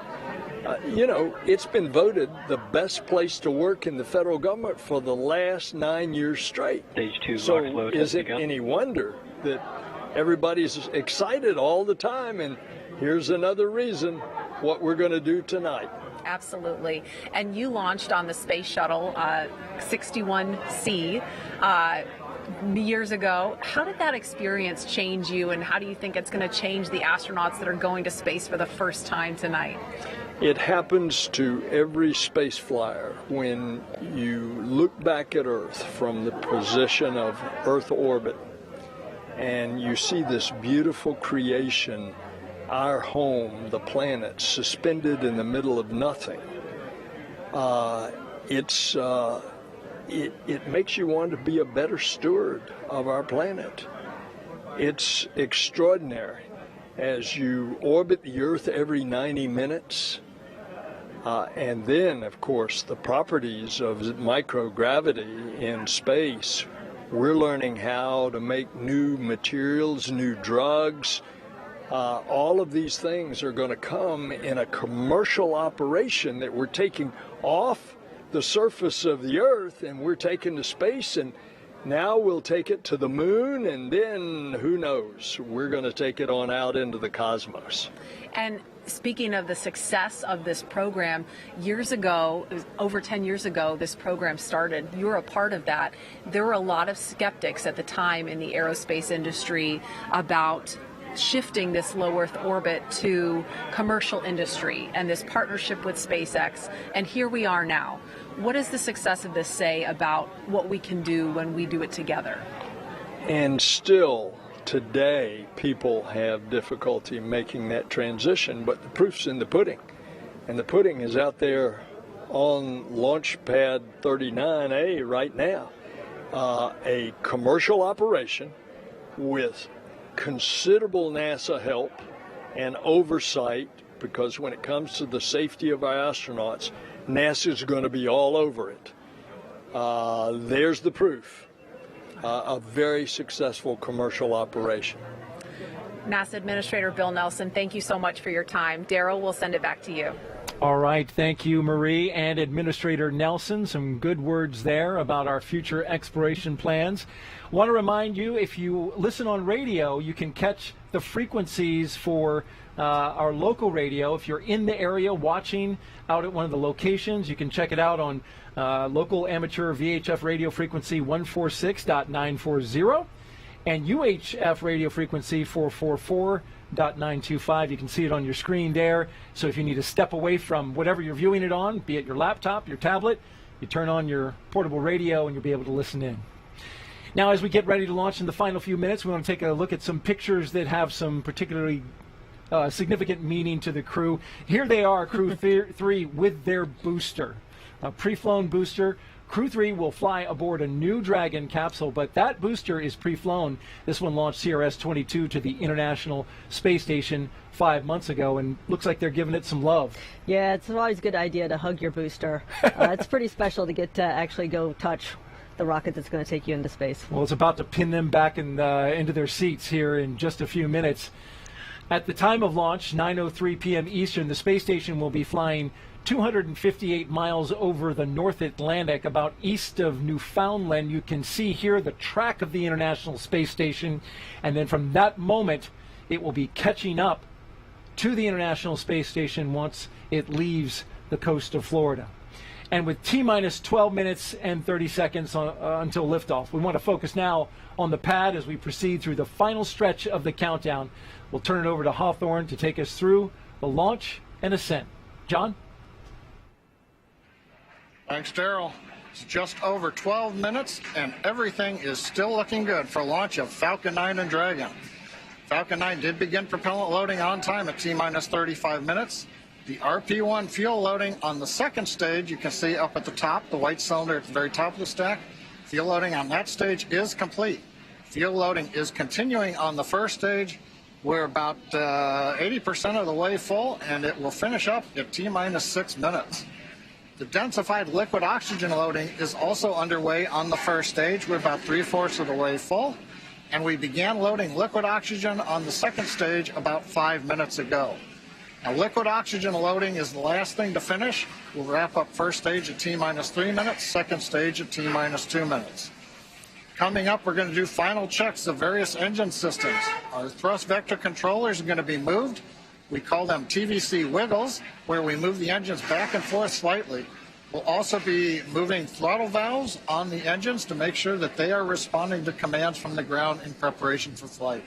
You know, it's been voted the best place to work in the federal government for the last 9 years straight. Stage 2 so launch load is it any wonder that everybody's excited all the time? And here's another reason what we're going to do tonight. Absolutely. And you launched on the Space Shuttle 61C years ago. How did that experience change you, and how do you think it's going to change the astronauts that are going to space for the first time tonight? It happens to every space flyer when you look back at Earth from the position of Earth orbit and you see this beautiful creation, our home, the planet, suspended in the middle of nothing. It makes you want to be a better steward of our planet. It's extraordinary. As you orbit the Earth every 90 minutes, and then, of course, the properties of microgravity in space, we're learning how to make new materials, new drugs. All of these things are going to come in a commercial operation that we're taking off the surface of the Earth and we're taking to space, and now we'll take it to the moon, and then who knows, we're going to take it on out into the cosmos. And speaking of the success of this program, years ago, over 10 years ago, this program started. You were a part of that. There were a lot of skeptics at the time in the aerospace industry about shifting this low Earth orbit to commercial industry and this partnership with SpaceX. And here we are now. What does the success of this say about what we can do when we do it together? And still, today people have difficulty making that transition, but the proof's in the pudding. And the pudding is out there on Launch Pad 39A right now. A commercial operation with considerable NASA help and oversight, because when it comes to the safety of our astronauts, NASA's going to be all over it. There's the proof. A very successful commercial operation. NASA Administrator Bill Nelson, thank you so much for your time. Daryl, we'll send it back to you. All right. Thank you, Marie, and Administrator Nelson. Some good words there about our future exploration plans. Want to remind you, if you listen on radio, you can catch the frequencies for our local radio. If you're in the area watching out at one of the locations, you can check it out on local amateur VHF radio frequency 146.940 and UHF radio frequency 444.925. You can see it on your screen there. So if you need to step away from whatever you're viewing it on, be it your laptop, your tablet, you turn on your portable radio and you'll be able to listen in. Now, as we get ready to launch in the final few minutes, we want to take a look at some pictures that have some particularly significant meaning to the crew. Here they are, Crew-3 with their booster, a pre-flown booster. Crew-3 will fly aboard a new Dragon capsule, but that booster is pre-flown. This one launched CRS-22 to the International Space Station 5 months ago, and looks like they're giving it some love. Yeah, it's always a good idea to hug your booster. It's pretty special to get to actually go touch the rocket that's going to take you into space. Well, it's about to pin them back into their seats here in just a few minutes. At the time of launch, 9:03 p.m. Eastern, the space station will be flying 258 miles over the North Atlantic, about east of Newfoundland. You can see here the track of the International Space Station, and then from that moment, it will be catching up to the International Space Station once it leaves the coast of Florida. And with T-minus 12 minutes and 30 seconds until liftoff, we want to focus now on the pad as we proceed through the final stretch of the countdown. We'll turn it over to Hawthorne to take us through the launch and ascent. John? Thanks, Daryl. It's just over 12 minutes, and everything is still looking good for launch of Falcon 9 and Dragon. Falcon 9 did begin propellant loading on time at T-minus 35 minutes. The RP-1 fuel loading on the second stage, you can see up at the top, the white cylinder at the very top of the stack. Fuel loading on that stage is complete. Fuel loading is continuing on the first stage. We're about 80% of the way full, and it will finish up at T-minus 6 minutes. The densified liquid oxygen loading is also underway on the first stage. We're about 3/4 of the way full, and we began loading liquid oxygen on the second stage about 5 minutes ago. Now, liquid oxygen loading is the last thing to finish. We'll wrap up first stage at T-minus 3 minutes, second stage at T-minus 2 minutes. Coming up, we're going to do final checks of various engine systems. Our thrust vector controllers are going to be moved. We call them TVC wiggles, where we move the engines back and forth slightly. We'll also be moving throttle valves on the engines to make sure that they are responding to commands from the ground in preparation for flight.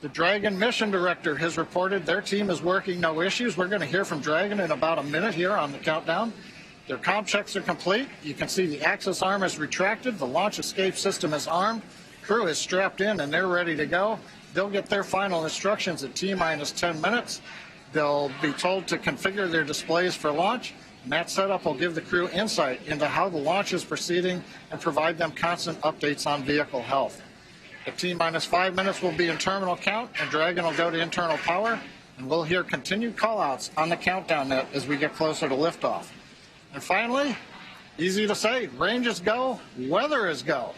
The Dragon mission director has reported their team is working no issues. We're going to hear from Dragon in about a minute here on the countdown. Their comm checks are complete. You can see the axis arm is retracted. The launch escape system is armed. Crew is strapped in and they're ready to go. They'll get their final instructions at T-minus 10 minutes. They'll be told to configure their displays for launch. And that setup will give the crew insight into how the launch is proceeding and provide them constant updates on vehicle health. At T-minus 5 minutes, we'll be in terminal count, and Dragon will go to internal power, and we'll hear continued callouts on the countdown net as we get closer to liftoff. And finally, easy to say, range is go, weather is go.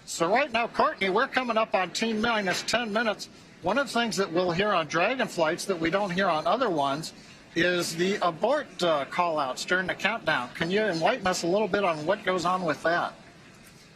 So right now, Courtney, we're coming up on T-minus 10 minutes. One of the things that we'll hear on Dragon flights that we don't hear on other ones is the abort callouts during the countdown. Can you enlighten us a little bit on what goes on with that?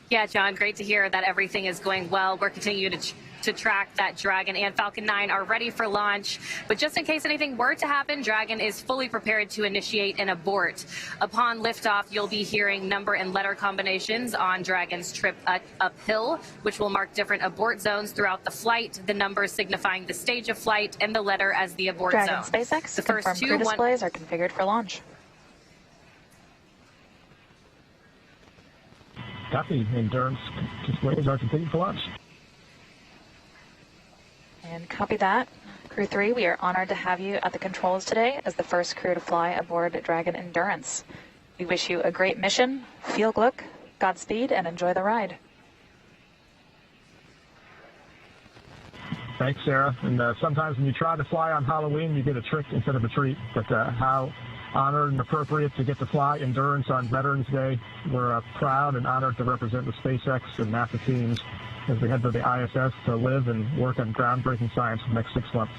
Yeah, John, great to hear that everything is going well. We're continuing to track that Dragon and Falcon 9 are ready for launch. But just in case anything were to happen, Dragon is fully prepared to initiate an abort. Upon liftoff, you'll be hearing number and letter combinations on Dragon's trip uphill, which will mark different abort zones throughout the flight, the numbers signifying the stage of flight and the letter as the abort Dragon zone. SpaceX, The confirmed first crew displays are configured for launch. Copy. Endurance displays are completed for launch. Copy that. Crew-3, we are honored to have you at the controls today as the first crew to fly aboard Dragon Endurance. We wish you a great mission, field look, Godspeed, and enjoy the ride. Thanks, Sarah. And sometimes when you try to fly on Halloween, you get a trick instead of a treat. But how honored and appropriate to get to fly Endurance on Veterans Day. We're proud and honored to represent the SpaceX and NASA teams as we head to the ISS to live and work on groundbreaking science for the next 6 months.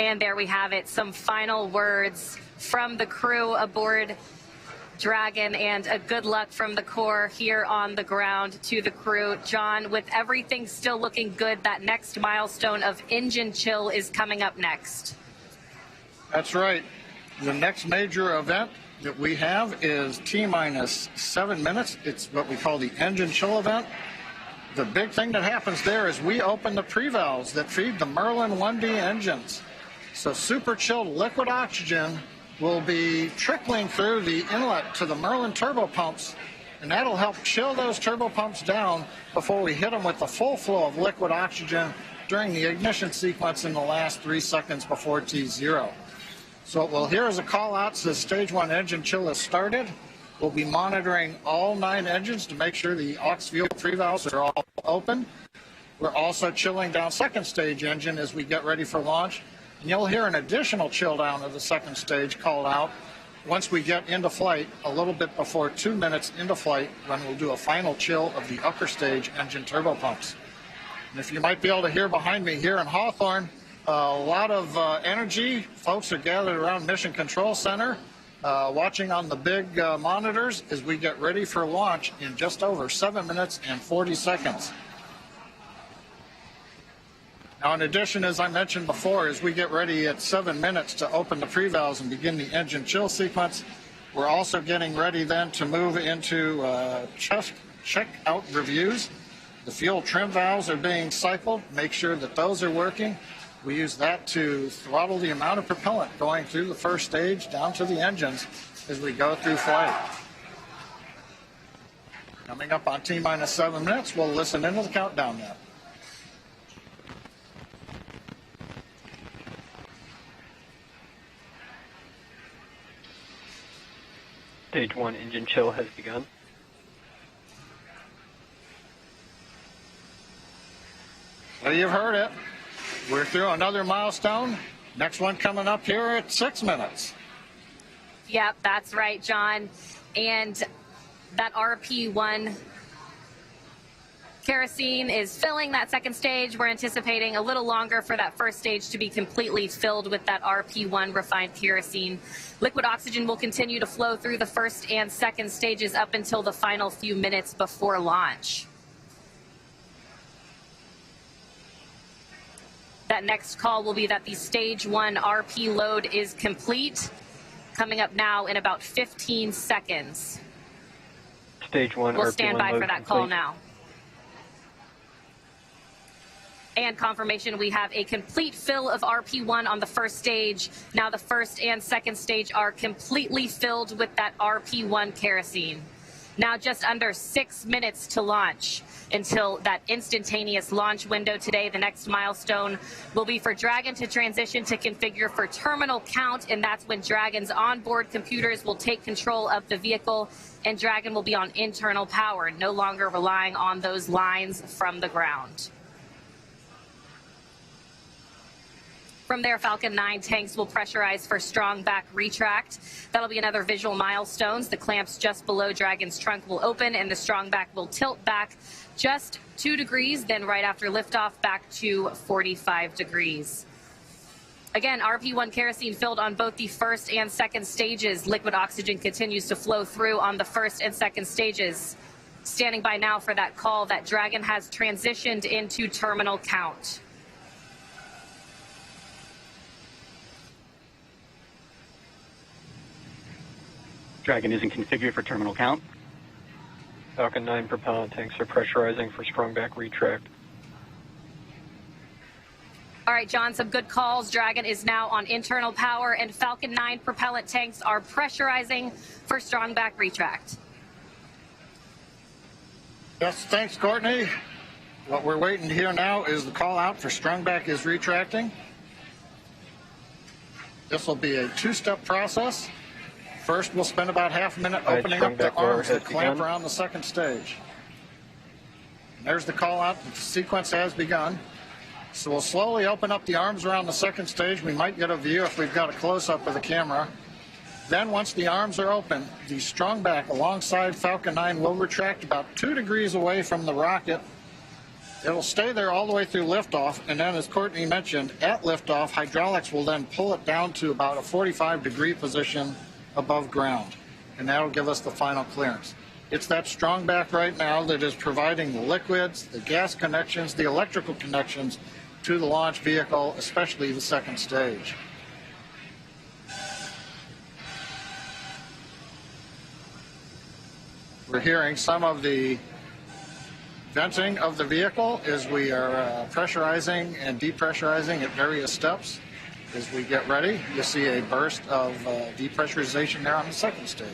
And there we have it, some final words from the crew aboard Dragon, and a good luck from the Corps here on the ground to the crew. John, with everything still looking good, that next milestone of engine chill is coming up next. That's right. The next major event that we have is T-minus 7 minutes. It's what we call the engine chill event. The big thing that happens there is we open the pre-valves that feed the Merlin 1B engines. So super chilled liquid oxygen will be trickling through the inlet to the Merlin turbo pumps, and that'll help chill those turbo pumps down before we hit them with the full flow of liquid oxygen during the ignition sequence in the last 3 seconds before T0. So what we'll hear is a call out says stage 1 engine chill has started. We'll be monitoring all 9 engines to make sure the aux fuel pre-valves are all open. We're also chilling down second stage engine as we get ready for launch. And you'll hear an additional chill down of the second stage called out once we get into flight, a little bit before 2 minutes into flight, when we'll do a final chill of the upper stage engine turbo pumps. And if you might be able to hear behind me here in Hawthorne, a lot of energy. Folks are gathered around Mission Control Center, watching on the big monitors as we get ready for launch in just over 7 minutes and 40 seconds. Now, in addition, as I mentioned before, as we get ready at 7 minutes to open the pre-valves and begin the engine chill sequence, we're also getting ready then to move into check-out reviews. The fuel trim valves are being cycled. Make sure that those are working. We use that to throttle the amount of propellant going through the first stage down to the engines as we go through flight. Coming up on T-minus 7 minutes, we'll listen into the countdown now. Stage 1 engine chill has begun. Well, you've heard it. We're through another milestone. Next one coming up here at 6 minutes. Yep, that's right, John. And that RP1 kerosene is filling that second stage. We're anticipating a little longer for that first stage to be completely filled with that RP1 refined kerosene. Liquid oxygen will continue to flow through the first and second stages up until the final few minutes before launch. That next call will be that the stage 1 RP load is complete, coming up now in about 15 seconds. Stage 1 we'll RP1 stand by load for that complete. call now. And confirmation, we have a complete fill of RP1 on the first stage. Now the first and second stage are completely filled with that RP1 kerosene. Now just under 6 minutes to launch until that instantaneous launch window today. The next milestone will be for Dragon to transition to configure for terminal count, and that's when Dragon's onboard computers will take control of the vehicle, and Dragon will be on internal power, no longer relying on those lines from the ground. From there, Falcon 9 tanks will pressurize for strong back retract. That'll be another visual milestone. The clamps just below Dragon's trunk will open, and the strong back will tilt back just 2 degrees, then right after liftoff, back to 45 degrees. Again, RP1 kerosene filled on both the first and second stages. Liquid oxygen continues to flow through on the first and second stages. Standing by now for that call that Dragon has transitioned into terminal count. Dragon isn't configured for terminal count. Falcon 9 propellant tanks are pressurizing for strong back retract. All right, John, some good calls. Dragon is now on internal power, and Falcon 9 propellant tanks are pressurizing for strong back retract. Yes, thanks, Courtney. What we're waiting to hear now is the call out for strung back is retracting. This will be a two-step process. First, we'll spend about half a minute opening up the arms that clamp around the second stage. And there's the call out. The sequence has begun. So we'll slowly open up the arms around the second stage. We might get a view if we've got a close-up of the camera. Then once the arms are open, the strung back alongside Falcon 9 will retract about 2 degrees away from the rocket. It'll stay there all the way through liftoff, and then as Courtney mentioned, at liftoff, hydraulics will then pull it down to about a 45-degree position above ground, and that'll give us the final clearance. It's that strung back right now that is providing the liquids, the gas connections, the electrical connections to the launch vehicle, especially the second stage. We're hearing some of the venting of the vehicle as we are pressurizing and depressurizing at various steps. As we get ready, you'll see a burst of depressurization there on the second stage.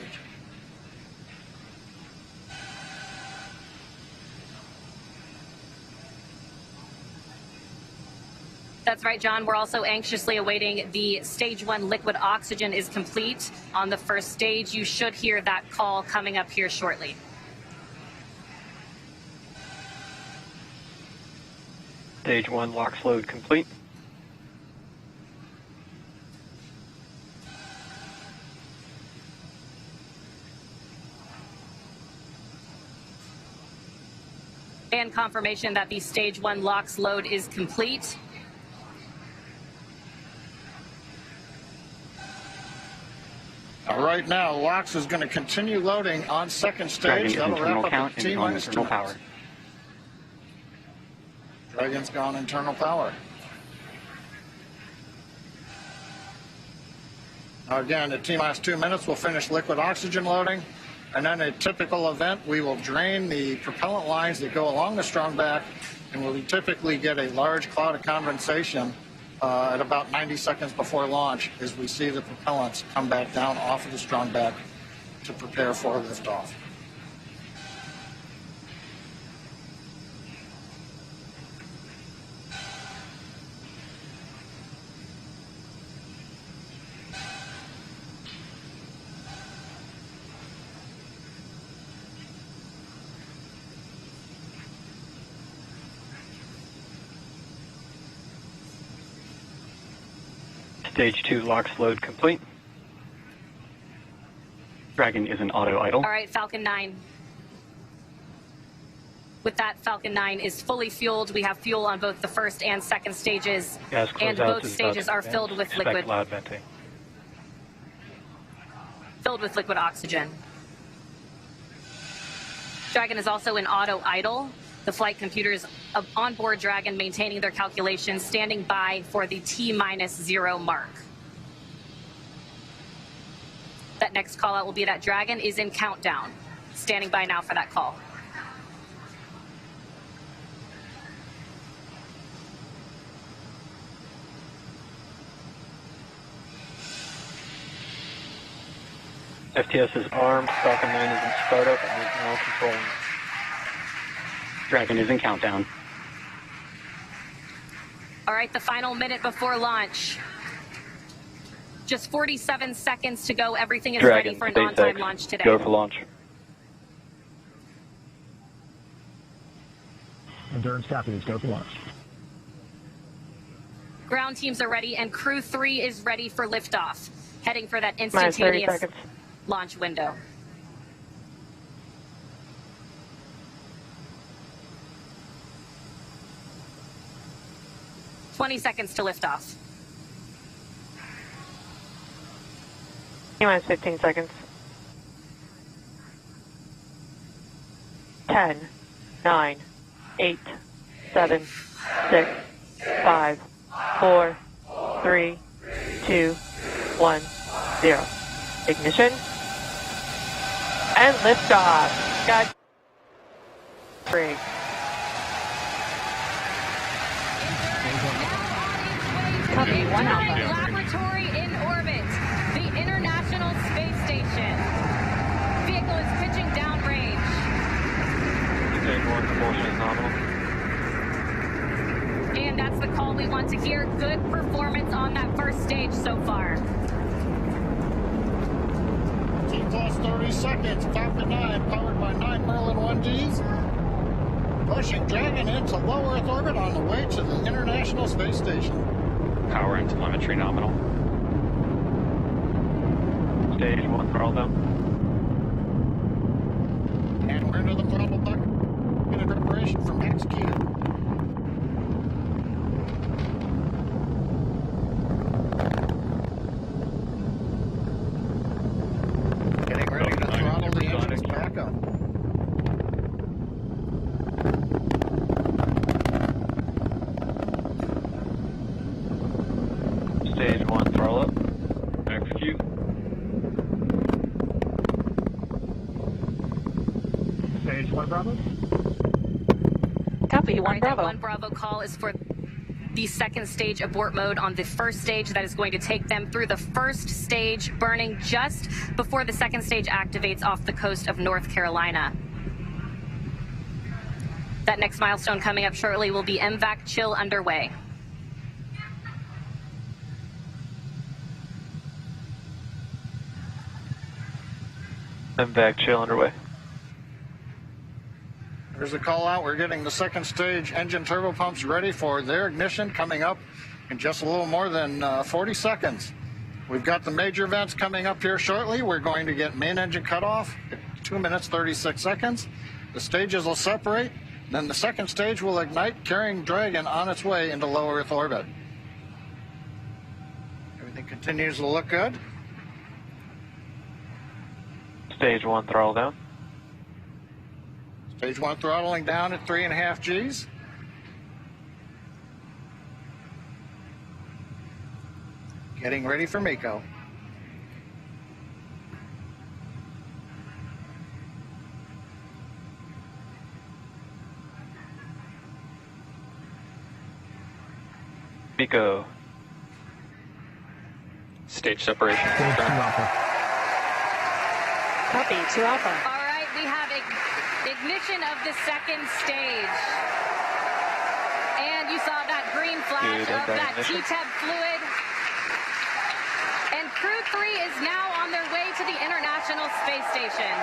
That's right, John. We're also anxiously awaiting the stage 1 liquid oxygen is complete on the first stage. You should hear that call coming up here shortly. Stage 1 LOX load complete. And confirmation that the stage 1 LOX load is complete. Right now, LOX is going to continue loading on second stage. That'll wrap up at T-minus 2 minutes. Dragon's gone internal power. Now again, at T-minus 2 minutes, we'll finish liquid oxygen loading. And then a typical event, we will drain the propellant lines that go along the strung back, and we'll typically get a large cloud of condensation at about 90 seconds before launch as we see the propellants come back down off of the strung back to prepare for liftoff. Stage 2 LOX load complete. Dragon is in auto idle. All right, Falcon 9. With that, Falcon 9 is fully fueled. We have fuel on both the first and second stages, and both stages are filled with liquid. Loud venting. Filled with liquid oxygen. Dragon is also in auto idle. The flight computers on board Dragon maintaining their calculations, standing by for the T-0 mark. That next call out will be that Dragon is in countdown. Standing by now for that call. FTS is armed, Falcon 9 is in startup, and is now controlling. Dragon is in countdown. All right, the final minute before launch. Just 47 seconds to go. Everything is ready for an on-time launch today. Go for launch. Endurance copies. Go for launch. Ground teams are ready, and Crew-3 is ready for liftoff. Heading for that instantaneous launch window. "20 seconds to liftoff. T-minus 15 seconds. 10, 9, 8, 7, 6, 5, 4, 3, 2, 1, 0. Ignition. And liftoff. God. Free. Copy, 1 Alpha. Laboratory in orbit. The International Space Station. Vehicle is pitching downrange. 30 seconds. Falcon 9 powered by 9 Merlin 1Gs. Pushing Dragon into low Earth orbit on the way to the International Space Station. Power and telemetry nominal. Stage 1 throttle down. And we're into the throttle bucket in preparation for max Q. Getting ready to throttle the engines back up. Stage 1 throttle up. Execute. Stage 1 Bravo. Copy, All 1 right, Bravo. that 1 Bravo call is for the second stage abort mode on the first stage. That is going to take them through the first stage, burning just before the second stage activates off the coast of North Carolina. That next milestone coming up shortly will be MVAC chill underway. MVAC chill underway. There's a call out. We're getting the second stage engine turbo pumps ready for their ignition coming up in just a little more than 40 seconds. We've got the major events coming up here shortly. We're going to get main engine cutoff at 2 minutes 36 seconds. The stages will separate. Then the second stage will ignite, carrying Dragon on its way into low Earth orbit. Everything continues to look good. Stage 1 throttle down. Stage 1 throttling down at 3.5 Gs. Getting ready for MECO. MECO. Stage separation. Stage 2 Alpha. Copy, 2 Alpha. All right, we have ignition of the second stage. And you saw that green flash of that T-TEB fluid. And Crew-3 is now on their way to the International Space Station.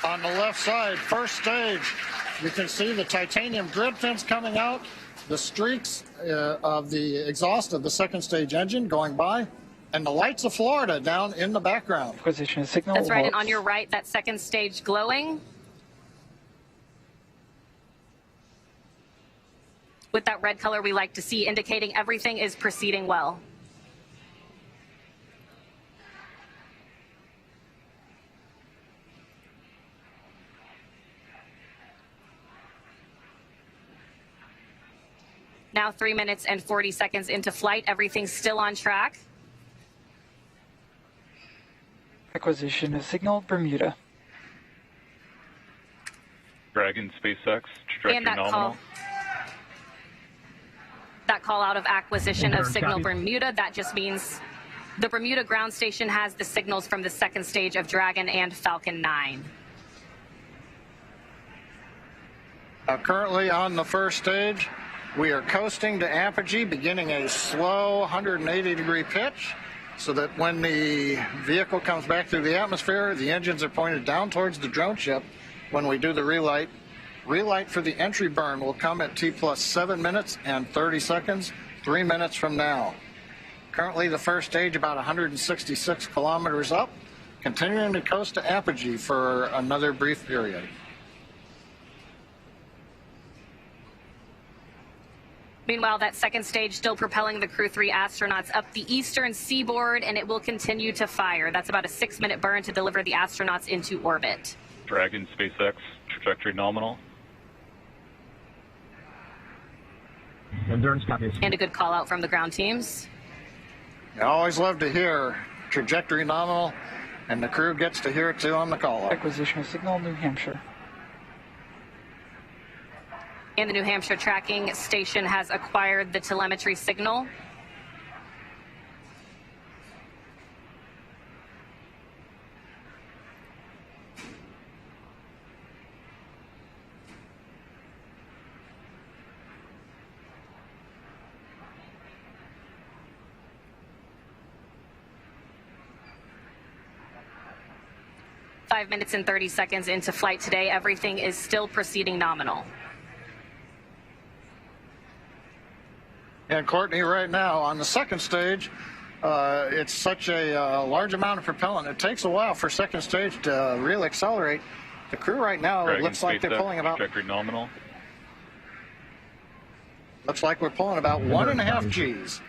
On the left side, first stage, you can see the titanium grid fins coming out, the streaks of the exhaust of the second stage engine going by, and the lights of Florida down in the background. Acquisition signal. That's right, and on your right, that second stage glowing. With that red color we like to see, indicating everything is proceeding well. Now 3 minutes and 40 seconds into flight. Everything's still on track. Acquisition of signal Bermuda. Dragon SpaceX, trajectory And that nominal. Call out of acquisition of signal Copy. Bermuda, that just means the Bermuda ground station has the signals from the second stage of Dragon and Falcon 9. Currently on the first stage, we are coasting to apogee, beginning a slow 180-degree pitch, so that when the vehicle comes back through the atmosphere, the engines are pointed down towards the drone ship. When we do the relight, relight for the entry burn will come at T plus 7 minutes and 30 seconds, 3 minutes from now. Currently the first stage about 166 kilometers up, continuing to coast to apogee for another brief period. Meanwhile, that second stage still propelling the Crew-3 astronauts up the eastern seaboard, and it will continue to fire. That's about a 6-minute burn to deliver the astronauts into orbit. Dragon SpaceX, trajectory nominal. Endurance copies. And a good call out from the ground teams. I always love to hear trajectory nominal, and the crew gets to hear it too on the call out. Acquisition of signal New Hampshire. And the New Hampshire tracking station has acquired the telemetry signal. 5 minutes and 30 seconds into flight today. Everything is still proceeding nominal. And Courtney, right now on the second stage, it's such a large amount of propellant. It takes a while for second stage to really accelerate. The crew right now, it looks like they're pulling about. Trajectory nominal. Looks like we're pulling about 1.5 Gs.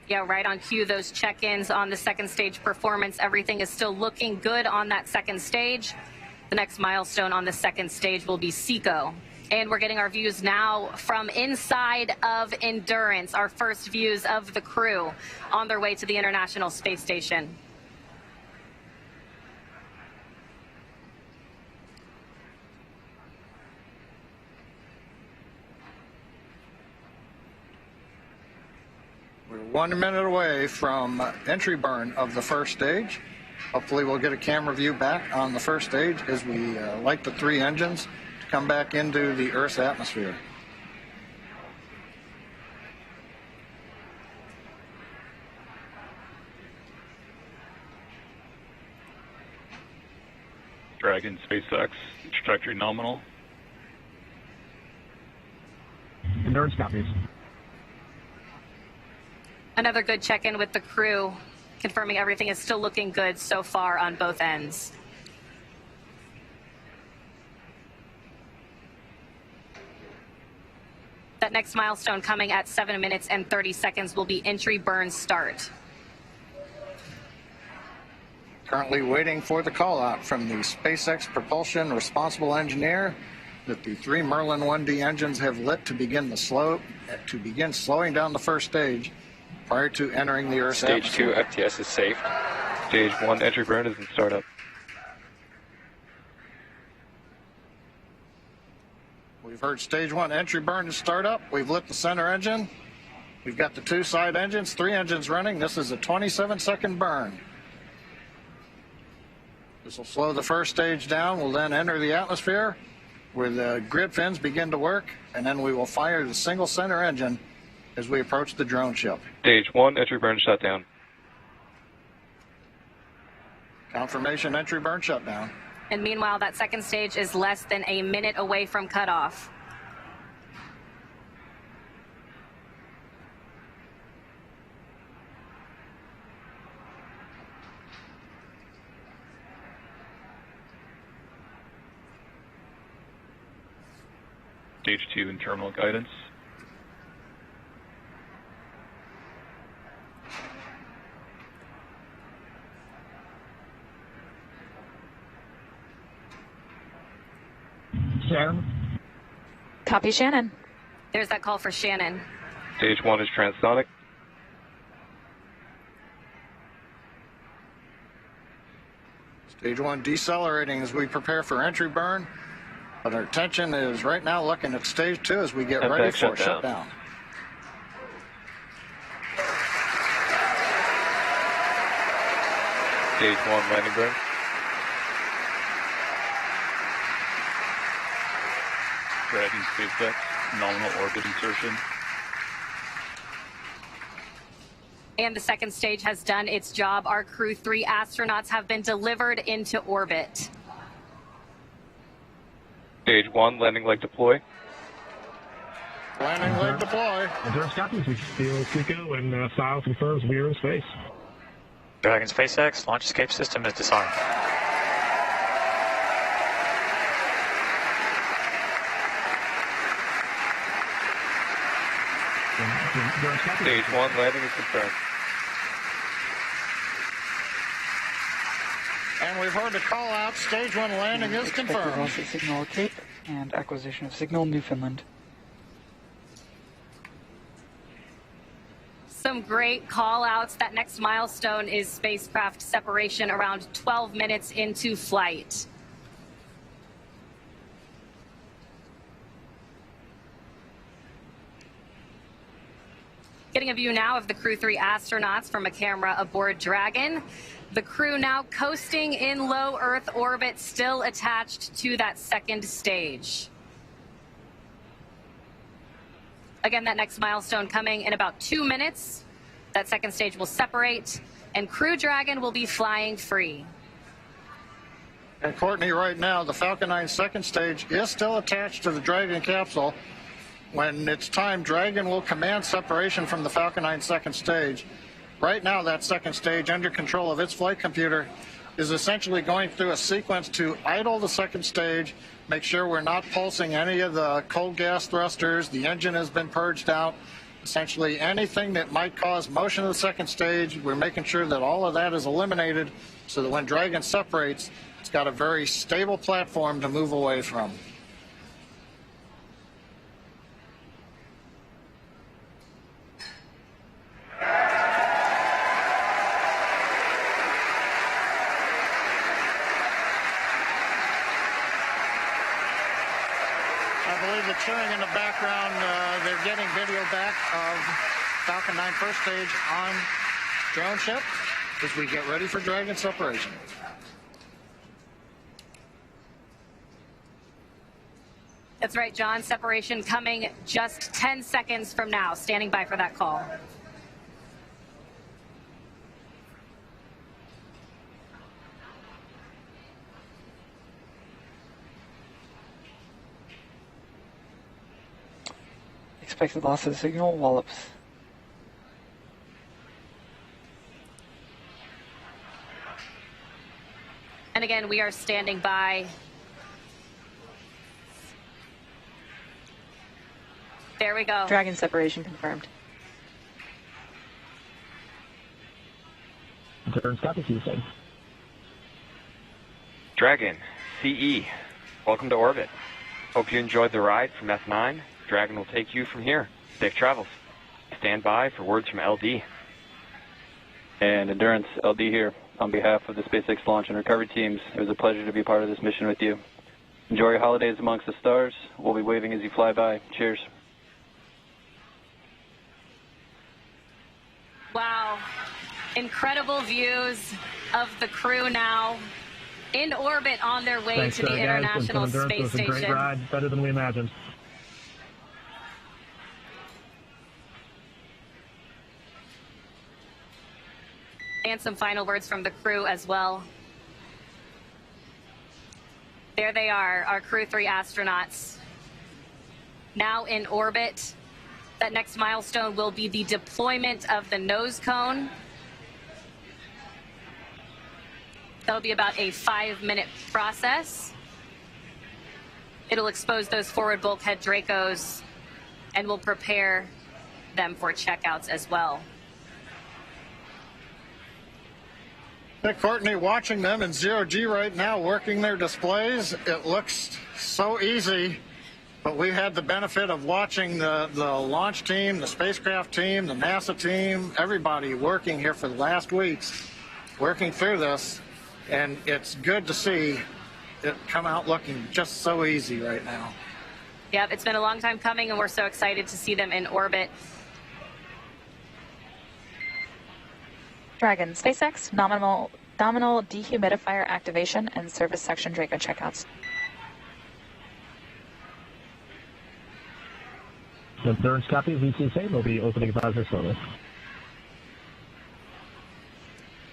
Yeah, right on cue, those check-ins on the second stage performance. Everything is still looking good on that second stage. The next milestone on the second stage will be SECO. And we're getting our views now from inside of Endurance, our first views of the crew on their way to the International Space Station. We're 1 minute away from entry burn of the first stage. Hopefully we'll get a camera view back on the first stage as we light the 3 engines to come back into the Earth's atmosphere. Dragon, SpaceX, trajectory nominal. Endurance copies. Another good check-in with the crew, confirming everything is still looking good so far on both ends. That next milestone coming at 7 minutes and 30 seconds will be entry burn start. Currently waiting for the call out from the SpaceX propulsion responsible engineer that the 3 Merlin 1D engines have lit to begin slowing down the first stage prior to entering the Earth's atmosphere. Stage 2 FTS is safe. Stage 1 entry burn is in startup. We've heard stage 1 entry burn is startup. We've lit the center engine. We've got the 2 side engines, 3 engines running. This is a 27-second burn. This will slow the first stage down. We'll then enter the atmosphere where the grid fins begin to work, and then we will fire the single center engine as we approach the drone ship. Stage 1 entry burn shutdown. Confirmation entry burn shutdown. And meanwhile, that second stage is less than a minute away from cutoff. Stage 2 in terminal guidance. Shannon. Copy, Shannon. There's that call for Shannon. Stage 1 is transonic. Stage 1 decelerating as we prepare for entry burn. But our attention is right now looking at stage 2 as we get ready for shutdown. Stage 1 landing burn. Dragon, SpaceX, nominal orbit insertion. And the second stage has done its job. Our Crew-3 astronauts have been delivered into orbit. Stage 1, landing leg deploy. Landing leg deploy. Endurance copies. We feel SECO and SILE confirms we are in space. Dragon, SpaceX, launch escape system is disarmed. Stage 1 landing is confirmed. And we've heard the call out. Stage 1 landing is confirmed. Loss of signal Cape and acquisition of signal Newfoundland. Some great call outs. That next milestone is spacecraft separation around 12 minutes into flight. Getting a view now of the Crew-3 astronauts from a camera aboard Dragon. The crew now coasting in low Earth orbit, still attached to that second stage. Again, that next milestone coming in about 2 minutes. That second stage will separate, and Crew Dragon will be flying free. And Courtney, right now, the Falcon 9 second stage is still attached to the Dragon capsule. When it's time, Dragon will command separation from the Falcon 9 second stage. Right now, that second stage, under control of its flight computer, is essentially going through a sequence to idle the second stage, make sure we're not pulsing any of the cold gas thrusters, the engine has been purged out. Essentially anything that might cause motion of the second stage, we're making sure that all of that is eliminated so that when Dragon separates, it's got a very stable platform to move away from. The cheering in the background, they're getting video back of Falcon 9 first stage on drone ship as we get ready for Dragon separation. That's right, John. Separation coming just 10 seconds from now. Standing by for that call. Expected loss of the signal, wallops. And again, we are standing by. There we go. Dragon separation confirmed. Thurs, copy to you, sir. Dragon, CE, welcome to orbit. Hope you enjoyed the ride from F9. Dragon will take you from here. Safe travels. Stand by for words from LD. And Endurance, LD here. On behalf of the SpaceX launch and recovery teams, it was a pleasure to be part of this mission with you. Enjoy your holidays amongst the stars. We'll be waving as you fly by. Cheers. Wow. Incredible views of the crew now in orbit on their way to the International Space Station. It was a great ride, better than we imagined. And some final words from the crew as well. There they are, our Crew-3 astronauts, now in orbit. That next milestone will be the deployment of the nose cone. That'll be about a 5-minute process. It'll expose those forward bulkhead Dracos and will prepare them for checkouts as well. Hey, Courtney, watching them in zero-G right now, working their displays, it looks so easy, but we had the benefit of watching the launch team, the spacecraft team, the NASA team, everybody working here for the last weeks, working through this, and it's good to see it come out looking just so easy right now. Yep, it's been a long time coming, and we're so excited to see them in orbit. Dragon, SpaceX, nominal dehumidifier activation and service section Draco checkouts. The Thurs copy, VCSA will be opening visor slowly.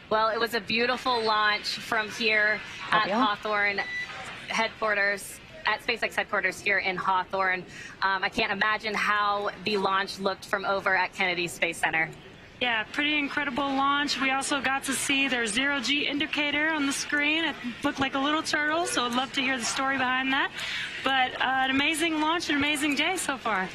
Well, it was a beautiful launch from here at Hawthorne headquarters, at SpaceX headquarters here in Hawthorne. I can't imagine how the launch looked from over at Kennedy Space Center. Yeah, pretty incredible launch. We also got to see their zero-G indicator on the screen. It looked like a little turtle, so I'd love to hear the story behind that. But an amazing launch, an amazing day so far.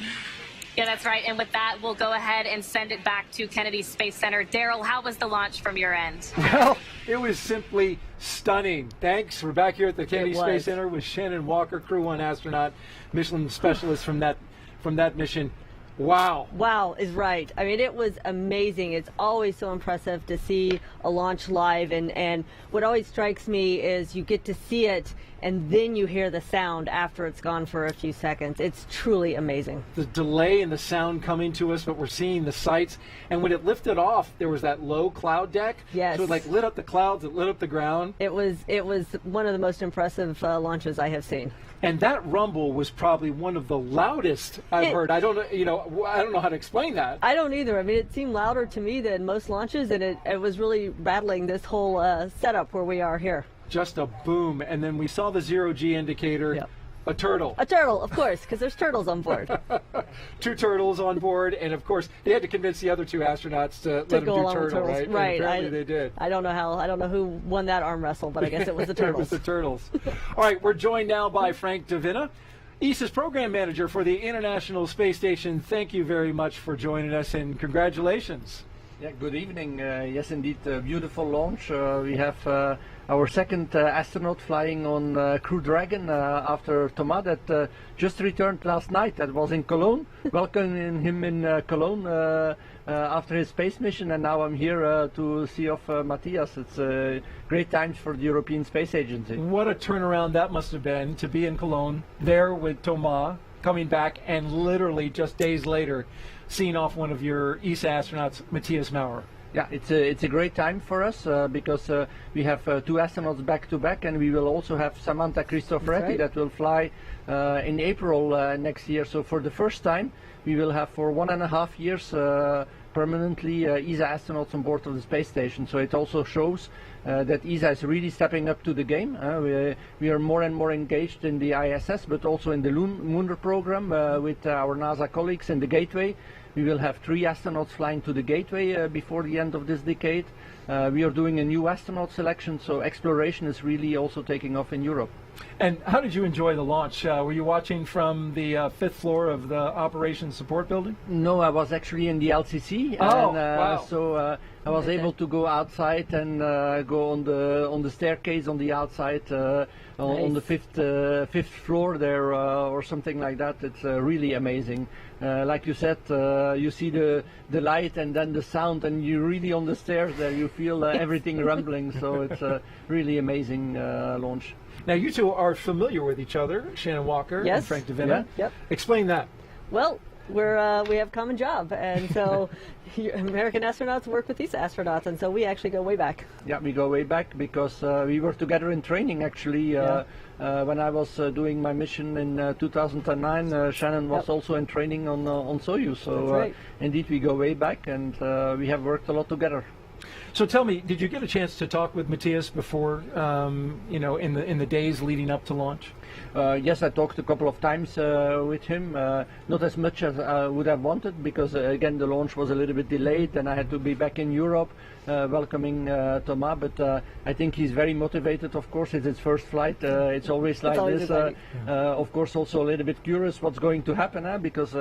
Yeah, that's right. And with that, we'll go ahead and send it back to Kennedy Space Center. Daryl, how was the launch from your end? Well, it was simply stunning. Thanks. We're back here at the Kennedy Space Center with Shannon Walker, Crew 1 astronaut, Michelin specialist from that mission. Wow. Wow is right. I mean, it was amazing. It's always so impressive to see a launch live, and what always strikes me is you get to see it and then you hear the sound after it's gone for a few seconds. It's truly amazing. The delay in the sound coming to us, but we're seeing the sights. And when it lifted off, there was that low cloud deck. Yes. So it like lit up the clouds, it lit up the ground. It was one of the most impressive launches I have seen. And that rumble was probably one of the loudest I've heard. I don't know how to explain that. I don't either. I mean, it seemed louder to me than most launches, and it was really rattling this whole setup where we are here. just a boom, and then we saw the zero-G indicator. Yep. A turtle. A turtle, of course, because there's turtles on board. 2 turtles on board, and of course they had to convince the other 2 astronauts to let them go do along with turtle, turtles. right? Right. And apparently they did. I don't know who won that arm wrestle, but I guess it was the turtles. It was the turtles. All right, we're joined now by Frank Davina, ESA's program manager for the International Space Station. Thank you very much for joining us, and congratulations. Yeah, good evening. Yes, indeed, beautiful launch. We have our second astronaut flying on Crew Dragon after Thomas that just returned last night. That was in Cologne. Welcoming him in Cologne after his space mission, and now I'm here to see off Matthias. It's great times for the European Space Agency. What a turnaround that must have been to be in Cologne, there with Thomas, coming back, and literally just days later seeing off one of your ESA astronauts, Matthias Maurer. Yeah, it's a great time for us because we have 2 astronauts back to back, and we will also have Samantha Cristoforetti that will fly in April next year. So for the first time, we will have for 1.5 years permanently ESA astronauts on board of the space station. So it also shows that ESA is really stepping up to the game. We are more and more engaged in the ISS, but also in the lunar program with our NASA colleagues in the Gateway. We will have 3 astronauts flying to the Gateway before the end of this decade. We are doing a new astronaut selection, so exploration is really also taking off in Europe. And how did you enjoy the launch? Were you watching from the 5th floor of the Operations Support Building? No, I was actually in the LCC. Oh, and, wow. So I was able to go outside and go on the staircase on the outside on the fifth floor there or something like that. It's really amazing. Like you said, you see the light and then the sound, and you're really on the stairs there. You feel everything rumbling. So it's a really amazing launch. Now, you 2 are familiar with each other, Shannon Walker and Frank Davina. Yeah. Yep. Explain that. Well, we have a common job, and so American astronauts work with these astronauts, and so we actually go way back. Yeah, we go way back because we were together in training actually. When I was doing my mission in 2009, Shannon was also in training on Soyuz. So indeed, we go way back, and we have worked a lot together. So tell me, did you get a chance to talk with Matthias before, in the days leading up to launch? Yes, I talked a couple of times with him, not as much as I would have wanted because, again, the launch was a little bit delayed and I had to be back in Europe welcoming Thomas, but I think he's very motivated, of course. It's his first flight. It's always like this. Of course, also a little bit curious what's going to happen because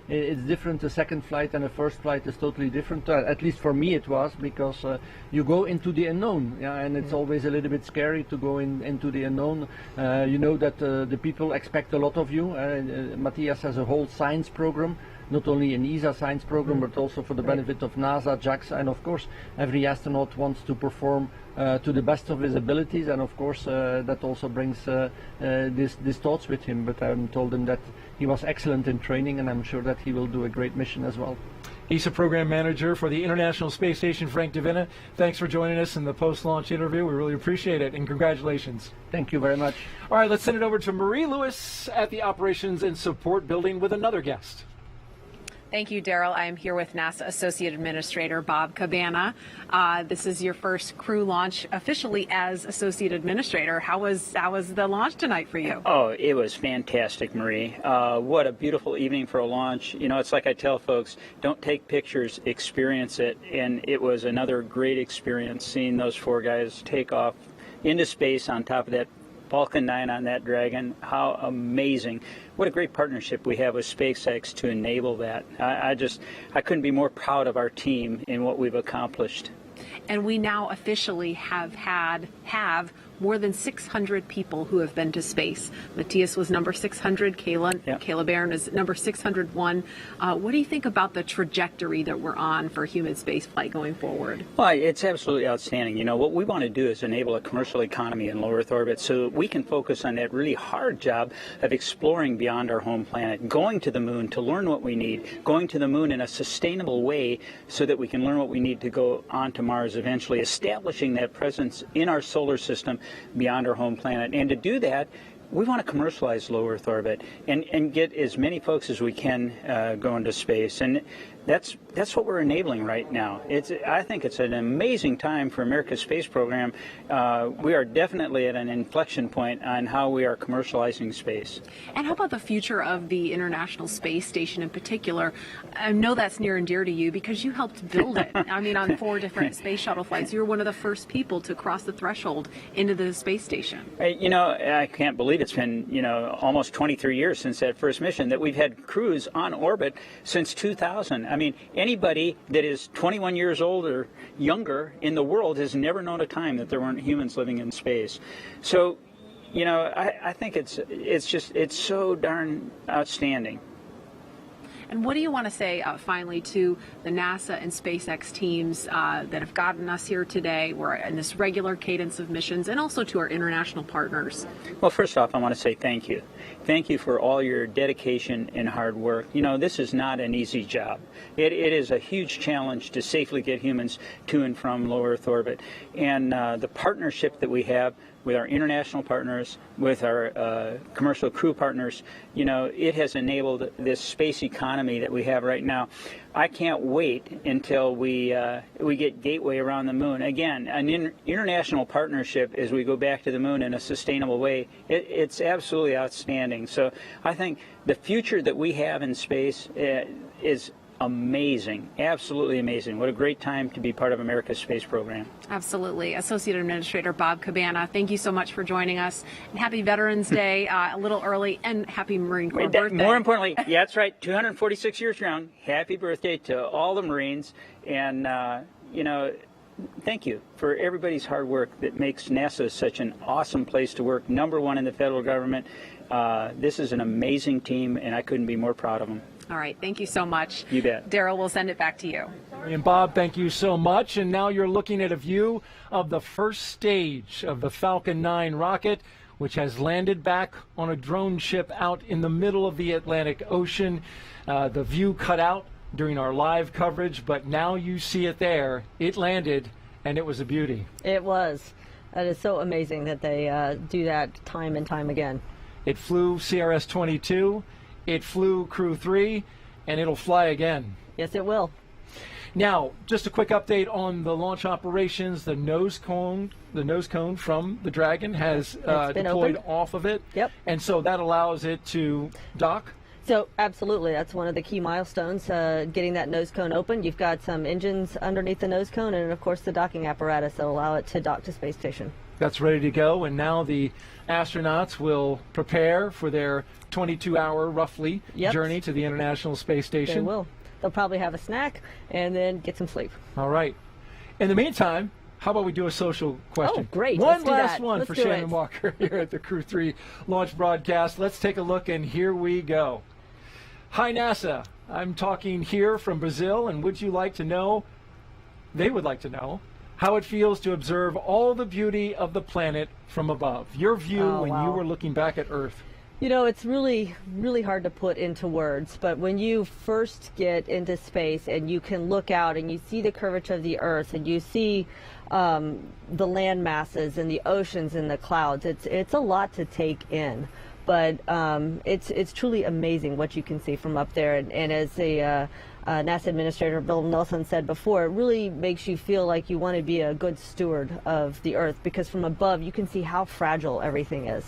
it's different. The second flight and the first flight is totally different. At least for me it was, because you go into the unknown, and it's always a little bit scary to go into the unknown. You know that the people expect a lot of you. Matthias has a whole science program, not only an ESA science program, but also for the benefit of NASA, JAXA, and of course every astronaut wants to perform to the best of his abilities, and of course that also brings these thoughts with him. But I told him that he was excellent in training, and I'm sure that he will do a great mission as well. ESA Program Manager for the International Space Station, Frank Davina. Thanks for joining us in the post-launch interview. We really appreciate it, and congratulations. Thank you very much. All right, let's send it over to Marie Lewis at the Operations and Support Building with another guest. Thank you, Daryl. I am here with NASA Associate Administrator Bob Cabana. This is your first crew launch officially as Associate Administrator. How was the launch tonight for you? Oh, it was fantastic, Marie. What a beautiful evening for a launch. You know, it's like I tell folks, don't take pictures, experience it. And it was another great experience seeing those 4 guys take off into space on top of that Falcon 9 on that Dragon. How amazing. What a great partnership we have with SpaceX to enable that. I couldn't be more proud of our team in what we've accomplished. And we now officially have more than 600 people who have been to space. Matthias was number 600. Kayla Barron is number 601. What do you think about the trajectory that we're on for human spaceflight going forward? Well, it's absolutely outstanding. You know, what we want to do is enable a commercial economy in low Earth orbit so we can focus on that really hard job of exploring beyond our home planet, going to the moon to learn what we need, going to the moon in a sustainable way so that we can learn what we need to go on to Mars eventually, establishing that presence in our solar system beyond our home planet. And to do that, we want to commercialize low Earth orbit and get as many folks as we can go into space. And That's what we're enabling right now. I think it's an amazing time for America's space program. We are definitely at an inflection point on how we are commercializing space. And how about the future of the International Space Station in particular? I know that's near and dear to you because you helped build it. I mean, on 4 different space shuttle flights, you were one of the first people to cross the threshold into the space station. You know, I can't believe it's been, almost 23 years since that first mission, that we've had crews on orbit since 2000. I mean, anybody that is 21 years old or younger in the world has never known a time that there weren't humans living in space. So, I think it's so darn outstanding. And what do you want to say finally to the NASA and SpaceX teams that have gotten us here today? We're in this regular cadence of missions, and also to our international partners. Well, first off, I want to say thank you. Thank you for all your dedication and hard work. This is not an easy job. It is a huge challenge to safely get humans to and from low Earth orbit. And the partnership that we have with our international partners, with our commercial crew partners, it has enabled this space economy that we have right now. I can't wait until we get Gateway around the moon. Again, an international partnership as we go back to the moon in a sustainable way, it's absolutely outstanding. So I think the future that we have in space is amazing, absolutely amazing. What a great time to be part of America's space program. Absolutely. Associate Administrator Bob Cabana, thank you so much for joining us. And happy Veterans Day, a little early, and happy Marine Corps birthday. More importantly, yeah, that's right, 246 years young. Happy birthday to all the Marines. And, thank you for everybody's hard work that makes NASA such an awesome place to work, #1 in the federal government. This is an amazing team, and I couldn't be more proud of them. All right, thank you so much. You bet. Daryl, we'll send it back to you. And Bob, thank you so much. And now you're looking at a view of the first stage of the Falcon 9 rocket, which has landed back on a drone ship out in the middle of the Atlantic Ocean. The view cut out during our live coverage, but now you see it there. It landed, and it was a beauty. It was. That is so amazing that they do that time and time again. It flew CRS-22. It flew Crew-3, and it'll fly again. Yes, it will. Now, just a quick update on the launch operations. The nose cone from the Dragon has deployed off of it. Yep. And so that allows it to dock. So absolutely, that's one of the key milestones, getting that nose cone open. You've got some engines underneath the nose cone, and of course the docking apparatus that allow it to dock to space station. That's ready to go, and now the astronauts will prepare for their 22-hour, roughly, journey to the International Space Station. They will. They'll probably have a snack and then get some sleep. All right. In the meantime, how about we do a social question? Oh, great. One last one for Shannon Walker here at the Crew-3 launch broadcast. Let's take a look, and here we go. Hi, NASA. I'm talking here from Brazil, and would you like to know, they would like to know, how it feels to observe all the beauty of the planet from above. Your view when you were looking back at Earth. It's really, really hard to put into words, but when you first get into space and you can look out and you see the curvature of the Earth and you see the land masses and the oceans and the clouds, it's a lot to take in. But it's truly amazing what you can see from up there. And as the NASA Administrator Bill Nelson said before, it really makes you feel like you want to be a good steward of the Earth, because from above you can see how fragile everything is.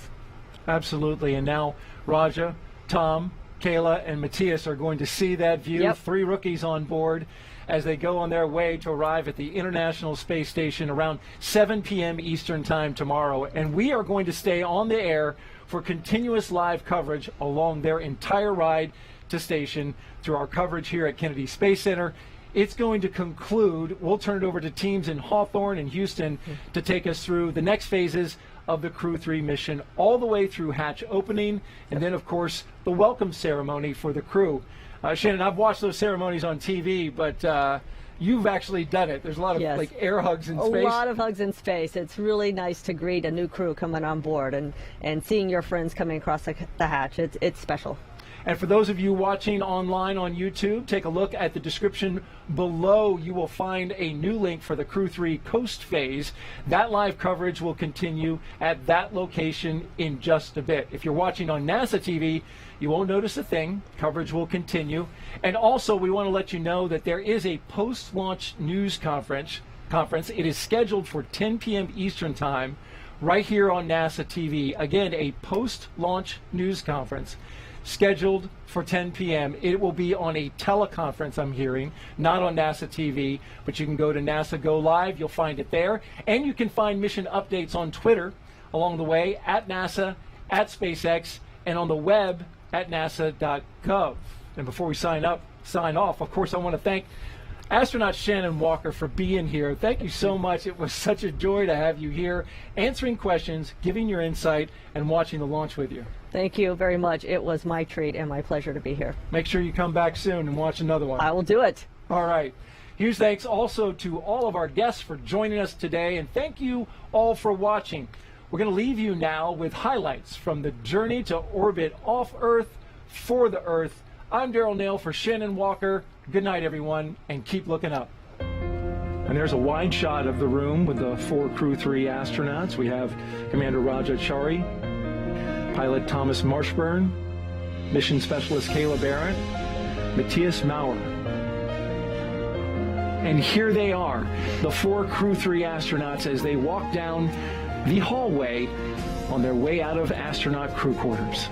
Absolutely. And now Raja, Tom, Kayla, and Matthias are going to see that view. Yep. 3 rookies on board as they go on their way to arrive at the International Space Station around 7 p.m. Eastern Time tomorrow. And we are going to stay on the air for continuous live coverage along their entire ride to station through our coverage here at Kennedy Space Center. It's going to conclude. We'll turn it over to teams in Hawthorne and Houston to take us through the next phases of the Crew-3 mission, all the way through hatch opening, and then, of course, the welcome ceremony for the crew. Shannon, I've watched those ceremonies on TV, but you've actually done it. There's a lot of like air hugs in space. A lot of hugs in space. It's really nice to greet a new crew coming on board and seeing your friends coming across the hatch. It's special. And for those of you watching online on YouTube, take a look at the description below. You will find a new link for the Crew-3 coast phase. That live coverage will continue at that location in just a bit. If you're watching on NASA TV, you won't notice a thing. Coverage will continue. And also, we want to let you know that there is a post-launch news conference. It is scheduled for 10 p.m. Eastern Time right here on NASA TV. Again, a post-launch news conference scheduled for 10 p.m. It will be on a teleconference, I'm hearing, not on NASA TV, but you can go to NASA Go Live. You'll find it there. And you can find mission updates on Twitter along the way, at NASA, at SpaceX, and on the web at nasa.gov. And before we sign off, of course, I want to thank astronaut Shannon Walker for being here. Thank you so much. It was such a joy to have you here, answering questions, giving your insight, and watching the launch with you. Thank you very much. It was my treat and my pleasure to be here. Make sure you come back soon and watch another one. I will do it. All right. Huge thanks also to all of our guests for joining us today, and thank you all for watching. We're going to leave you now with highlights from the journey to orbit off Earth for the Earth. I'm Daryl Nail for Shannon Walker. Good night, everyone, and keep looking up. And there's a wide shot of the room with the 4 Crew-3 astronauts. We have Commander Raja Chari, pilot Thomas Marshburn, mission specialist Kayla Barron, Matthias Maurer. And here they are, the 4 Crew-3 astronauts as they walk down the hallway on their way out of astronaut crew quarters.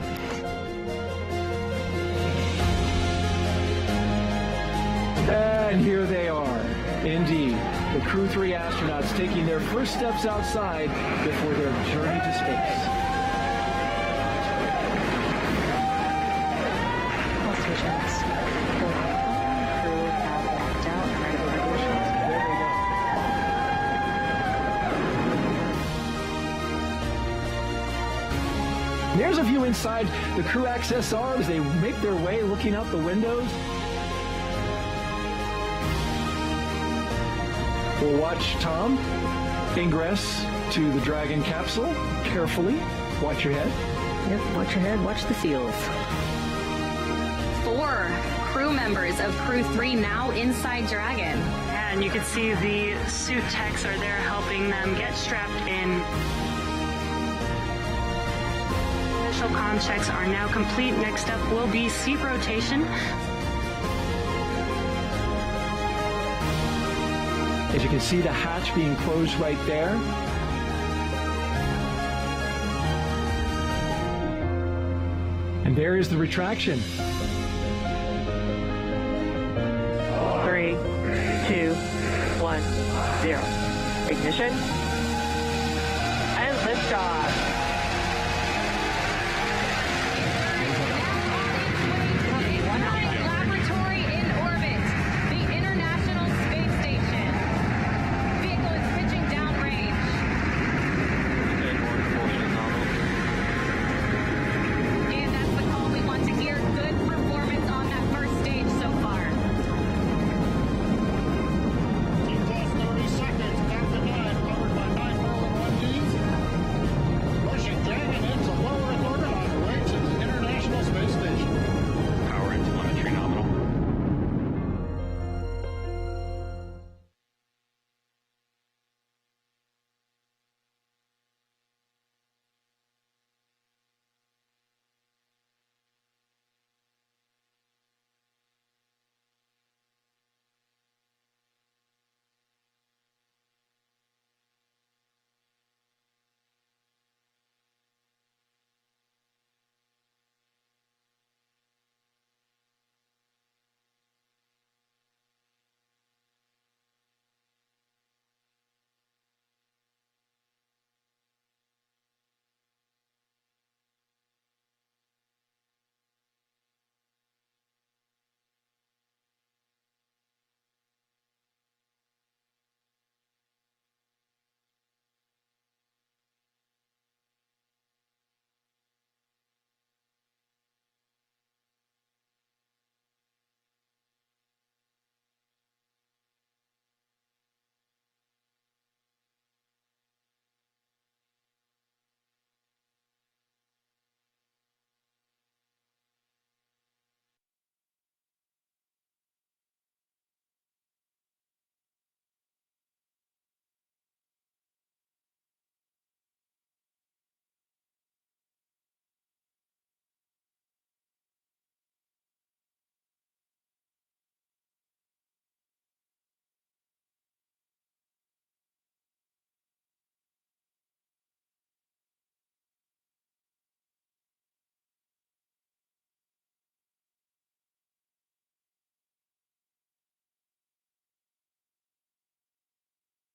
And here they are, indeed, the Crew-3 astronauts taking their first steps outside before their journey to space. All stations. Crew have walked out and ready for revolutions. There's a view inside the crew XSR as they make their way looking out the windows. We'll watch Tom ingress to the Dragon capsule carefully. Watch your head. Yep, watch your head, watch the seals. 4 crew members of Crew-3 now inside Dragon. And you can see the suit techs are there helping them get strapped in. Initial comm checks are now complete. Next up will be seat rotation. As you can see, the hatch being closed right there. And there is the retraction. 3, 2, 1, 0. Ignition. And liftoff.